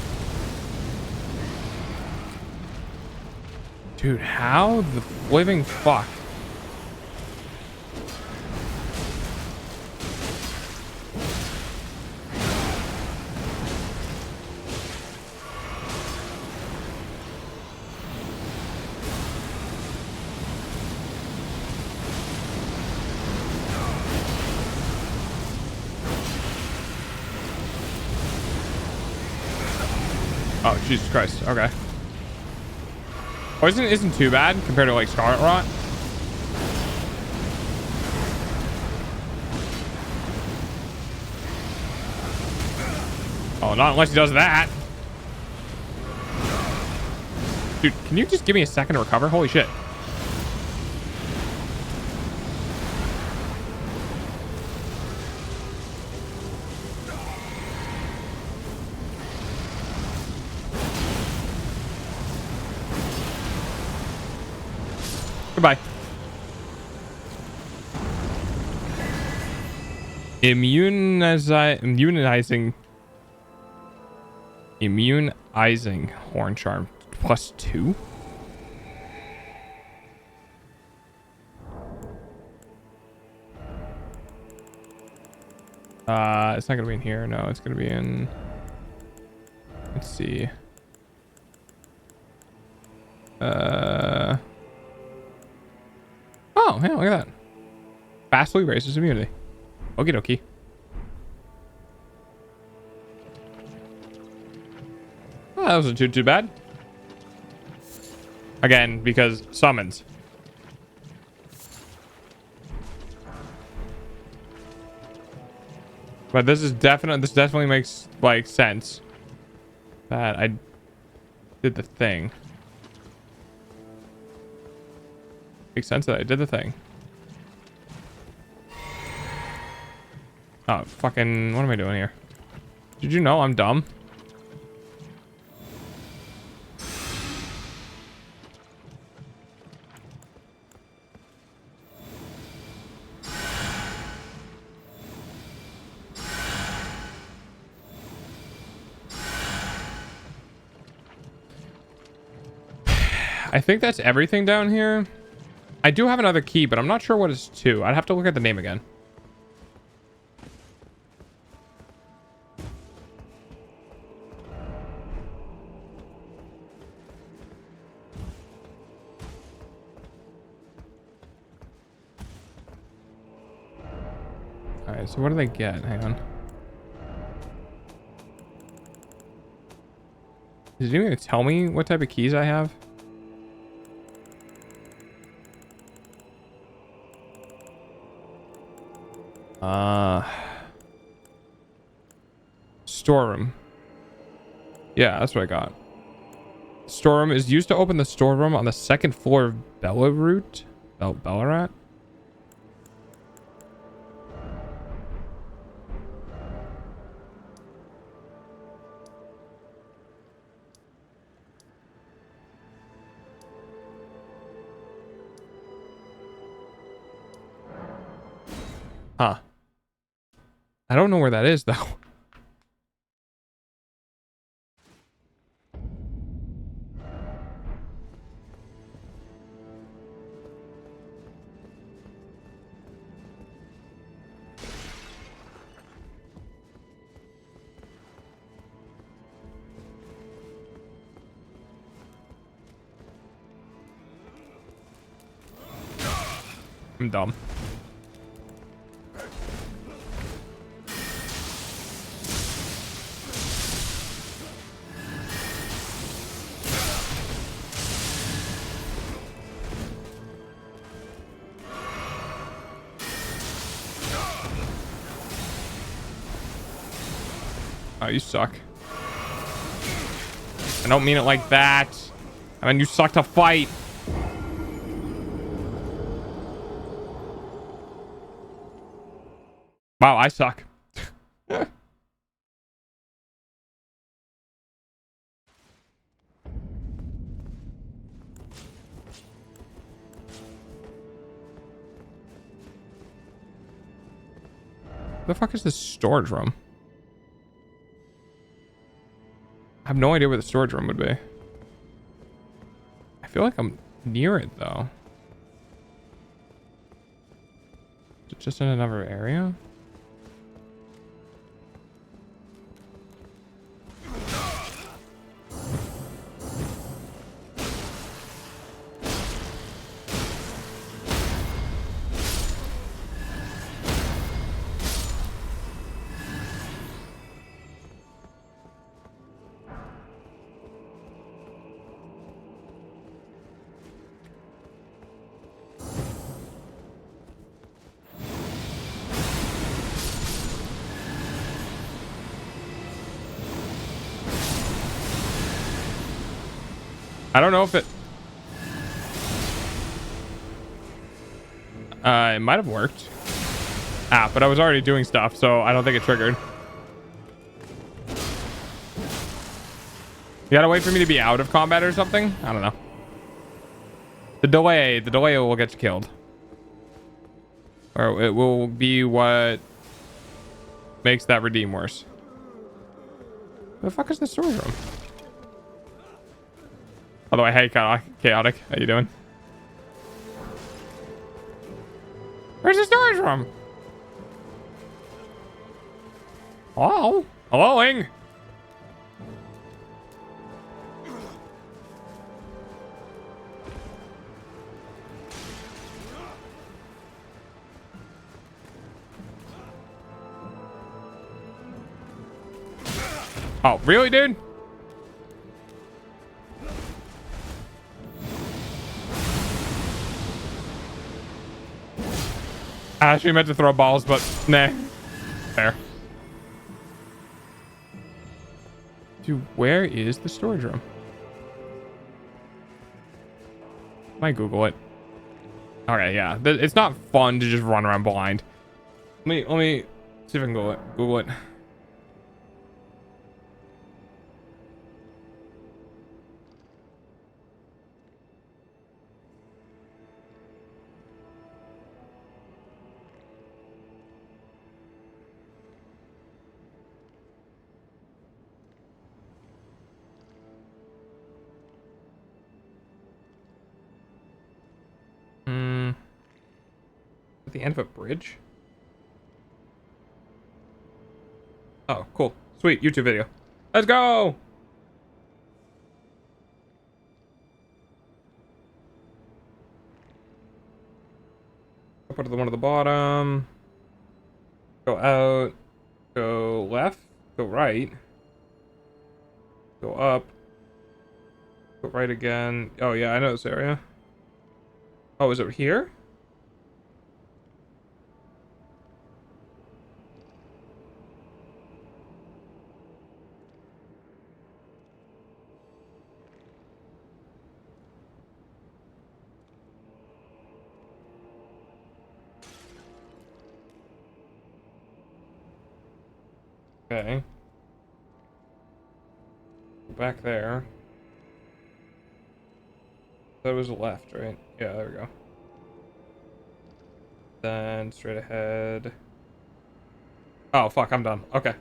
Dude, how the living fuck? Oh, Jesus Christ. Okay. Poison isn't too bad compared to like Scarlet Rot. Oh, not unless he does that. Dude, can you just give me a second to recover? Holy shit. Goodbye. Immunizing horn charm +2. It's not gonna be in here. No, it's gonna be in. Let's see. Oh, yeah, look at that. Vastly raises immunity. Okie dokie. Oh, that wasn't too bad. Again, because summons. But this definitely makes like sense that I did the thing. Makes sense that I did the thing. Oh, fucking, what am I doing here? Did you know I'm dumb? I think that's everything down here. I do have another key, but I'm not sure what it's to. I'd have to look at the name again. All right, so what do they get? Hang on. Is it even gonna tell me what type of keys I have? Storeroom. Yeah, that's what I got. Storeroom is used to open the storeroom on the second floor of Ballarat. Huh. I don't know where that is, though. I'm dumb. Oh, you suck. I don't mean it like that. I mean, you suck to fight. Wow, I suck. The fuck is this storage room? I have no idea where the storage room would be. I feel like I'm near it though. Is it just in another area? I don't know if it... it might have worked. Ah, but I was already doing stuff, so I don't think it triggered. You gotta wait for me to be out of combat or something? I don't know. The delay will get you killed. Or it will be what makes that redeem worse. Where the fuck is the storage room? By the way, hey, Chaotic. How you doing? Where's the storage room? Hello? Hello-ing? Oh, really, dude? I actually meant to throw balls, but nah. Fair. Dude, where is the storage room? Might Google it. Okay, yeah. It's not fun to just run around blind. Let me see if I can Google it. Google it. At the end of a bridge? Oh, cool. Sweet. YouTube video. Let's go! I'll put the one at the bottom. Go out. Go left. Go right. Go up. Go right again. Oh, yeah, I know this area. Oh, is it here? Okay. Go back there. That was left, right? Yeah, there we go. Then straight ahead. Oh, fuck, I'm done. Okay.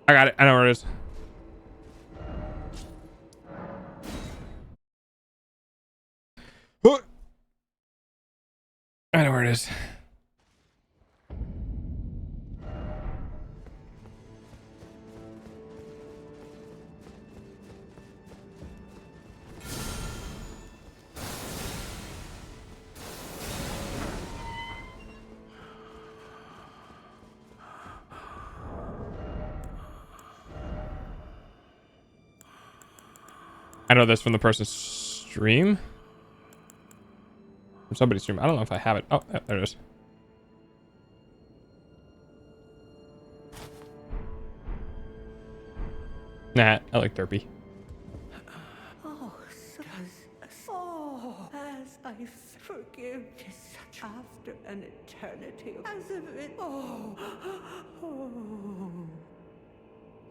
I got it. I know where it is. I know where it is. I know this from the person's stream. From somebody's stream. I don't know if I have it. Oh, yeah, there it is. Nah, I like Derpy. Oh, as I forgive you such after an eternity, as if it. Oh.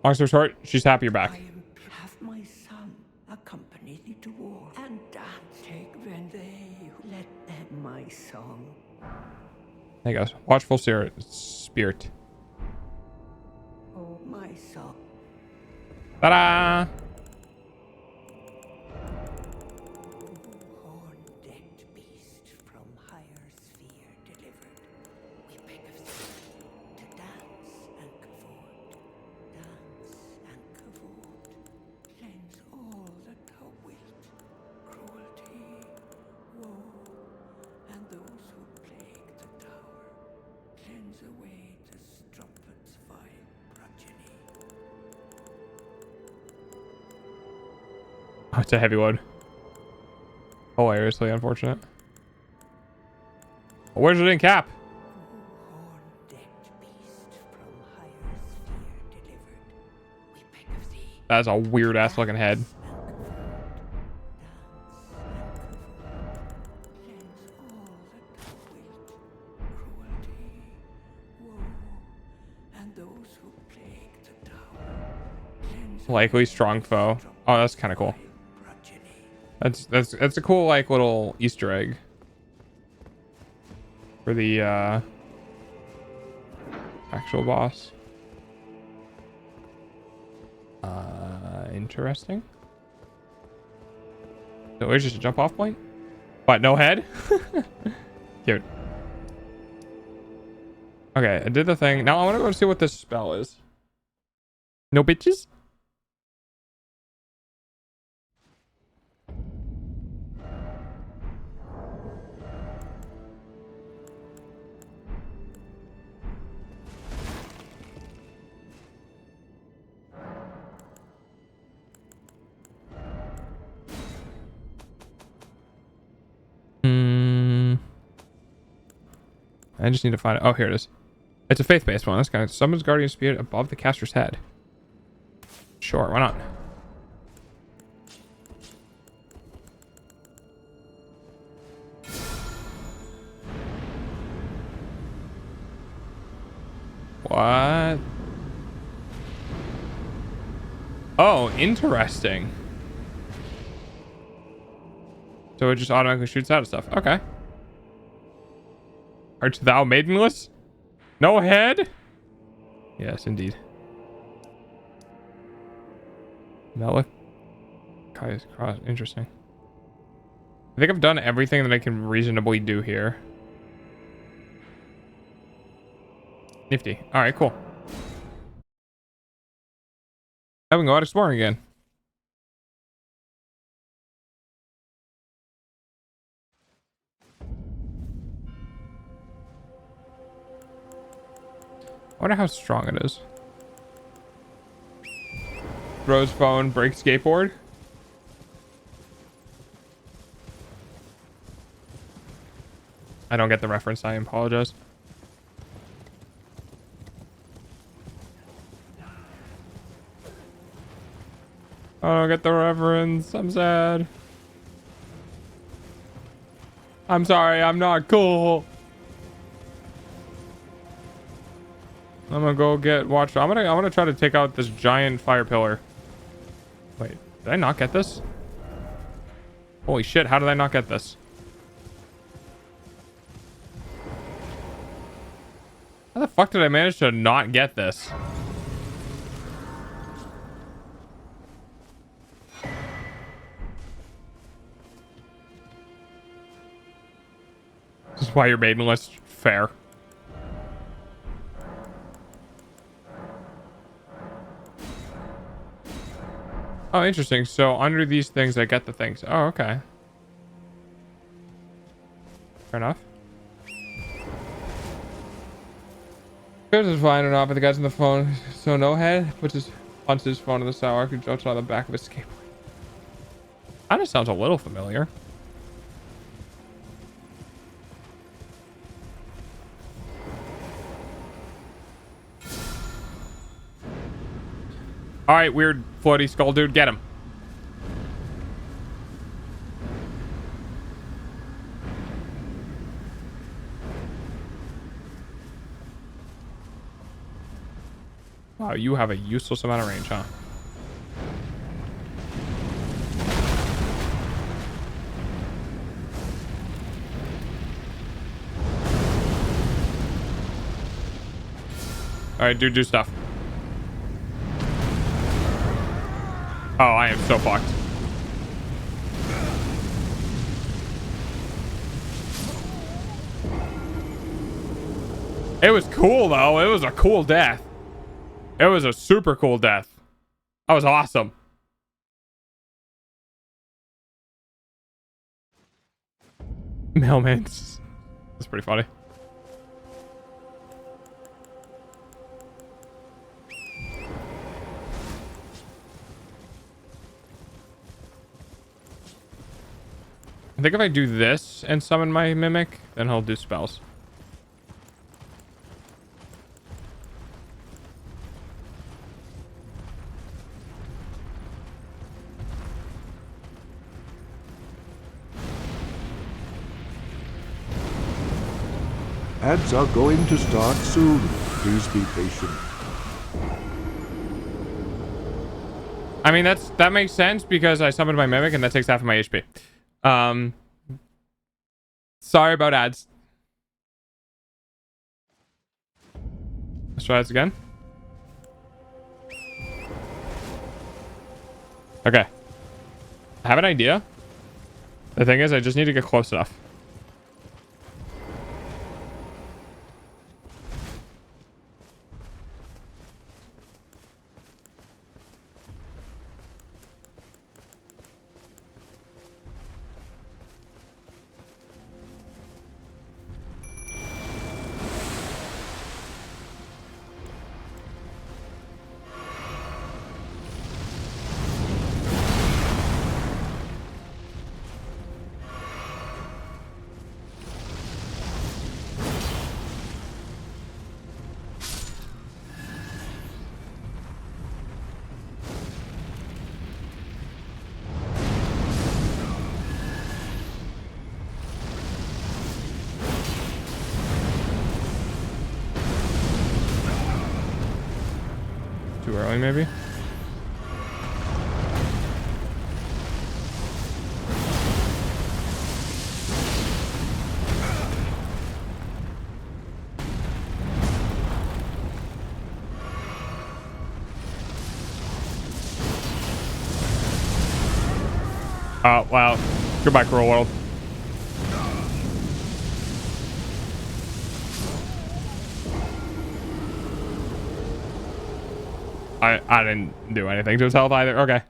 Long story short, she's happy you're back. I am have my son accompany thee to war and dance. Take when they let them my song. There you go. Watchful spirit. Oh, my song. Ta-da! Horn-decked beast from higher sphere delivered. We beg of thee to dance and cavort. Dance and cavort. Cleanse all that thou wilt. Cruelty, woe, and those who plague the tower. Cleanse away the strumpet's vile progeny. Oh, it's a heavy load. Hilariously unfortunate. Where's it in cap? Horn-decked beast from higher sphere delivered. We beg of thee. That's a weird ass looking head. Dance and cleanse all that thou wilt. Cruelty, woe, and those who plague the tower. Cleanse Likely strong foe. Oh, that's kind of cool. progeny. That's a cool like little Easter egg for the actual boss. Interesting. So it's just a jump off point, but no head. Cute. Okay, I did the thing. Now I want to go see what this spell is. No bitches. I just need to find it. Oh, here it is. It's a faith-based one. This guy summons guardian spirit above the caster's head. Sure, why not? What? Oh, interesting. So it just automatically shoots out of stuff. Okay. Art thou maidenless? No head? Yes, indeed. Melech Kai's cross. Interesting. I think I've done everything that I can reasonably do here. Nifty. Alright, cool. Now we can go out exploring again. I wonder how strong it is. Throws phone, breaks skateboard. I don't get the reference. I apologize. I don't get the reference. I'm sad. I'm sorry. I'm not cool. I'm gonna go watch. I'm gonna try to take out this giant fire pillar. Wait, did I not get this? Holy shit, how did I not get this? How the fuck did I manage to not get this? This is why you're maidenless. Fair. Oh, interesting. So under these things, I get the things. Oh, okay. Fair enough. This is fine enough, but the guy's on the phone. So no head. Punches his phone in the sour. Could jump on the back of his skateboard. Kind of sounds a little familiar. All right, weird floaty skull dude, get him. Wow, you have a useless amount of range, huh? All right, dude, do stuff. Oh, I am so fucked. It was cool, though. It was a cool death. It was a super cool death. That was awesome. Mailman's. That's pretty funny. I think if I do this and summon my mimic, then he'll do spells. Ads are going to start soon. Please be patient. I mean, that makes sense because I summoned my mimic and that takes half of my HP. Sorry about ads. Let's try this again. Okay. I have an idea. The thing is, I just need to get close enough. Too early, maybe? Oh, wow. Goodbye, cruel world. I didn't do anything to his health either. Okay.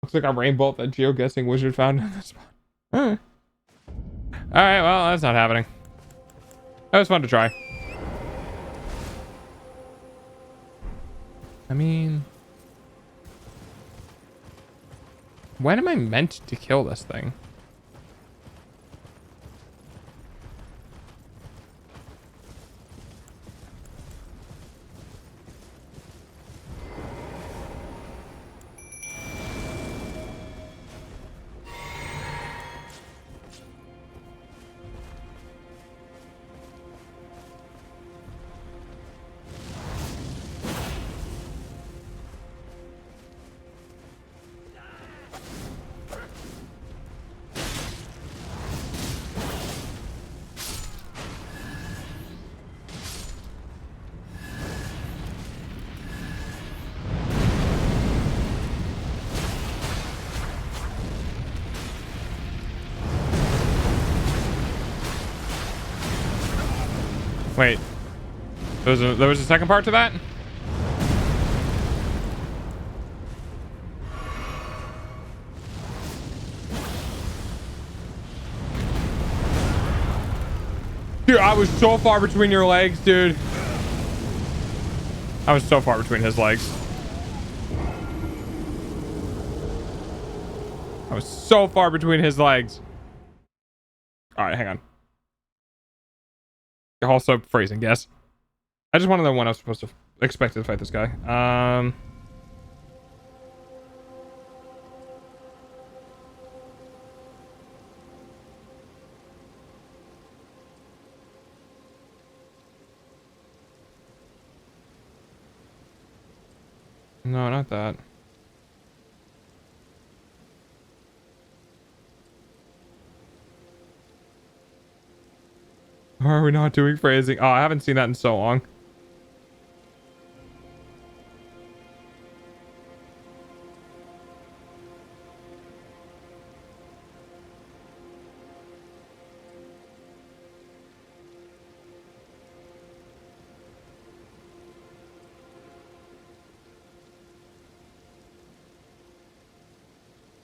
Looks like a rainbow that geoguessing wizard found in the spot. Alright, well, that's not happening. That was fun to try. I mean... when am I meant to kill this thing? Wait. There was a second part to that? Dude, I was so far between your legs, dude. I was so far between his legs. I was so far between his legs. All right, hang on. Also phrasing, yes. I just want to know when I was supposed to expected to fight this guy. No, not that. Why are we not doing phrasing? Oh, I haven't seen that in so long.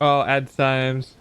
Oh, ad times.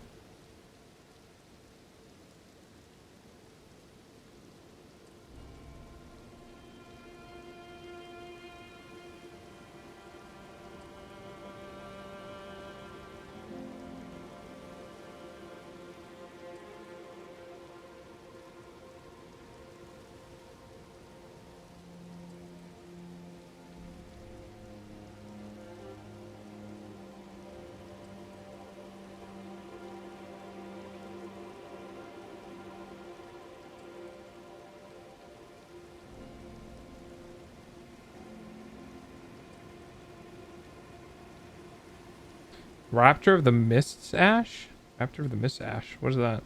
Raptor of the Mists Ash? Raptor of the Mist Ash. What is that?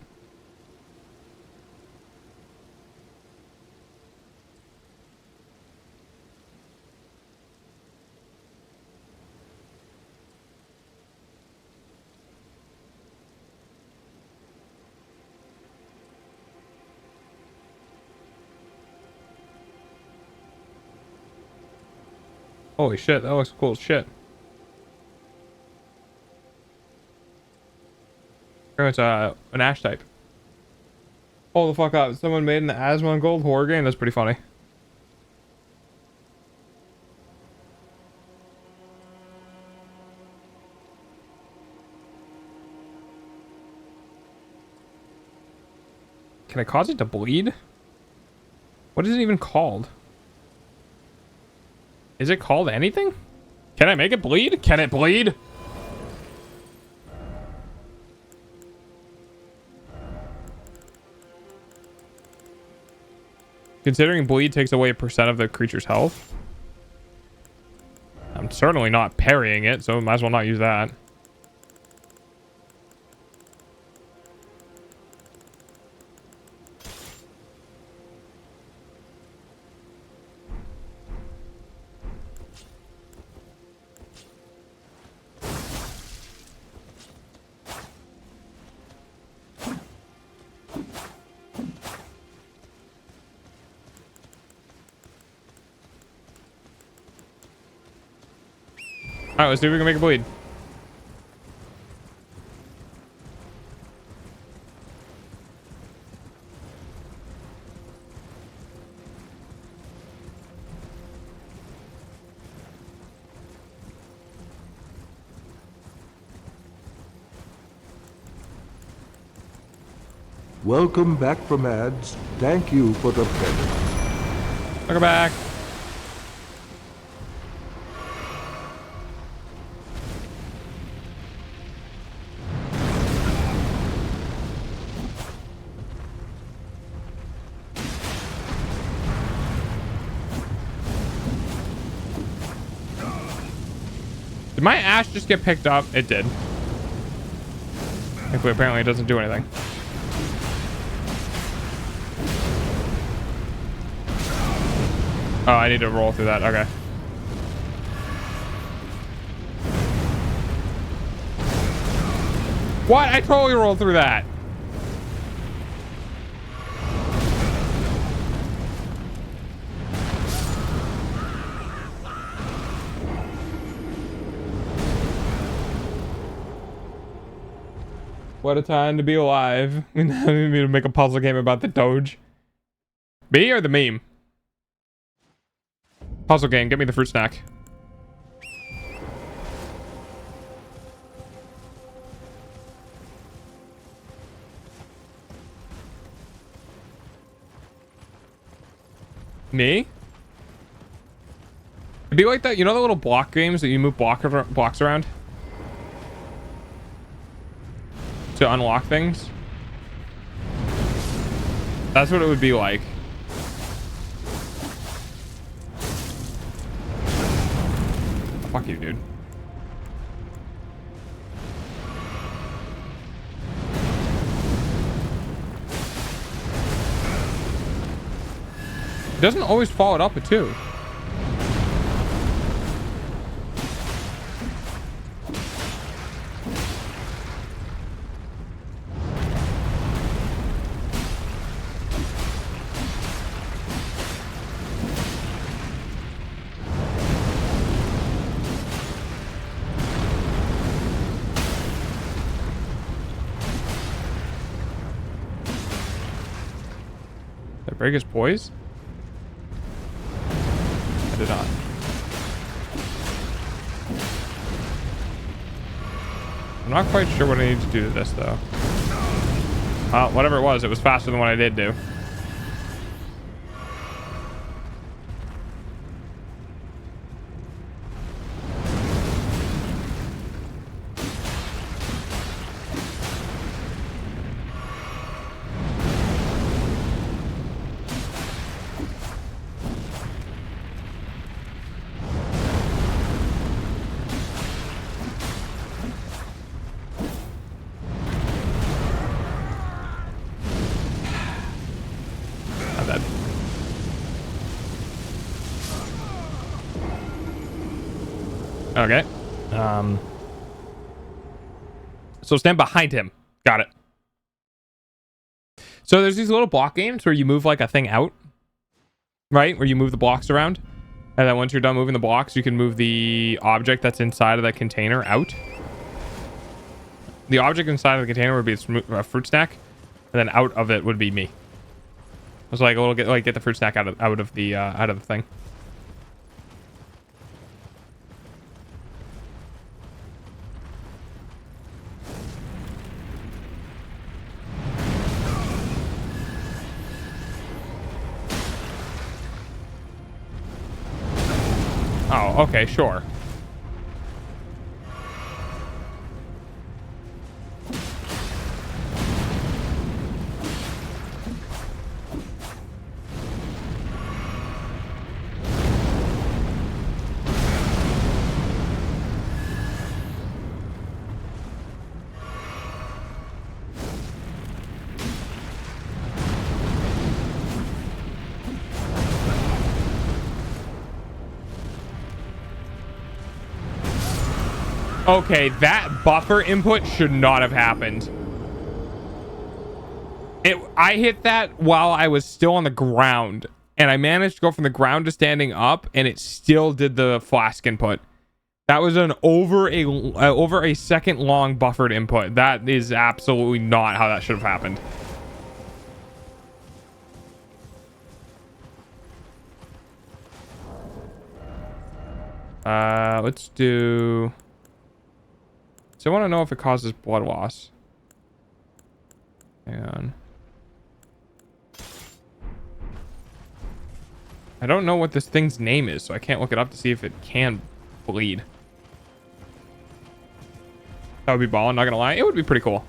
Holy shit, that looks cool as shit. Oh, it's an Ash type. Hold the fuck up. Someone made an Asmon Gold horror game? That's pretty funny. Can I cause it to bleed? What is it even called? Is it called anything? Can I make it bleed? Can it bleed? Considering bleed takes away a percent of the creature's health. I'm certainly not parrying it, so might as well not use that. Alright, let's see if we can make it bleed. Welcome back from ads. Thank you for the credits. Welcome back. Did my ash just get picked up? It did. Thankfully, apparently it doesn't do anything. Oh, I need to roll through that. Okay. What? I totally rolled through that. What a time to be alive. We need to make a puzzle game about the Doge. Me or the meme? Puzzle game, get me the fruit snack. Me? It'd be like that, you know, the little block games that you move blocks around to unlock things? That's what it would be like. Oh, fuck you, dude. It doesn't always follow it up with 2. Did I break his poise? I did not. I'm not quite sure what I need to do to this, though. Whatever it was faster than what I did do. Okay. So stand behind him. Got it. So there's these little block games where you move like a thing out, right? Where you move the blocks around. And then once you're done moving the blocks, you can move the object that's inside of the container out. The object inside of the container would be a fruit snack. And then out of it would be me. It's like a little get the fruit snack out of the thing. Oh, okay, sure. Okay, that buffer input should not have happened. I hit that while I was still on the ground, and I managed to go from the ground to standing up, and it still did the flask input. That was an over a second long buffered input. That is absolutely not how that should have happened. Let's do... So I want to know if it causes blood loss. Hang on. I don't know what this thing's name is, so I can't look it up to see if it can bleed. That would be ballin', not gonna lie. It would be pretty cool.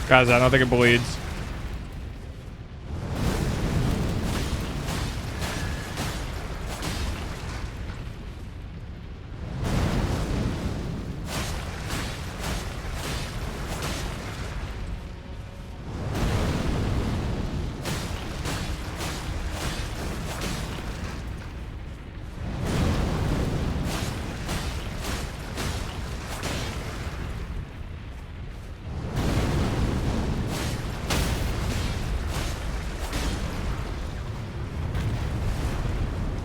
Guys, I don't think it bleeds.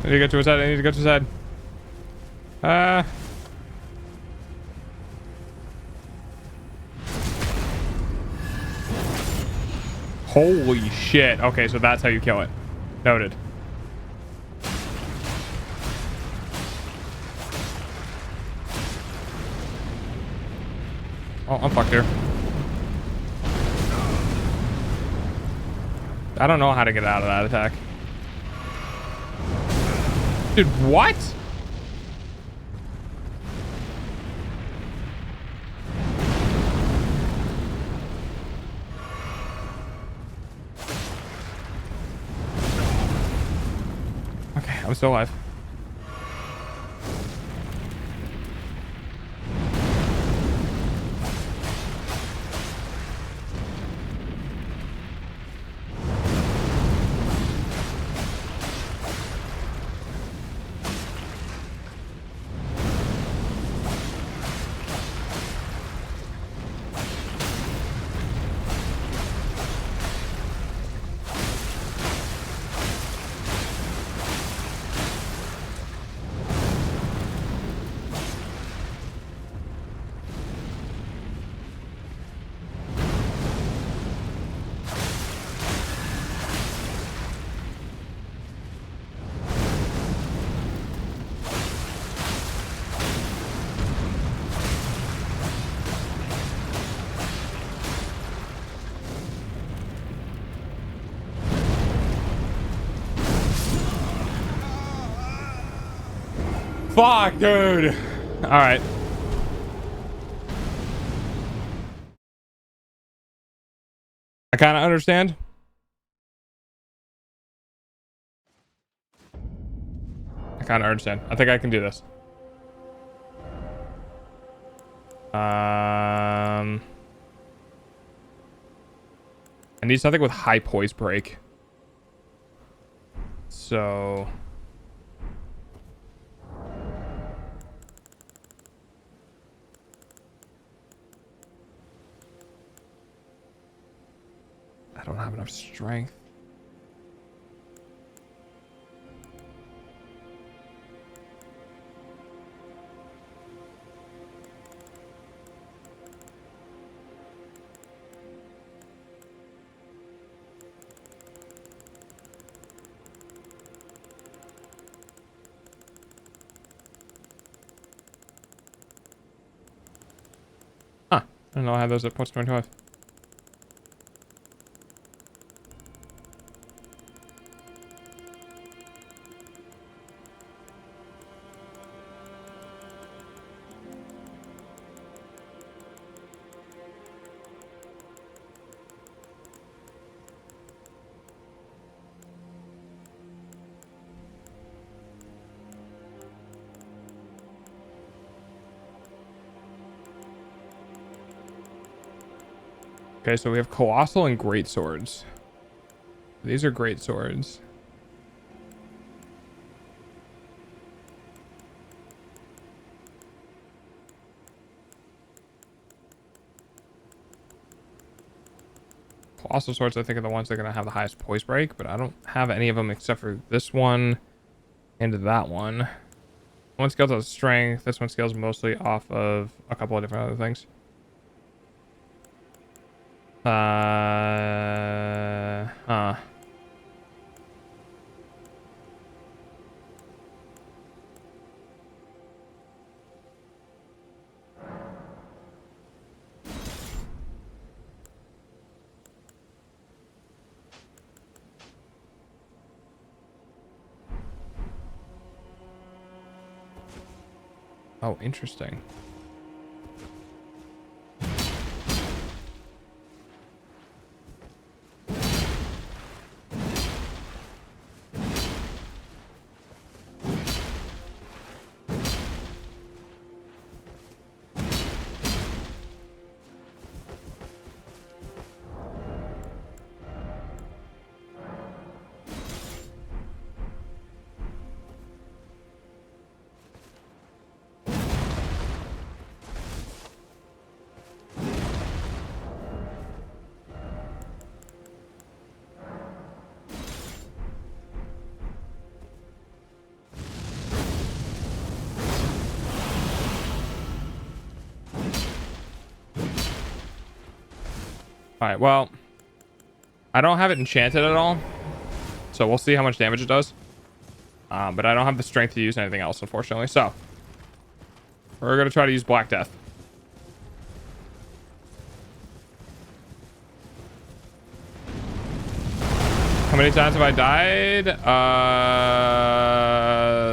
I need to get to his head. I need to get to his head. Holy shit. Okay, so that's how you kill it. Noted. Oh, I'm fucked here. I don't know how to get out of that attack. Dude, what? Okay, I'm still alive. Fuck, dude. All right. I kind of understand. I kind of understand. I think I can do this. I need something with high poise break. So I don't have enough strength. Huh. I don't know I have those at plus 25. Okay, so we have colossal and great swords. These are great swords. Colossal swords, I think, are the ones that are going to have the highest poise break, but I don't have any of them except for this one and that one. One scales off strength. This one scales mostly off of a couple of different other things. Huh. Oh, interesting. All right, well, I don't have it enchanted at all, so we'll see how much damage it does. But I don't have the strength to use anything else, unfortunately. So we're gonna try to use Black Death. How many times have I died?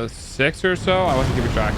6 or so. I wasn't keeping track.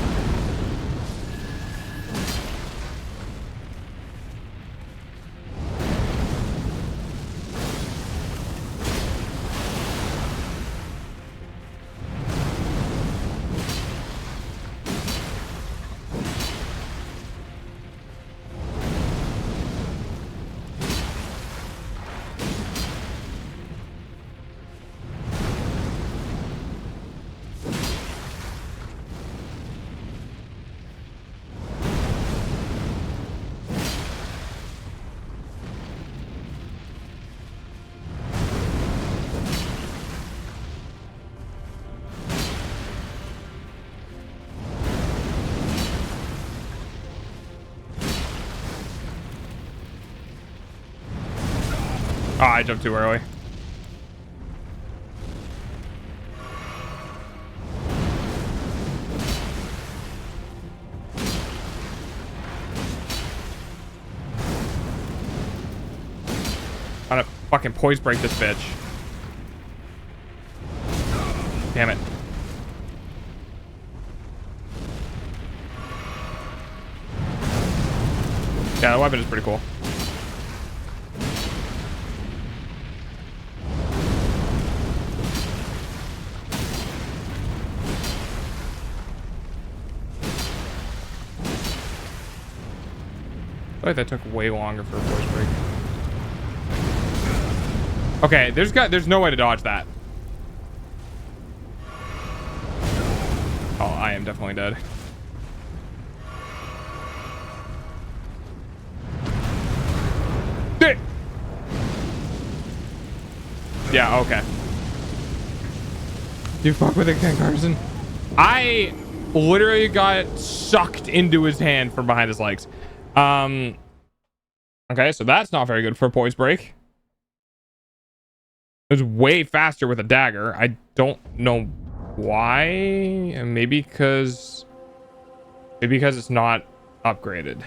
Oh, I jumped too early. Gotta fucking poise break this bitch. Damn it. Yeah, the weapon is pretty cool. I feel like that took way longer for a voice break. Okay, there's no way to dodge that. Oh, I am definitely dead. Yeah, okay. You fuck with it, Ken Carson? I literally got sucked into his hand from behind his legs. Okay, so that's not very good for a poise break. It was way faster with a dagger. I don't know why. Maybe because it's not upgraded.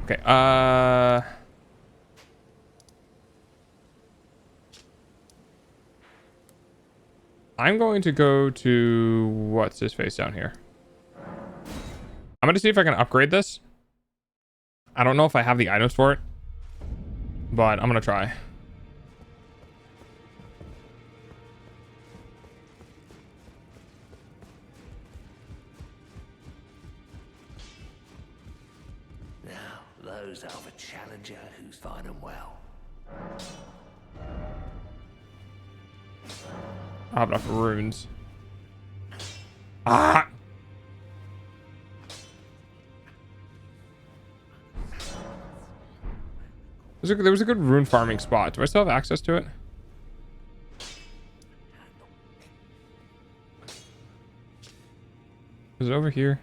Okay, I'm going to go to what's his face down here. I'm gonna see if I can upgrade this. I don't know if I have the items for it, but I'm gonna try. Now, those are the challenger who's fine and well. I have enough runes. Ah! There was a good rune farming spot. Do I still have access to it? Is it over here?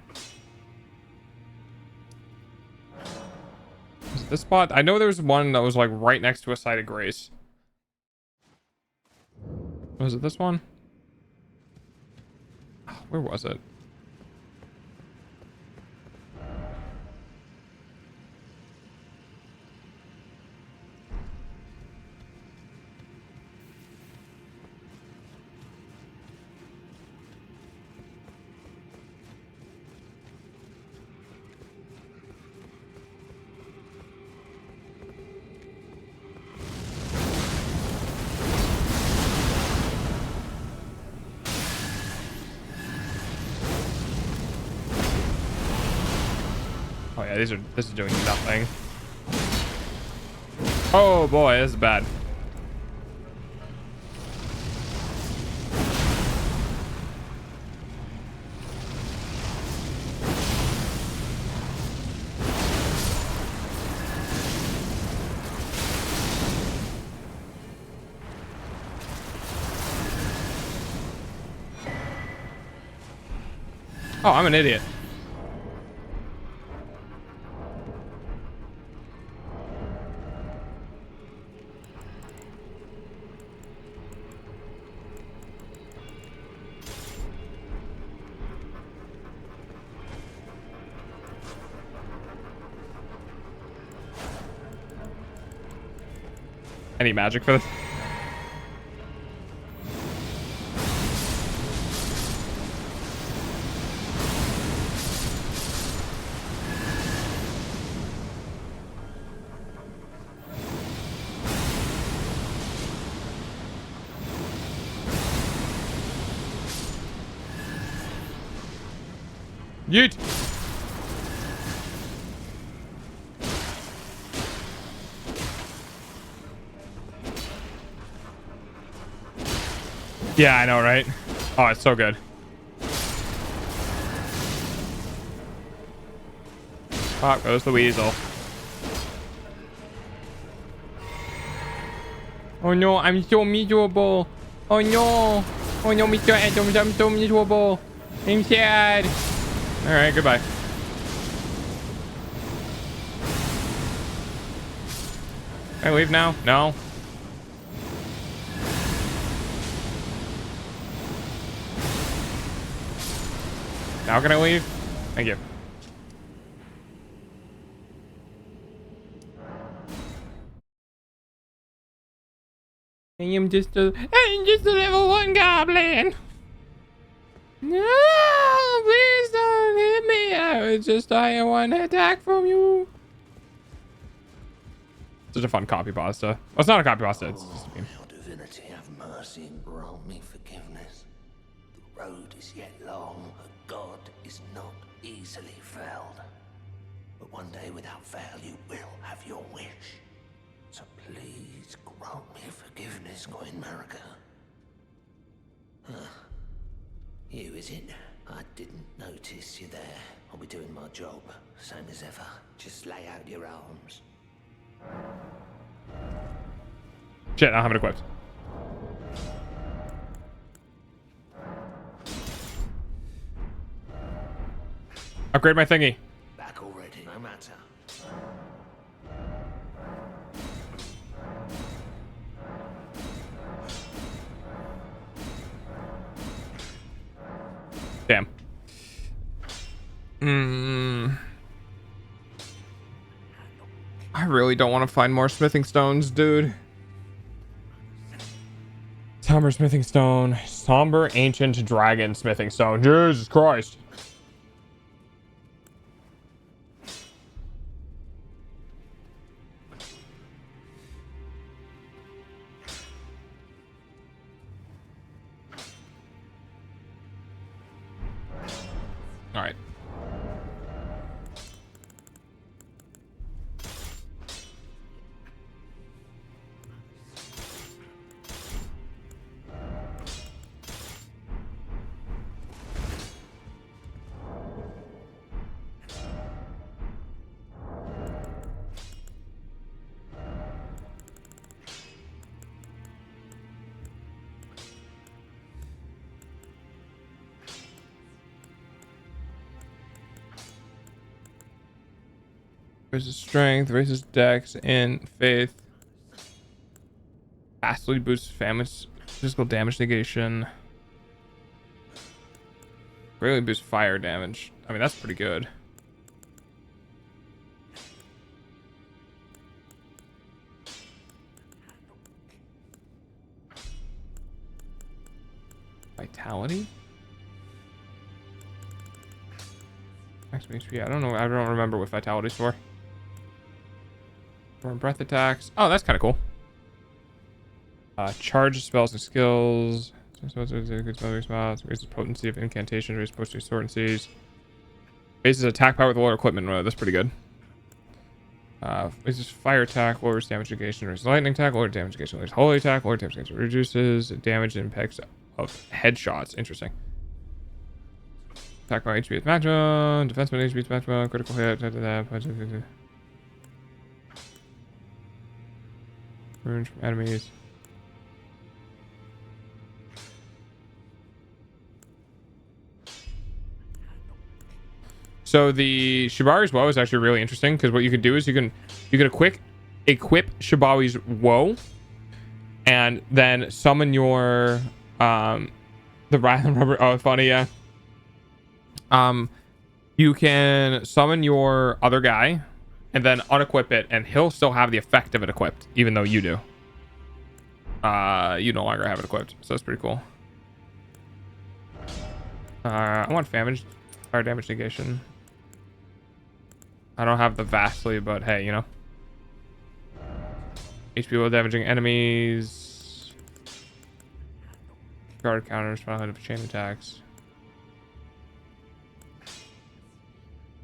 Is it this spot? I know there was one that was like right next to a site of grace. Was it this one? Where was it? Oh yeah, this is doing nothing. Oh boy, this is bad. Oh, I'm an idiot. I need magic for this. Yeet. Yeah, I know, right? Oh, it's so good. Pop goes the weasel. Oh no, I'm so miserable. Oh no. Oh no, Mr. Adams, I'm so miserable. I'm sad. Alright, goodbye. Can I leave now? No. Now can I leave? Thank you. I'm just a level 1 goblin. No, please don't hit me. I was just trying one attack from you. Such a fun copy pasta. Well, it's not a copy pasta. It's just a meme. Now, divinity, have mercy and grant me forgiveness. The road is yet long, but God is not easily felled. But one day, without fail, you will have your wish. So please grant me forgiveness, Queen Marika. Huh. You, is it? I didn't notice you there. I'll be doing my job, same as ever. Just lay out your arms. Shit, I don't have it equipped. Upgrade my thingy. Back already, no matter. Damn. I really don't want to find more smithing stones, dude. Somber smithing stone. Somber ancient dragon smithing stone. Jesus Christ. All right. Raises strength, raises dex, and faith. Vastly boosts physical damage negation. Really boosts fire damage. I mean, that's pretty good. Vitality? Maximum HP. I don't know. I don't remember what vitality's for. More breath attacks. Oh, that's kind of cool. Charge spells and skills. Raises potency of incantations. Raises potency of sword and seize. Raises attack power with lower equipment. Oh, that's pretty good. Raises fire attack. Lowers damage negation. Raises lightning attack. Lower damage negation. Raises holy attack. Lower damage negation. Reduces damage and impacts of headshots. Interesting. Attack by HP at maximum. Defense by HP at maximum. Critical hit. Runes from enemies. So the Shibari's Woe is actually really interesting because what you can do is you can equip Shibari's Woe and then summon your the Ryland Rubber. Oh, funny, yeah. You can summon your other guy and then unequip it, and he'll still have the effect of it equipped, even though you do. You no longer have it equipped, so that's pretty cool. I want fire damage negation. I don't have the vastly, but hey, you know. HP while damaging enemies. Guard counters, final hit of chain attacks.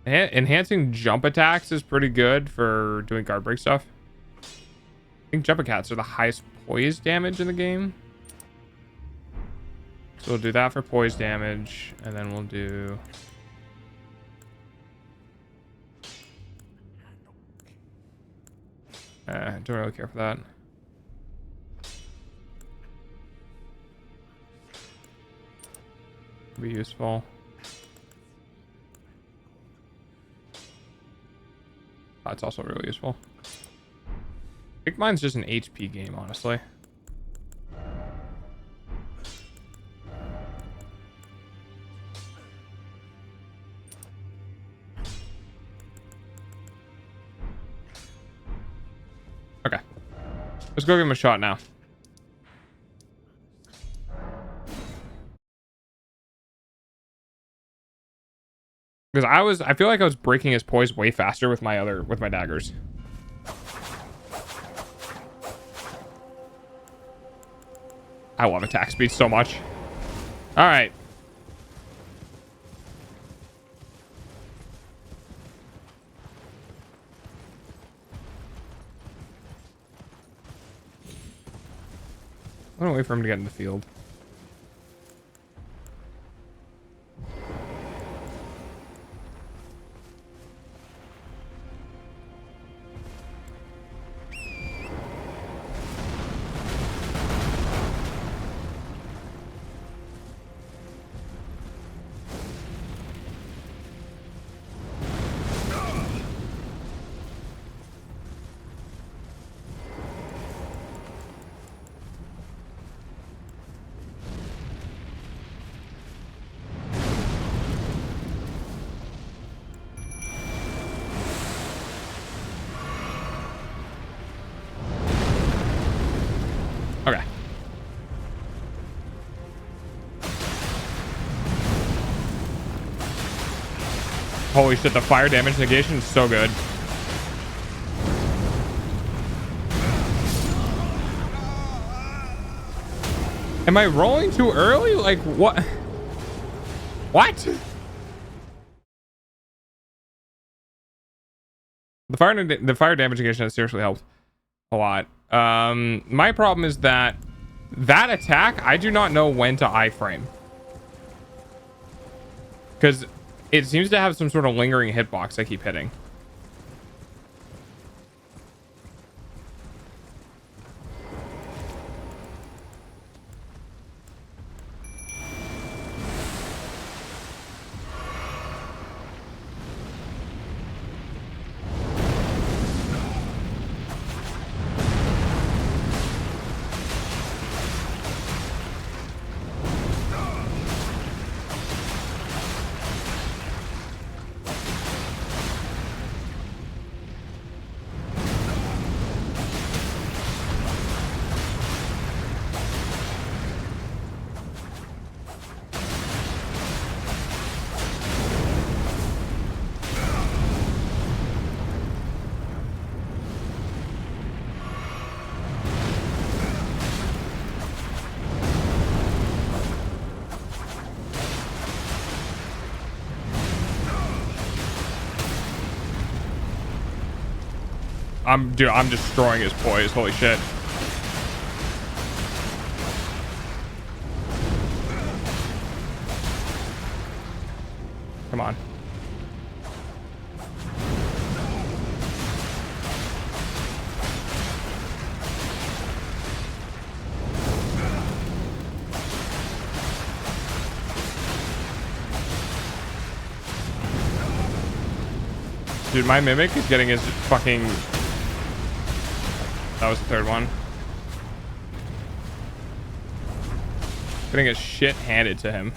Enhancing jump attacks is pretty good for doing guard break stuff. I think jump attacks are the highest poise damage in the game. So we'll do that for poise damage, and then we'll do... don't really care for that. Be useful. It's also really useful. I think mine's just an HP game, honestly. Okay. Let's go give him a shot now. Because I feel like I was breaking his poise way faster with my daggers. I love attack speed so much. All right. I'm gonna wait for him to get in the field. Okay. Holy shit, the fire damage negation is so good. Am I rolling too early? Like, what? What? The fire damage negation has seriously helped a lot. My problem is that attack, I do not know when to iframe. Because it seems to have some sort of lingering hitbox I keep hitting. Dude, I'm destroying his poise. Holy shit. Come on. Dude, my mimic is getting his fucking... That was the third one. Getting his shit handed to him.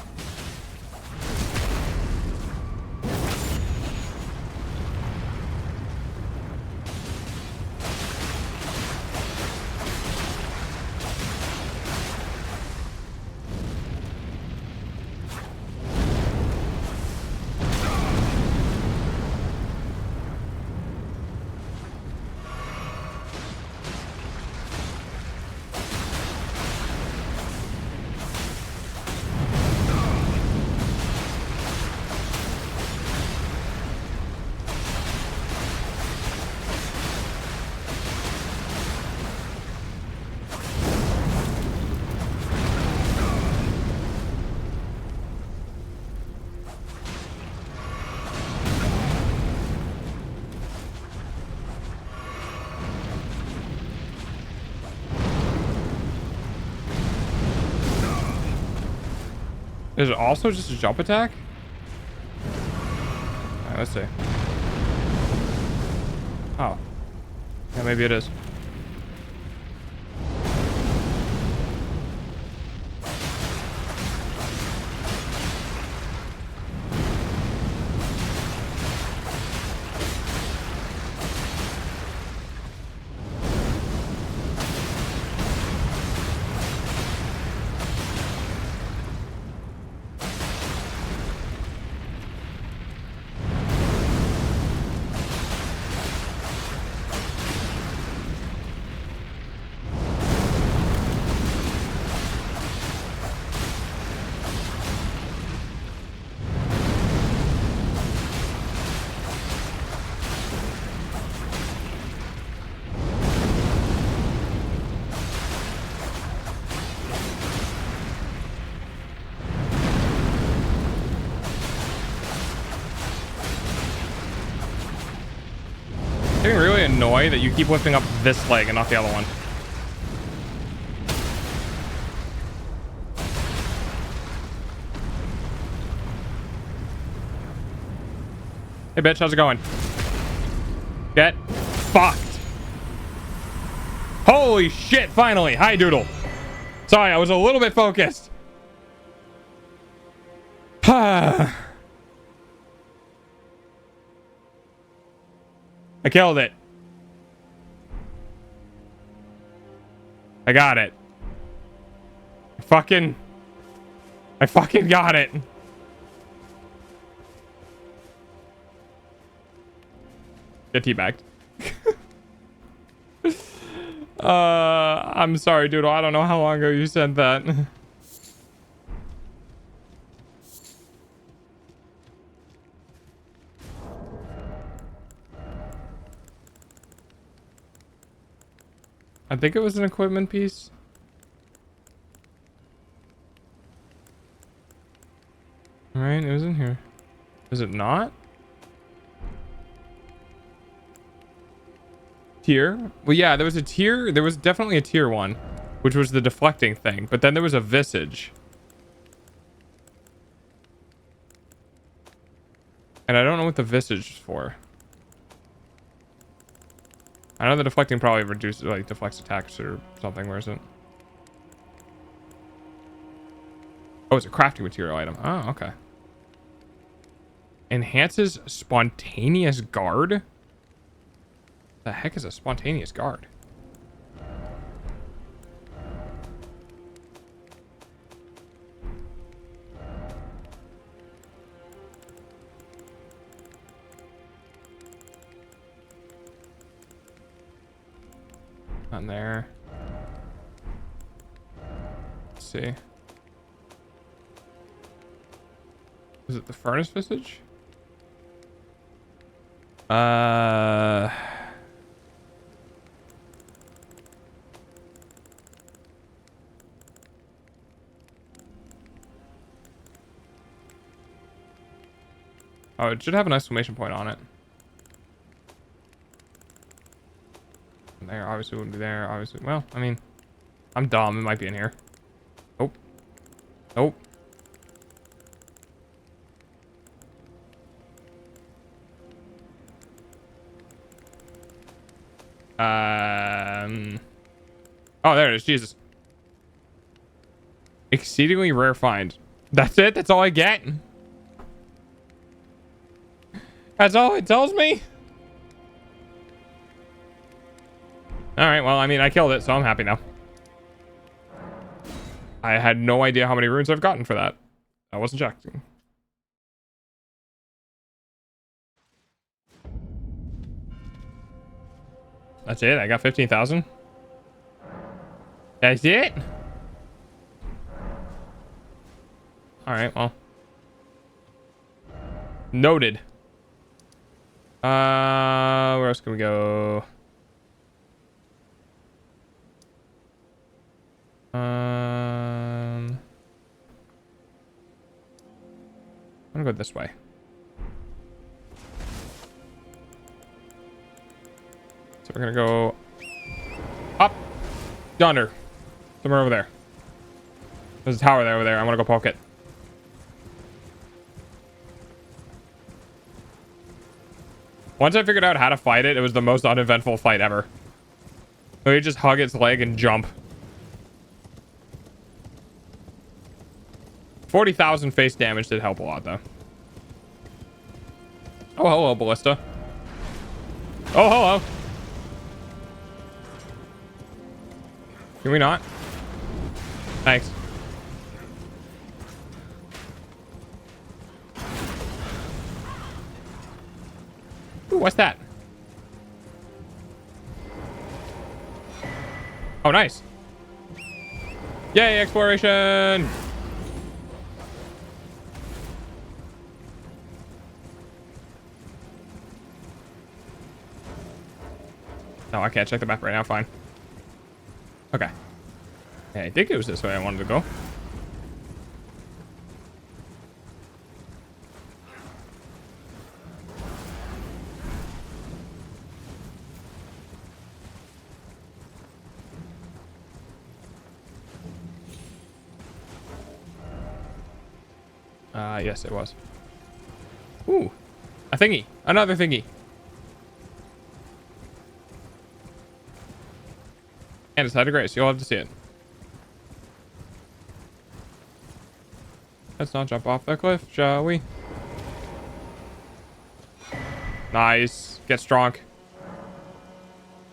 Is it also just a jump attack? Alright, let's see. Oh. Yeah, maybe it is. Getting really annoyed that you keep lifting up this leg and not the other one. Hey bitch, how's it going? Get fucked. Holy shit, finally. Hi Doodle. Sorry, I was a little bit focused. I killed it. I got it. I fucking got it. Get teabagged. I'm sorry, Doodle. I don't know how long ago you said that. I think it was an equipment piece. All right, it was in here. Is it not? Tier? Well, yeah, there was a tier. There was definitely a tier one, which was the deflecting thing. But then there was a visage. And I don't know what the visage is for. I know the deflecting probably reduces, like, deflects attacks or something. Where is it? Oh, it's a crafting material item. Oh, okay. Enhances spontaneous guard? The heck is a spontaneous guard? Not there. Let's see. Is it the furnace visage? Oh, it should have an exclamation point on it. There, obviously wouldn't be there. Obviously, well, I mean, I'm dumb. It might be in here. Nope. Nope. Oh, there it is. Jesus. Exceedingly rare find. That's it? That's all I get? That's all it tells me? Alright, well, I mean, I killed it, so I'm happy now. I had no idea how many runes I've gotten for that. I wasn't checking. That's it? I got 15,000? That's it? Alright, well. Noted. Where else can we go? I'm gonna go this way. So we're gonna go up yonder, somewhere over there. There's a tower there over there. I'm gonna go poke it. Once I figured out how to fight it, it was the most uneventful fight ever. So you just hug its leg and jump. 40,000 face damage did help a lot, though. Oh, hello, Ballista. Oh, hello. Can we not? Thanks. Ooh, what's that? Oh, nice. Yay, exploration! No, I can't check the map right now. Fine. Okay. Yeah, I think it was this way I wanted to go. Yes, it was. Ooh, a thingy. Another thingy. And it's Side of Grace. You'll have to see it. Let's not jump off the cliff, shall we? Nice. Get strong.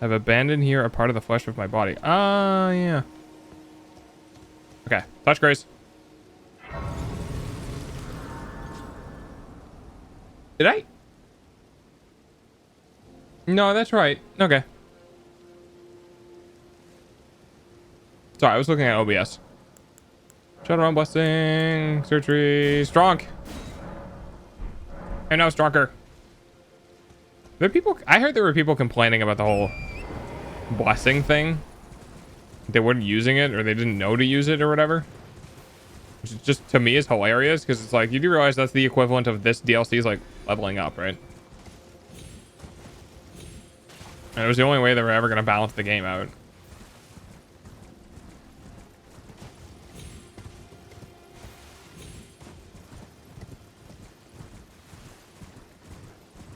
I've abandoned here a part of the flesh of my body. Ah, yeah. Okay. Touch Grace. Did I? No, that's right. Okay. Sorry, I was looking at OBS. Shadowrun blessing. Surgery. Strong. And now stronger. There people. I heard there were people complaining about the whole blessing thing. They weren't using it, or they didn't know to use it, or whatever. Which is just, to me, is hilarious, because it's like, you do realize that's the equivalent of this DLC's like leveling up, right? And it was the only way they were ever going to balance the game out.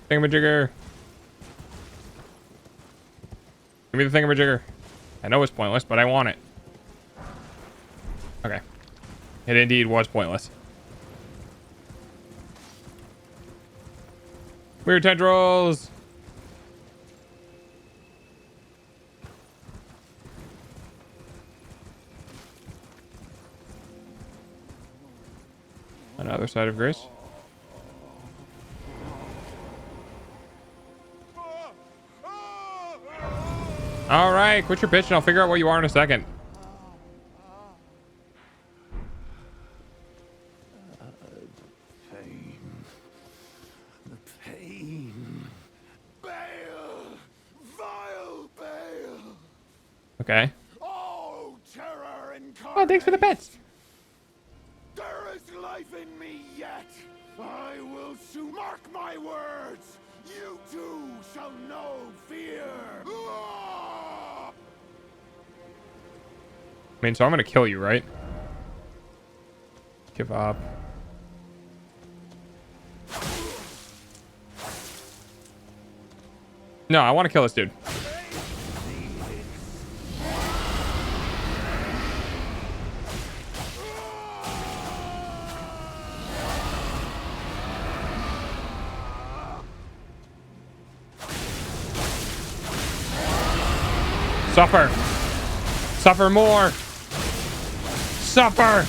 Thingamajigger. Give me the thingamajigger. I know it's pointless, but I want it. Okay. It indeed was pointless. Weird tendrils. Another Side of Grace. All right, quit your bitch and I'll figure out where you are in a second. The pain. Bale! Vile Bale! Okay. Oh, terror incarnate! Oh, thanks for the pets. There is life in me yet. I will soon mark my words. You too shall know fear. I mean, so I'm gonna kill you, right? Give up. No, I want to kill this dude. Suffer. Suffer more. Suffer.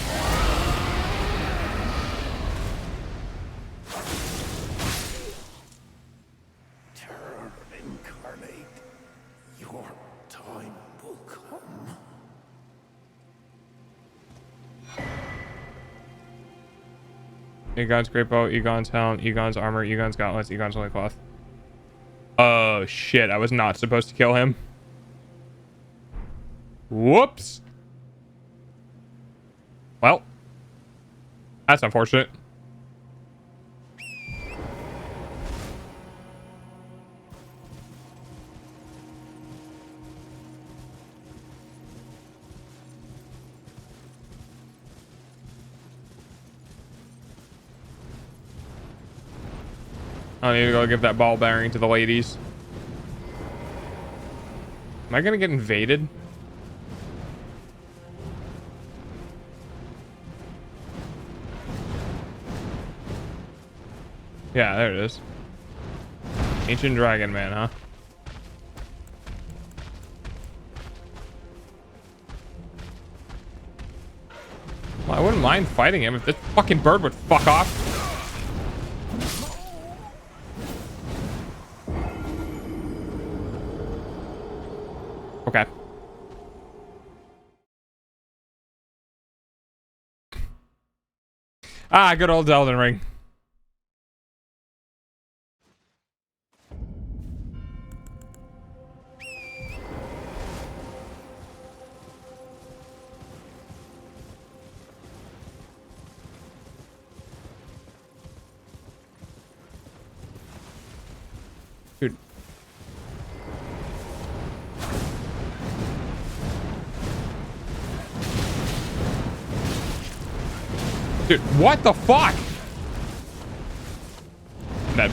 Terror incarnate. Your time will come. Egon's great bow, Egon's helm, Egon's armor, Egon's gauntlets, Egon's loincloth. Oh shit, I was not supposed to kill him. Whoops. Well, that's unfortunate. I need to go give that ball bearing to the ladies. Am I gonna get invaded? Yeah, there it is. Ancient Dragon Man, huh? Well, I wouldn't mind fighting him if this fucking bird would fuck off. Okay. Ah, good old Elden Ring. Dude. Dude, what the fuck? Dead.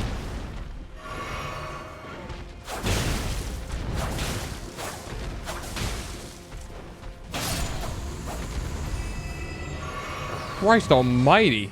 Christ almighty.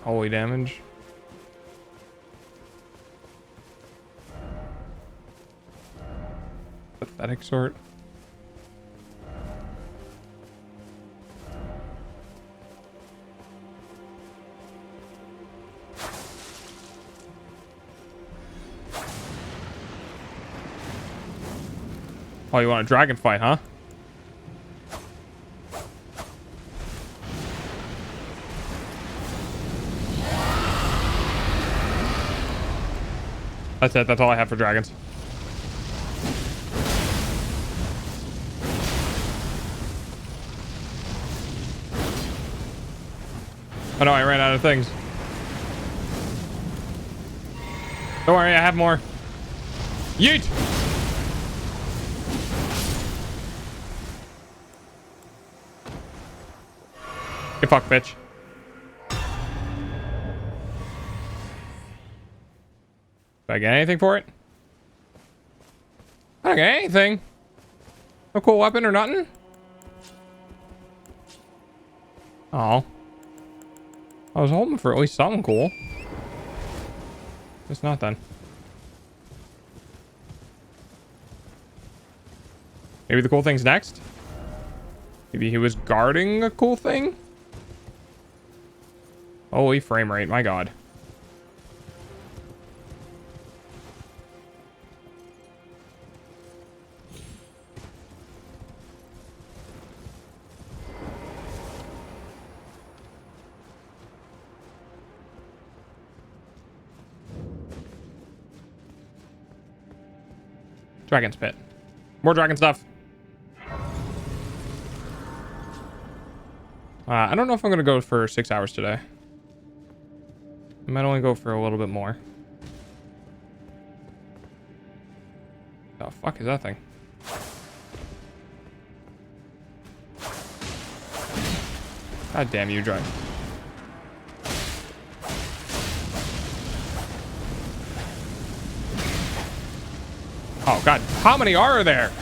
Holy damage. Pathetic sort. Oh, you want a dragon fight, huh? That's it. That's all I have for dragons. Oh no, I ran out of things. Don't worry, I have more. Yeet! Get fucked, bitch. Did I get anything for it? I don't get anything. No cool weapon or nothing? Oh. I was hoping for at least something cool. It's not then. Maybe the cool thing's next? Maybe he was guarding a cool thing? Holy frame rate, my god. Dragon's Pit. More dragon stuff. I don't know if I'm going to go for 6 hours today. I might only go for a little bit more. The fuck is that thing? God damn you, drive. Oh god, how many are there?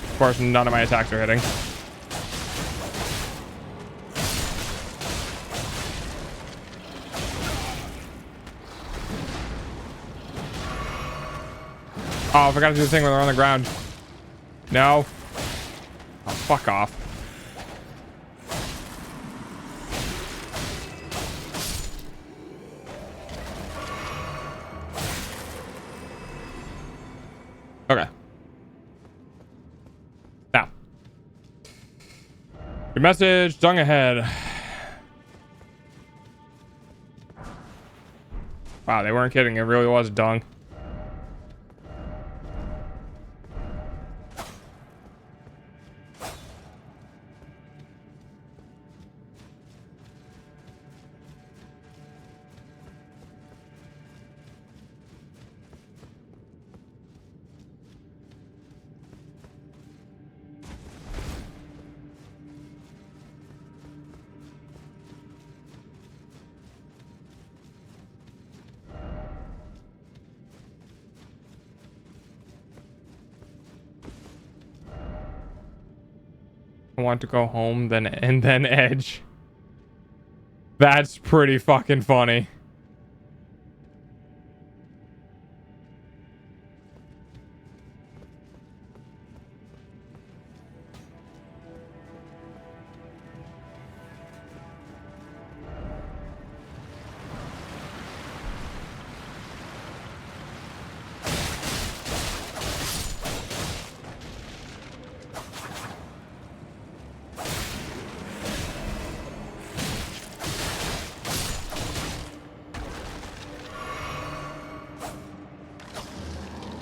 Of course, none of my attacks are hitting. Oh, I forgot to do the thing when they're on the ground. No. Oh, fuck off. Okay. Now. Your message, dung ahead. Wow, they weren't kidding. It really was dung. I want to go home, then edge. That's pretty fucking funny.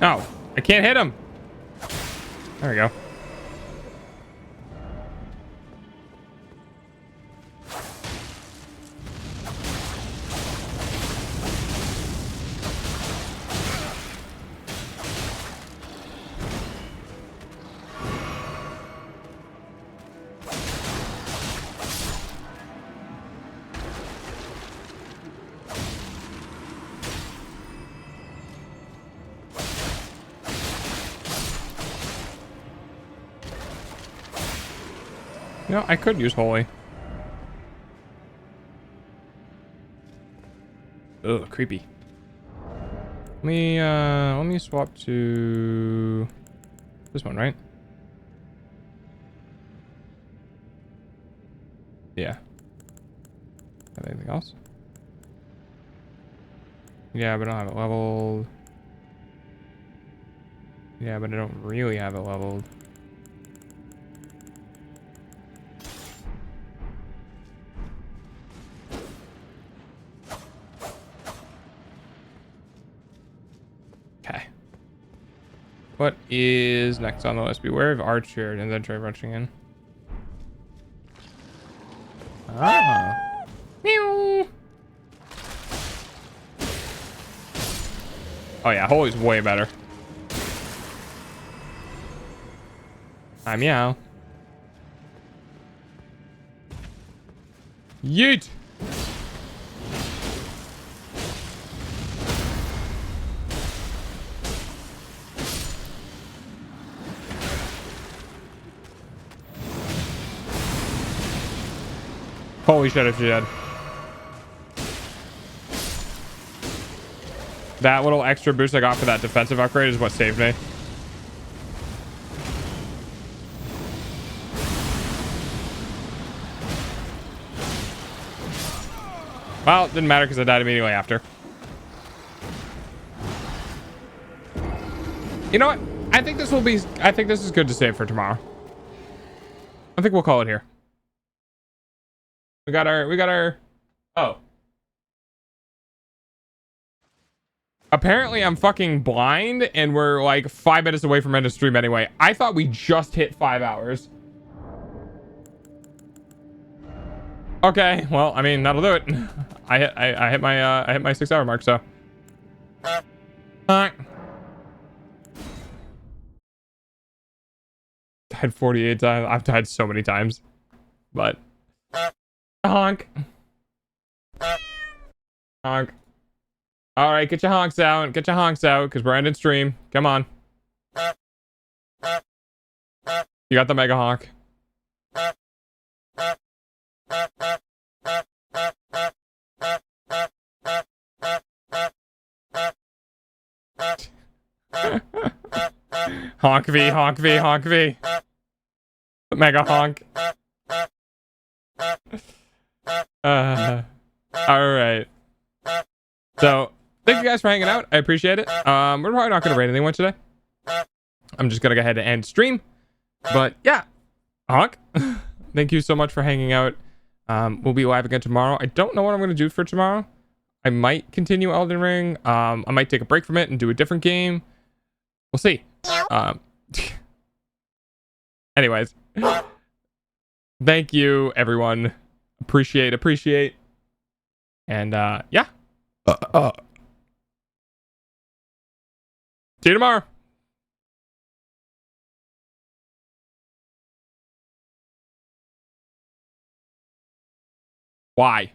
No, I can't hit him. There we go. You know, I could use holy. Ugh, creepy. Let me swap to this one, right? Yeah. Have anything else? Yeah, but I don't have it leveled. Yeah, but I don't really have it leveled. Okay. What is next on the list? Beware of archer and then try rushing in. Ah. Meow. Oh yeah, holy's way better. Meow. Yeet. Holy shit, if you're dead. That little extra boost I got for that defensive upgrade is what saved me. Well, it didn't matter because I died immediately after. You know what? I think this is good to save for tomorrow. I think we'll call it here. We got our oh. Apparently I'm fucking blind and we're like 5 minutes away from end of stream anyway. I thought we just hit 5 hours. Okay, well, I mean, that'll do it. I hit my 6 hour mark, so. Honk. Died 48 times. I've died so many times. But honk. Honk. All right, get your honks out. Get your honks out, because we're ending stream. Come on. You got the mega honk. Honk V, honk V, honk V. Mega honk. All right. So, thank you guys for hanging out. I appreciate it. We're probably not going to rate anyone today. I'm just going to go ahead and end stream. But, yeah. Honk. Thank you so much for hanging out. We'll be live again tomorrow. I don't know what I'm going to do for tomorrow. I might continue Elden Ring. I might take a break from it and do a different game. We'll see. Anyways. Thank you, everyone. Appreciate. And, yeah. See you tomorrow. Why?